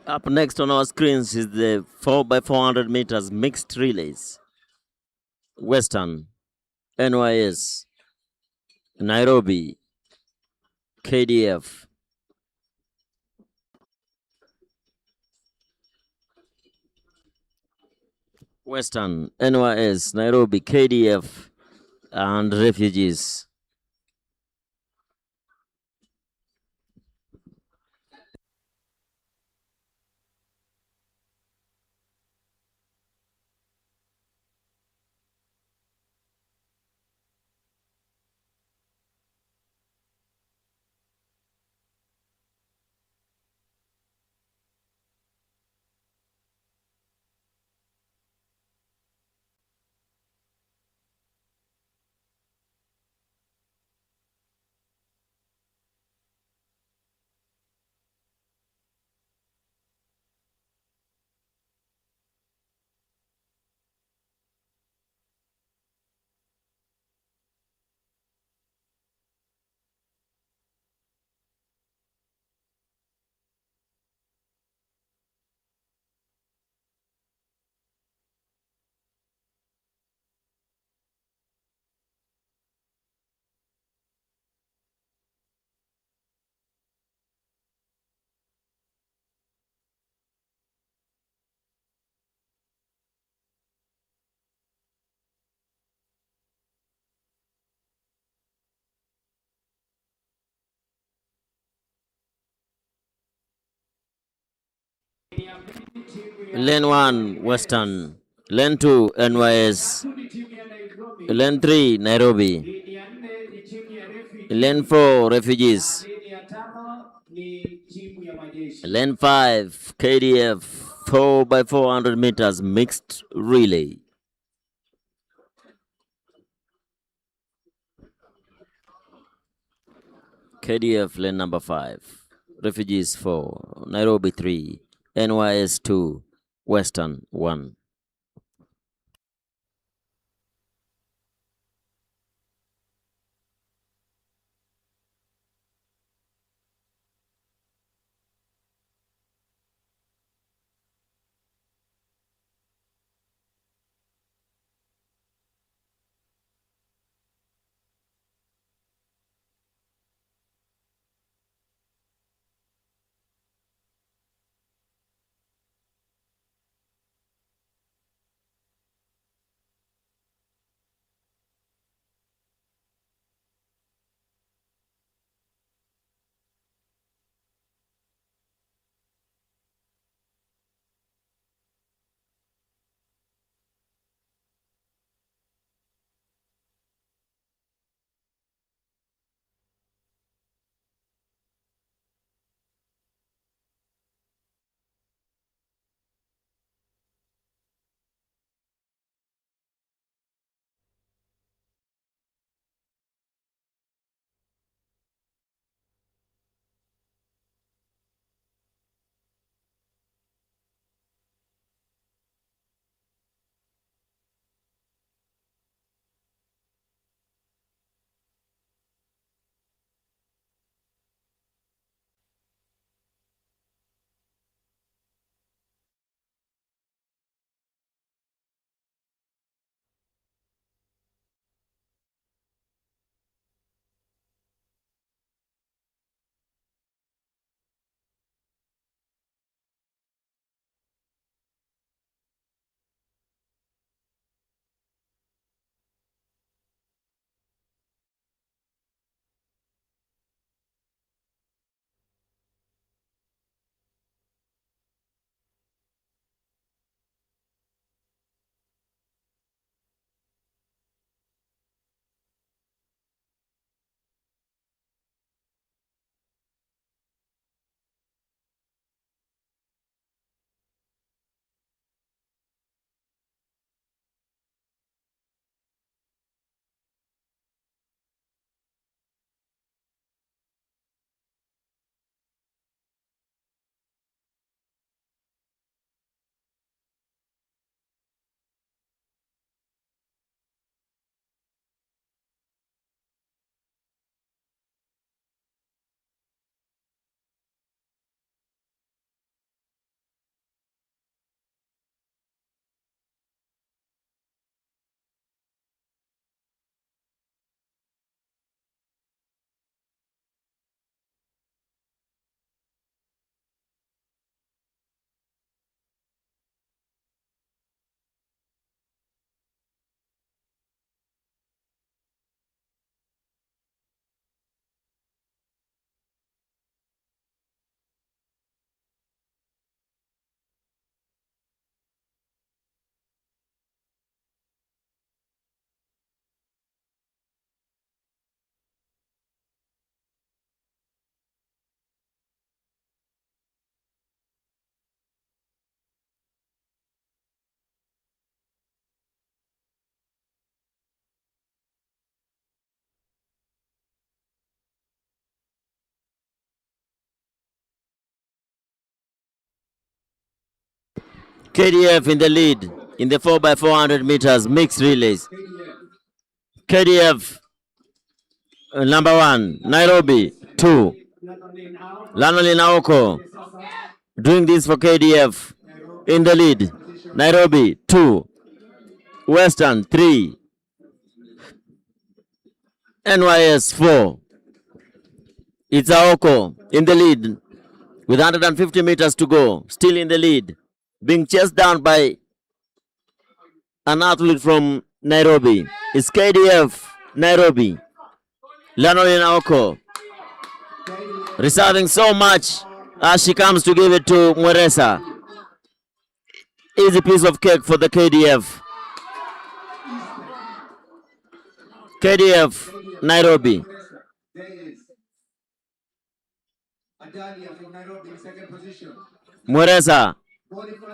Up next on our screens is the 4x400 meters mixed relays. Western, NYS, Nairobi, KDF. Western, NYS, Nairobi, KDF, and refugees. Lane 1, Western. Lane 2, NYS. Lane 3, Nairobi. Lane 4, refugees. Lane 5, KDF, 4x400 meters mixed relay. KDF lane number 5, refugees 4, Nairobi 3, NYS 2, Western 1. KDF in the lead in the 4x400 meters mixed relays. KDF number 1, Nairobi 2. Lanolin Aoko doing this for KDF in the lead. Nairobi 2, Western 3, NYS 4. It's Aoko in the lead with 150 meters to go, still in the lead, being chased down by an athlete from Nairobi. It's KDF Nairobi. Lanolin Aoko reserving so much as she comes to give it to Mweresa. Easy piece of cake for the KDF. KDF Nairobi. Mweresa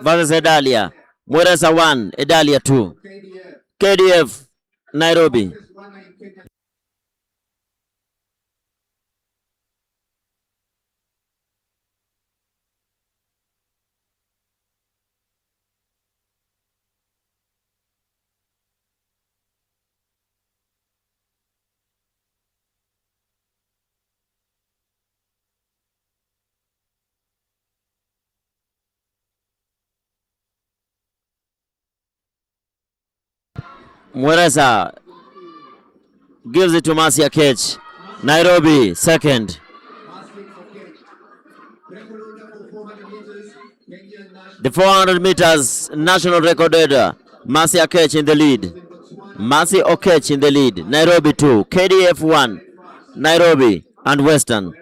versus Edalia. Mweresa 1, Edalia 2. KDF Nairobi. Mweresa gives it to Marcia Ketch. Nairobi second. The 400 meters national record holder, Marcia Ketch in the lead. Mercy Okech in the lead. Nairobi 2, KDF 1, Nairobi and Western.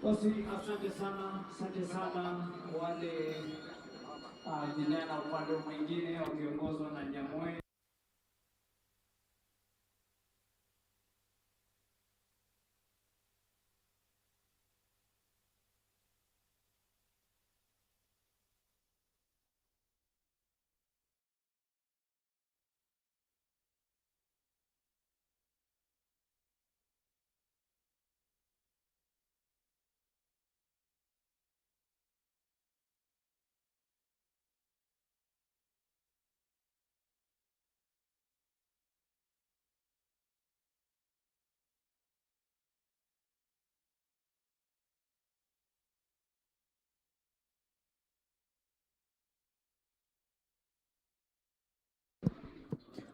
Basi asante sana wale vijana upande mwingine wakiongozwa na Nyamwe.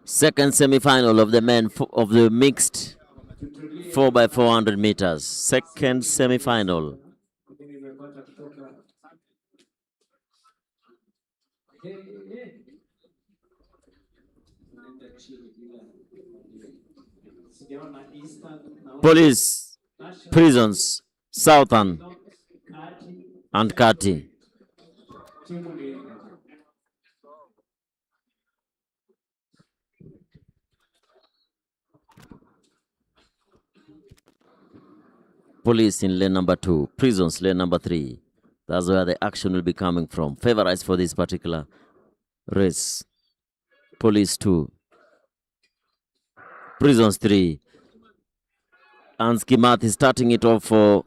Second semi-final of the men of the mixed 4x400 meters. Second semi-final. Police, Prisons, Southern, and Kati. Police in lane number 2, Prisons lane number 3. That's where the action will be coming from. Favorized for this particular race. Police 2, Prisons 3. Ansky Math is starting it off for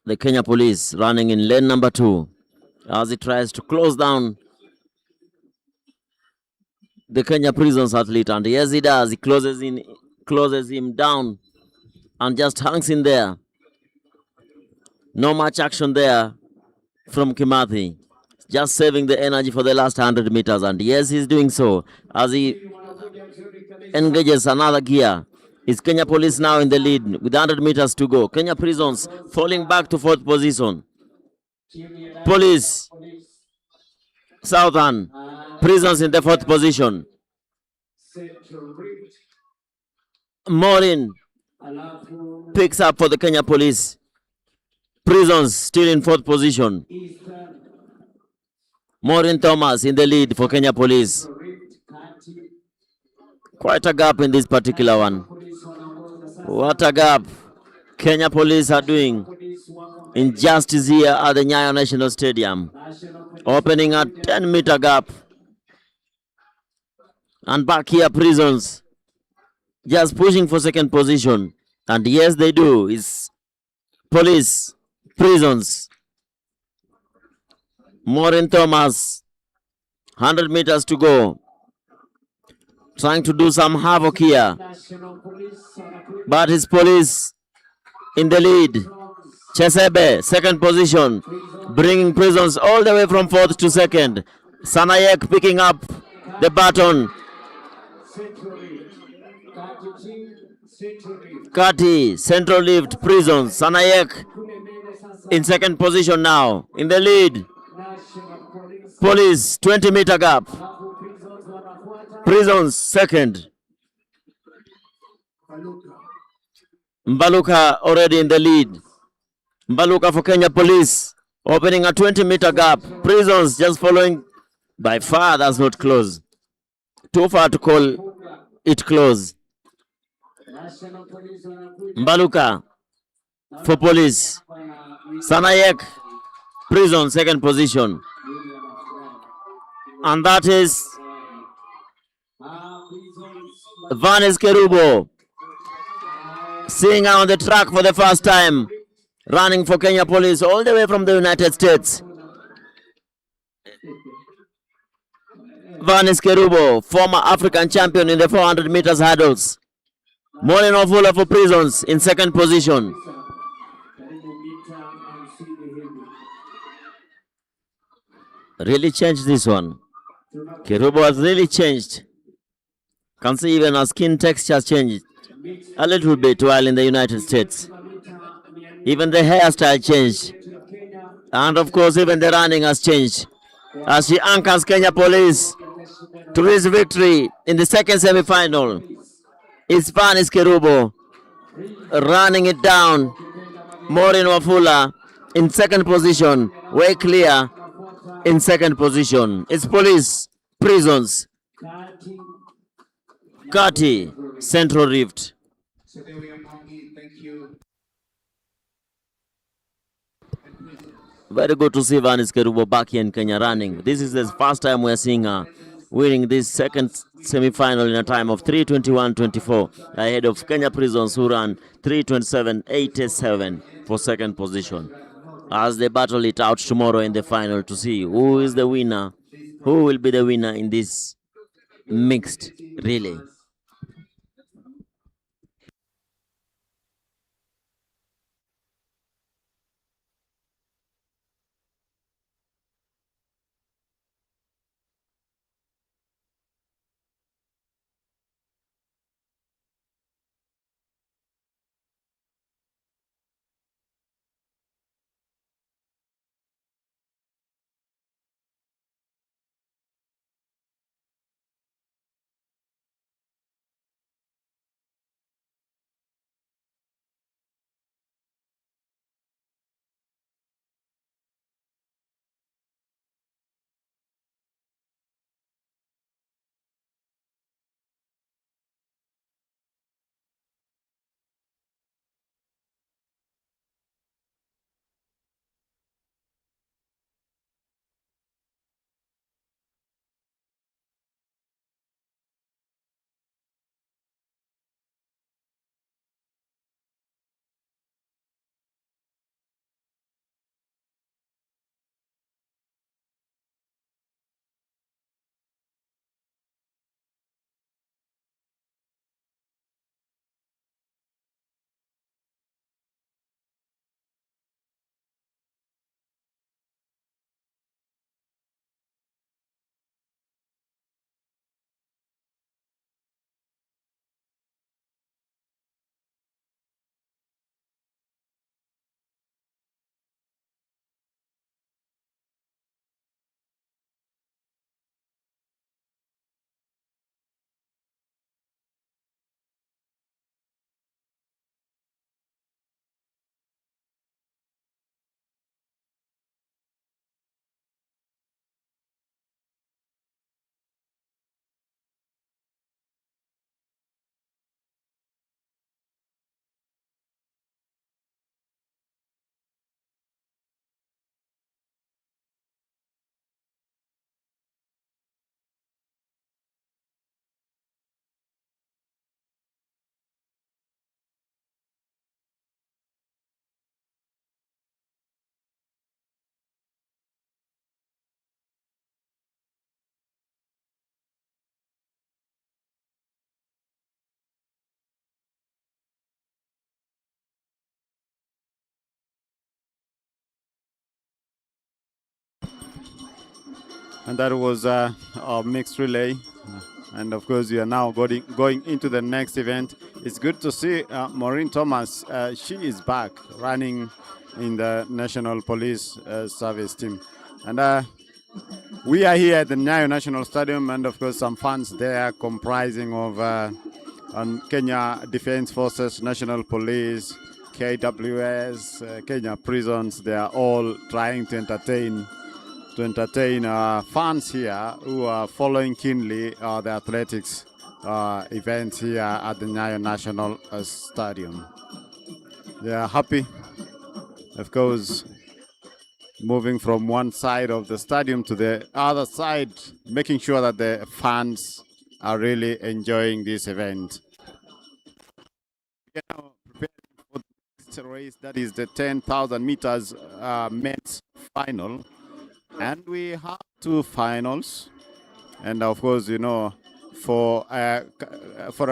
the Kenya Police, running in lane number 2 as he tries to close down the Kenya Prisons athlete. And yes, he does. He closes him down and just hangs in there. No much action there from Kimathi. Just saving the energy for the last 100 meters. And yes, he's doing so as he engages another gear. Is Kenya Police now in the lead with 100 meters to go. Kenya Prisons falling back to 4th position. Police, Southern, Prisons in the 4th position. Morin picks up for the Kenya Police. Prisons still in 4th position. Maureen Thomas in the lead for Kenya Police. Quite a gap in this particular one. What a gap Kenya Police are doing. Injustice here at the Nyayo National Stadium. Opening a 10-meter gap. And back here, Prisons just pushing for 2nd position. And yes, they do. It's Police, Prisons. Maureen Thomas, 100 meters to go. Trying to do some havoc here. But it's Police in the lead. Chesebe, 2nd position. Bringing Prisons all the way from 4th to 2nd. Sanayek picking up the baton. Kati, Central Lift, Prisons. Sanayek in 2nd position now. In the lead. Police, 20-meter gap. Prisons, 2nd. Mbaluka already in the lead. Mbaluka for Kenya Police, opening a 20-meter gap. Prisons just following by far. That's not close. Too far to call it close. Mbaluka for Police. Sanayek, Prison, 2nd position. And that is Vanes Kerubo, seeing her on the track for the first time, running for Kenya Police all the way from the United States. Vanes Kerubo, former African champion in the 400 meters hurdles. Molen Ofula for Prisons in 2nd position. Really changed this one. Kerubo has really changed. Can see even her skin texture has changed a little bit while in the United States. Even the hairstyle changed. And of course, even the running has changed as she anchors Kenya Police to his victory in the 2nd semi-final. It's Vanis Kerubo running it down Maureen Wafula in second position. Way clear in second position. It's police, prisons, Kati, Central Rift. So there we are, Mongi. Thank you. Very good to see Vanis Kerubo back here in Kenya running. This is the first time we're seeing her winning this second semi-final in a time of 3:21.24 ahead of Kenya Prisons who ran 3:27.87 for second position. As they battle it out tomorrow in the final to see who is the winner, who will be the winner in this mixed relay. And that was a mixed relay. And of course, you are now going into the next event. It's good to see Maureen Thomas. She is back running in the National Police Service team. And we are here at the Nyayo National Stadium, and of course, some fans there comprising of Kenya Defense Forces, National Police, KWS, Kenya Prisons. They are all trying to entertain fans here who are following keenly the athletics events here at the Nyayo National Stadium. They are happy, of course, moving from one side of the stadium to the other side, making sure that the fans are really enjoying this event. We are now preparing for the next race, that is the 10,000 meters men's final. And we have two finals, and of course, you know, for a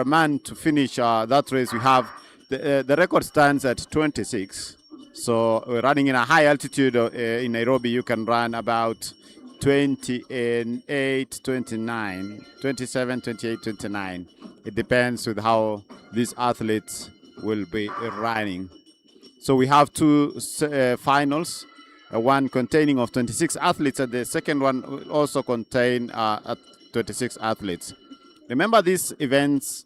man to finish that race, we have the record stands at 26. So we're running in a high altitude in Nairobi. You can run about 28, 29, 27, 28, 29. It depends with how these athletes will be running. So we have two finals. One containing of 26 athletes, and the second one will also contain 26 athletes. Remember, these events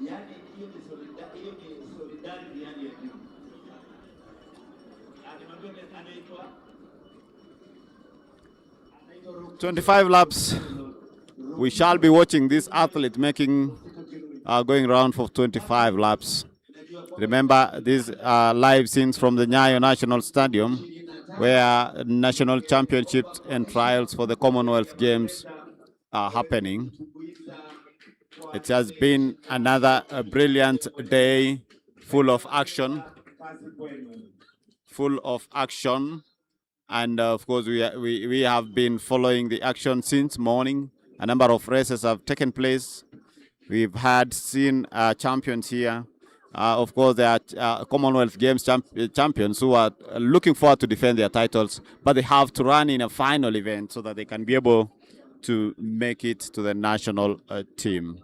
yani hiyo ni solidarity yani ya juu. 25 laps. We shall be watching this athlete making going around for 25 laps. Remember, these are live scenes from the Nyayo National Stadium, where national championships and trials for the Commonwealth Games are happening. It has been another brilliant day, full of action. And of course, we have been following the action since morning. A number of races have taken place. We've seen champions here. Of course, there are Commonwealth Games champions who are looking forward to defend their titles, but they have to run in a final event so that they can be able to make it to the national team.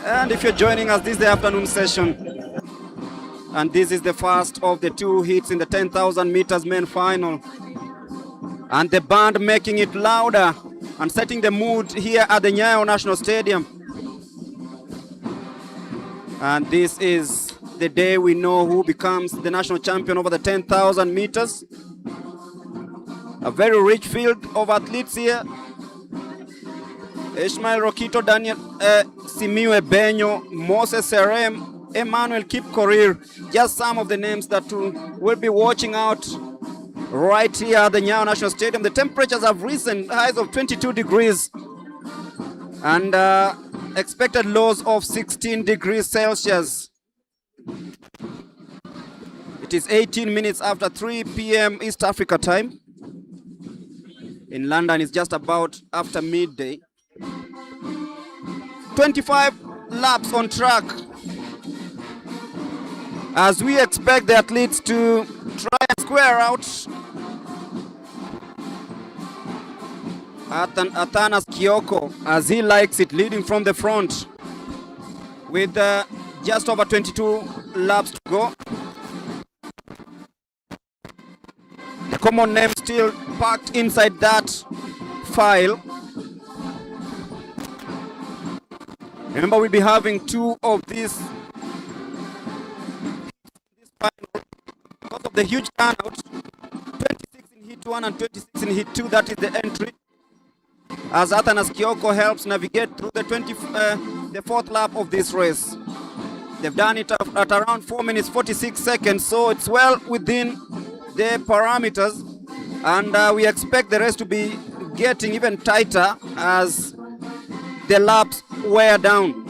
And if you're joining us, this is the afternoon session. And this is the first of the two heats in the 10,000 meters men final. And the band making it louder and setting the mood here at the Nyayo National Stadium. And this is the day we know who becomes the national champion over the 10,000 meters. A very rich field of athletes here. Ishmael Rokito, Daniel Simiwe Benyo, Moses Serem, Emmanuel Kipkorir, just some of the names that will be watching out right here at the Nyayo National Stadium. The temperatures have risen, highs of 22 degrees and expected lows of 16 degrees Celsius. It is 18 minutes after 3 p.m. East Africa time. In London, it's just about after midday. 25 laps on track as we expect the athletes to try and square out Athanas Kioko, as he likes it, leading from the front with just over 22 laps to go. The common name still packed inside that file. Remember, we'll be having two of these because of the huge turnout. 26 in hit 1 and 26 in hit 2, that is the entry. As Athanas Kioko helps navigate through the fourth lap of this race. They've done it at around 4 minutes 46 seconds, so it's well within the parameters. And we expect the race to be getting even tighter as the laps wear down.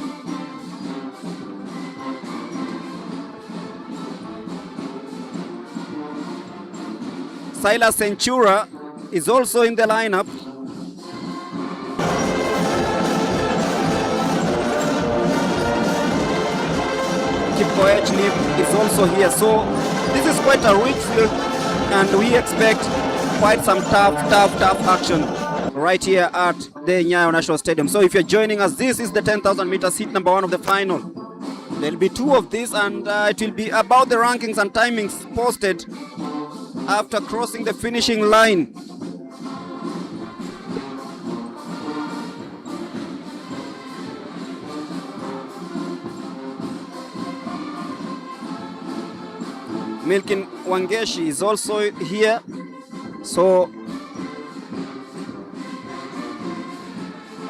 Silas Centura is also in the lineup. Kipkoech is also here, so this is quite a rich field and we expect quite some tough action right here at the Nyayo National Stadium. So if you're joining us, this is the 10,000 meters heat number 1 of the final. There'll be two of these, and it will be about the rankings and timings posted after crossing the finishing line. Milkin Wangeshi is also here, so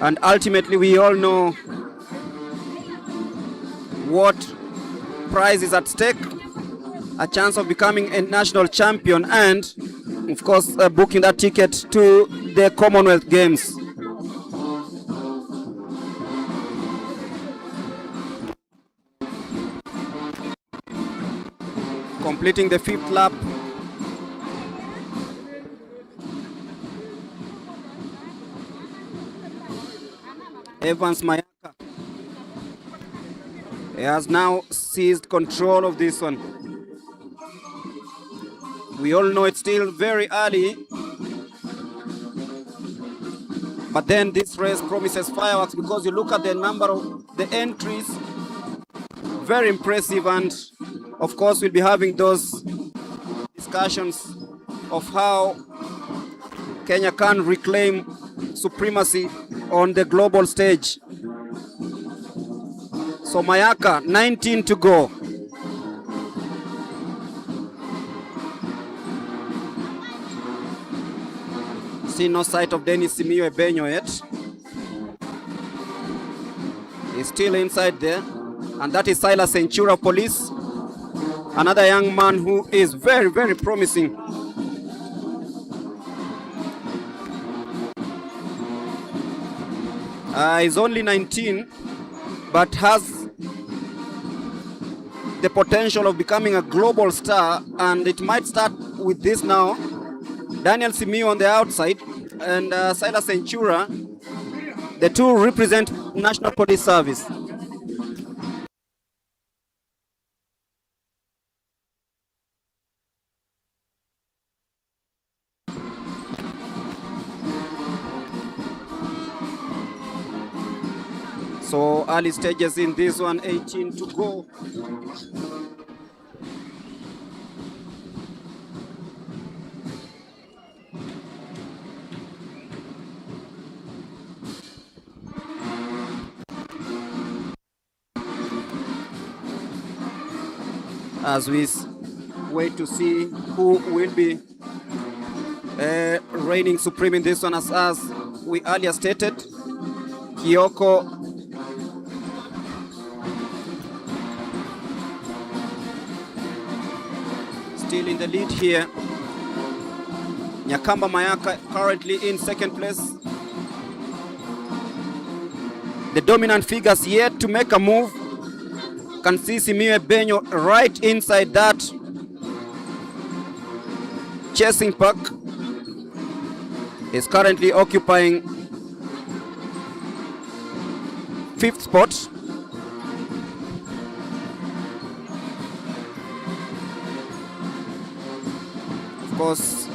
and ultimately we all know what prize is at stake: a chance of becoming a national champion and of course booking that ticket to the Commonwealth Games. Completing the 5th lap. Evans Mayaka has now seized control of this one. We all know it's still very early, but then this race promises fireworks because you look at the number of the entries, very impressive, and of course we'll be having those discussions of how Kenya can reclaim supremacy on the global stage. So Mayaka, 19 to go. See no sight of Dennis Simiyu Ebenyo yet. He's still inside there. And that is Silas Centura Police, another young man who is very, very promising. He's only 19, but has the potential of becoming a global star, and it might start with this now. Daniel Simiyu on the outside and Silas Centura, the two represent National Police Service. So early stages in this one, 18 to go. As we wait to see who will be reigning supreme in this one, as we earlier stated, Kioko still in the lead here. Nyakamba Mayaka currently in 2nd place. The dominant figures yet to make a move. Can see Simiyu Ebenyo right inside that chasing pack. Is currently occupying 5th spot. Of course,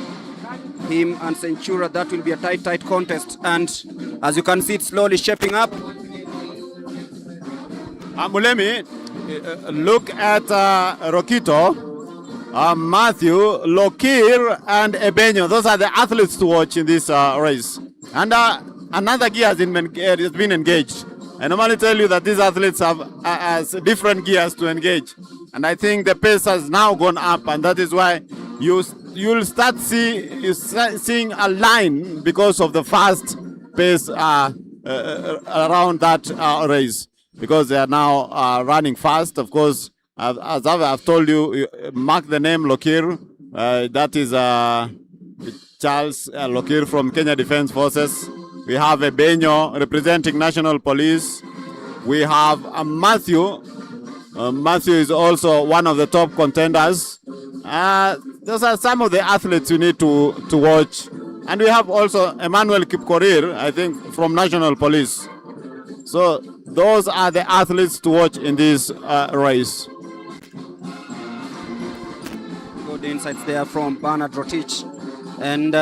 him and Centura, that will be a tight contest, and as you can see, it's slowly shaping up. Mulemi, look at Rokito, Matthew, Lokir, and Ebenyo. Those are the athletes to watch in this race. And another gear has been engaged. I normally tell you that these athletes have different gears to engage. And I think the pace has now gone up, and that is why you'll start seeing a line because of the fast pace around that race. Because they are now running fast. Of course, as I've told you, mark the name Lokir. That is Charles Lokir from Kenya Defence Forces. We have Ebenyo representing National Police. We have Matthew. Matthew is also one of the top contenders. Those are some of the athletes you need to watch. And we have also Emmanuel Kipkorir, I think, from National Police. So those are the athletes to watch in this race. Good insights there from Bernard Rotich. And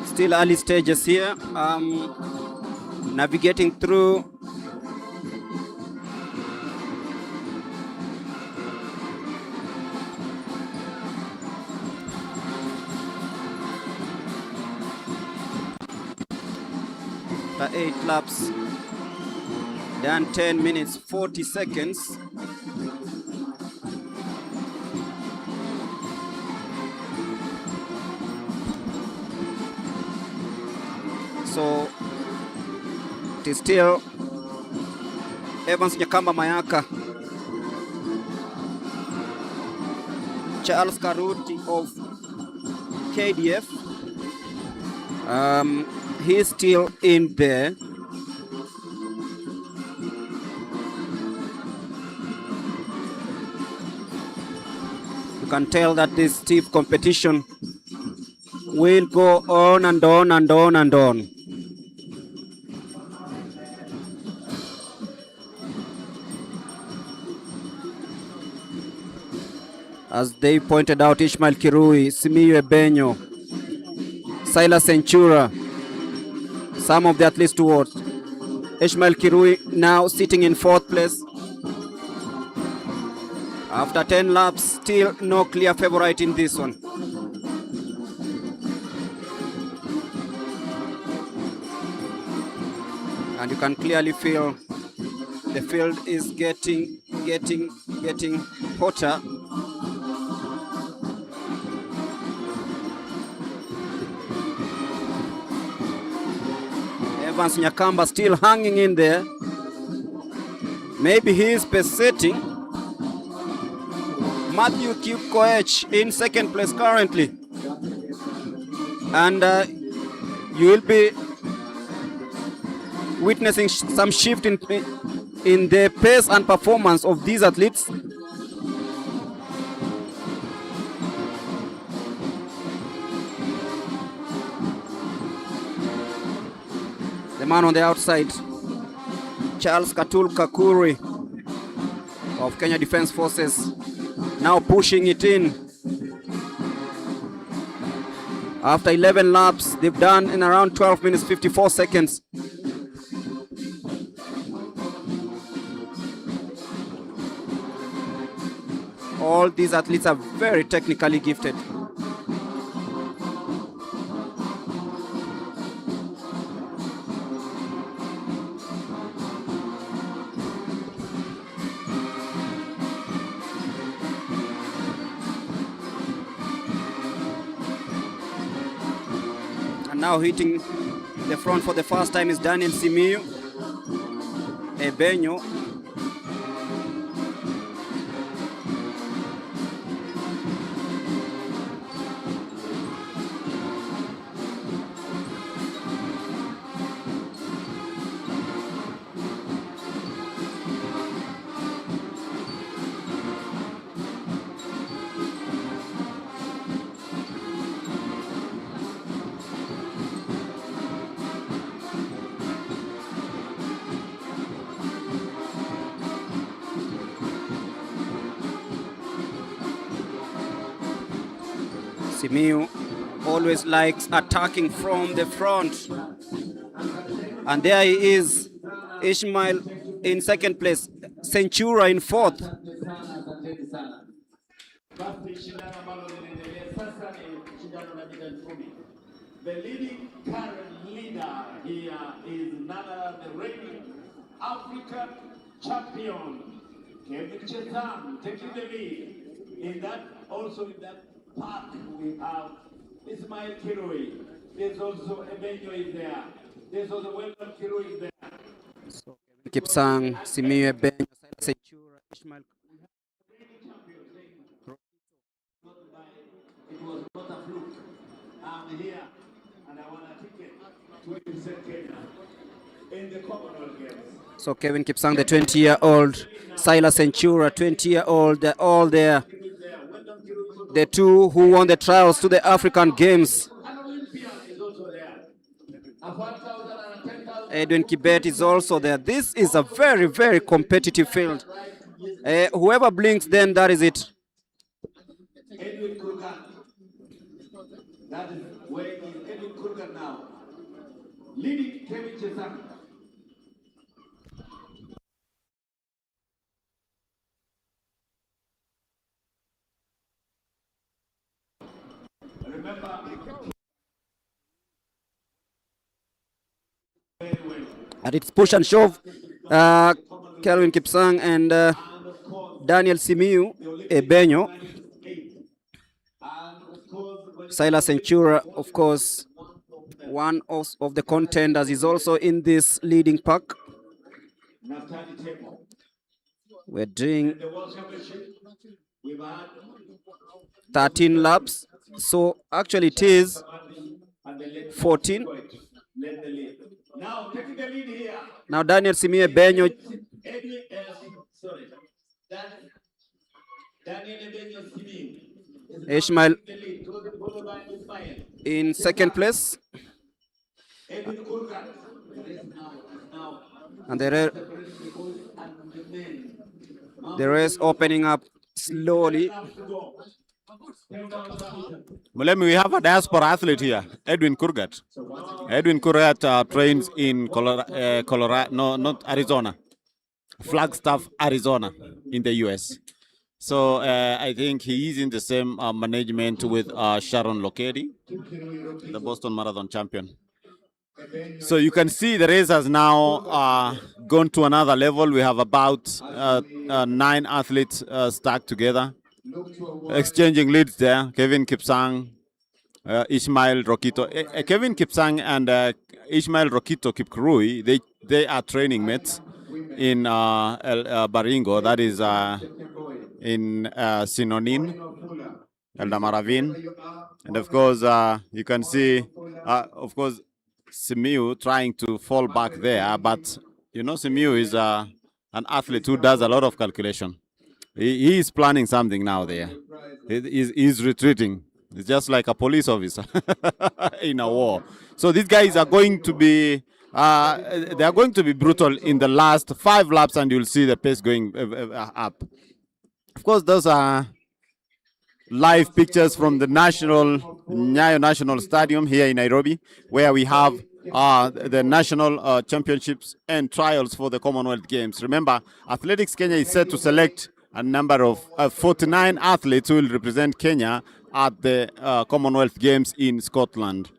still early stages here. Navigating through after 8 laps. Done 10 minutes 40 seconds. So it is still Evans Nyakamba Mayaka, Charles Karuti of KDF. He's still in there. You can tell that this stiff competition will go on and on and on and on. As they pointed out, Ishmael Kirui, Simiyu Ebenyo, Silas Centura, some of the athletes towards. Ishmael Kirui now sitting in 4th place. After 10 laps, still no clear favorite in this one. And you can clearly feel the field is getting hotter. Evans Nyakamba still hanging in there. Maybe he is pace-setting. Matthew Koech in 2nd place currently. And you will be witnessing some shift in the pace and performance of these athletes. The man on the outside, Charles Katul Kakuri of Kenya Defence Forces, now pushing it in. After 11 laps, they've done in around 12 minutes 54 seconds. All these athletes are very technically gifted. And now hitting the front for the first time is Daniel Simiyu Ebenyo. Simiyu always likes attacking from the front. And there he is, Ishmael in 2nd place, Centura in 4th. The leading current leader here is none other than the reigning African champion, Kevin Chetam, taking the lead. In that park we have Ismail Kirui. There's also Ebenyo is there. There's also Welcome Kirui is there. So Kevin Kipsang, Simiyu Ebenyo, Centura, Ishmael. It was not a fluke. I'm here and I want a ticket to represent Kenya in the Commonwealth Games. So Kevin Kipsang, the 20-year-old, Silas Centura, 20-year-old, they're all there. The two who won the trials to the African Games. Edwin Kibet is also there. This is a very, very competitive field. Whoever blinks, then that is it. Edwin Kurgan. That is where is Edwin Kurgan now. Leading Kevin Chesang. Remember, And it's push and shove. Kelvin Kipsang and Daniel Simiu Ebenyo. Silas Centura, of course, one of the contenders, is also in this leading pack. We're doing 13 laps, so actually it is 14. Now Daniel Simiu Ebenyo Ishmael in second place. And the race opening up slowly. Mulemi, we have a diaspora athlete here, Edwin Kurgat. Edwin Kurgat trains in Colorado, no, not Arizona, Flagstaff, Arizona, in the US. So I think he is in the same management with Sharon Lokedi, the Boston Marathon champion. So you can see the race has now gone to another level. We have about 9 athletes stacked together, exchanging leads there. Kevin Kipsang, Ishmael Rokito. Kevin Kipsang and Ishmael Rokito Kipkurui, they are training mates in Baringo, that is in Sinonin, El Damaravin. And of course, you can see, of course, Simiu trying to fall back there, but you know, Simiu is an athlete who does a lot of calculation. He is planning something now there. He's retreating. It's just like a police officer in a war. So these guys are going to be, they are going to be brutal in the last 5 laps, and you'll see the pace going up. Of course, those are live pictures from the Nyayo National Stadium here in Nairobi, where we have the national championships and trials for the Commonwealth Games. Remember, Athletics Kenya is set to select a number of 49 athletes who will represent Kenya at the Commonwealth Games in Scotland.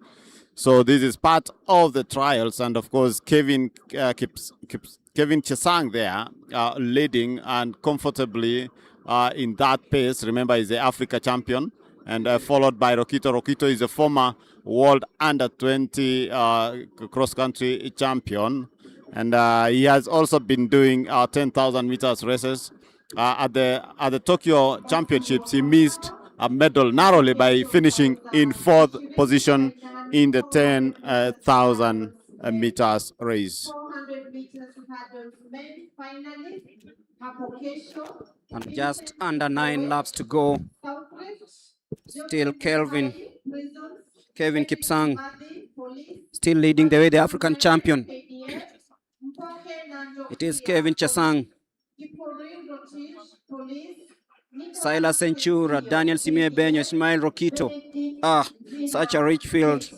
So this is part of the trials, and of course Kevin Chesang there leading and comfortably in that pace. Remember, he's the Africa champion, and followed by Rokito. Rokito is a former world under-20 cross-country champion, and he has also been doing 10,000 meters races. At the Tokyo Championships, he missed a medal narrowly by finishing in 4th position in the 10,000 meters race. 400 meters hurdles men finalist hapo kesho. And just under 9 laps to go. Still Kevin Kipsang still leading the way, the African champion. It is Kevin Chesang, Silas Centura, Daniel Simiu Ebenyo, Ishmael Rokito. Such a rich field.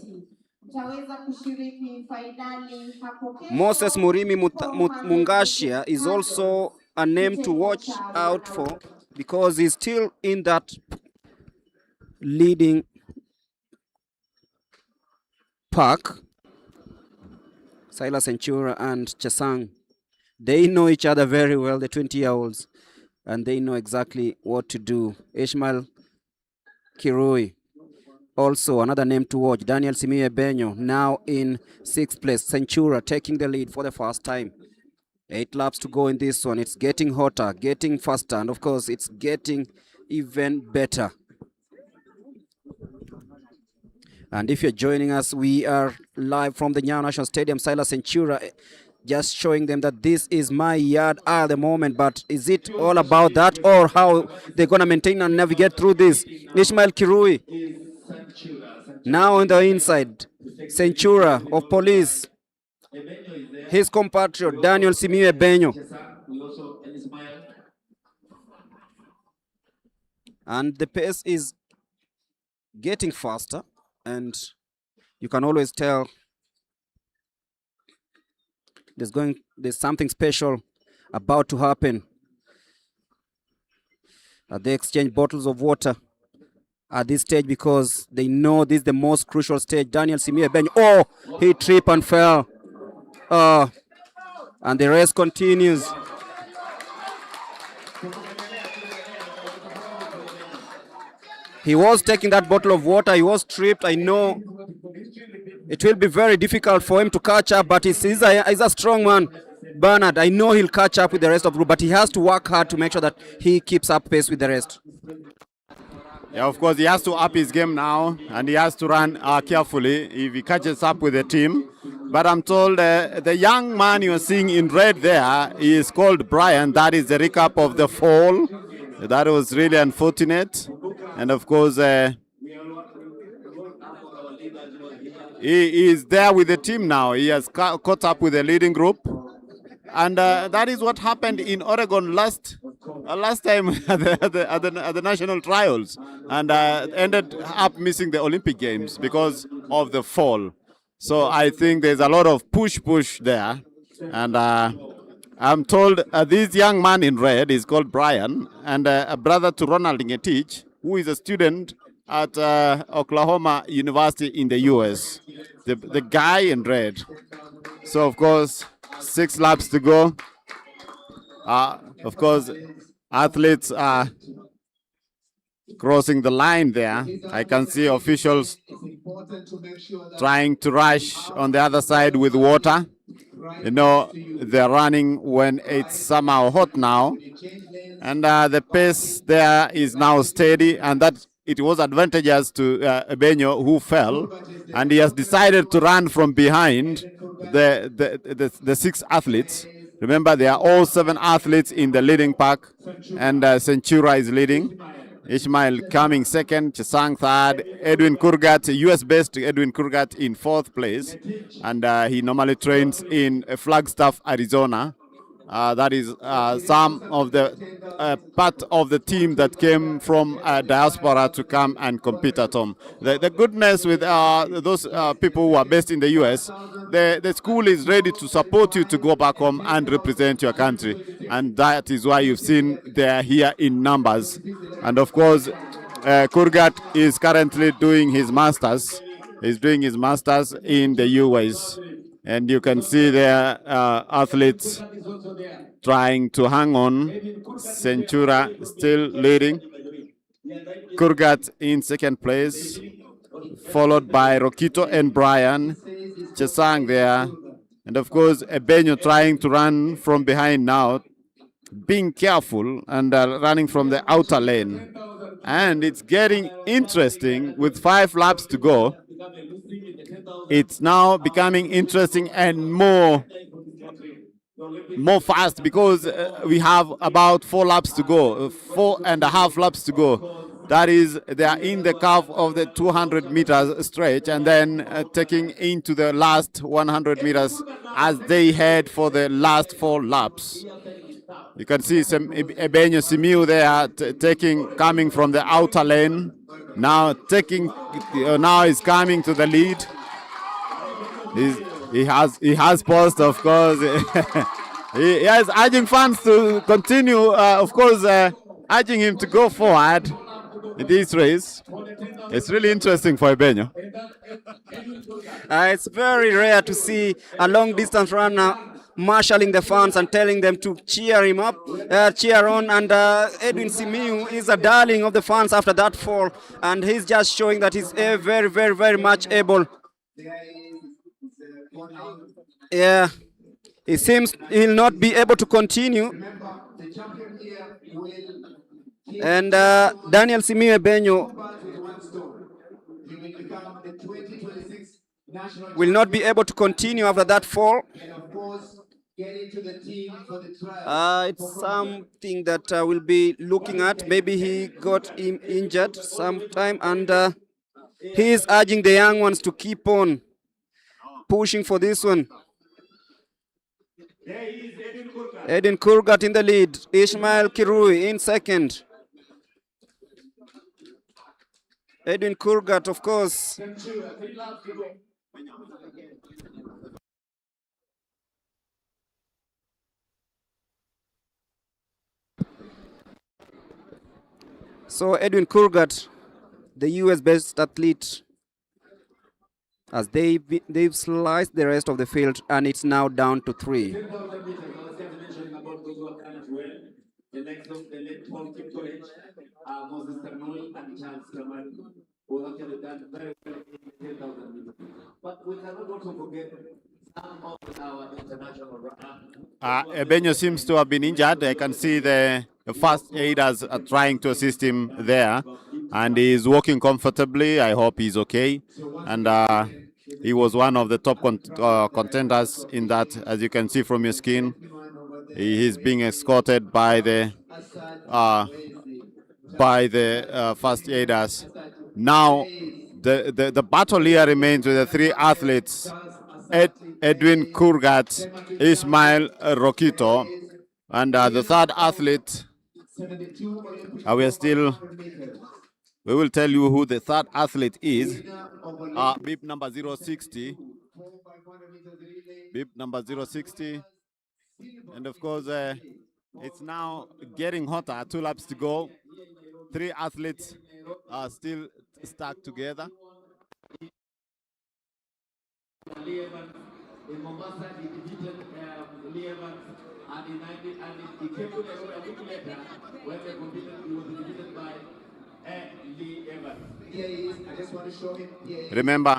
Moses Murimi Mungashia is also a name to watch out for, because he's still in that leading pack. Silas Centura and Chesang, they know each other very well, the 20-year-olds, and they know exactly what to do. Ishmael Kirui, also another name to watch. Daniel Simiu Ebenyo now in 6th place. Centura taking the lead for the first time. 8 laps to go in this one. It's getting hotter, getting faster, and of course it's getting even better. And if you're joining us, we are live from the Nyayo National Stadium. Silas Centura just showing them that this is my yard at the moment. But is it all about that, or how they're going to maintain and navigate through this? Ishmael Kirui now on the inside. Centura of Police. His compatriot Daniel Simiu Ebenyo. And the pace is getting faster, and you can always tell there's something special about to happen. They exchange bottles of water at this stage, because they know this is the most crucial stage. Daniel Simiu Ebenyo, he tripped and fell. And the race continues. He was taking that bottle of water. He was tripped. I know it will be very difficult for him to catch up, but he's a strong man. Bernard, I know he'll catch up with the rest of the group, but he has to work hard to make sure that he keeps up pace with the rest. Yeah, of course, he has to up his game now, and he has to run carefully if he catches up with the team. But I'm told the young man you're seeing in red there is called Brian. That is the recap of the fall. That was really unfortunate. And of course, he is there with the team now. He has caught up with the leading group. And that is what happened in Oregon last time at the national trials, and ended up missing the Olympic Games because of the fall. So I think there's a lot of push there. And I'm told this young man in red is called Brian, and a brother to Ronald Ngetich, who is a student at Oklahoma University in the US. The guy in red. So, of course, 6 laps to go. Of course, athletes are crossing the line there. I can see officials trying to rush on the other side with water. You know, they're running when it's somehow hot now. And the pace there is now steady, and that it was advantageous to Ebenyo, who fell, and he has decided to run from behind the 6 athletes. Remember, there are all 7 athletes in the leading pack, and Centura is leading. Ishmael coming second, Chesang third, Edwin Kurgat, US-based Edwin Kurgat in 4th place, and he normally trains in Flagstaff, Arizona. That is some of the part of the team that came from diaspora to come and compete at home. The goodness with those people who are based in the US, the school is ready to support you to go back home and represent your country. And that is why you've seen they are here in numbers. And of course, Kurgat is currently doing his master's. He's doing his master's in the US. And you can see there athletes trying to hang on. Centura still leading. Kurgat in 2nd place, followed by Rokito and Brian. Chesang there. And of course, Ebenyo trying to run from behind now, being careful and running from the outer lane. And it's getting interesting with 5 laps to go. It's now becoming interesting and more fast, because we have about 4 laps to go, 4.5 laps to go. That is, they are in the curve of the 200 meters stretch, and then taking into the last 100 meters as they head for the last 4 laps. You can see some Ebenyo Simiu there coming from the outer lane. Now is coming to the lead. He has paused, of course. He is urging fans to continue, of course, urging him to go forward in this race. It's really interesting for Ebenyo. It's very rare to see a long distance runner marshalling the fans and telling them to cheer him up, cheer on. And Edwin Simiu is a darling of the fans after that fall, and he's just showing that he's very, very, very much able. Yeah, it seems he'll not be able to continue. And Daniel Simiu Ebenyo will not be able to continue after that fall. It's something that we'll be looking at. Maybe he got injured sometime, and he is urging the young ones to keep on pushing for this one. Edin Kurgat in the lead, Ishmael Kirui in 2nd. Edwin Kurgat, of course. So Edwin Kurgat, the US-based athlete, as they've sliced the rest of the field, and it's now down to 3. The next of the late Paul College, Moses Samuel and Charles Kaman, who actually done very well in 10,000 meters. But we cannot also forget some of our international runners. Ebenyo seems to have been injured. I can see the first aiders are trying to assist him there, and he's walking comfortably. I hope he's okay. And he was one of the top contenders in that, as you can see from your screen. He is being escorted by the first aiders. Now, the battle here remains with the 3 athletes: Edwin Kurgat, Ismail Rokito, and the third athlete. We will tell you who the third athlete is. Bib number 060. Bib number 060. And of course, it's now getting hotter. 2 laps to go. 3 athletes are still stuck together. In Mombasa, he defeated Lee Evans, and he came to a week later when they competed. He was defeated by Lee Evans. Here he is. I just want to show him. Remember.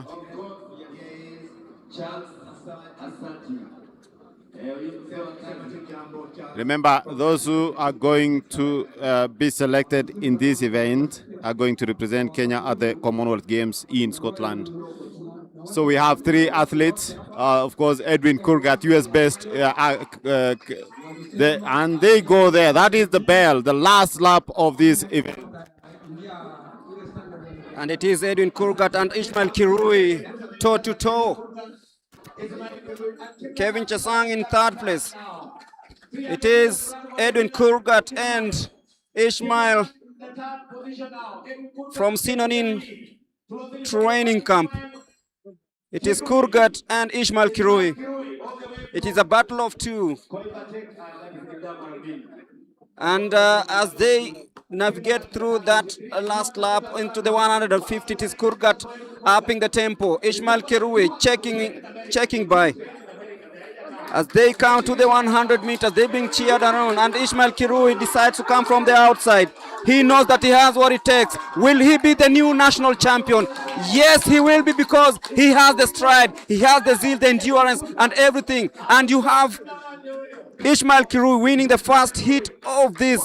Here is Charles Asante. Remember, those who are going to be selected in this event are going to represent Kenya at the Commonwealth Games in Scotland. So we have 3 athletes. Of course, Edwin Kurgat, US-based, and they go there. That is the bell, the last lap of this event. And it is Edwin Kurgat and Ishmael Kirui toe-to-toe. Kevin Chesang in 3rd place. It is Edwin Kurgat and Ishmael from Sinonin training camp. It is Kurgat and Ishmael Kirui. It is a battle of 2. And as they navigate through that last lap into the 150, it is Kurgat upping the tempo. Ishmael Kirui checking by. As they come to the 100 meters, they're being cheered around, and Ishmael Kirui decides to come from the outside. He knows that he has what it takes. Will he be the new national champion? Yes, he will be, because he has the stride, he has the zeal, the endurance, and everything. And you have Ishmael Kirui winning the first heat of this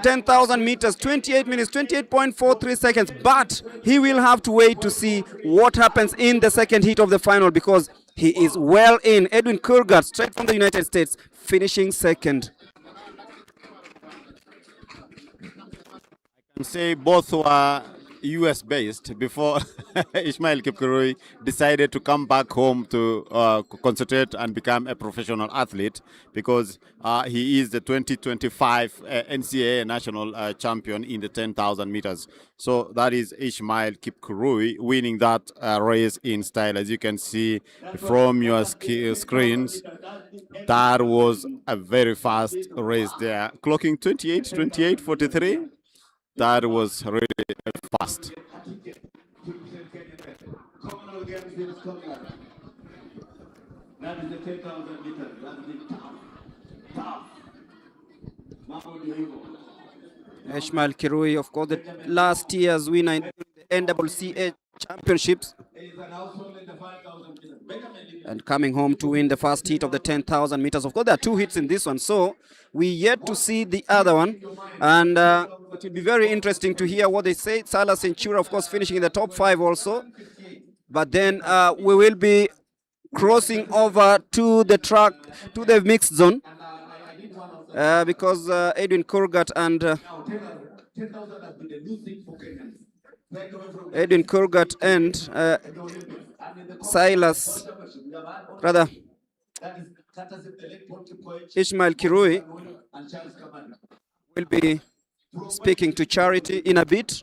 10,000 meters, 28 minutes, 28.43 seconds. But he will have to wait to see what happens in the second heat of the final, because he is well in. Edwin Kurgat, straight from the United States, finishing 2nd. I can say both were US-based before Ishmael Kipkurui decided to come back home to concentrate and become a professional athlete, because he is the 2025 NCAA national champion in the 10,000 meters. So that is Ishmael Kipkurui winning that race in style. As you can see from your screens, that was a very fast race there, clocking 28:43. That was really fast. Commonwealth Games in Scotland. That is the 10,000 meters. That is the tough. Ishmael Kirui, of course, the last year's winner in the NCAA championships, and coming home to win the first heat of the 10,000 meters. Of course, there are 2 hits in this one, so we yet to see the other one, and it will be very interesting to hear what they say. Salah Centura, of course, finishing in the top 5 also, but then we will be crossing over to the track, to the mixed zone, because Edwin Kurgat and Ishmael Kirui will be speaking to Charity in a bit.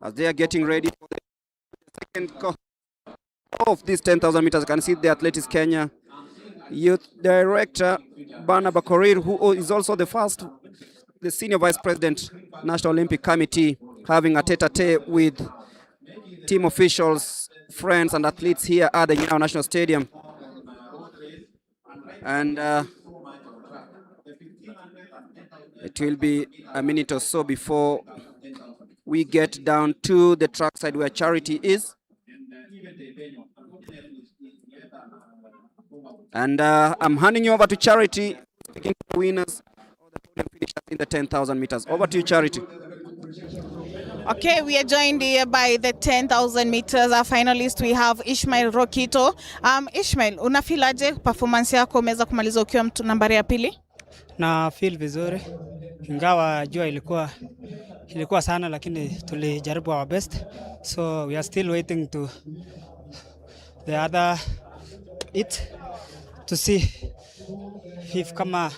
As they are getting ready for the second course of this 10,000 meters, you can see the Athletics Kenya Youth Director Barnaba Korir, who is also the senior vice president, National Olympic Committee, having a tete-a-tete with team officials, friends, and athletes here at the Nyayo National Stadium. And it will be a minute or so before we get down to the trackside where Charity is. And I'm handing you over to Charity, picking the winners of the podium finishers in the 10,000 meters. Over to you, Charity. Okay, we are joined here by the 10,000 meters. Our finalist, we have Ishmael Rokito. Ishmael, unafeel aje performance yako umeweza kumaliza ukiwa mtu nambari ya pili? Na feel vizuri, ingawa jua ilikuwa sana, lakini tulijaribu our best, so we are still waiting to the other to see if kama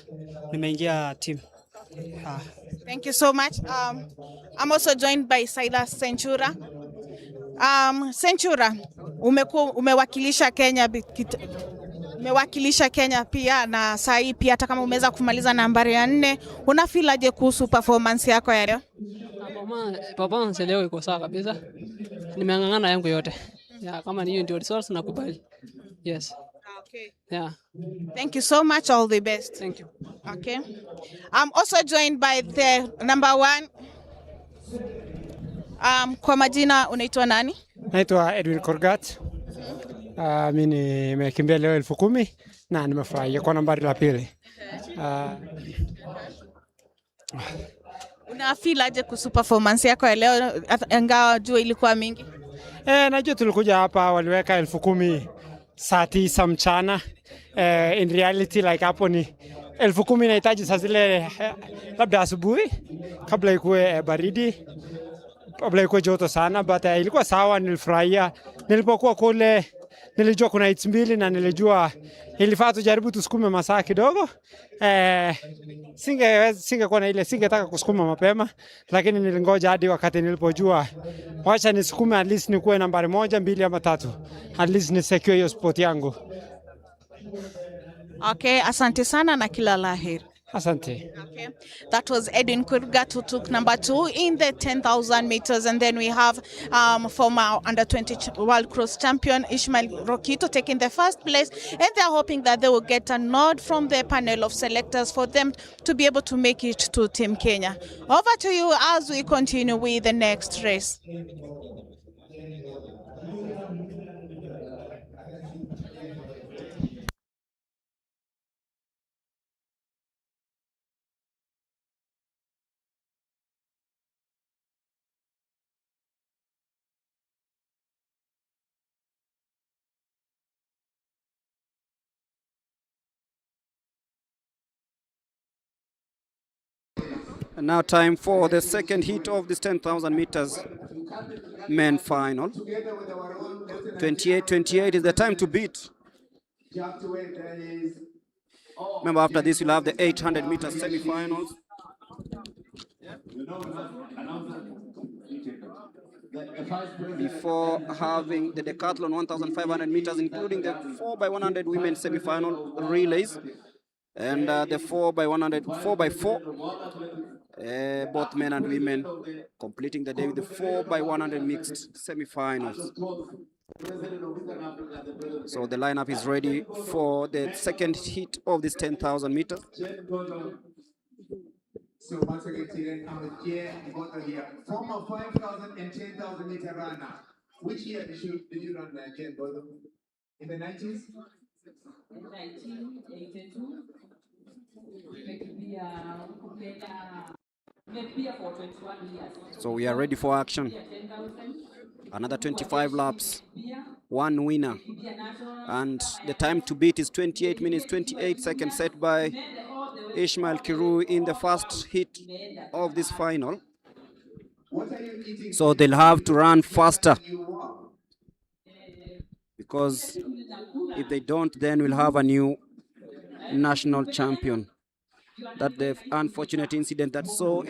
nimeingia team. Thank you so much. I'm also joined by Silas Centura. Centura, umewakilisha Kenya pia, na saa hii pia hata kama umeweza kumaliza nambari ya 4, unafeel aje kuhusu performance yako ya leo? Performance leo iko sawa kabisa. Nimeng'ang'ana yangu yote. Kama ni hiyo ndio results nakubali. Yes. Okay. Yeah. Thank you so much. All the best. Thank you. Okay. I'm also joined by the number 1. Kwa majina unaitwa nani? Naitwa Edwin Korgat. Mimi nimekimbia leo 10,000 na nimefurahi kwa nambari la pili. Una feel aje kuhusu performance yako ya leo ingawa jua ilikuwa mingi? Najua tulikuja hapa waliweka 10,000 saa 9 mchana. In reality like hapo ni 10,000 inahitaji saa zile labda asubuhi kabla ikuwe baridi, kabla ikuwe joto sana, but ilikuwa sawa, nilifurahia. Nilipokuwa kule nilijua kuna hits 2 na nilijua ilifaa tujaribu tusukume masaa kidogo. Singekuwa na ile, singetaka kusukuma mapema, lakini nilingoja hadi wakati nilipojua wacha nisukume at least nikuwe nambari 1, 2 ama 3, at least ni secure hiyo spot yangu. Okay, asante sana na kila laheri. Asante. Okay. That was Edwin Kurgat who took number 2 in the 10,000 meters, and then we have former under-20 world cross champion Ishmael Rokito taking the first place, and they're hoping that they will get a nod from the panel of selectors for them to be able to make it to Team Kenya. Over to you as we continue with the next race. And now time for the second heat of this 10,000 meters men final. 28-28 is the time to beat. Remember, after this you'll have the 800 meters semi-finals. Before having the decathlon 1,500 meters, including the 4x100 women semi-final relays, and the 4x100, 4x4, both men and women completing the day with the 4x100 mixed semi-finals. So the lineup is ready for the second heat of this 10,000 meters. So once again, I'm with Pierre here, former 5,000 and 10,000 meter runner. Which year did you run Jen Bodo? In the 90s? In 1982. For 21 years. So we are ready for action. Another 25 laps, one winner. And the time to beat is 28 minutes, 28 seconds set by Ishmael Kiru in the first hit of this final. So they'll have to run faster, because if they don't, then we'll have a new national champion. That's the unfortunate incident that saw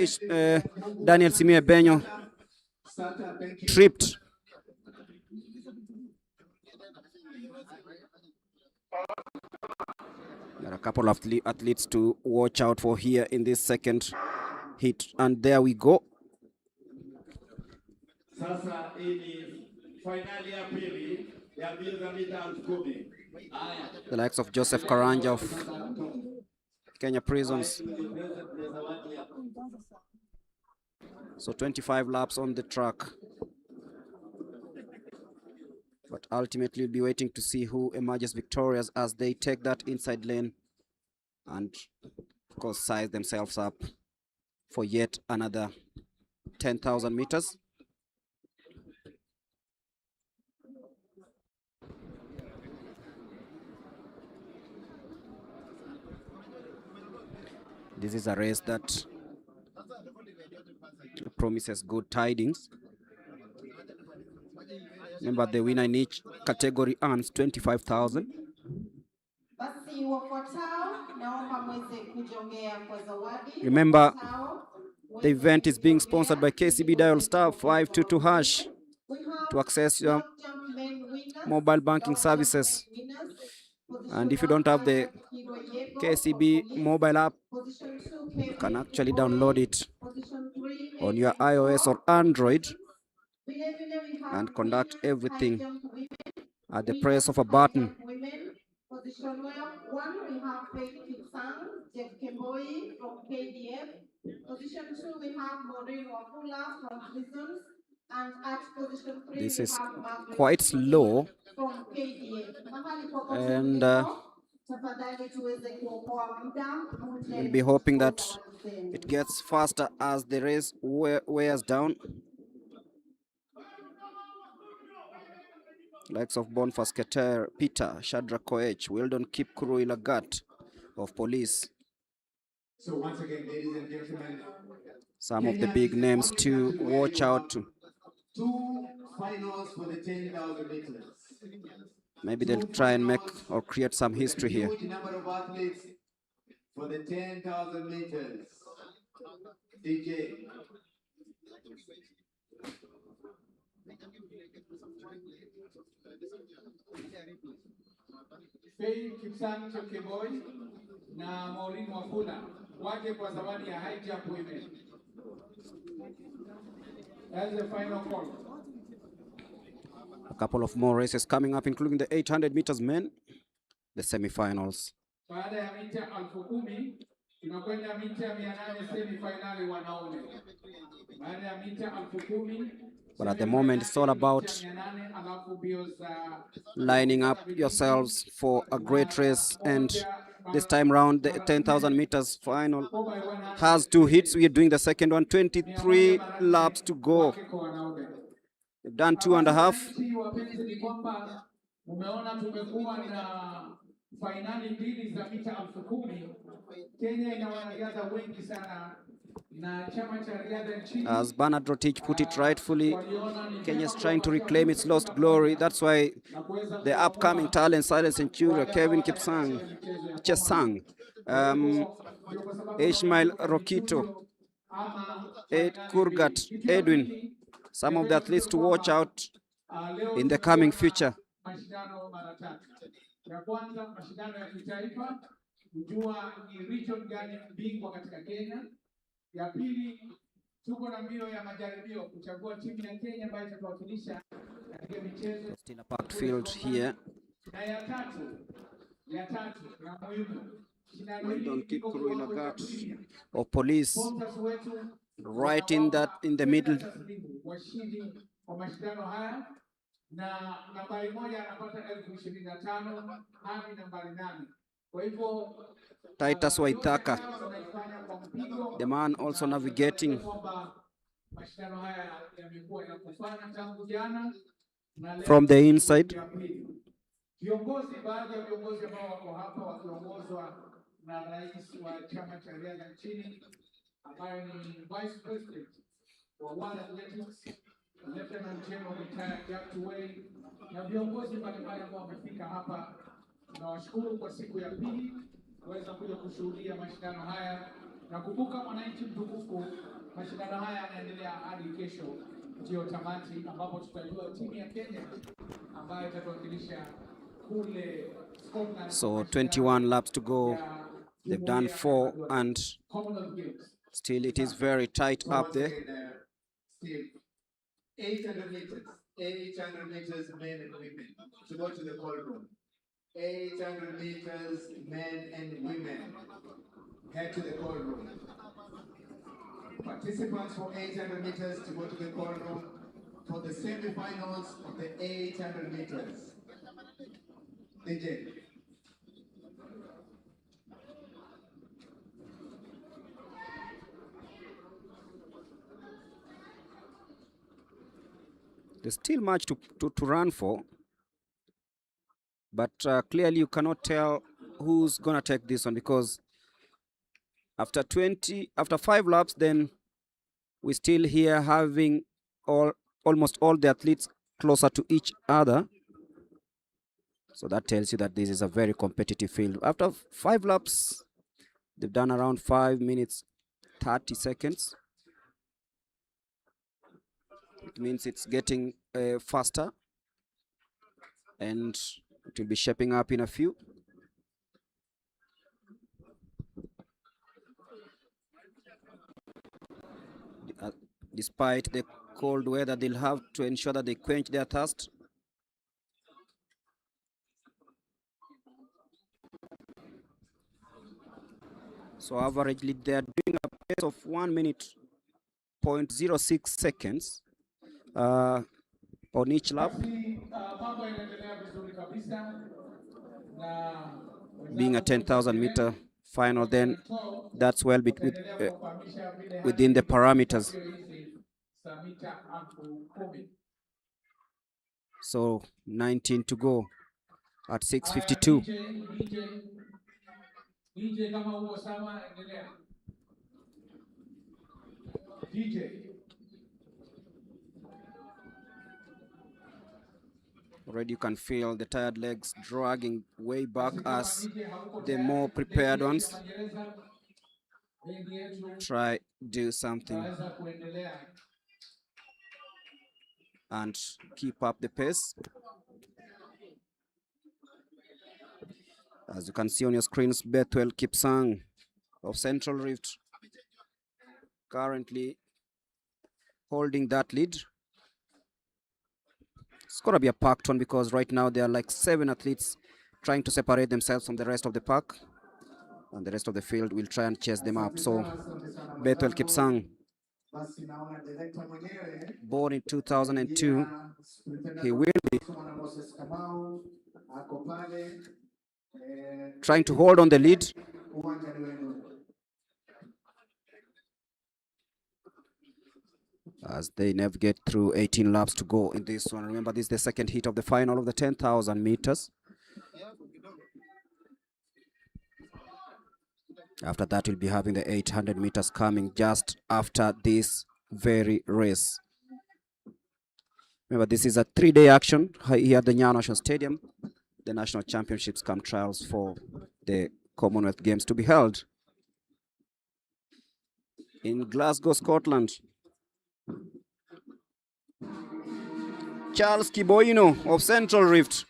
Daniel Simie Benyo tripped. There are a couple of athletes to watch out for here in this second hit, and there we go. Sasa hii ni finali ya pili ya mbio za mita 10,000. The likes of Joseph Karanja of Kenya Prisons. So 25 laps on the track. But ultimately we'll be waiting to see who emerges victorious as they take that inside lane and of course size themselves up for yet another 10,000 meters. This is a race that promises good tidings. Remember, the winner in each category earns 25,000. Remember, the event is being sponsored by KCB. Dial star 522 hash to access your mobile banking services. And if you don't have the KCB mobile app, you can actually download it on your iOS or Android and conduct everything at the press of a button. Position 1, we have Faith Kipsang, Jeff Kemboi from KDF. Position 2, we have Maureen Wafula from Prisons. And at position 3, This we is have Margaret quite slow, from KDF. and we'll be hoping that it gets faster as the race wears down. Likes of Boniface Keter, Peter, Shadrach Koech, Weldon Kipkuru Ilagat of Police. So once again, ladies and gentlemen, Some of the big names to watch out to. 2 finals for the 10,000 meters. Maybe they'll try and make or create some history here. Huge number of athletes for the 10,000 meters. DJ. Faith Kipsang Chokeboy na Maureen Wafula waje kwa zawadi ya high jump women. That's the final call. A couple of more races coming up, including the 800 meters men, the semi-finals. Baada ya mita 10,000 tunakwenda mita 800 semi-finali wanaume. Baada ya mita 10,000. But at the moment, it's all about lining up yourselves for a great race. And this time round, the 10,000 meters final has 2 hits. We are doing the second one, 23 laps to go. They've done 2.5. Umeona tumekuwa na finali mbili za mita 10,000. Kenya ina wanariadha wengi sana. As Bernard Rotich put it rightfully, Kenya is trying to reclaim its lost glory. That's why the upcoming talent, Silent Centurion, Kevin Chesang, Ishmael Rokito, Ed Kurgat, Edwin, some of the athletes to watch out in the coming future. Ya pili, tuko na mbio ya majaribio kuchagua timu ya Kenya ambayo itatuwakilisha katika michezo. Still a packed field here. Na ya tatu na muhimu, Weldon Kipkuru Ilagat of Police, right in the middle. Washindi wa mashindano haya na nambari 1 anapata 25,000 hadi nambari 8. Kwa hivyo Titus Waithaka, the man also navigating from the inside. Viongozi, baadhi ya viongozi ambao wako hapa wakiongozwa na rais wa chama cha riadha nchini ambaye ni vice president wa World Athletics, Lieutenant General retired Jack Tuwei, na viongozi mbalimbali ambao wamefika hapa. Tunawashukuru kwa siku ya pili kuweza kuja kushuhudia mashindano haya, na kumbuka mwananchi mtukufu, mashindano haya yanaendelea hadi kesho ndio tamati, ambapo tutajua timu ya Kenya ambayo itatuwakilisha kule Scotland. So 21 laps to go. They've done 4 and still it is very tight up there. 800 meters. 800 meters, men and women. To go to the call room. 800 meters, men and women. Head to the call room. Participants for 800 meters to go to the call room for the semi-finals of the 800 meters. DJ. There's still much to run for, but clearly you cannot tell who's gonna take this one, because after 5 laps, then we still here having almost all the athletes closer to each other. So that tells you that this is a very competitive field. After 5 laps, they've done around 5 minutes 30 seconds. It means it's getting faster, and it will be shaping up in a few. Despite the cold weather, they'll have to ensure that they quench their thirst. So averagely, they're doing a pace of 1 minute 0.06 seconds on each lap. Being a 10,000 meter final, then that's well within the parameters. So 19 to go at 6:52. Already you can feel the tired legs dragging way back as the more prepared ones try do something and keep up the pace. As you can see on your screens, Bethwell Kipsang of Central Rift currently holding that lead. It's going to be a packed one, because right now there are like 7 athletes trying to separate themselves from the rest of the pack, and the rest of the field will try and chase them up. So Bethwell Kipsang, born in 2002, he will be trying to hold on the lead. As they navigate through 18 laps to go in this one. Remember, this is the second heat of the final of the 10,000 meters. After that, we'll be having the 800 meters coming just after this very race. Remember, this is a 3-day action here at the Nyayo National Stadium. The national championships come trials for the Commonwealth Games to be held in Glasgow, Scotland. Charles Kiboino of Central Rift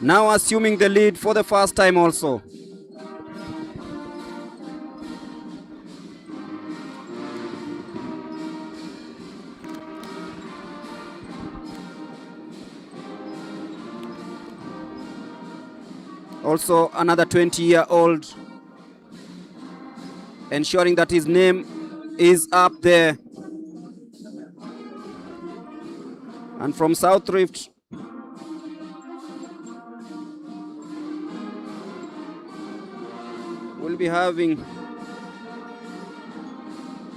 now assuming the lead for the first time also. Also another 20-year-old, ensuring that his name is up there. And from South Rift, we'll be having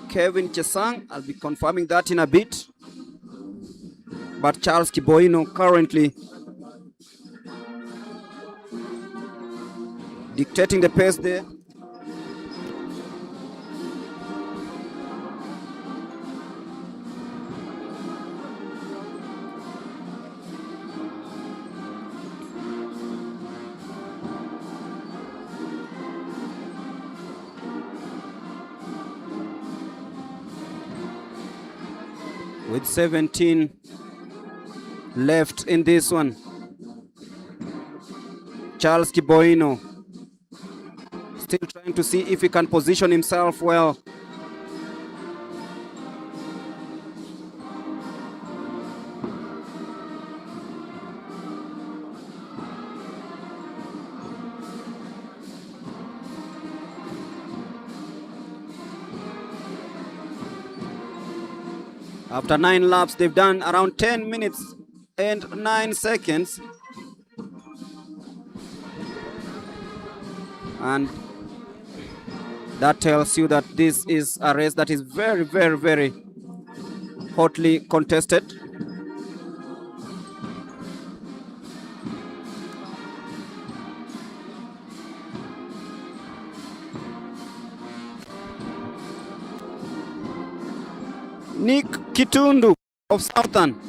Kevin Chesang. I'll be confirming that in a bit. But Charles Kiboino currently dictating the pace there. With 17 left in this one, Charles Kiboino still trying to see if he can position himself well. After 9 laps, they've done around 10 minutes and 9 seconds. And that tells you that this is a race that is very, very, very hotly contested. Nick Kitundu of Southern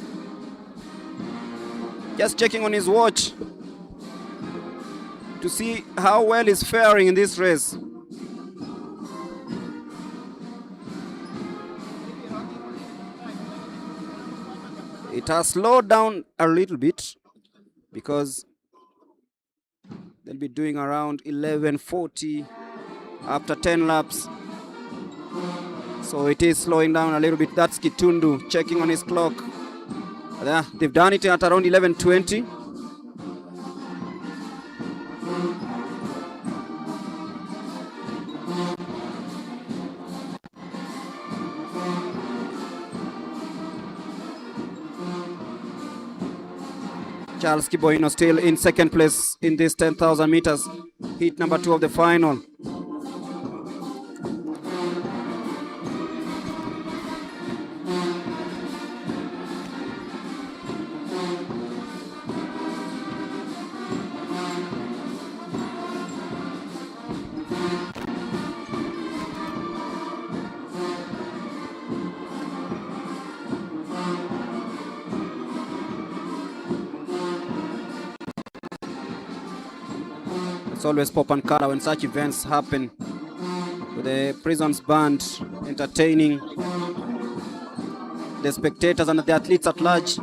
just checking on his watch to see how well he's faring in this race. It has slowed down a little bit because they'll be doing around 11:40 after 10 laps. So it is slowing down a little bit. That's Kitundu checking on his clock. Yeah, they've done it at around 11:20. Charles Kiboino still in second place in this 10,000 meters, heat number 2 of the final. It's always pop and color when such events happen, with the prisons band entertaining the spectators and the athletes at large.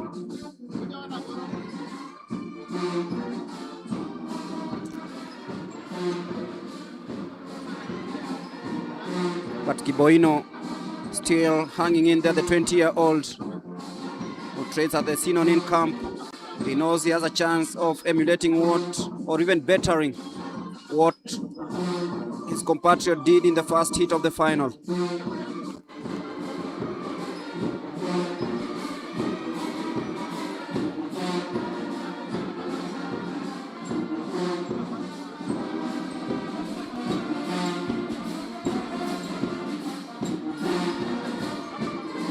But Kiboino still hanging in there, the 20-year-old who trains at the Sinonin camp. He knows he has a chance of emulating what, or even bettering what his compatriot did in the first heat of the final.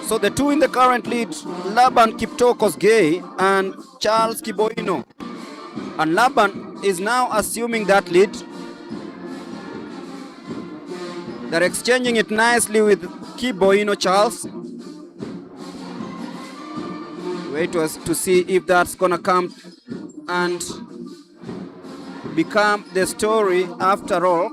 So the two in the current lead, Laban Kiptoo-Kosgei and Charles Kiboino. And Laban is now assuming that lead. They're exchanging it nicely with Kiboino Charles. Wait to see if that's gonna come and become the story after all.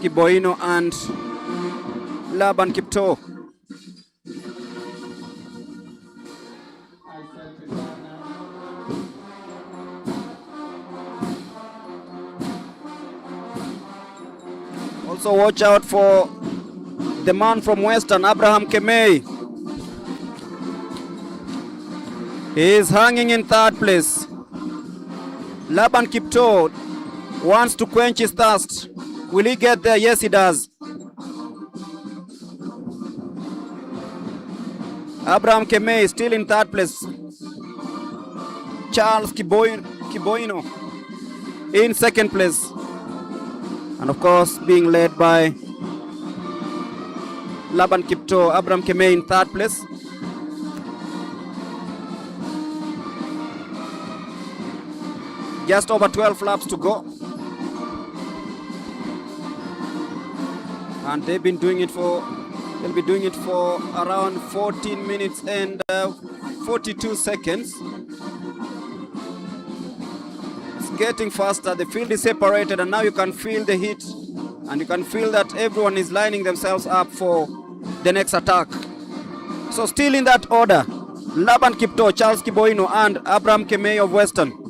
Kiboino and Laban Kiptoo. Also watch out for the man from Western, Abraham Kemei. He is hanging in third place. Laban Kiptoo wants to quench his thirst. Will he get there? Yes, he does. Abraham Kemei still in third place. Charles Kiboino in second place. And of course, being led by Laban Kiptoo, Abraham Kemei in third place. Just over 12 laps to go. And they'll be doing it for around 14 minutes and 42 seconds. It's getting faster. The field is separated, and now you can feel the heat, and you can feel that everyone is lining themselves up for the next attack. So still in that order, Laban Kiptoo, Charles Kiboino, and Abraham Kemei of Western.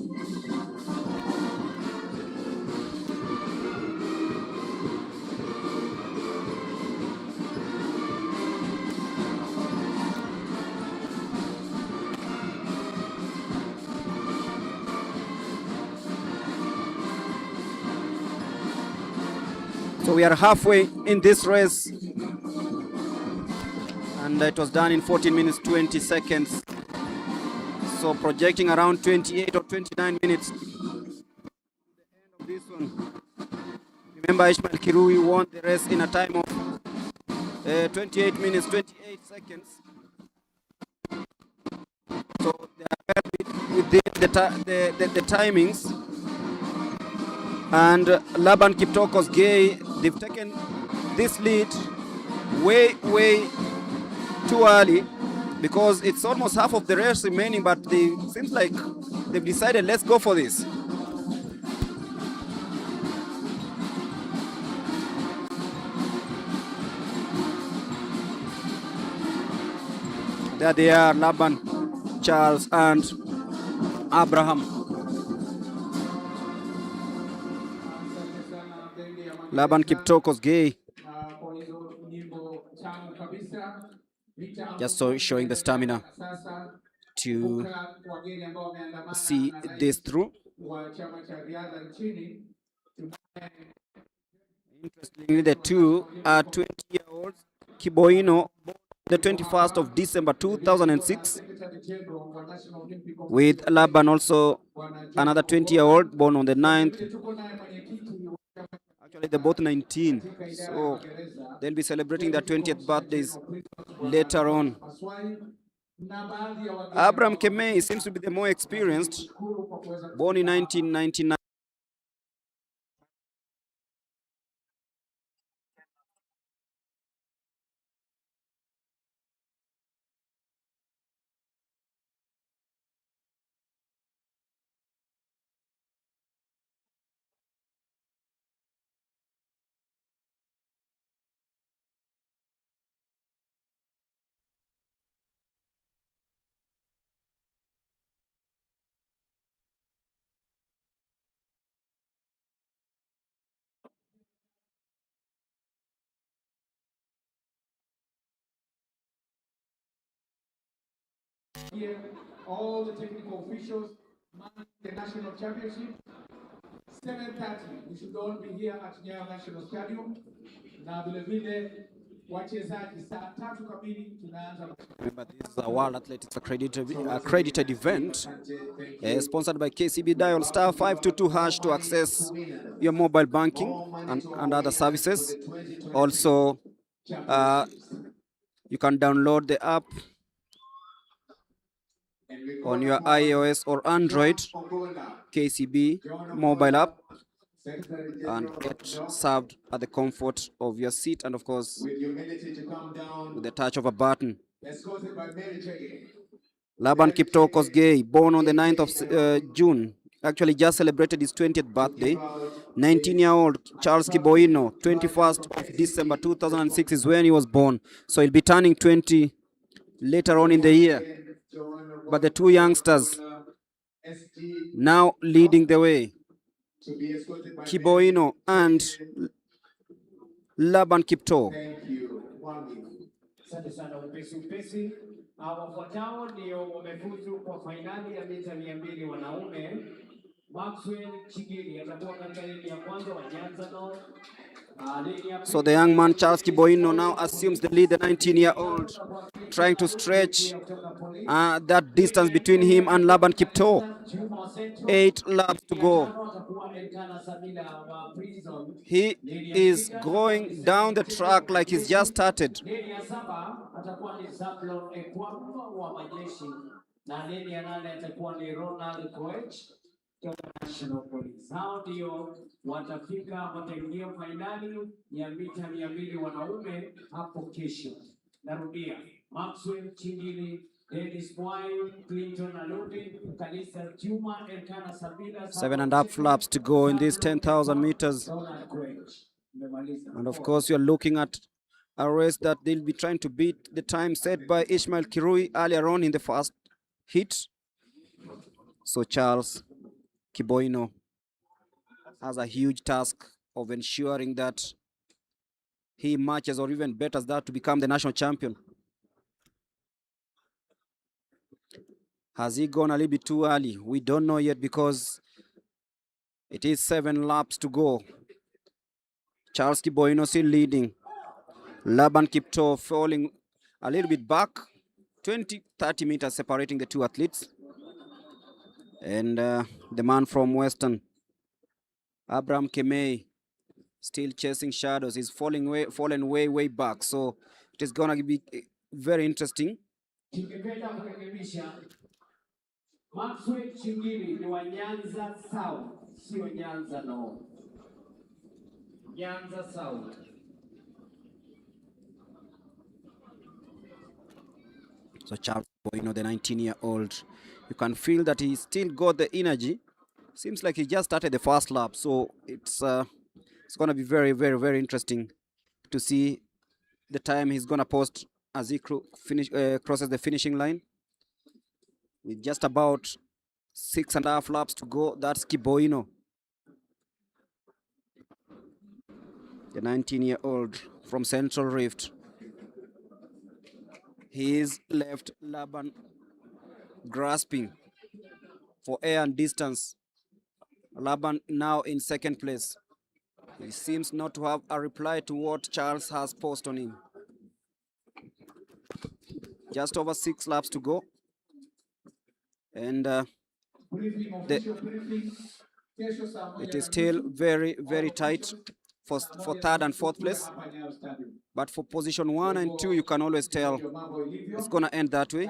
So we are halfway in this race, and it was done in 14 minutes 20 seconds. So projecting around 28 or 29 minutes. This one. Remember, Ishmael Kirui won the race in a time of 28 minutes 28 seconds. So they are well within the timings. And Laban Kiptokos Gay, they've taken this lead way too early, because it's almost half of the race remaining, but seems like they've decided, let's go for this. There they are, Laban, Charles, and Abraham. Laban Kiptokos Gay. Just showing the stamina to see this through. Interestingly, the two are 20-year-olds. Kiboino, the 21st of December 2006, with Laban also another 20-year-old born on the 9th. Actually, they're both 19, so they'll be celebrating their 20th birthdays later on. Abraham Kemei seems to be the more experienced, born in 1999. Here, all the technical officials, the national championship. 7:30, we should all be here at Nyayo National Stadium. Na vile vile wachezaji saa 3 kamili tunaanza. Remember, this is a World Athletics accredited event, sponsored by KCB. Dial star 522 hash to access your mobile banking and other services. Also, you can download the app on your iOS or Android KCB mobile app and get served at the comfort of your seat, and of course with the touch of a button. Laban Kiptokos Gay, born on the 9th of June, actually just celebrated his 20th birthday. 19-year-old Charles Kiboino, 21st of December 2006 is when he was born, so he'll be turning 20 later on in the year. But the two youngsters now leading the way, Kiboino and Laban Kipto. Thank you. 1 minute. Asante sana, upesi. Wafuatao ndio wamefuzu kwa fainali ya mita 200 wanaume. Maxwell Chigiri atakuwa katika leni ya kwanza wa Nyanza North. So the young man Charles Kiboino now assumes the lead, the 19-year-old, trying to stretch that distance between him and Laban Kipto. 8 laps to go. He is going down the track like he's just started. National Police. Hao ndio wataingia fainali ya mita 200 wanaume hapo kesho. Narudia, Maxwell Chingili, Dennis Mwai, Clinton Alubi, Kalisa Juma, Elkana Sabila. 7.5 laps to go in these 10,000 meters. And of course, you're looking at a race that they'll be trying to beat the time set by Ishmael Kirui earlier on in the first hit. So Charles Kiboino has a huge task of ensuring that he matches or even betters that to become the national champion. Has he gone a little bit too early? We don't know yet, because it is 7 laps to go. Charles Kiboino still leading. Laban Kipto falling a little bit back. 20-30 meters separating the two athletes. And the man from Western, Abraham Kemei, still chasing shadows. He's fallen way back. So it is going to be very interesting. Tungependa kurekebisha Maxwell Chingiri ni wa Nyanza South, sio Nyanza North. Nyanza South. So Charles Boino, the 19-year-old, you can feel that he still got the energy. Seems like he just started the first lap. So it's going to be very interesting to see the time he's going to post as he crosses the finishing line. With just about 6.5 laps to go, that's Kiboino, the 19-year-old from Central Rift. He's left Laban grasping for air and distance. Laban now in second place. He seems not to have a reply to what Charles has posted on him. Just over 6 laps to go. And it is still very tight for third and fourth place. But for position 1 and 2, you can always tell it's going to end that way.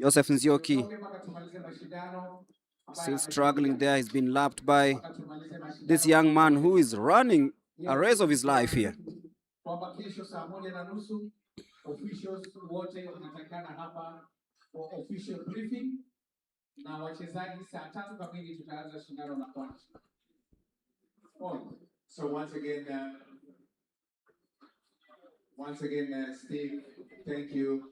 Joseph Nzioki still struggling there. He's been lapped by this young man who is running a race of his life here. Officials wote wanatakana hapa for official briefing na wachezaji saa 3 kamili tutaanza shindano la kwanza. So once again, Steve, thank you.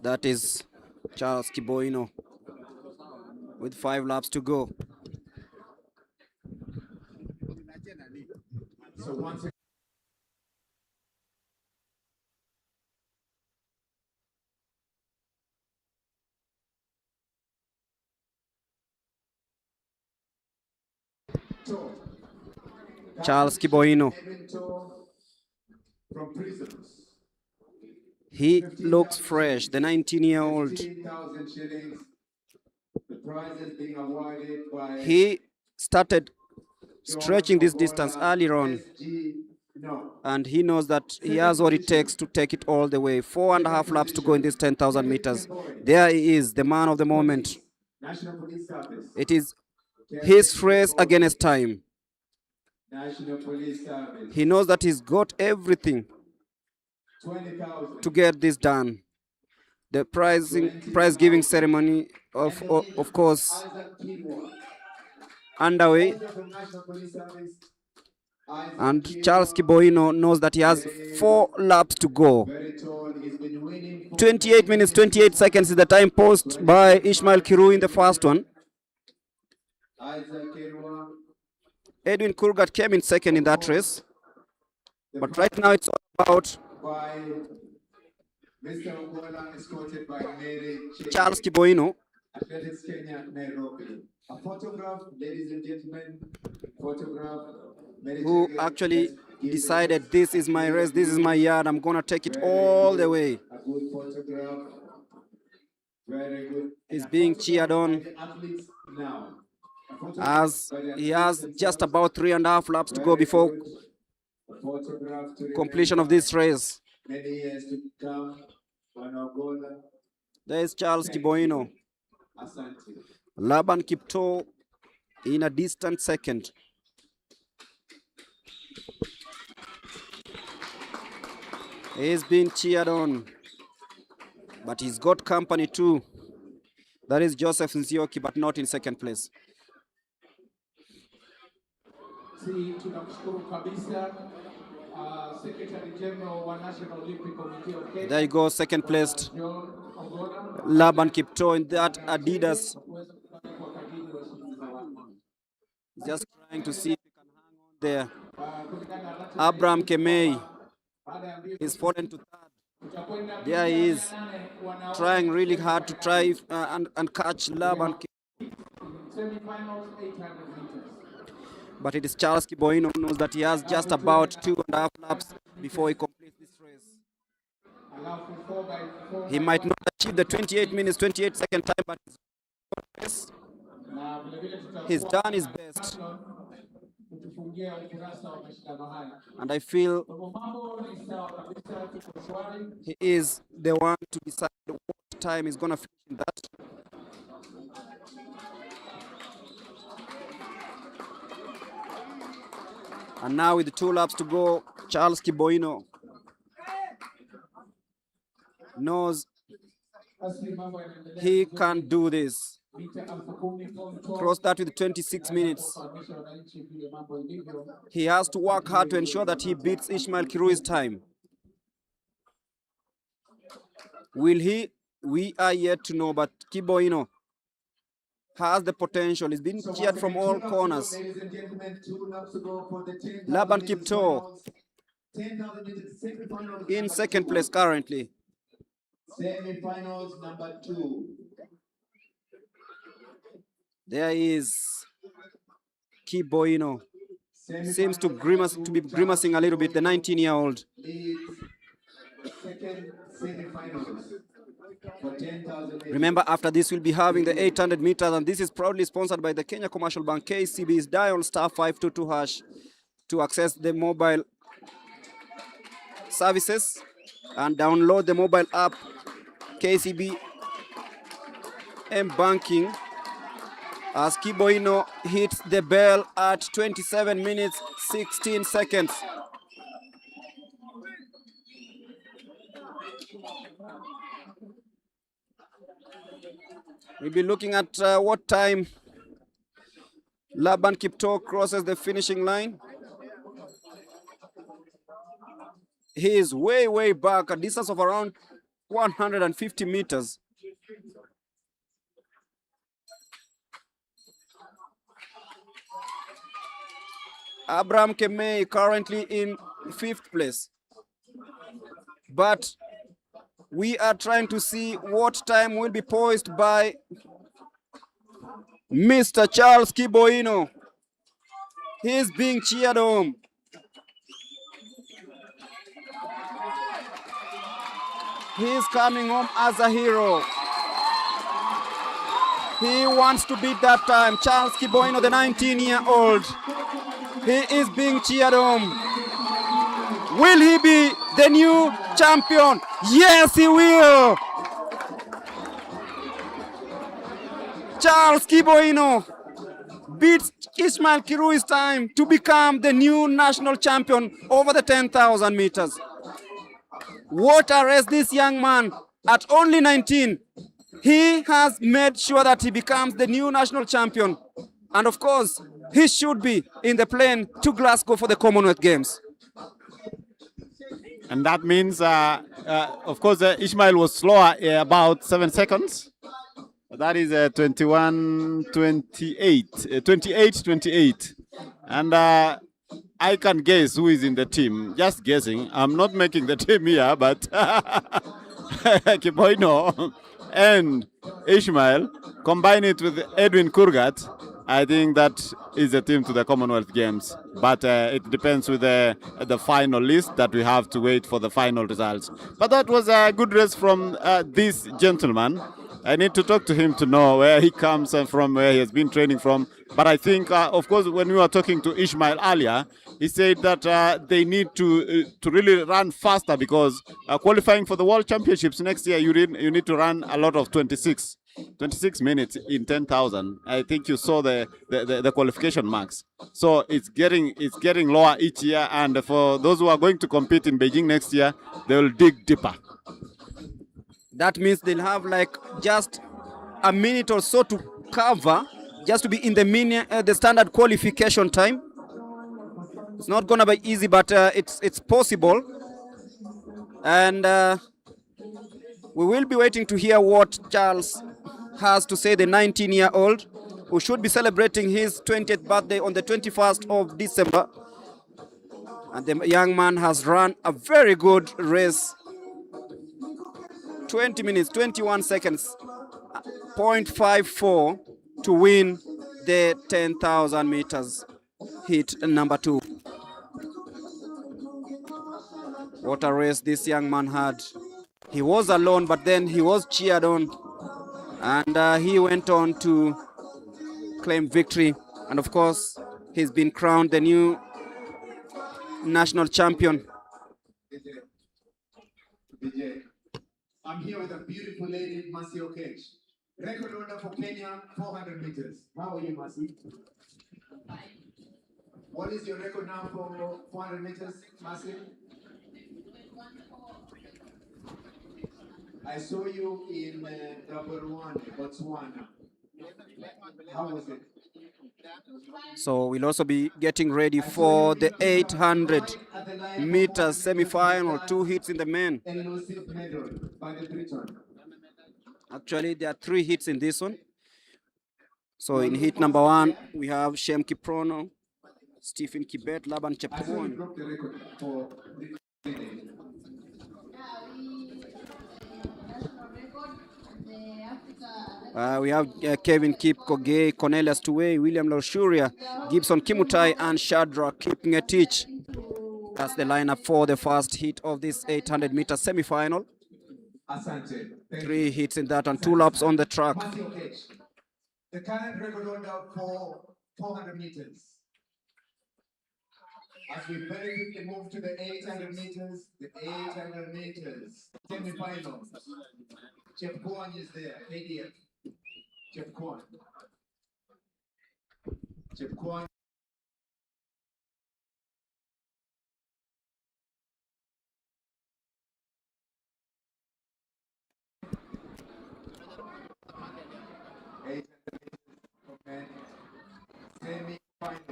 That is Charles Kiboino with 5 laps to go. So once again, Charles Kiboino. from Prisons. He looks fresh, the 19-year-old. 15,000 shillings. The prizes being awarded by He started stretching this distance earlier on, and he knows that he has what it takes to take it all the way. 4.5 laps to go in this 10,000 meters. There he is, the man of the moment. National Police Service. It is his race against time. National Police Service. He knows that he's got everything 20,000. to get this done. The prize giving ceremony of course underway, and Charles Kiboino knows that he has 4 laps to go. 28 minutes 28 seconds is the time posted by Ishmael Kiru in the first one. Edwin Kurgat came in second in that race, but right now it's all about Mr. Ogola, escorted by Mary Charles Kiboino. Athletics Kenya, Nairobi. A photograph, ladies and gentlemen, photograph. Who actually decided, this is my race, this is my yard, I'm gonna take it all the way. A good photograph. Very good. He's being cheered on Now, as he has just about 3.5 laps to go before completion of this race. Many years to come. There is Charles Kiboino. Asante. Laban Kipto in a distant second. He's been cheered on, but he's got company too. That is Joseph Nzioki, but not in second place. Tunamshukuru kabisa Secretary General wa National Olympic Committee of Kenya. There you go, second placed Laban Kipto in that Adidas. Just trying to see if he can hang on there. Abraham Kemei is fallen to third. There he is, trying really hard to try and catch Laban. Semi-finals, 800 meters. But it is Charles Kiboino who knows that he has just about 2.5 laps before he completes this race. He might not achieve the 28 minutes, 28 second time, but he's done his best. And I feel he is the one to decide what time he's going to finish in that. And now with the 2 laps to go, Charles Kiboino knows he can do this. Cross that with 26 minutes. He has to work hard to ensure that he beats Ishmael Kirui's time. Will he? We are yet to know, but Kiboino has the potential. He's been cheered from all corners. Laban Kipto in second place currently. Semi-finals number 2. There is Kiboino. Seems to be grimacing a little bit, the 19-year-old. Second semi-finals for 10,000. Remember, after this, we'll be having the 800 meters, and this is proudly sponsored by the Kenya Commercial Bank. KCB's dial star 522 hash to access the mobile services and download the mobile app KCB M-Banking as Kiboino hits the bell at 27 minutes 16 seconds. We'll be looking at what time Laban Kipto crosses the finishing line. He is way, way back, a distance of around 150 meters. Abraham Kemei currently in 5th place. But we are trying to see what time will be poised by Mr. Charles Kiboino. He is being cheered home. He is coming home as a hero. He wants to beat that time. Charles Kiboino, the 19-year-old. He is being cheered home. Will he be the new champion? Yes, he will. Charles Kiboino beats Ishmael Kirui's time to become the new national champion over the 10,000 meters. What a race this young man at only 19. He has made sure that he becomes the new national champion. And of course, he should be in the plane to Glasgow for the Commonwealth Games. And that means, of course, Ishmael was slower about 7 seconds. That is 28. And I can guess who is in the team. Just guessing. I'm not making the team here, but Kiboino and Ishmael, combine it with Edwin Kurgat, I think that is the team to the Commonwealth Games. But it depends with the final list that we have to wait for the final results. But that was a good race from this gentleman. I need to talk to him to know where he comes from, where he has been training from. But I think, of course, when we were talking to Ishmael earlier, he said that they need to really run faster because qualifying for the World Championships next year, you need to run a lot of 26 minutes in 10,000. I think you saw the qualification marks. So it's getting lower each year, and for those who are going to compete in Beijing next year, they will dig deeper. That means they'll have like just a minute or so to cover, just to be in the standard qualification time. It's not gonna be easy, but it's possible, and we will be waiting to hear what Charles has to say, the 19-year-old who should be celebrating his 20th birthday on the 21st of December. And the young man has run a very good race. 20 minutes, 21 seconds, 0.54 to win the 10,000 meters heat number 2. What a race this young man had. He was alone, but then he was cheered on, and he went on to claim victory. And of course, he's been crowned the new national champion. I'm here with a beautiful lady, Mercy Okech. Record holder for Kenya, 400 meters. How are you, Mercy? What is your record now for 400 meters, Mercy? I saw you in Gaborone, Botswana. How was it? So we'll also be getting ready for the 800 meters semi-final. 2 hits in the men. Actually, there are 3 hits in this one. So in heat number 1, we have Shem Kiprono, Stephen Kibet, Laban Chepkwony. We have Kevin Kipkoge, Cornelius Tuwei, William Loshuria, Gibson Kimutai, and Shadrach Kipngetich. That's the lineup for the first heat of this 800 meter semi-final. 3 hits in that and 2 laps on the track. The current record holder for 400 meters. As we very quickly move to the 800 meters, semi-finals. Chepkwony is there, ADF. Chepkwony. Chepkwony.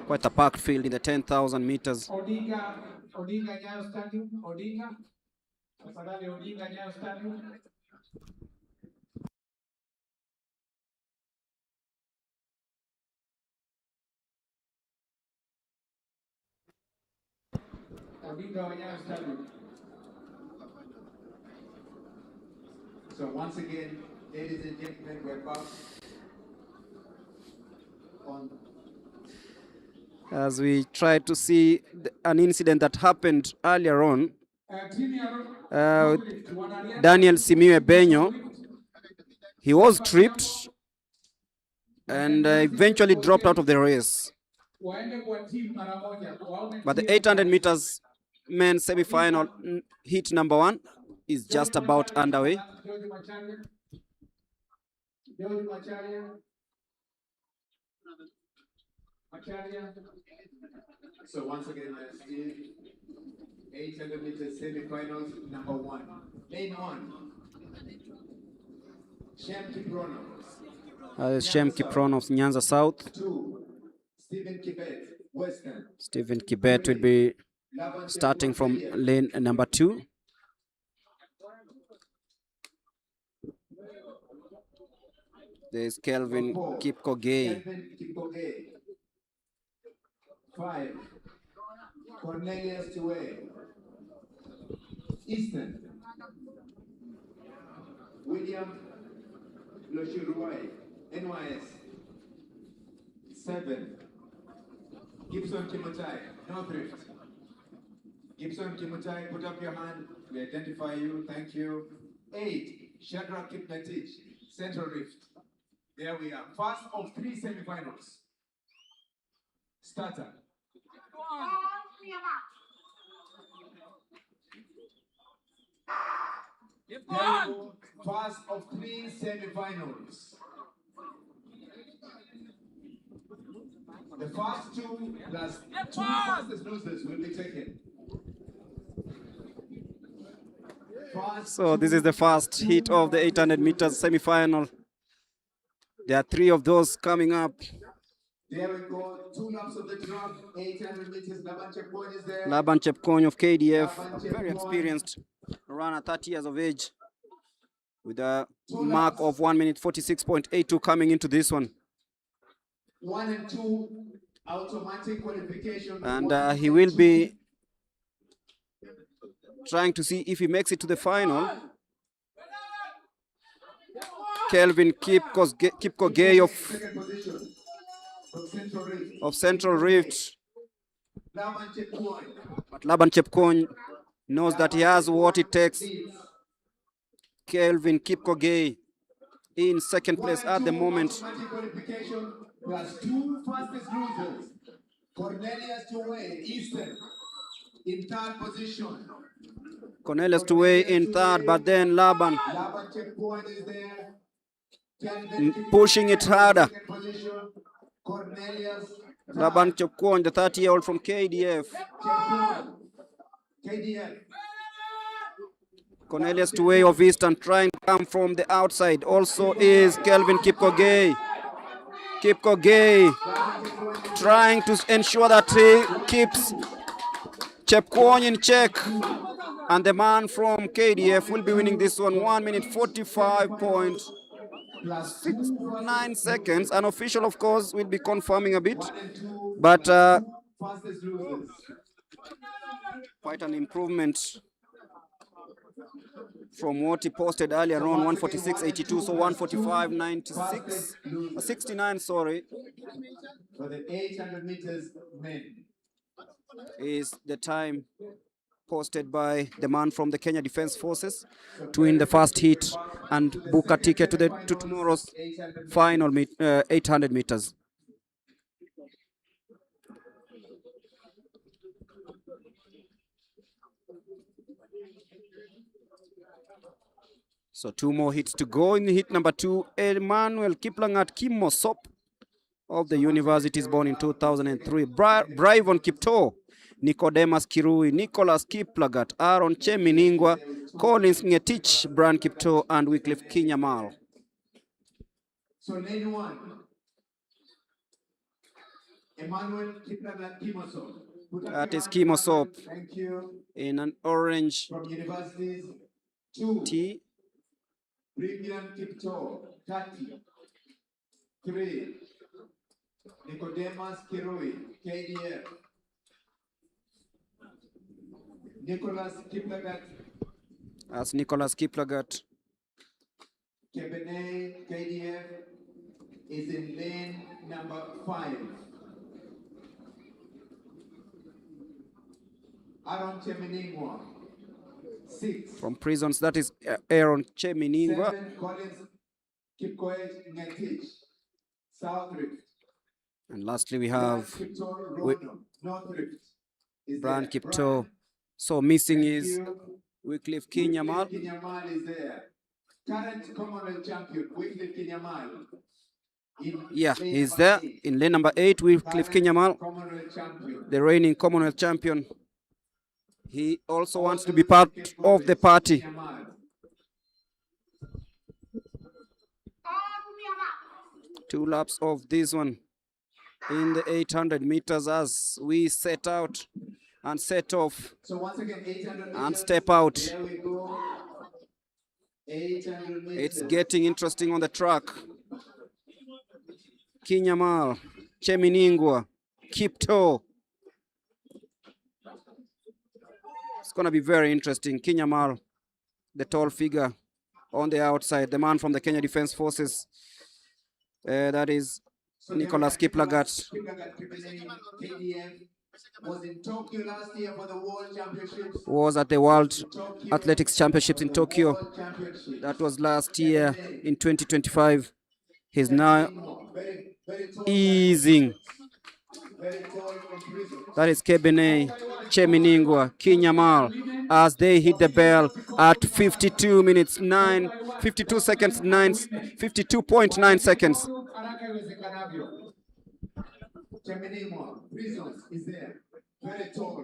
Quite a packed field in the 10,000 meters. Odinga Nyayo Stadium, Odinga. Tafadhali Odinga Nyayo Stadium. Odinga Nyayo Stadium. So once again, ladies and gentlemen, we're back on. As we try to see an incident that happened earlier on, Daniel Simiwe Benyo, he was tripped and eventually dropped out of the race. But the 800 meters men's semi-final heat number 1 is just about underway. So once again, let's see 800 meters semi-finals number 1. Lane 1. Shem Kiprono. Shem Kiprono of Nyanza South. 2. Stephen Kibet, Western. Stephen Kibet will be starting from lane number 2. There's Kelvin Kipkoge. 5. Cornelius Tuwei. Eastern. William Loshuruai, NYS. 7. Gibson Kimutai, North Rift. Gibson Kimutai, put up your hand. We identify you. Thank you. 8. Shadrach Kipngetich, Central Rift. There we are. First of 3 semifinals. Starter. First of 3 semifinals. The first 2 plus 2 fastest losers will be taken. So this is the first heat of the 800 meters semi-final. There are 3 of those coming up. There we go. 2 laps of the track. 800 meters. Laban Chepkwony is there. Laban Chepkwony of KDF, very experienced runner, 30 years of age, with a mark of 1 minute 46.82 coming into this one. 1 and 2 automatic qualification. And he will be trying to see if he makes it to the final. Kelvin Kipkogei of Central Rift. But Laban Chepkwony knows that he has what it takes. Kelvin Kipkogei in second place at the moment. Plus 2 fastest losers. Cornelius Tuwei, Eastern, in third position. Cornelius Tuwei in third, but then Laban Chepkwony is there. pushing it harder. Cornelius Laban Chepkwony, the 30-year-old from KDF. KDF. Cornelius Tuwei of Eastern trying to come from the outside. Also is Kelvin Kipkogei. Kipkogei trying to ensure that he keeps Chepkwony in check. And the man from KDF will be winning this one. 1 minute 45.69 seconds. An official, of course, will be confirming a bit. But quite an improvement from what he posted earlier on, 146.82, so 145.96, 69, sorry. For the 800 meters men. Is the time posted by the man from the Kenya Defence Forces to win the first heat and book a ticket to tomorrow's final 800 meters. So 2 more hits to go. In hit number 2, Emmanuel Kiplangat Kimosop of the university is born in 2003. Bryvon Kipto, Nicodemus Kirui, Nicholas Kiplagat, Aaron Cheminingwa, Collins Ngetich, Bran Kipto, and Wycliffe Kinyamal. So lane 1, Emmanuel Kiplagat Kimosop. That is Kimosop. Thank you. In an orange from universities 2. tee. Premium Kipto, 30. 3. Nicodemus Kirui, KDF. Nicholas Kiplagat. That's Nicholas Kiplagat. Kebene, KDF, is in lane number 5. Aaron Cheminingwa, 6. From Prisons, that is Aaron Cheminingwa. 7. Collins Kipkoech Ngetich, South Rift. And lastly, we have North Rift. Bran Kipto. So missing is Wycliffe Kinyamal. Kinyamal is there. Current Commonwealth champion, Wycliffe Kinyamal. Yeah, he's there in lane number 8, Wycliffe Kinyamal, the reigning Commonwealth champion. He also wants to be part of the party. Two laps of this one in the 800 meters as we set out and set off and step out. It's getting interesting on the track. Kinyamal, Cheminingwa, Kipto. It's going to be very interesting. Kinyamal, the tall figure on the outside, the man from the Kenya Defence Forces. That is Nicholas Kiplagat. Was in Tokyo last year for the World Championships. Was at the World Athletics Championships in Tokyo. That was last year in 2025. He's now easing. That is Kebene, Cheminingwa, Kinyamal as they hit the bell at 52 minutes 9, 52 seconds 9, 52.9 seconds. Prisons is there. Very tall.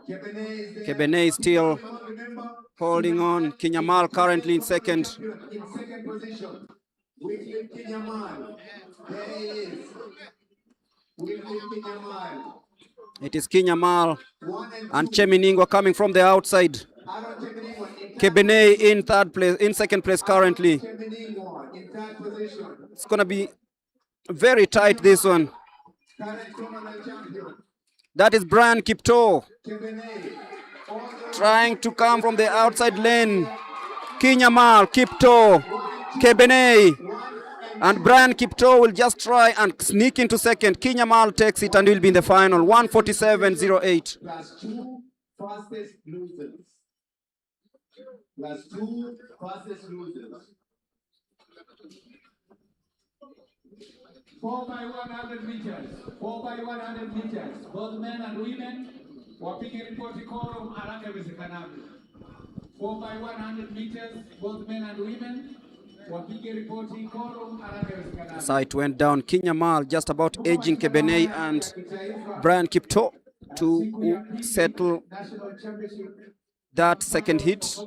Kebene is still holding on. Kinyamal currently in second. In second position. Wycliffe Kinyamal. There he is. Wycliffe Kinyamal. It is Kinyamal and Cheminingwa coming from the outside. Kebene in third place, in second place currently. It's gonna be very tight, this one. That is Brian Kipto trying to come from the outside lane. Kinyamal, Kipto, Kebene, and Brian Kipto will just try and sneak into second. Kinyamal takes it and will be in the final. 1:47.08. Plus 2 fastest losers. Plus 2 fastest losers. 4 by 100 meters. 4 by 100 meters. Both men and women wapige ripoti quorum haraka iwezekanavyo. 4 by 100 meters. Both men and women wapige ripoti quorum haraka iwezekanavyo. Site went down. Kinyamal just about edging Kebene and Brian Kipto to settle that second hit.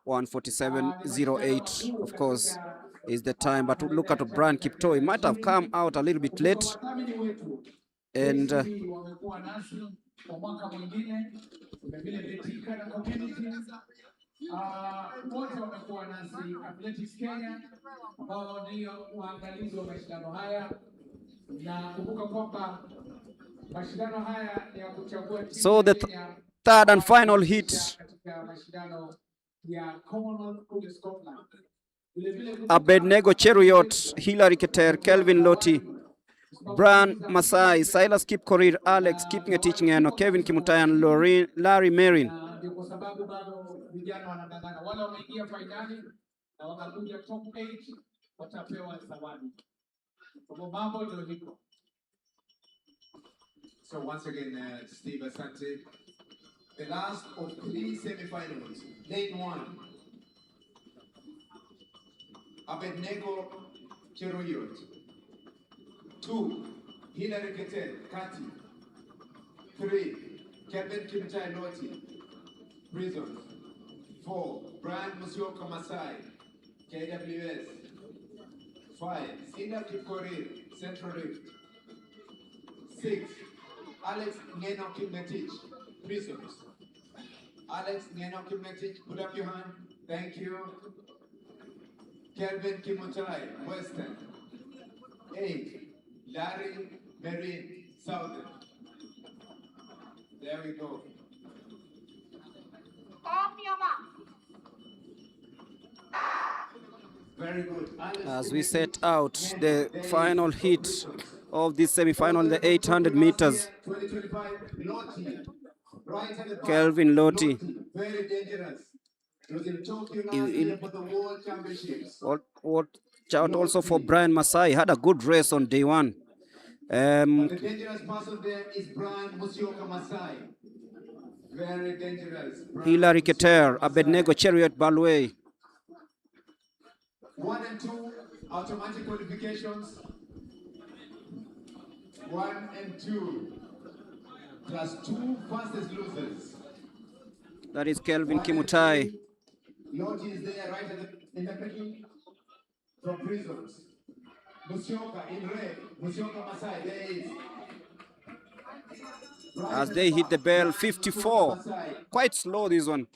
1:47.08, of course, is the time. But look at Brian Kipto. He might have come out a little bit late. And wote wamekuwa nasi Athletics Kenya ambao ndio waangalizi wa mashindano haya, na kumbuka kwamba mashindano haya ni ya kuchagua timu. So the third and final hit, katika mashindano ya Commonwealth kule Scotland. Abednego Cheruiyot, Hilary Keter, Kelvin Loti, Brian Masai, Silas Kipkorir, Alex Kipngetich Ngeno, Kevin Kimutai and Larry Marin. Kwa sababu bado vijana wanang'ang'ana, wale wameingia finali na wakakuja top 8 watapewa zawadi. Kwa mambo ndio hivyo. So once again, Steve Asante, the last of 3 semi-finals. Lane 1, Abednego Cheruiyot. 2, Hilary Keter, Kati. 3, Kevin Kimutai Loti, Prisons. 4, Brian Musioka Masai, KWS. 5, Sina Kipkorir, Central Rift. 6, Alex Ngeno Kipngetich, Prisons. Alex Ngeno Kipngetich, put up your hand. Thank you. Kelvin Kimutai, Western. 8, Larry Marine, Southern. There we go. Very good. As we set out the final hit of this semi-final, the 800 meters. 2025, Kelvin Loti. Very dangerous. It was in Tokyo last year for the World Championships. Watch out also for Brian Masai. Had a good race on day 1. The dangerous person there is Brian Musioka Masai. Very dangerous. Hilary Keter, Abednego Cheruiyot Balway. 1 and 2 automatic qualifications. 1 and 2 plus 2 fastest losers. That is Kelvin Kimutai. Loti is there right in the middle from Prisons. Musioka in red. Musioka Masai, there is. As they hit the bell, 54. Quite slow this one.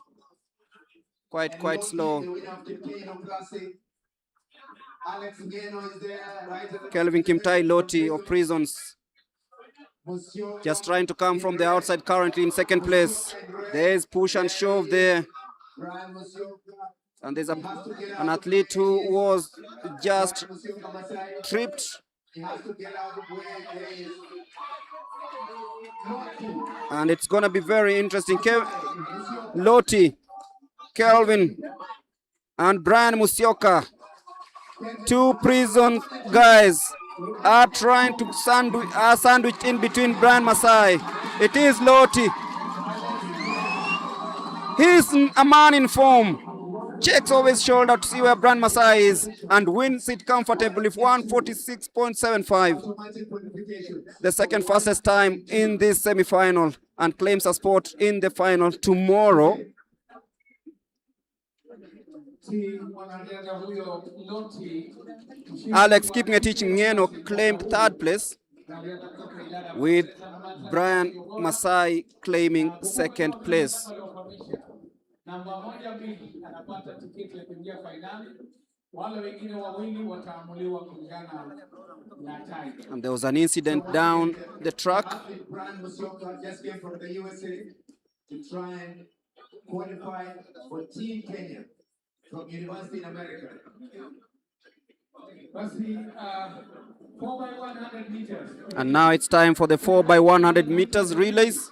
Quite slow. Alex Ngeno is there right. Kelvin Kimutai Loti of Prisons. Just trying to come from the outside, currently in second place. There's push and shove there. And there's an athlete who was just tripped. And it's going to be very interesting. Loti, Kelvin, and Brian Musioka, 2 prison guys, are trying to sandwich in between Brian Masai. It is Loti. He's a man in form. Checks over his shoulder to see where Brian Masai is and wins it comfortably, 1:46.75. The second fastest time in this semi-final, and claims a spot in the final tomorrow. Alex Kipngetich Ngeno claimed 3rd place, with Brian Masai claiming 2nd place. Namba 1, 2 anapata tiketi ya kuingia finali, Wale wengine wawili wataamuliwa kulingana na time. And there was an incident down the track. Athlete Brand Musyoka just came from the USA to try and qualify for Team Kenya from University in America. Basi 4 by 100 meters. And now it's time for the 4 by 100 meters relays,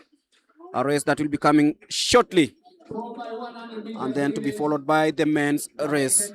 a race that will be coming shortly, 4 by 100 meters. and then to be followed by the men's race.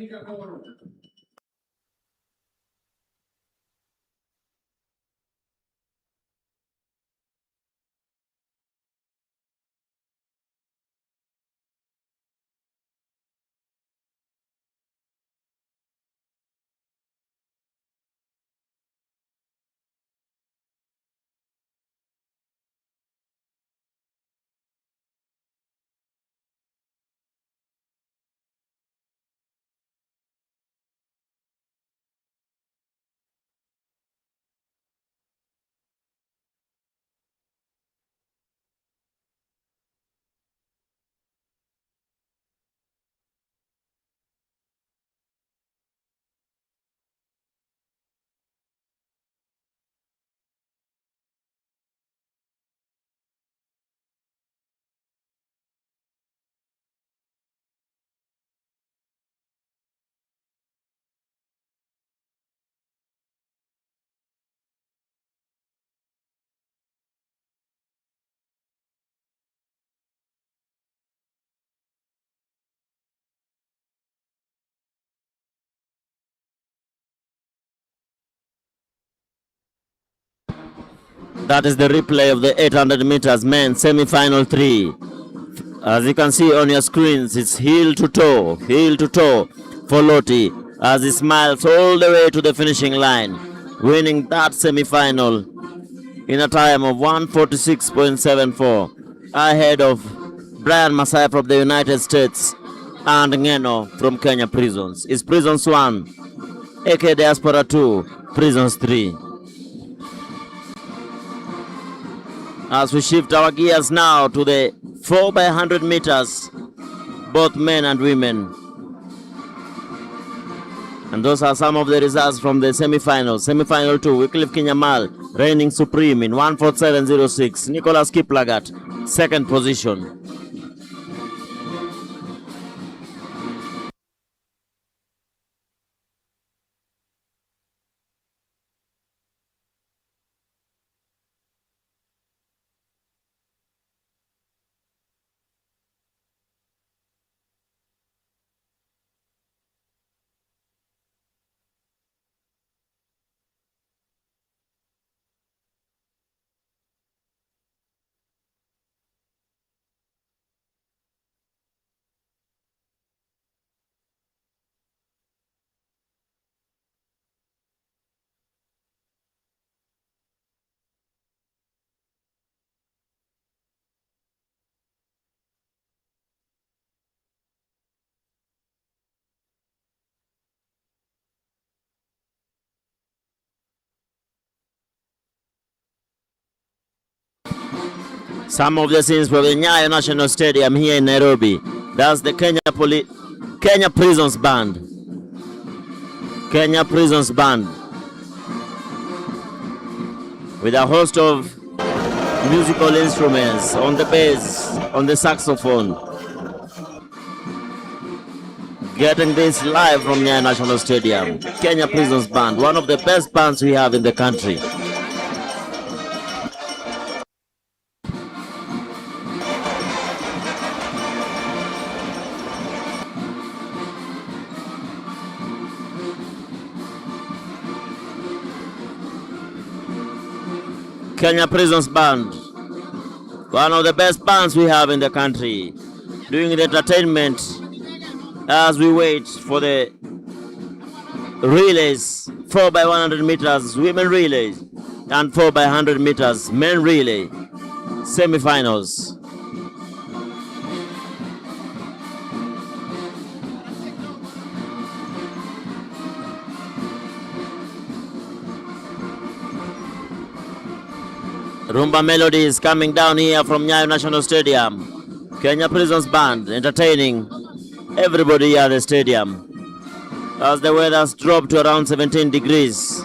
That is the replay of the 800 meters men semi-final 3. As you can see on your screens, it's heel to toe for Loti as he smiles all the way to the finishing line, winning that semi-final in a time of 1:46.74, ahead of Brian Masai from the United States and Ngeno from Kenya Prisons. It's Prisons 1, AK Diaspora 2, Prisons 3. As we shift our gears now to the 4 by 100 meters, both men and women. And those are some of the results from the semi-finals. Semi-final 2, Wycliffe Kinyamal reigning supreme in 1:47.06. Nicholas Kiplagat, second position. Some of the scenes from the Nyayo National Stadium here in Nairobi. That's the Kenya Prisons Band. Kenya Prisons Band. With a host of musical instruments on the bass, on the saxophone. Getting this live from Nyayo National Stadium. Kenya Prisons Band, one of the best bands we have in the country. Kenya Prisons Band, one of the best bands we have in the country, doing the entertainment as we wait for the relays, 4 by 100 meters women relays and 4 by 100 meters men relay semi-finals. Rumba Melody is coming down here from Nyayo National Stadium. Kenya Prisons Band entertaining everybody here at the stadium. as the weather has dropped to around 17 degrees.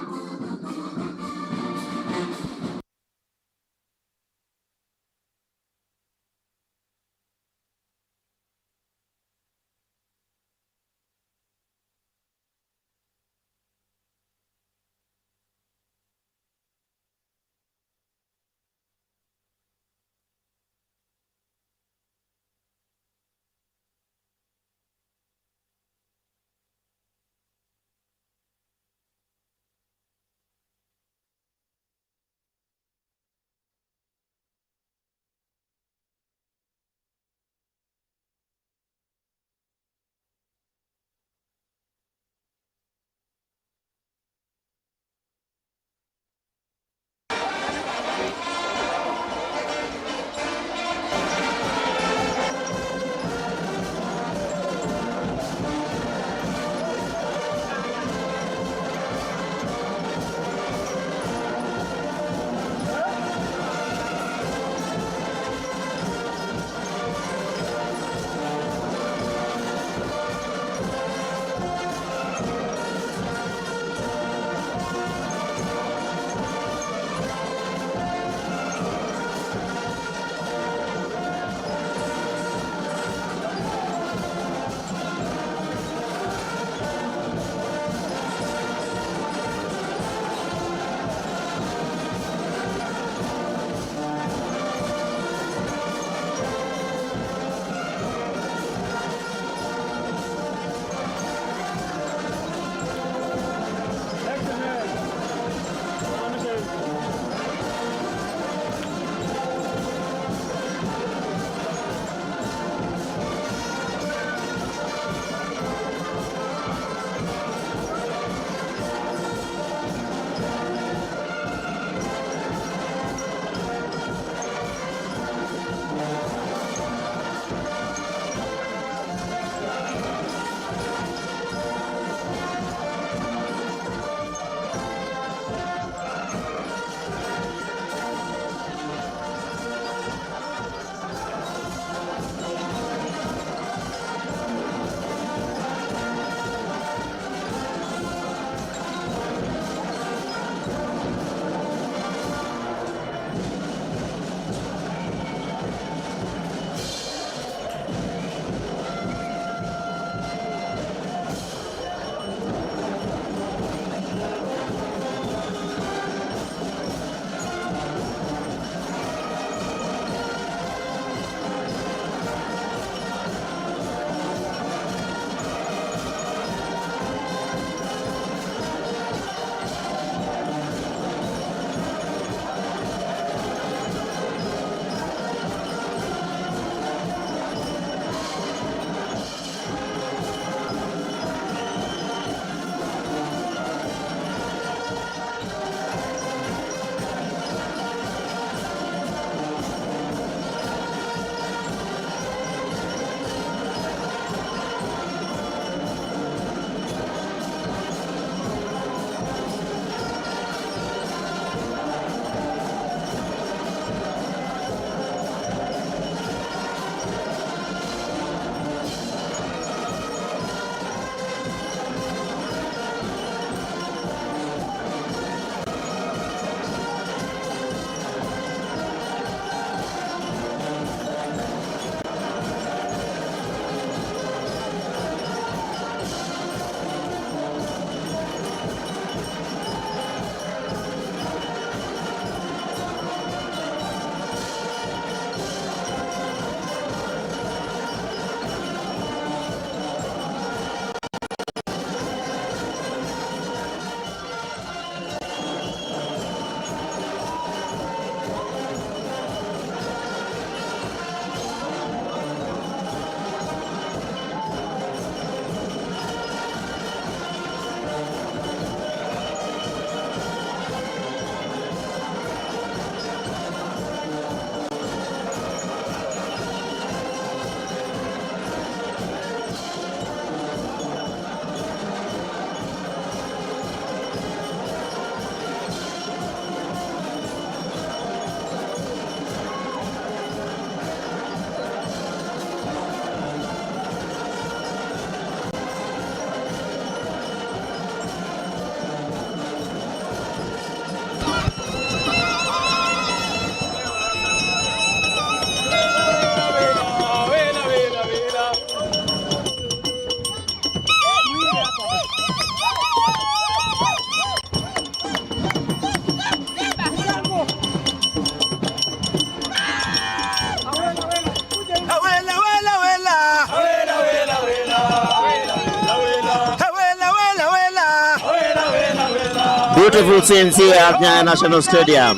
Beautiful scenes here at Nyayo National Stadium.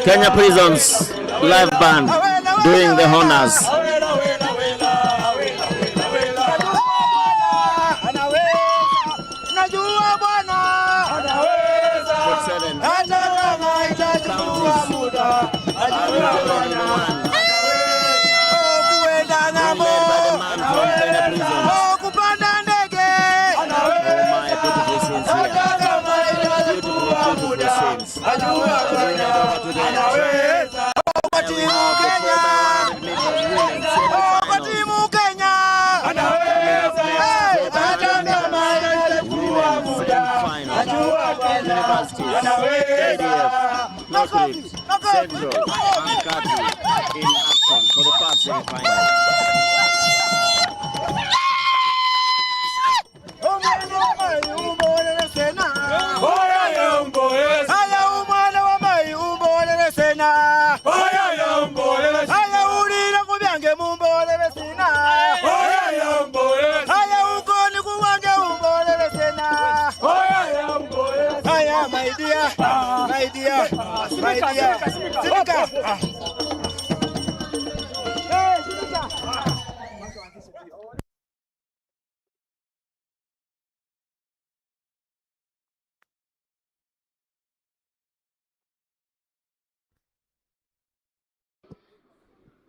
Kenya Prisons live band doing the honors. Central and Kati in action for the first semi-final.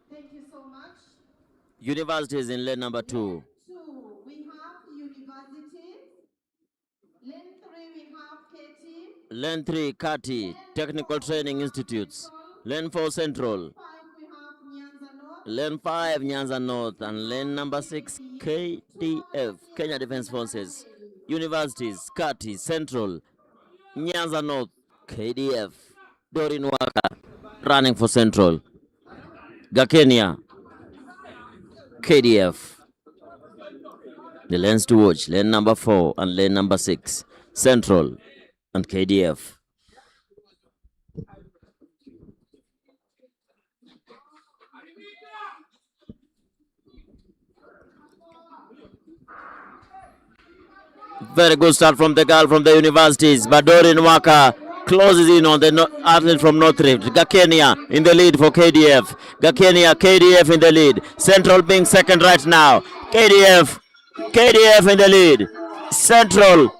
Thank you so much. Universities in lane number 2. Two, we have universities. Lane 3, we have KT. Lane 3, Kati, Technical Training Institutes. Lane 4, Central. 5, we have Nyanza North. Lane 5, Nyanza North. And lane number 6, KDF, Kenya Defense Forces. Universities, Kati, Central, Nyanza North, KDF. Dorin Waka, running for Central. Gakenia, KDF. The lanes to watch, lane number 4 and lane number 6, Central and KDF. Very good start from the girl from the universities, but Dorin Waka closes in on the athlete from North Rift. Gakenia in the lead for KDF. Gakenia, KDF in the lead. Central being second right now. KDF in the lead. Central,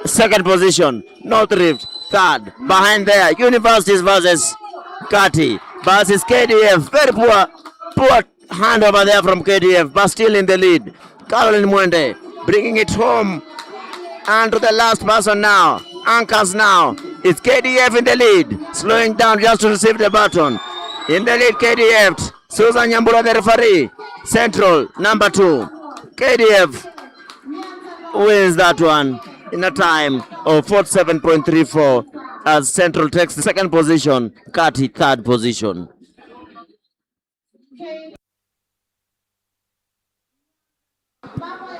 second position. North Rift, third. Behind there, Universities versus Kati versus KDF. Very poor hand over there from KDF, but still in the lead. Caroline Mwende bringing it home. And to the last person now. Anchors now. It's KDF in the lead. Slowing down just to receive the baton. In the lead, KDF. Susan Nyambura, the referee. Central, number 2. KDF wins that one in a time of 47.34 as Central takes the second position, Kati third position.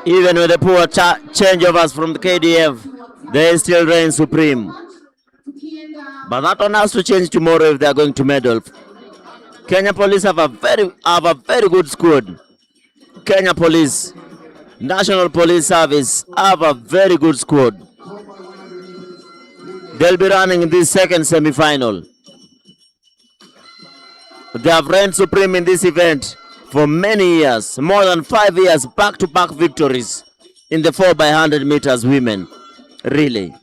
Even with the poor changeovers from the KDF, they still reign supreme. But that one has to change tomorrow if they are going to medal. Kenya Police have a very good squad. Kenya Police, National Police Service have a very good squad. They'll be running in this second semi-final. They have reigned supreme in this event for many years, more than 5 years, back-to-back victories in the 4x100 meters women. Really.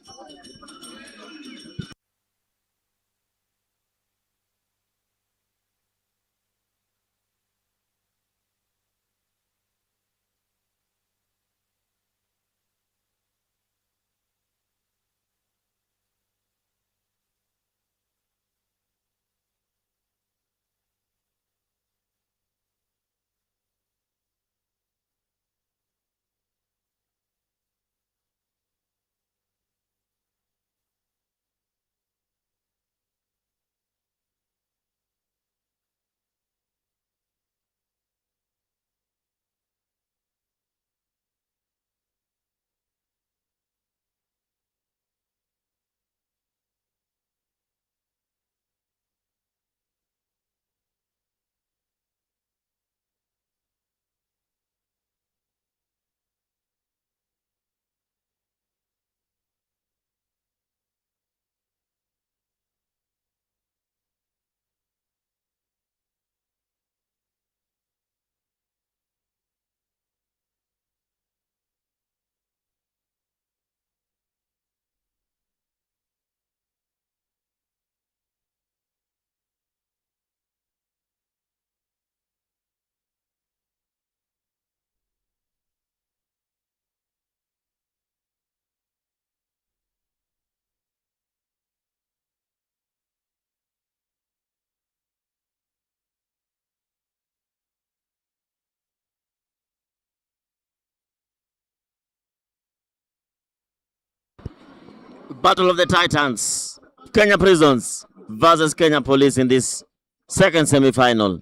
Battle of the Titans. Kenya Prisons versus Kenya Police in this second semi-final.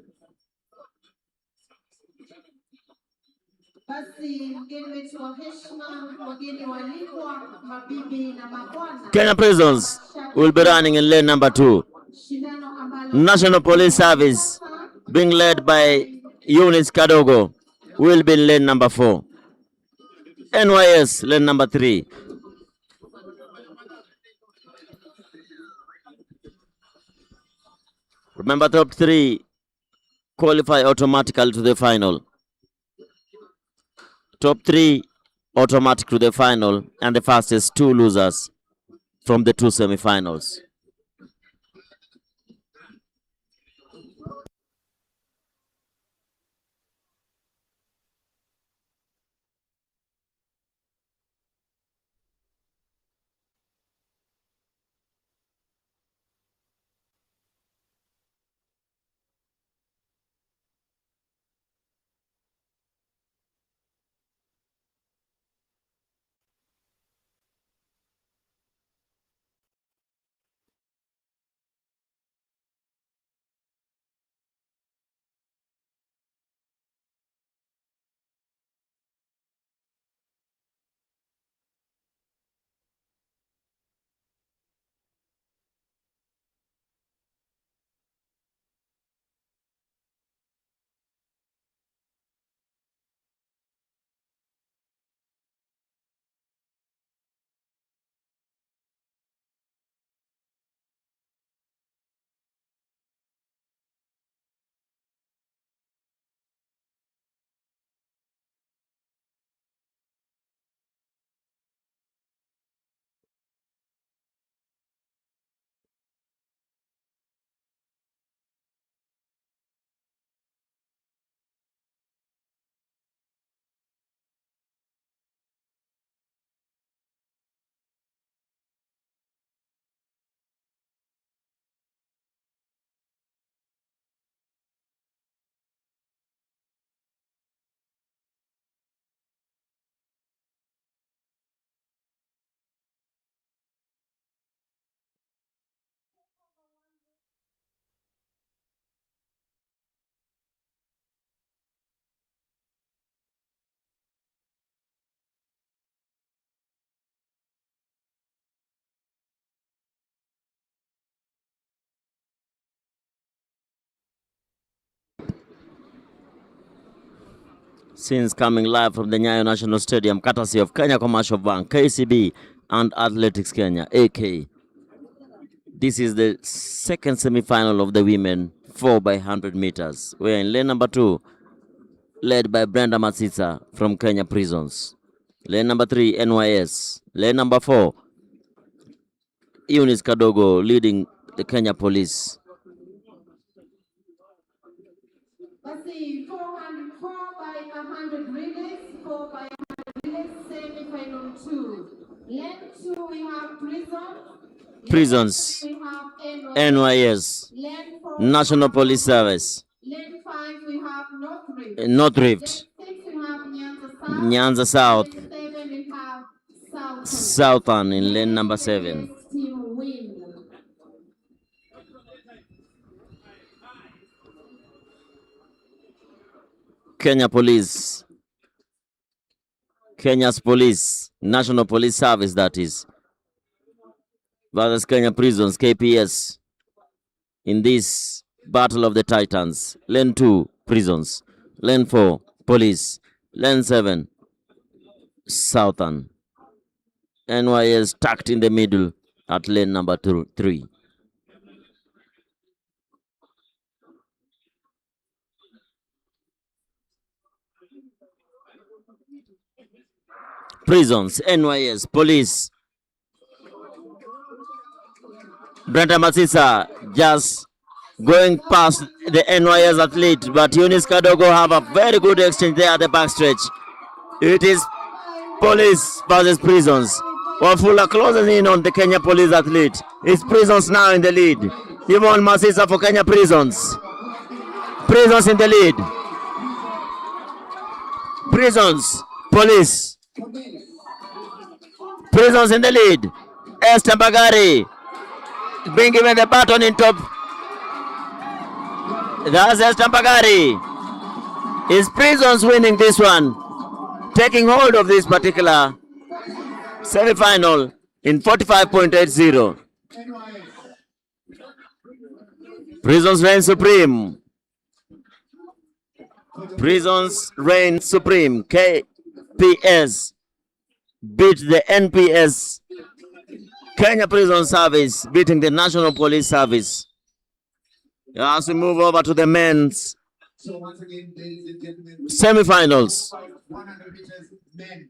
Kenya Prisons will be running in lane number 2. National Police Service, being led by Eunice Kadogo, will be in lane number 4. NYS, lane number 3. Remember, top 3 qualify automatically to the final. Top 3 automatic to the final, and the fastest 2 losers from the 2 semi-finals. Since coming live from the Nyayo National Stadium, courtesy of Kenya Commercial Bank, KCB, and Athletics Kenya, AK. This is the second semi-final of the women 4x100 meters. We're in lane number 2, led by Brenda Masisa from Kenya Prisons. Lane number 3, NYS. Lane number 4, Eunice Kadogo leading the Kenya Police. Let's see, 4 by 100 relays, 4 by 100 relays, semi-final 2. Lane 2 we have Prisons, NYS, National Police Service, Lane 5 we have North Rift, Lane 6 we have Nyanza South, Lane 7 we have Southern in lane number 7. Team win. Kenya Police, Kenya's Police, National Police Service that is, versus Kenya Prisons, KPS, in this Battle of the Titans. Lane 2, Prisons. Lane 4, Police. Lane 7, Southern. NYS tucked in the middle at lane number 3. Prisons, NYS, Police. Brenda Masisa just going past the NYS athlete, but Eunice Kadogo have a very good exchange there at the backstretch. It is Police versus Prisons. Wafula closes in on the Kenya Police athlete. It's Prisons now in the lead. Yvonne Masisa for Kenya Prisons. Prisons in the lead. Prisons, Police. Prisons in the lead. Esther Bagari being given the baton in top. That's Esther Bagari. Is Prisons winning this one, taking hold of this particular semi-final in 45.80. Prisons reign supreme. Prisons reign supreme. KPS beat the NPS. Kenya Prison Service beating the National Police Service. As we move over to the men's semi-finals. 100 meters men.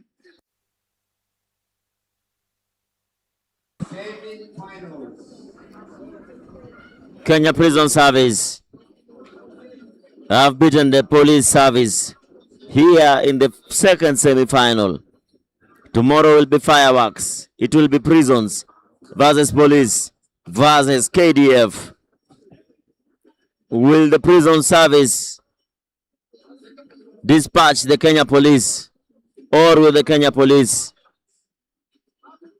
Semi-finals. Kenya Prison Service have beaten the Police Service here in the second semi-final. Tomorrow will be fireworks. It will be Prisons versus Police versus KDF. Will the Prison Service dispatch the Kenya Police, or will the Kenya Police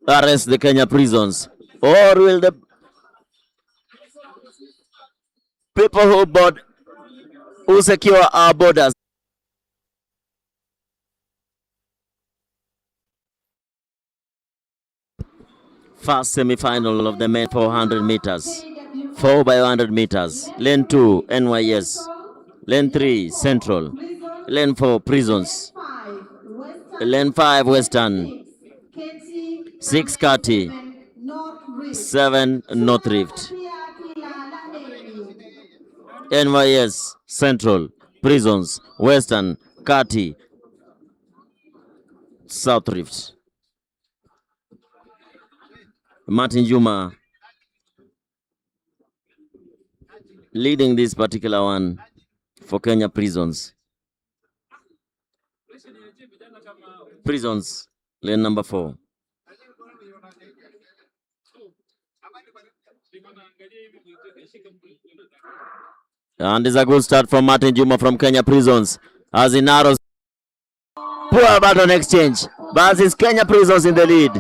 arrest the Kenya Prisons, or will the people who secure our borders first semi-final of the men 400 meters, 4 by 100 meters, lane 2 NYS, lane 3 Central, lane 4 Prisons, lane 5 Western, 6 Kati, 7 North Rift, NYS Central, Prisons, Western, Kati, South Rift. Martin Juma leading this particular one for Kenya Prisons. Prisons, lane number 4. And it's a good start from Martin Juma from Kenya Prisons as he narrows. Poor baton exchange, but it's Kenya Prisons in the lead.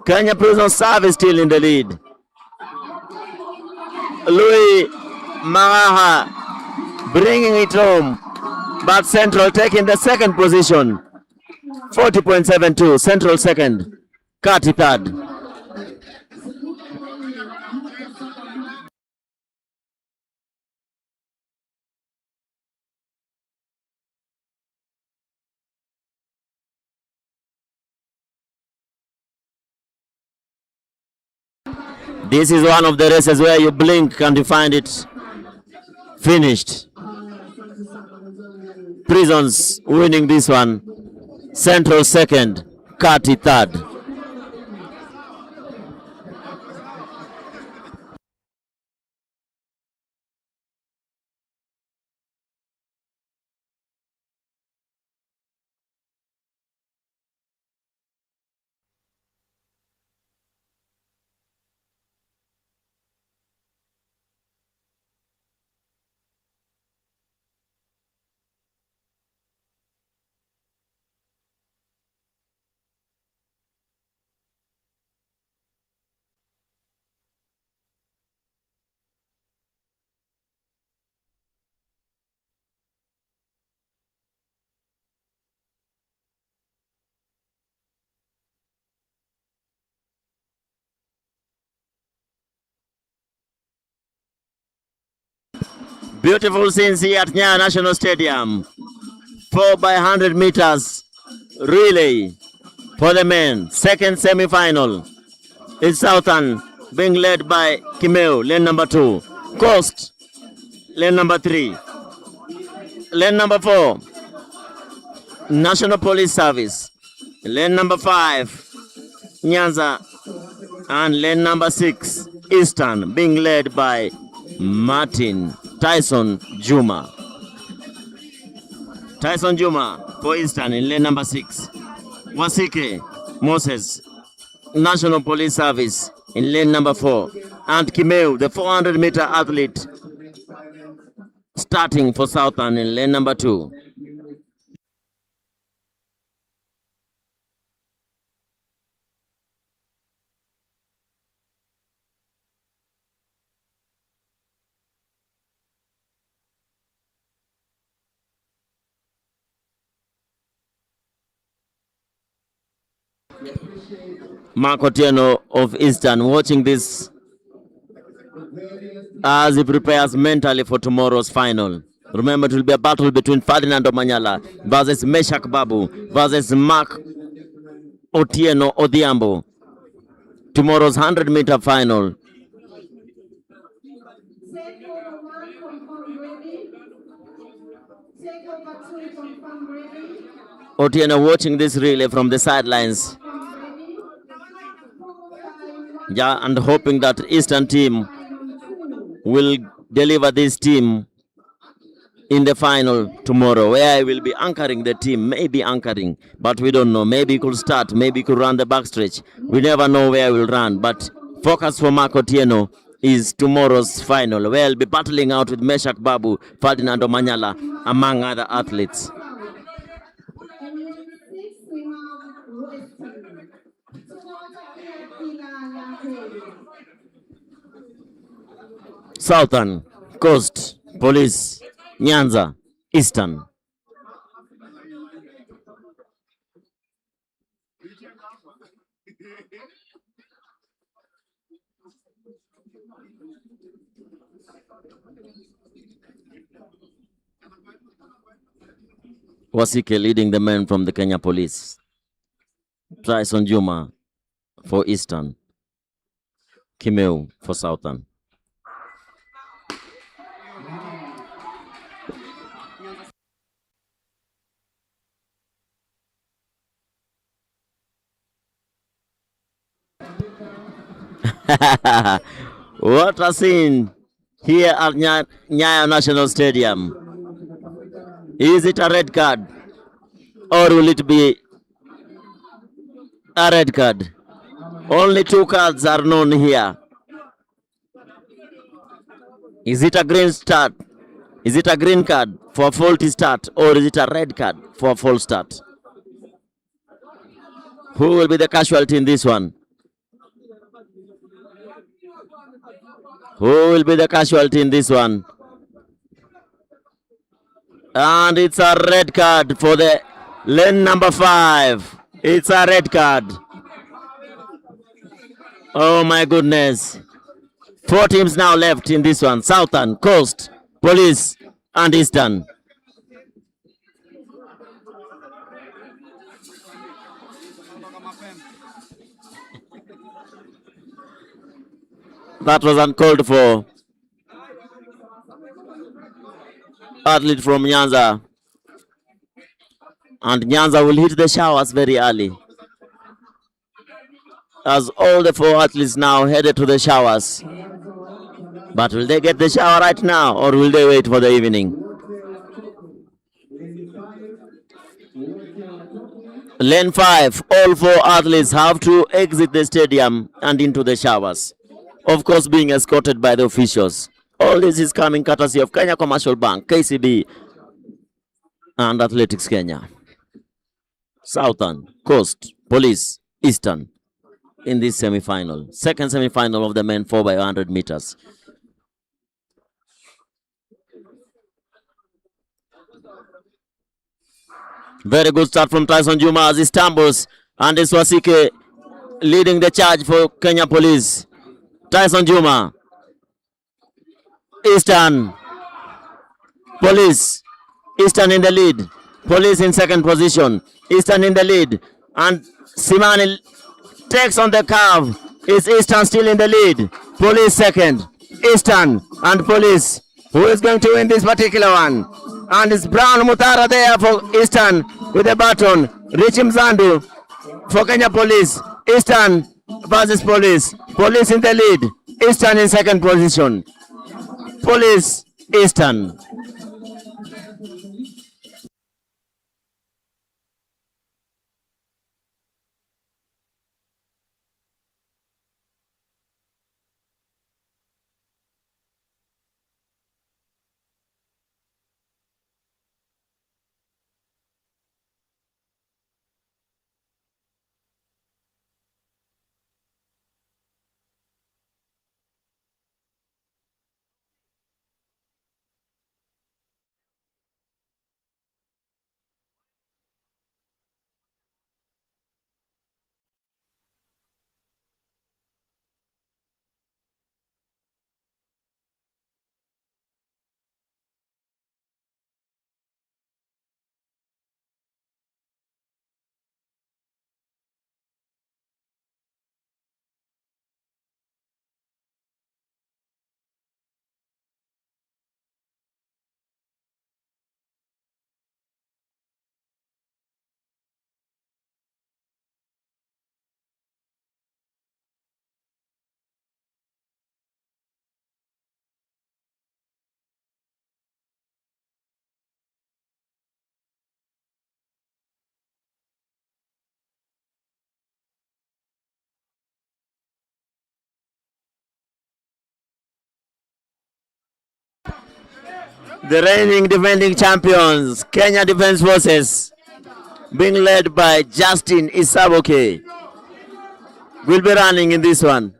Kenya Prison Service still in the lead. Louis Magaha bringing it home, but Central taking the second position. 40.72, Central second, Kati third. This is one of the races where you blink and you find it finished. Prisons winning this one. Central second, Kati third. Beautiful scenes here at Nyayo National Stadium. 4 by 100 meters relay for the men. Second semi-final. It's Southern being led by Kimeu, lane number 2. Coast, lane number 3. Lane number 4, National Police Service. Lane number 5, Nyanza. And lane number 6, Eastern, being led by Martin Tyson Juma. Tyson Juma for Eastern in lane number 6. Wasike Moses, National Police Service in lane number 4. And Kimeu, the 400-meter athlete, starting for Southern in lane number 2. Mark Otieno of Eastern watching this as he prepares mentally for tomorrow's final. Remember, it will be a battle between Ferdinand Omanyala versus Meshak Babu versus Mark Otieno Odhiambo. Tomorrow's 100-meter final. Take over one, confirm ready. Take over two, confirm ready. Otieno watching this relay from the sidelines. Confirm ready. 451. Yeah, and hoping that Eastern team will deliver this team in the final tomorrow, where I will be anchoring the team, maybe anchoring, but we don't know. Maybe he could start, maybe he could run the backstretch. We never know where we'll run, but focus for Mark Otieno is tomorrow's final, where I'll be battling out with Meshak Babu, Ferdinand Omanyala, among other athletes. And in 6 we have Western. Tunawatakia kila la heri. Southern, Coast, Police, Nyanza, Eastern. Wasike leading the men from the Kenya Police. Tyson Juma for Eastern. Kimeu for Southern. What a scene here at Nyayo National Stadium. Is it a red card or will it be a red card? Only 2 cards are known here. Is it a green start? Is it a green card for a faulty start or is it a red card for a false start? Who will be the casualty in this one? Who will be the casualty in this one? And it's a red card for the lane number 5. It's a red card. Oh my goodness. 4 teams now left in this one. Southern, Coast, Police, and Eastern. That was uncalled for. Athlete from Nyanza. And Nyanza will hit the showers very early, as all the 4 athletes now headed to the showers. But will they get the shower right now or will they wait for the evening? Lane 5, all 4 athletes have to exit the stadium and into the showers. Of course, being escorted by the officials. All this is coming courtesy of Kenya Commercial Bank, KCB, and Athletics Kenya. Southern, Coast, Police, Eastern in this semi-final. Second semi-final of the men 4x100 meters. Very good start from Tyson Juma as he stumbles, and it's Wasike leading the charge for Kenya Police. Tyson Juma. Eastern. Police. Eastern in the lead. Police in second position. Eastern in the lead. And Simani takes on the curve. Is Eastern still in the lead? Police second. Eastern and Police. Who is going to win this particular one? And it's Brown Mutara there for Eastern with the baton. Richie Mzandu for Kenya Police. Eastern versus Police. Police in the lead. Eastern in second position. Police, Eastern. The reigning defending champions, Kenya Defence Forces, being led by Justin Isaboke, will be running in this one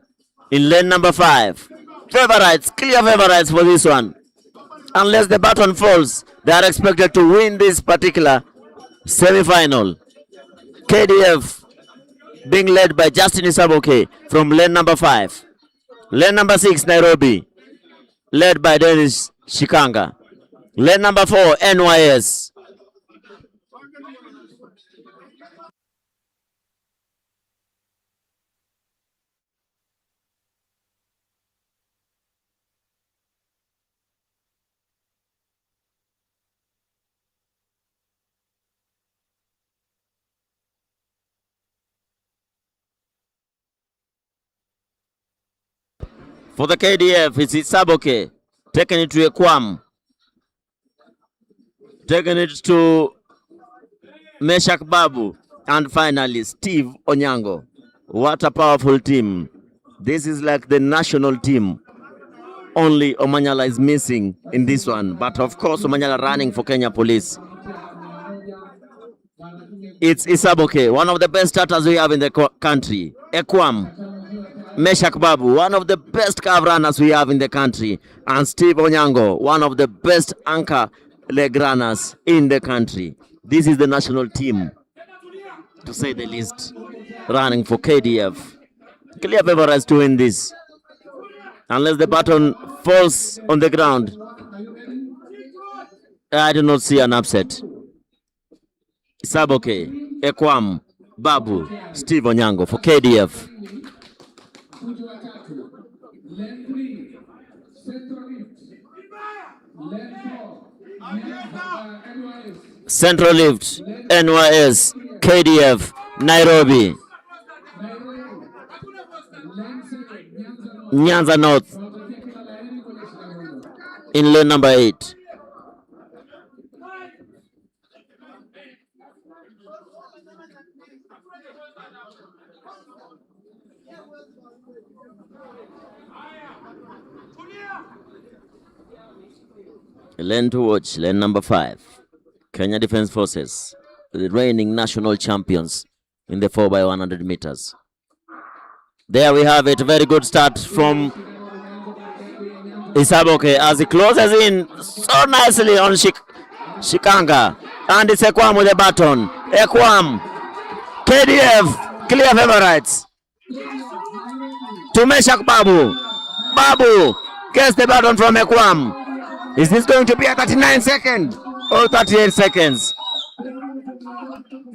in lane number 5. Favorites, clear favorites for this one. Unless the baton falls, they are expected to win this particular semi-final. KDF being led by Justin Isaboke from lane number 5. Lane number 6, Nairobi, led by Dennis Shikanga. Lane number 4, NYS. For the KDF, it's Isaboke, taking it to Ekwam, taking it to Meshak Babu, and finally Steve Onyango. What a powerful team. This is like the national team. Only Omanyala is missing in this one, but of course Omanyala running for Kenya Police. It's Isaboke, one of the best starters we have in the country. Ekwam, Meshak Babu, one of the best calf runners we have in the country. And Steve Onyango, one of the best anchor leg runners in the country. This is the national team, to say the least, running for KDF. Clear favorites to win this. Unless the baton falls on the ground, I do not see an upset. Isaboke, Ekwam, Babu, Steve Onyango for KDF. Central Lift, NYS, KDF, Nairobi, Nyanza North in lane number 8. Lane to watch, lane number 5. Kenya Defence Forces, the reigning national champions in the 4x100 meters. There we have it. Very good start from Isaboke as he closes in so nicely on Shikanga. And it's Ekwam with the baton. Ekwam, KDF, clear favorites. To Meshak Babu. Babu gets the baton from Ekwam. Is this going to be a 39 second or 38 seconds?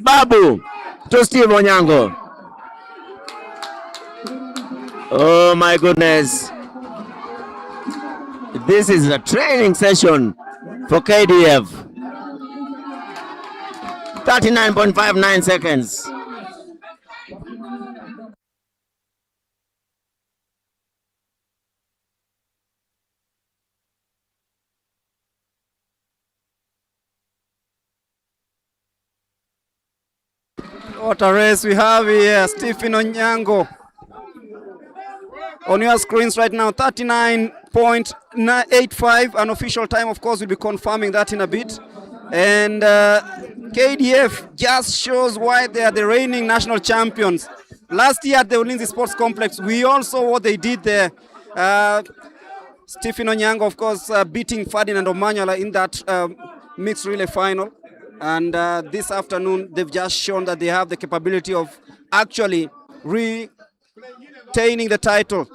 Babu to Steve Onyango. Oh my goodness. This is a training session for KDF. 39.59 seconds. What a race we have here. Stephen Onyango on your screens right now, 39.85. An official time, of course, we'll be confirming that in a bit. And KDF just shows why they are the reigning national champions. Last year at the Ulinzi Sports Complex, we all saw what they did there. Stephen Onyango, of course, beating Ferdinand Omanyala in that mixed relay final. And this afternoon, they've just shown that they have the capability of actually retaining the title.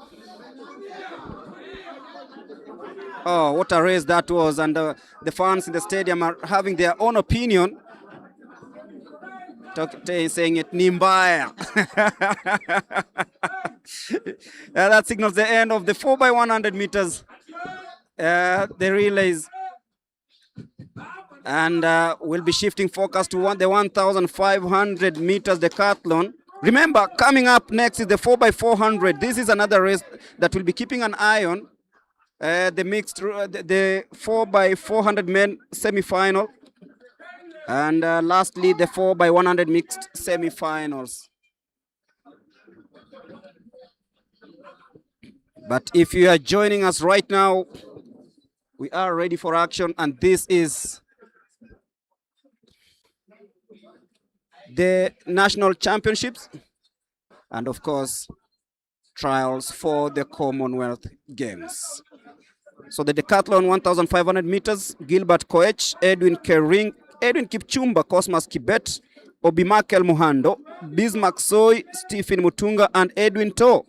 Oh, what a race that was. And the fans in the stadium are having their own opinion. Saying it, Nimbaya. That signals the end of the 4x100 meters. The relays. And we'll be shifting focus to the 1,500 meters decathlon. Remember, coming up next is the 4x400. This is another race that we'll be keeping an eye on. The 4x400 men semi-final. And lastly, the 4x100 mixed semi-finals. But if you are joining us right now, We are ready for action, and this is the national championships and of course trials for the Commonwealth Games. So the decathlon 1,500 meters, Gilbert Koech, Edwin Kering, Edwin Kipchumba, Cosmas Kibet, Obimakel Muhando, Bismarck Soy, Stephen Mutunga, and Edwin To.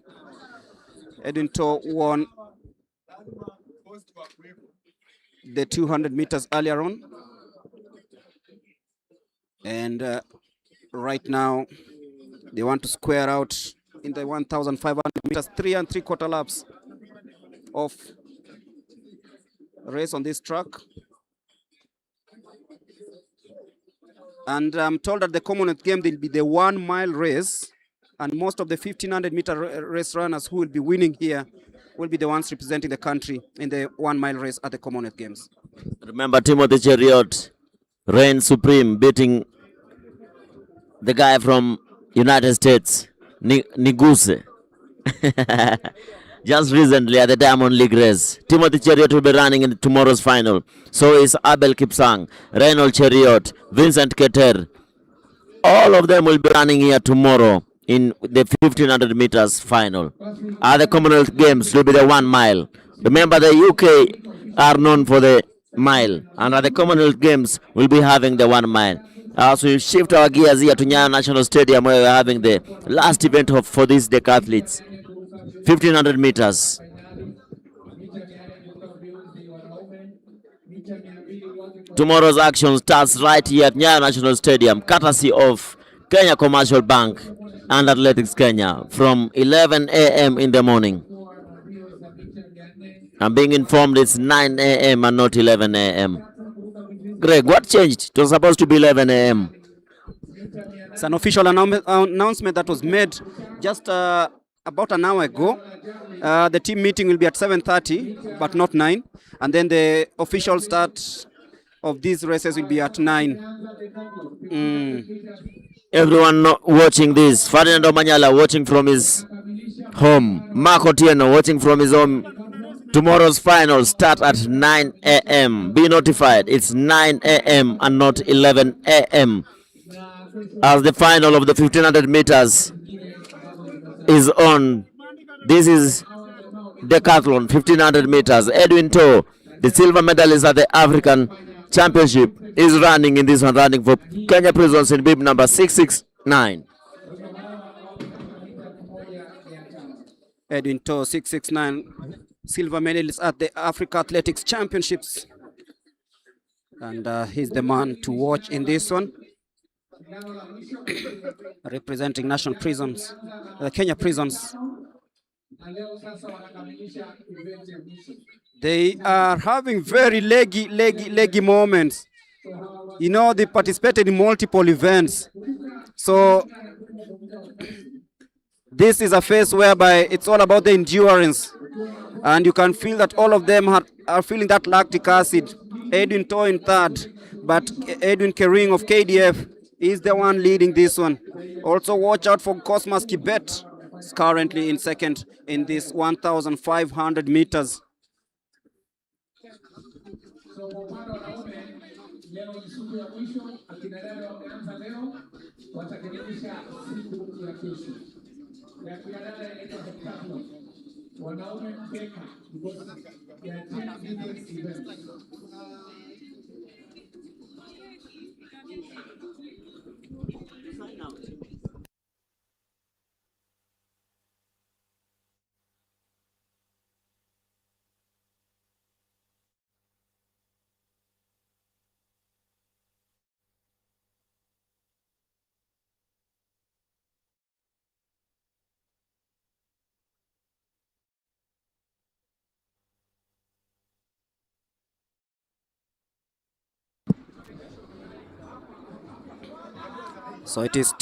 Edwin To won the 200 meters earlier on. And right now, they want to square out in the 1,500 meters, 3 3/4 laps of race on this track. And I'm told that the Commonwealth game will be the 1 mile race, and most of the 1,500 meter race runners who will be winning here will be the ones representing the country in the 1 mile race at the Commonwealth Games. Remember Timothy Cheriot, reign supreme, beating the guy from United States, Niguse. Just recently at the Diamond League race. Timothy Cheriot will be running in tomorrow's final. So is Abel Kipsang, Reynold Cheriot, Vincent Keter. All of them will be running here tomorrow in the 1,500 meters final. At the Commonwealth Games will be the 1 mile. Remember, the UK are known for the mile, and at the Commonwealth Games we'll be having the 1 mile. So we shift our gears here to Nyayo National Stadium, where we're having the last event for these decathletes. 1,500 meters. Tomorrow's action starts right here at Nyayo National Stadium, courtesy of Kenya Commercial Bank and Athletics Kenya, from 11 a.m. in the morning. I'm being informed it's 9 a.m. and not 11 a.m. Greg, what changed? It was supposed to be 11 a.m. It's an official announcement that was made just about an hour ago. The team meeting will be at 7:30, but not 9. And then the official start of these races will be at 9. Everyone watching this, Ferdinand Omanyala watching from his home, Marco Tieno watching from his home. Tomorrow's final start at 9 a.m. Be notified, it's 9 a.m. and not 11 a.m. as the final of the 1,500 meters is on. This is decathlon 1,500 meters. Edwin To, the silver medalist at the African Championship, is running in this one, running for Kenya Prisons in bib number 669. Edwin To, 669, silver medalist at the Africa Athletics Championships. And he's the man to watch in this one. Representing national prisons, Kenya Prisons. They are having very leggy moments. You know, they participated in multiple events. So this is a phase whereby it's all about the endurance. And you can feel that all of them are feeling that lactic acid. Edwin To in third, but Edwin Kering of KDF is the one leading this one. Also watch out for Cosmas Kibet, is currently in second in this 1,500 meters. So it is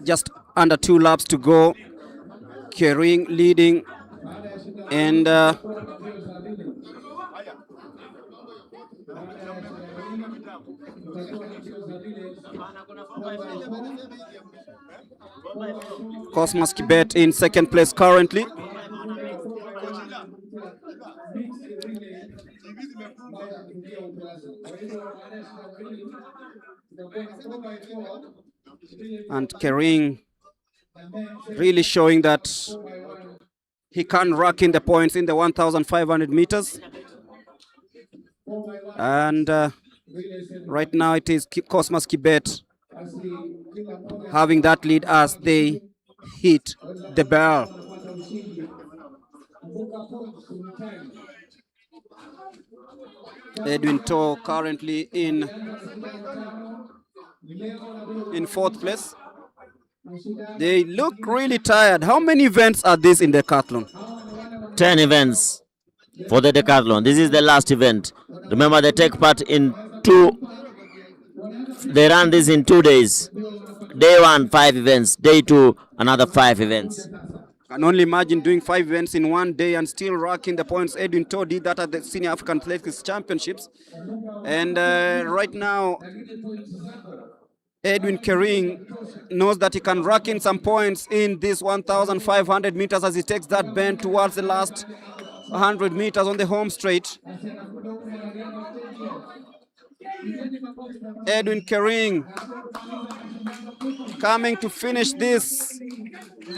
just under 2 laps to go. Kering leading, and Cosmas Kibet in second place currently. And Kering really showing that he can rack in the points in the 1,500 meters. And right now it is Cosmas Kibet having that lead as they hit the bell. Edwin Toh currently in fourth place. They look really tired. How many events are this in decathlon? 10 events for the decathlon. This is the last event. Remember, they take part in they run this in 2 days. Day 1, 5 events. Day 2, another 5 events. Can only imagine doing 5 events in 1 day and still racking the points. Edwin Toh did that at the Senior African Athletics Championships. And right now, Edwin Kering knows that he can rack in some points in this 1,500 meters as he takes that bend towards the last 100 meters on the home straight. Edwin Kering coming to finish this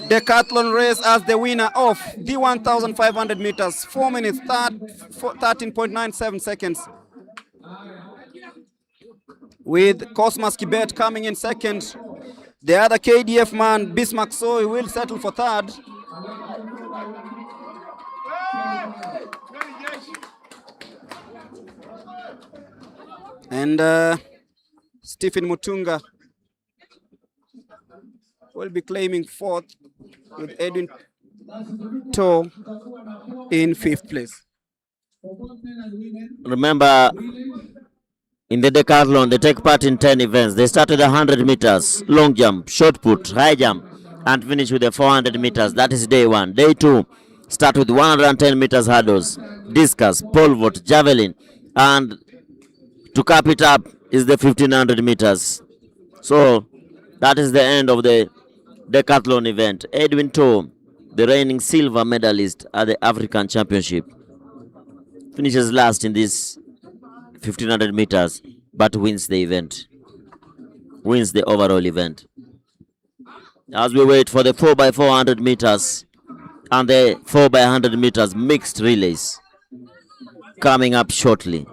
decathlon race as the winner of the 1,500 meters, 4 minutes, 13.97 seconds. With Cosmas Kibet coming in second. The other KDF man, Bismarck Soy, will settle for third. And Stephen Mutunga will be claiming fourth with Edwin Toh in fifth place. Remember, in the decathlon, they take part in 10 events. They start with 100 meters, long jump, short put, high jump, and finish with the 400 meters. That is day 1. Day 2, start with 110 meters hurdles, discus, pole vault, javelin, and to cap it up is the 1500 meters. So that is the end of the decathlon event. Edwin Toh, the reigning silver medalist at the African Championship, finishes last in this 1500 meters, but wins the event, wins the overall event. As we wait for the 4x400 meters and the 4x100 meters mixed relays coming up shortly.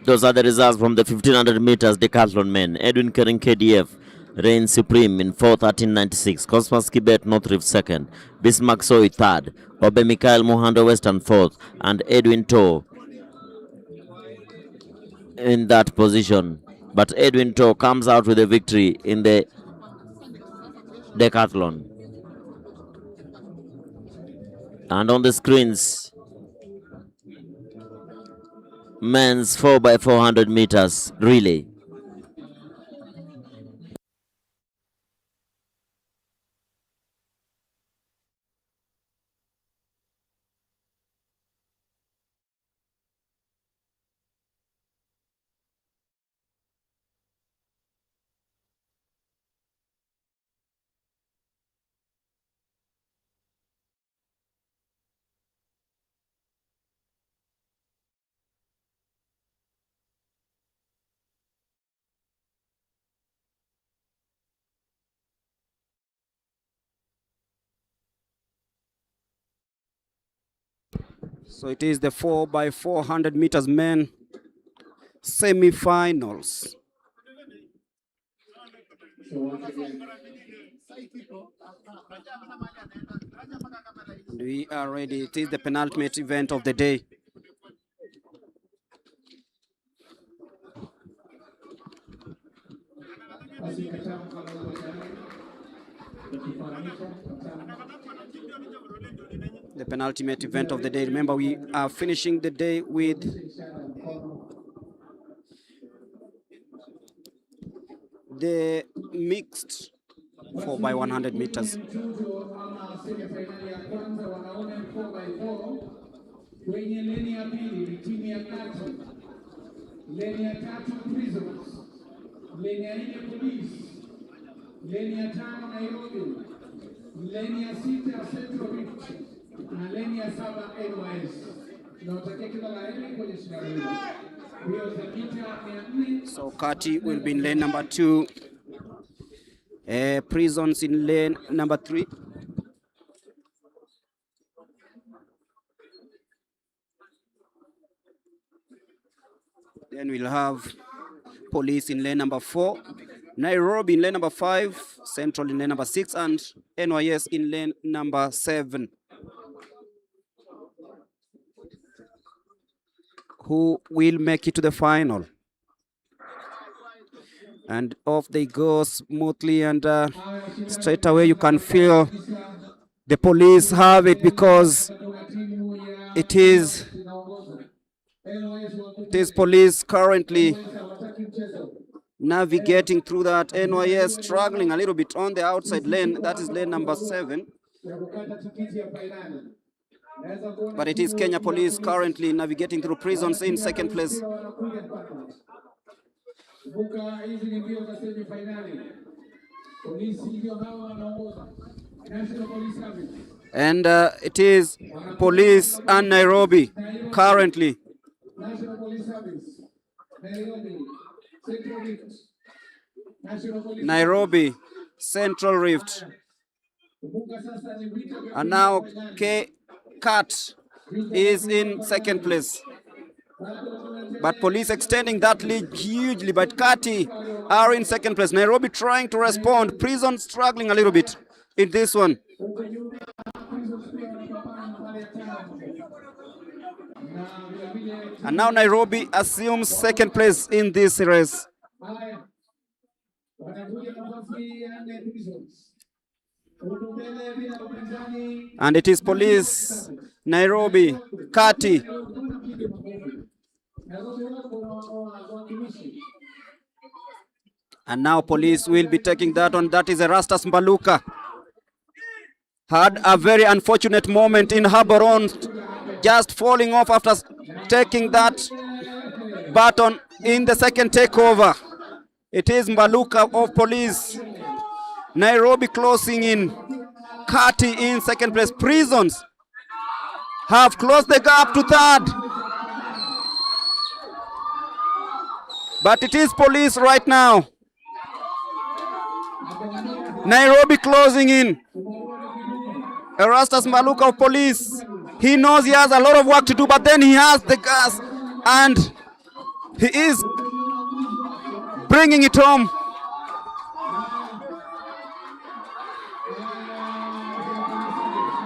Those are the results from the 1500 meters decathlon men. Edwin Kering KDF reigns supreme in 4:13.96. Cosmas Kibet North Rift second. Bismarck Soy third. Obe Mikael Mohando Western fourth. And Edwin To in that position. But Edwin To comes out with a victory in the decathlon. And on the screens, men's 4x400 meters relay. So it is the 4x400 meters men semi-finals. We are ready. It is the penultimate event of the day. The penultimate event of the day. Remember, we are finishing the day with the mixed 4x100 meters. Kwenye leni ya pili ni timu ya kati, leni ya tatu Prisons, leni ya nne Police, leni ya tano Nairobi, leni ya sita Central Rift na leni ya saba NYS. Tunawatakia kila la heri kwenye shindano hili. Mbio za mita 400. So Kati will be in lane number 2. Prisons in lane number 3. Then we'll have Police in lane number 4, Nairobi in lane number 5, Central in lane number 6, and NYS in lane number 7. Who will make it to the final? And off they go smoothly, and straight away you can feel the Police have it, because it is Police currently navigating through that. NYS struggling a little bit on the outside lane. That is lane number 7. But it is Kenya Police currently navigating through Prisons in second place. And it is Police and Nairobi currently. National Police Service, Nairobi, Central Rift, Nairobi, Central Rift. And now Kat is in second place. But Police extending that lead hugely, but Kati are in second place. Nairobi trying to respond. Prison struggling a little bit in this one. And now Nairobi assumes second place in this race. And it is Police, Nairobi, Kati. And now Police will be taking that on. That is Erastus Mbaluka. Had a very unfortunate moment in Harboron, just falling off after taking that baton in the second takeover. It is Mbaluka of Police. Nairobi closing in. Kati in second place. Prisons have closed the gap to third. But it is Police right now. Nairobi closing in. Erastus Mbaluka of Police. He knows he has a lot of work to do, but then he has the gas, and He is bringing it home.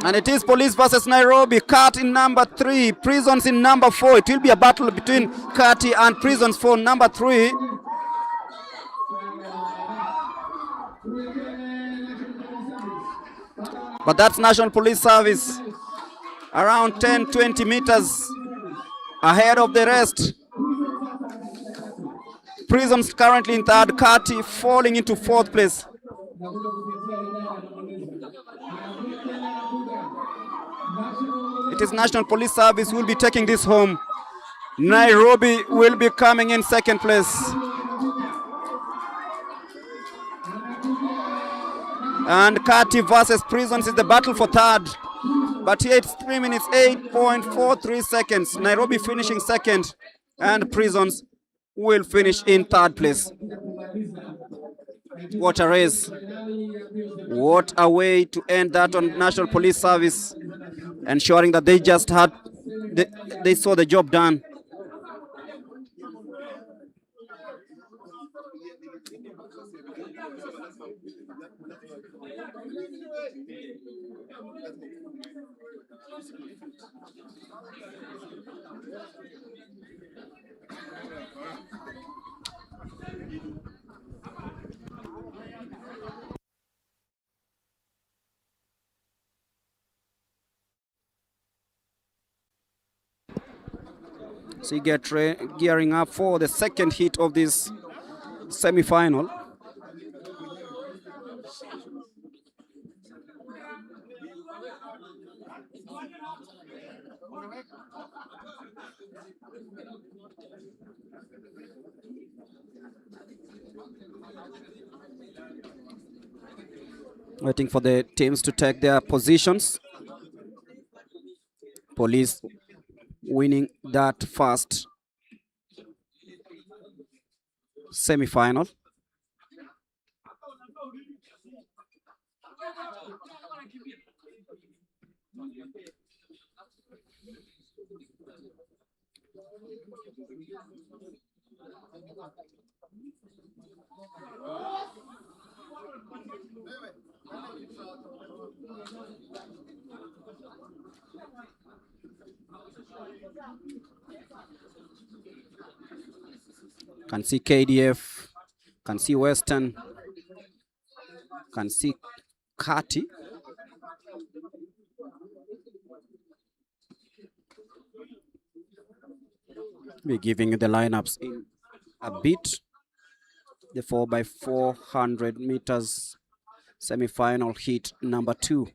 And it is Police versus Nairobi. Cut in number 3, Prisons in number 4. It will be a battle between Kati and Prisons for number 3. But that's National Police Service around 10-20 meters ahead of the rest. Prisons currently in third, Kati falling into fourth place. It is National Police Service who will be taking this home. Nairobi will be coming in second place. And Kati versus Prisons is the battle for third. But here it's 3 minutes, 8.43 seconds. Nairobi finishing second, and Prisons will finish in third place. What a race. What a way to end that on National Police Service, ensuring that they just had, they saw the job done. So you get gearing up for the second heat of this semi-final. Waiting for the teams to take their positions. Police winning that first semi-final. Can see KDF, can see Western, can see Kati. We're giving you the lineups in a bit. The 4x400 meters semi-final heat number 2.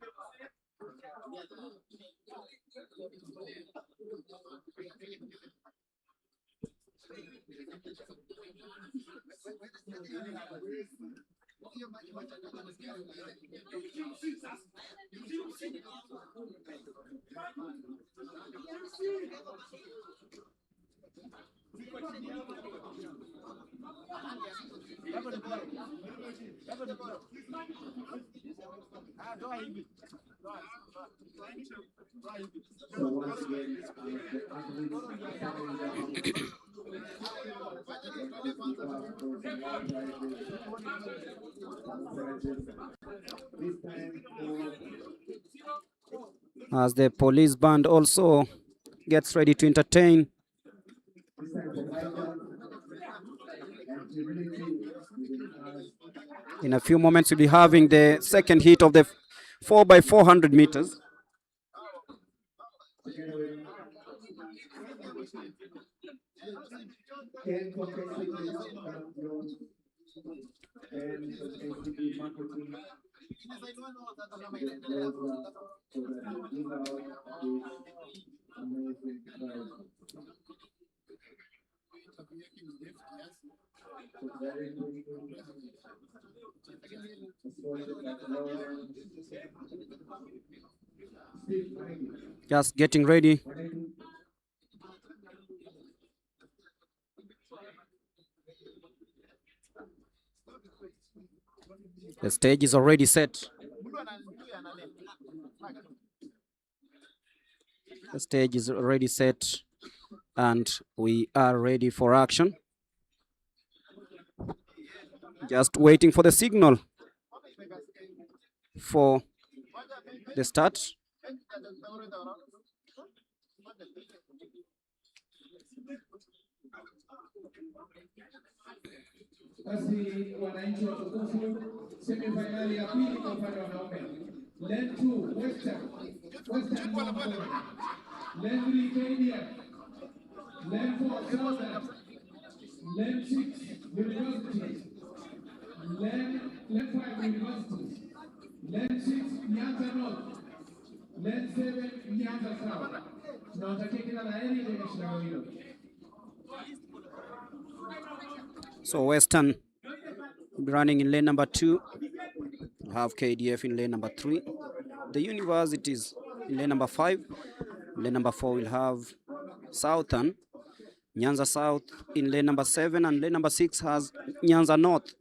As the police band also gets ready to entertain. In a few moments, we'll be having the second heat of the 4x400 meters. Just getting ready. The stage is already set. The stage is already set and we are ready for action. Just waiting for the signal for the start. Basi wananchi watukufu, semifinali ya pili kwa upande wa wanaume. Lane 2 Western Mount Lane 3 KDF, Lane 4 Southern, Lane 6 University, Lane 5 University, Lane 6 Nyanza North, Lane 7 Nyanza South. Tunawatakia kila la heri kwenye shindano hilo. So Western will be running in lane number 2. We'll have KDF in lane number 3. The universities in lane number 5. Lane number 4 will have Southern. Nyanza South in lane number 7, and lane number 6 has Nyanza North.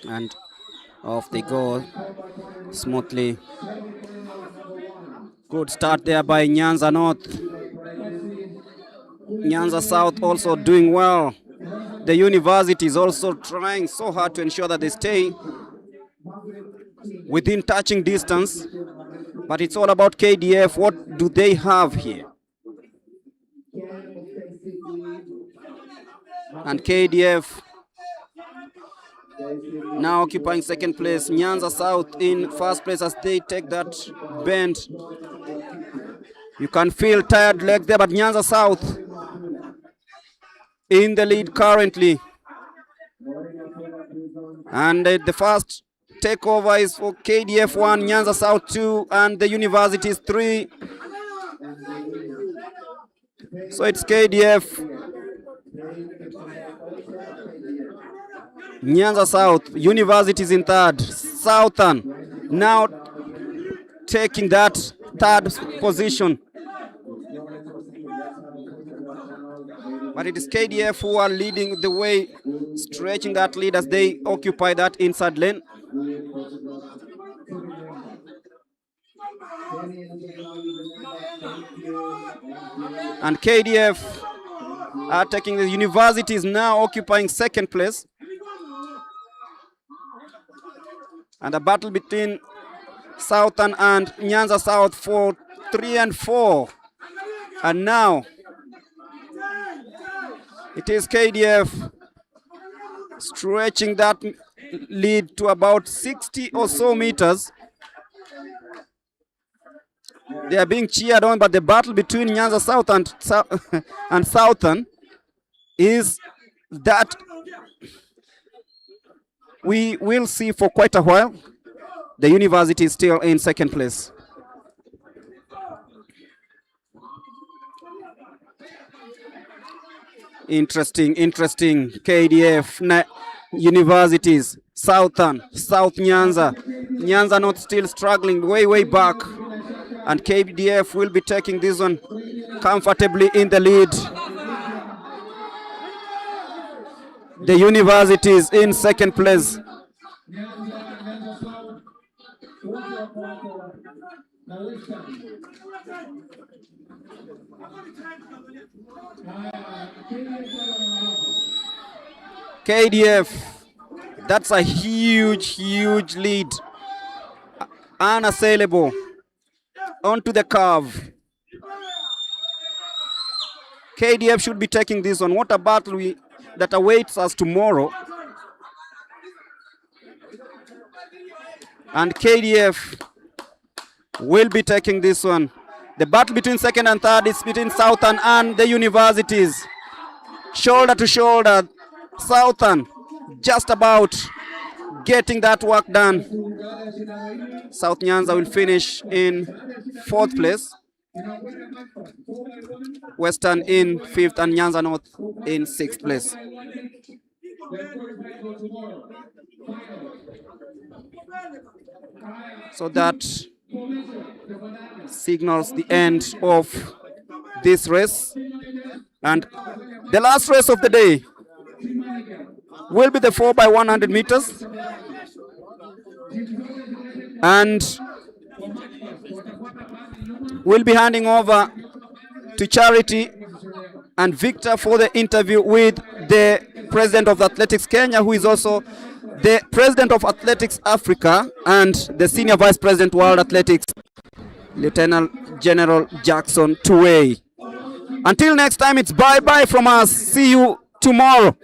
And off they go smoothly. Good start there by Nyanza North. Nyanza South also doing well. The university is also trying so hard to ensure that they stay within touching distance. But it's all about KDF. What do they have here? And KDF now occupying second place. Nyanza South in first place as they take that bend. You can feel tired leg there, but Nyanza South in the lead currently. And the first takeover is for KDF 1, Nyanza South 2, and the universities 3. So it's KDF, Nyanza South, universities in third, Southern now taking that third position. But it is KDF who are leading the way, stretching that lead as they occupy that inside lane. And KDF are taking the universities now occupying second place. And the battle between Southern and Nyanza South for 3 and 4. And now it is KDF stretching that lead to about 60 or so meters. They are being cheered on, but the battle between Nyanza South and Southern is that we will see for quite a while. The university is still in second place. Interesting. KDF, universities, Southern, South Nyanza. Nyanza North still struggling way back. And KDF will be taking this one comfortably in the lead. The universities in second place. KDF, that's a huge lead. Unassailable. Onto the curve. KDF should be taking this one. What a battle that awaits us tomorrow. And KDF will be taking this one. The battle between second and third is between Southern and the universities. Shoulder to shoulder. Southern just about getting that work done. South Nyanza will finish in fourth place. Western in fifth and Nyanza North in sixth place. So that signals the end of this race and the last race of the day. will be the 4 by 100 meters. And we'll be handing over to Charity and Victor for the interview with the president of Athletics Kenya, who is also the president of Athletics Africa and the senior vice president World Athletics, Lieutenant General Jackson Tuwei. Until next time, it's bye-bye from us. See you tomorrow.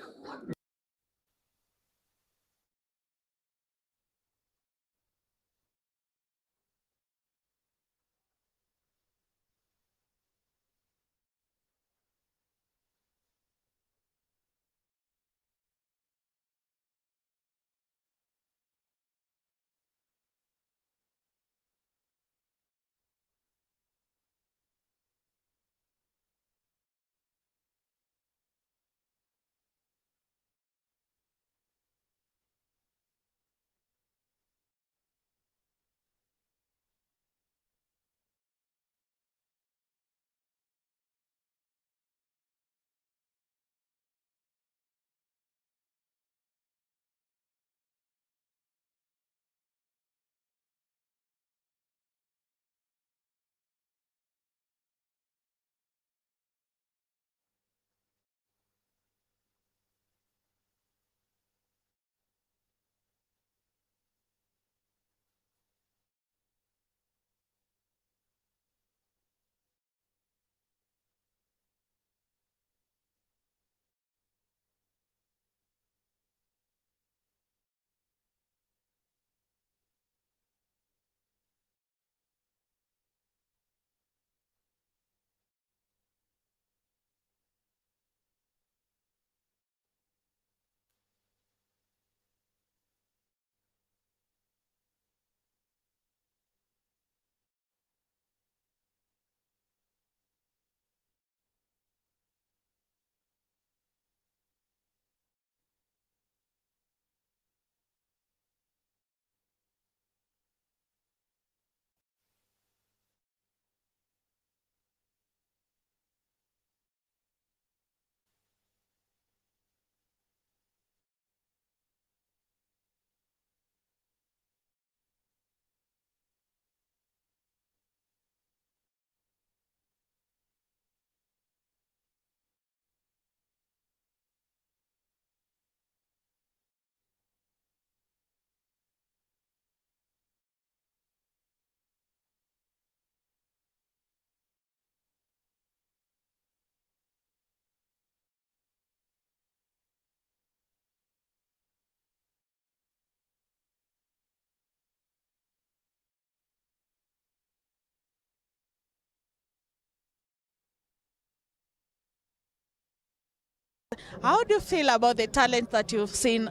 How do you feel about the talent that you've seen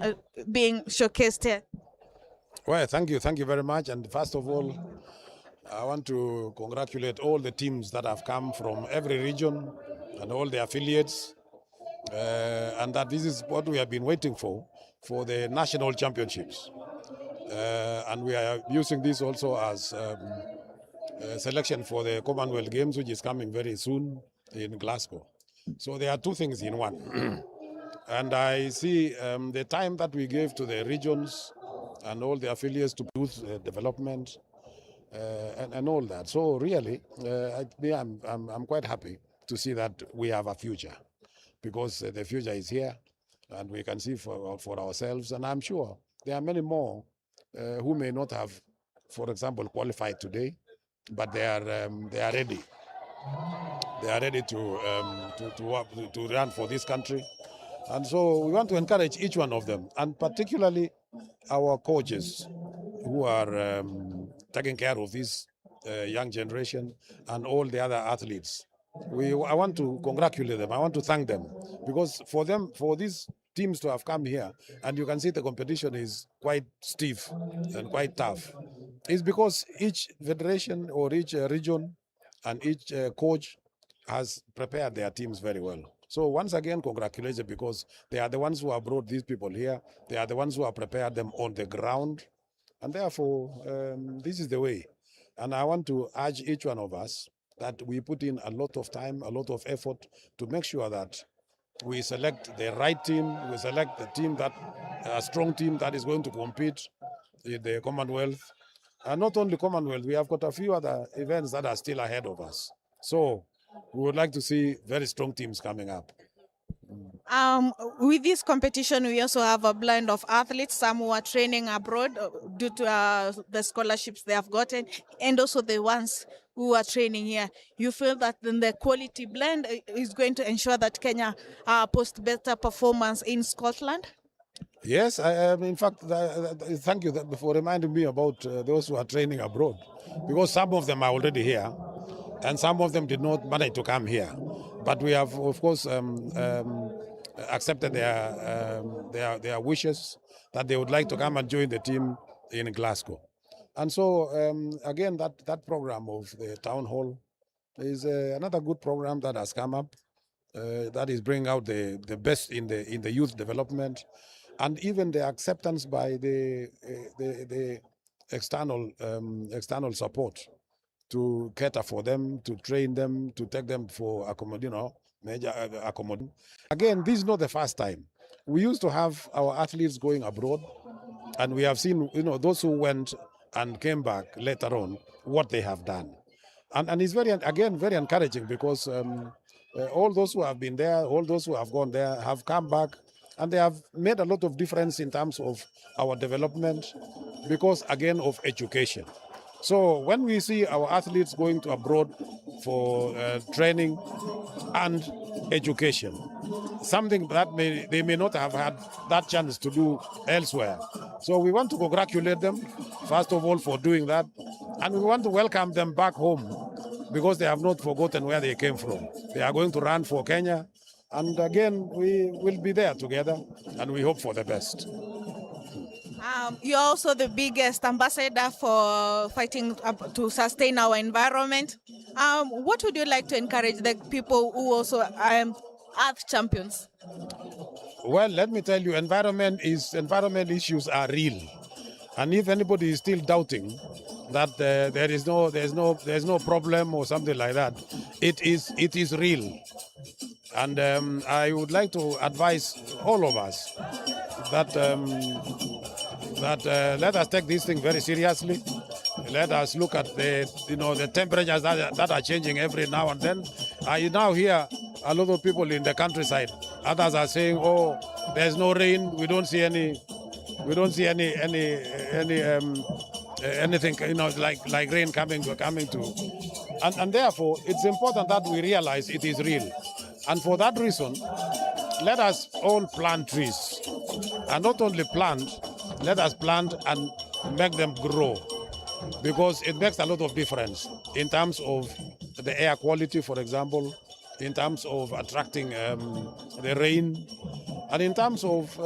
being showcased here? Well, thank you very much. And first of all, I want to congratulate all the teams that have come from every region and all the affiliates, and that this is what we have been waiting for the national championships. And we are using this also as selection for the Commonwealth Games, which is coming very soon in Glasgow. So there are two things in one. And I see the time that we gave to the regions and all the affiliates to boost development and all that. So really, I'm quite happy to see that we have a future, because the future is here and we can see for ourselves. And I'm sure there are many more who may not have, for example, qualified today, but they are ready. They are ready to run for this country. And so we want to encourage each one of them, and particularly our coaches who are taking care of this young generation and all the other athletes. I want to congratulate them. I want to thank them, because for these teams to have come here, and you can see the competition is quite stiff and quite tough, is because each federation or each region and each coach has prepared their teams very well. So once again, congratulations, because they are the ones who have brought these people here. They are the ones who have prepared them on the ground. And therefore, this is the way. And I want to urge each one of us that we put in a lot of time, a lot of effort to make sure that we select the right team, we select the team that, a strong team that is going to compete in the Commonwealth. And not only Commonwealth, we have got a few other events that are still ahead of us. So we would like to see very strong teams coming up. With this competition, we also have a blend of athletes, some who are training abroad due to the scholarships they have gotten, and also the ones who are training here. You feel that then the quality blend is going to ensure that Kenya post better performance in Scotland? Yes, in fact, thank you for reminding me about those who are training abroad, because some of them are already here, and some of them did not manage to come here. But we have, of course, accepted their wishes that they would like to come and join the team in Glasgow. And so, again, that program of the town hall is another good program that has come up. That is bringing out the best in the youth development, and even the acceptance by the external support to cater for them, to train them, to take them for major accommodation. Again, this is not the first time. We used to have our athletes going abroad, and we have seen those who went and came back later on what they have done, and it's very encouraging, because all those who have been there, all those who have gone there have come back, and they have made a lot of difference in terms of our development, because again of education. So when we see our athletes going to abroad for training and education, something that they may not have had that chance to do elsewhere. So we want to congratulate them, first of all, for doing that, and we want to welcome them back home, because they have not forgotten where they came from. They are going to run for Kenya, and again, we will be there together, and we hope for the best. You're also the biggest ambassador for fighting to sustain our environment. What would you like to encourage the people who also are earth champions? Well, let me tell you, environment issues are real, and if anybody is still doubting that there's no problem or something like that, it is real. And I would like to advise all of us that let us take this thing very seriously. Let us look at the temperatures that are changing every now and then. I now hear a lot of people in the countryside. Others are saying, "Oh, there's no rain. We don't see any. We don't see anything. Like rain coming to." And therefore, it's important that we realize it is real. And for that reason, let us all plant trees. And not only plant, let us plant and make them grow, because it makes a lot of difference in terms of the air quality, for example, in terms of attracting the rain, and in terms of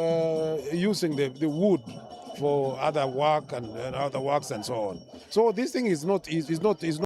using the wood for other work and other works and so on. So this thing is not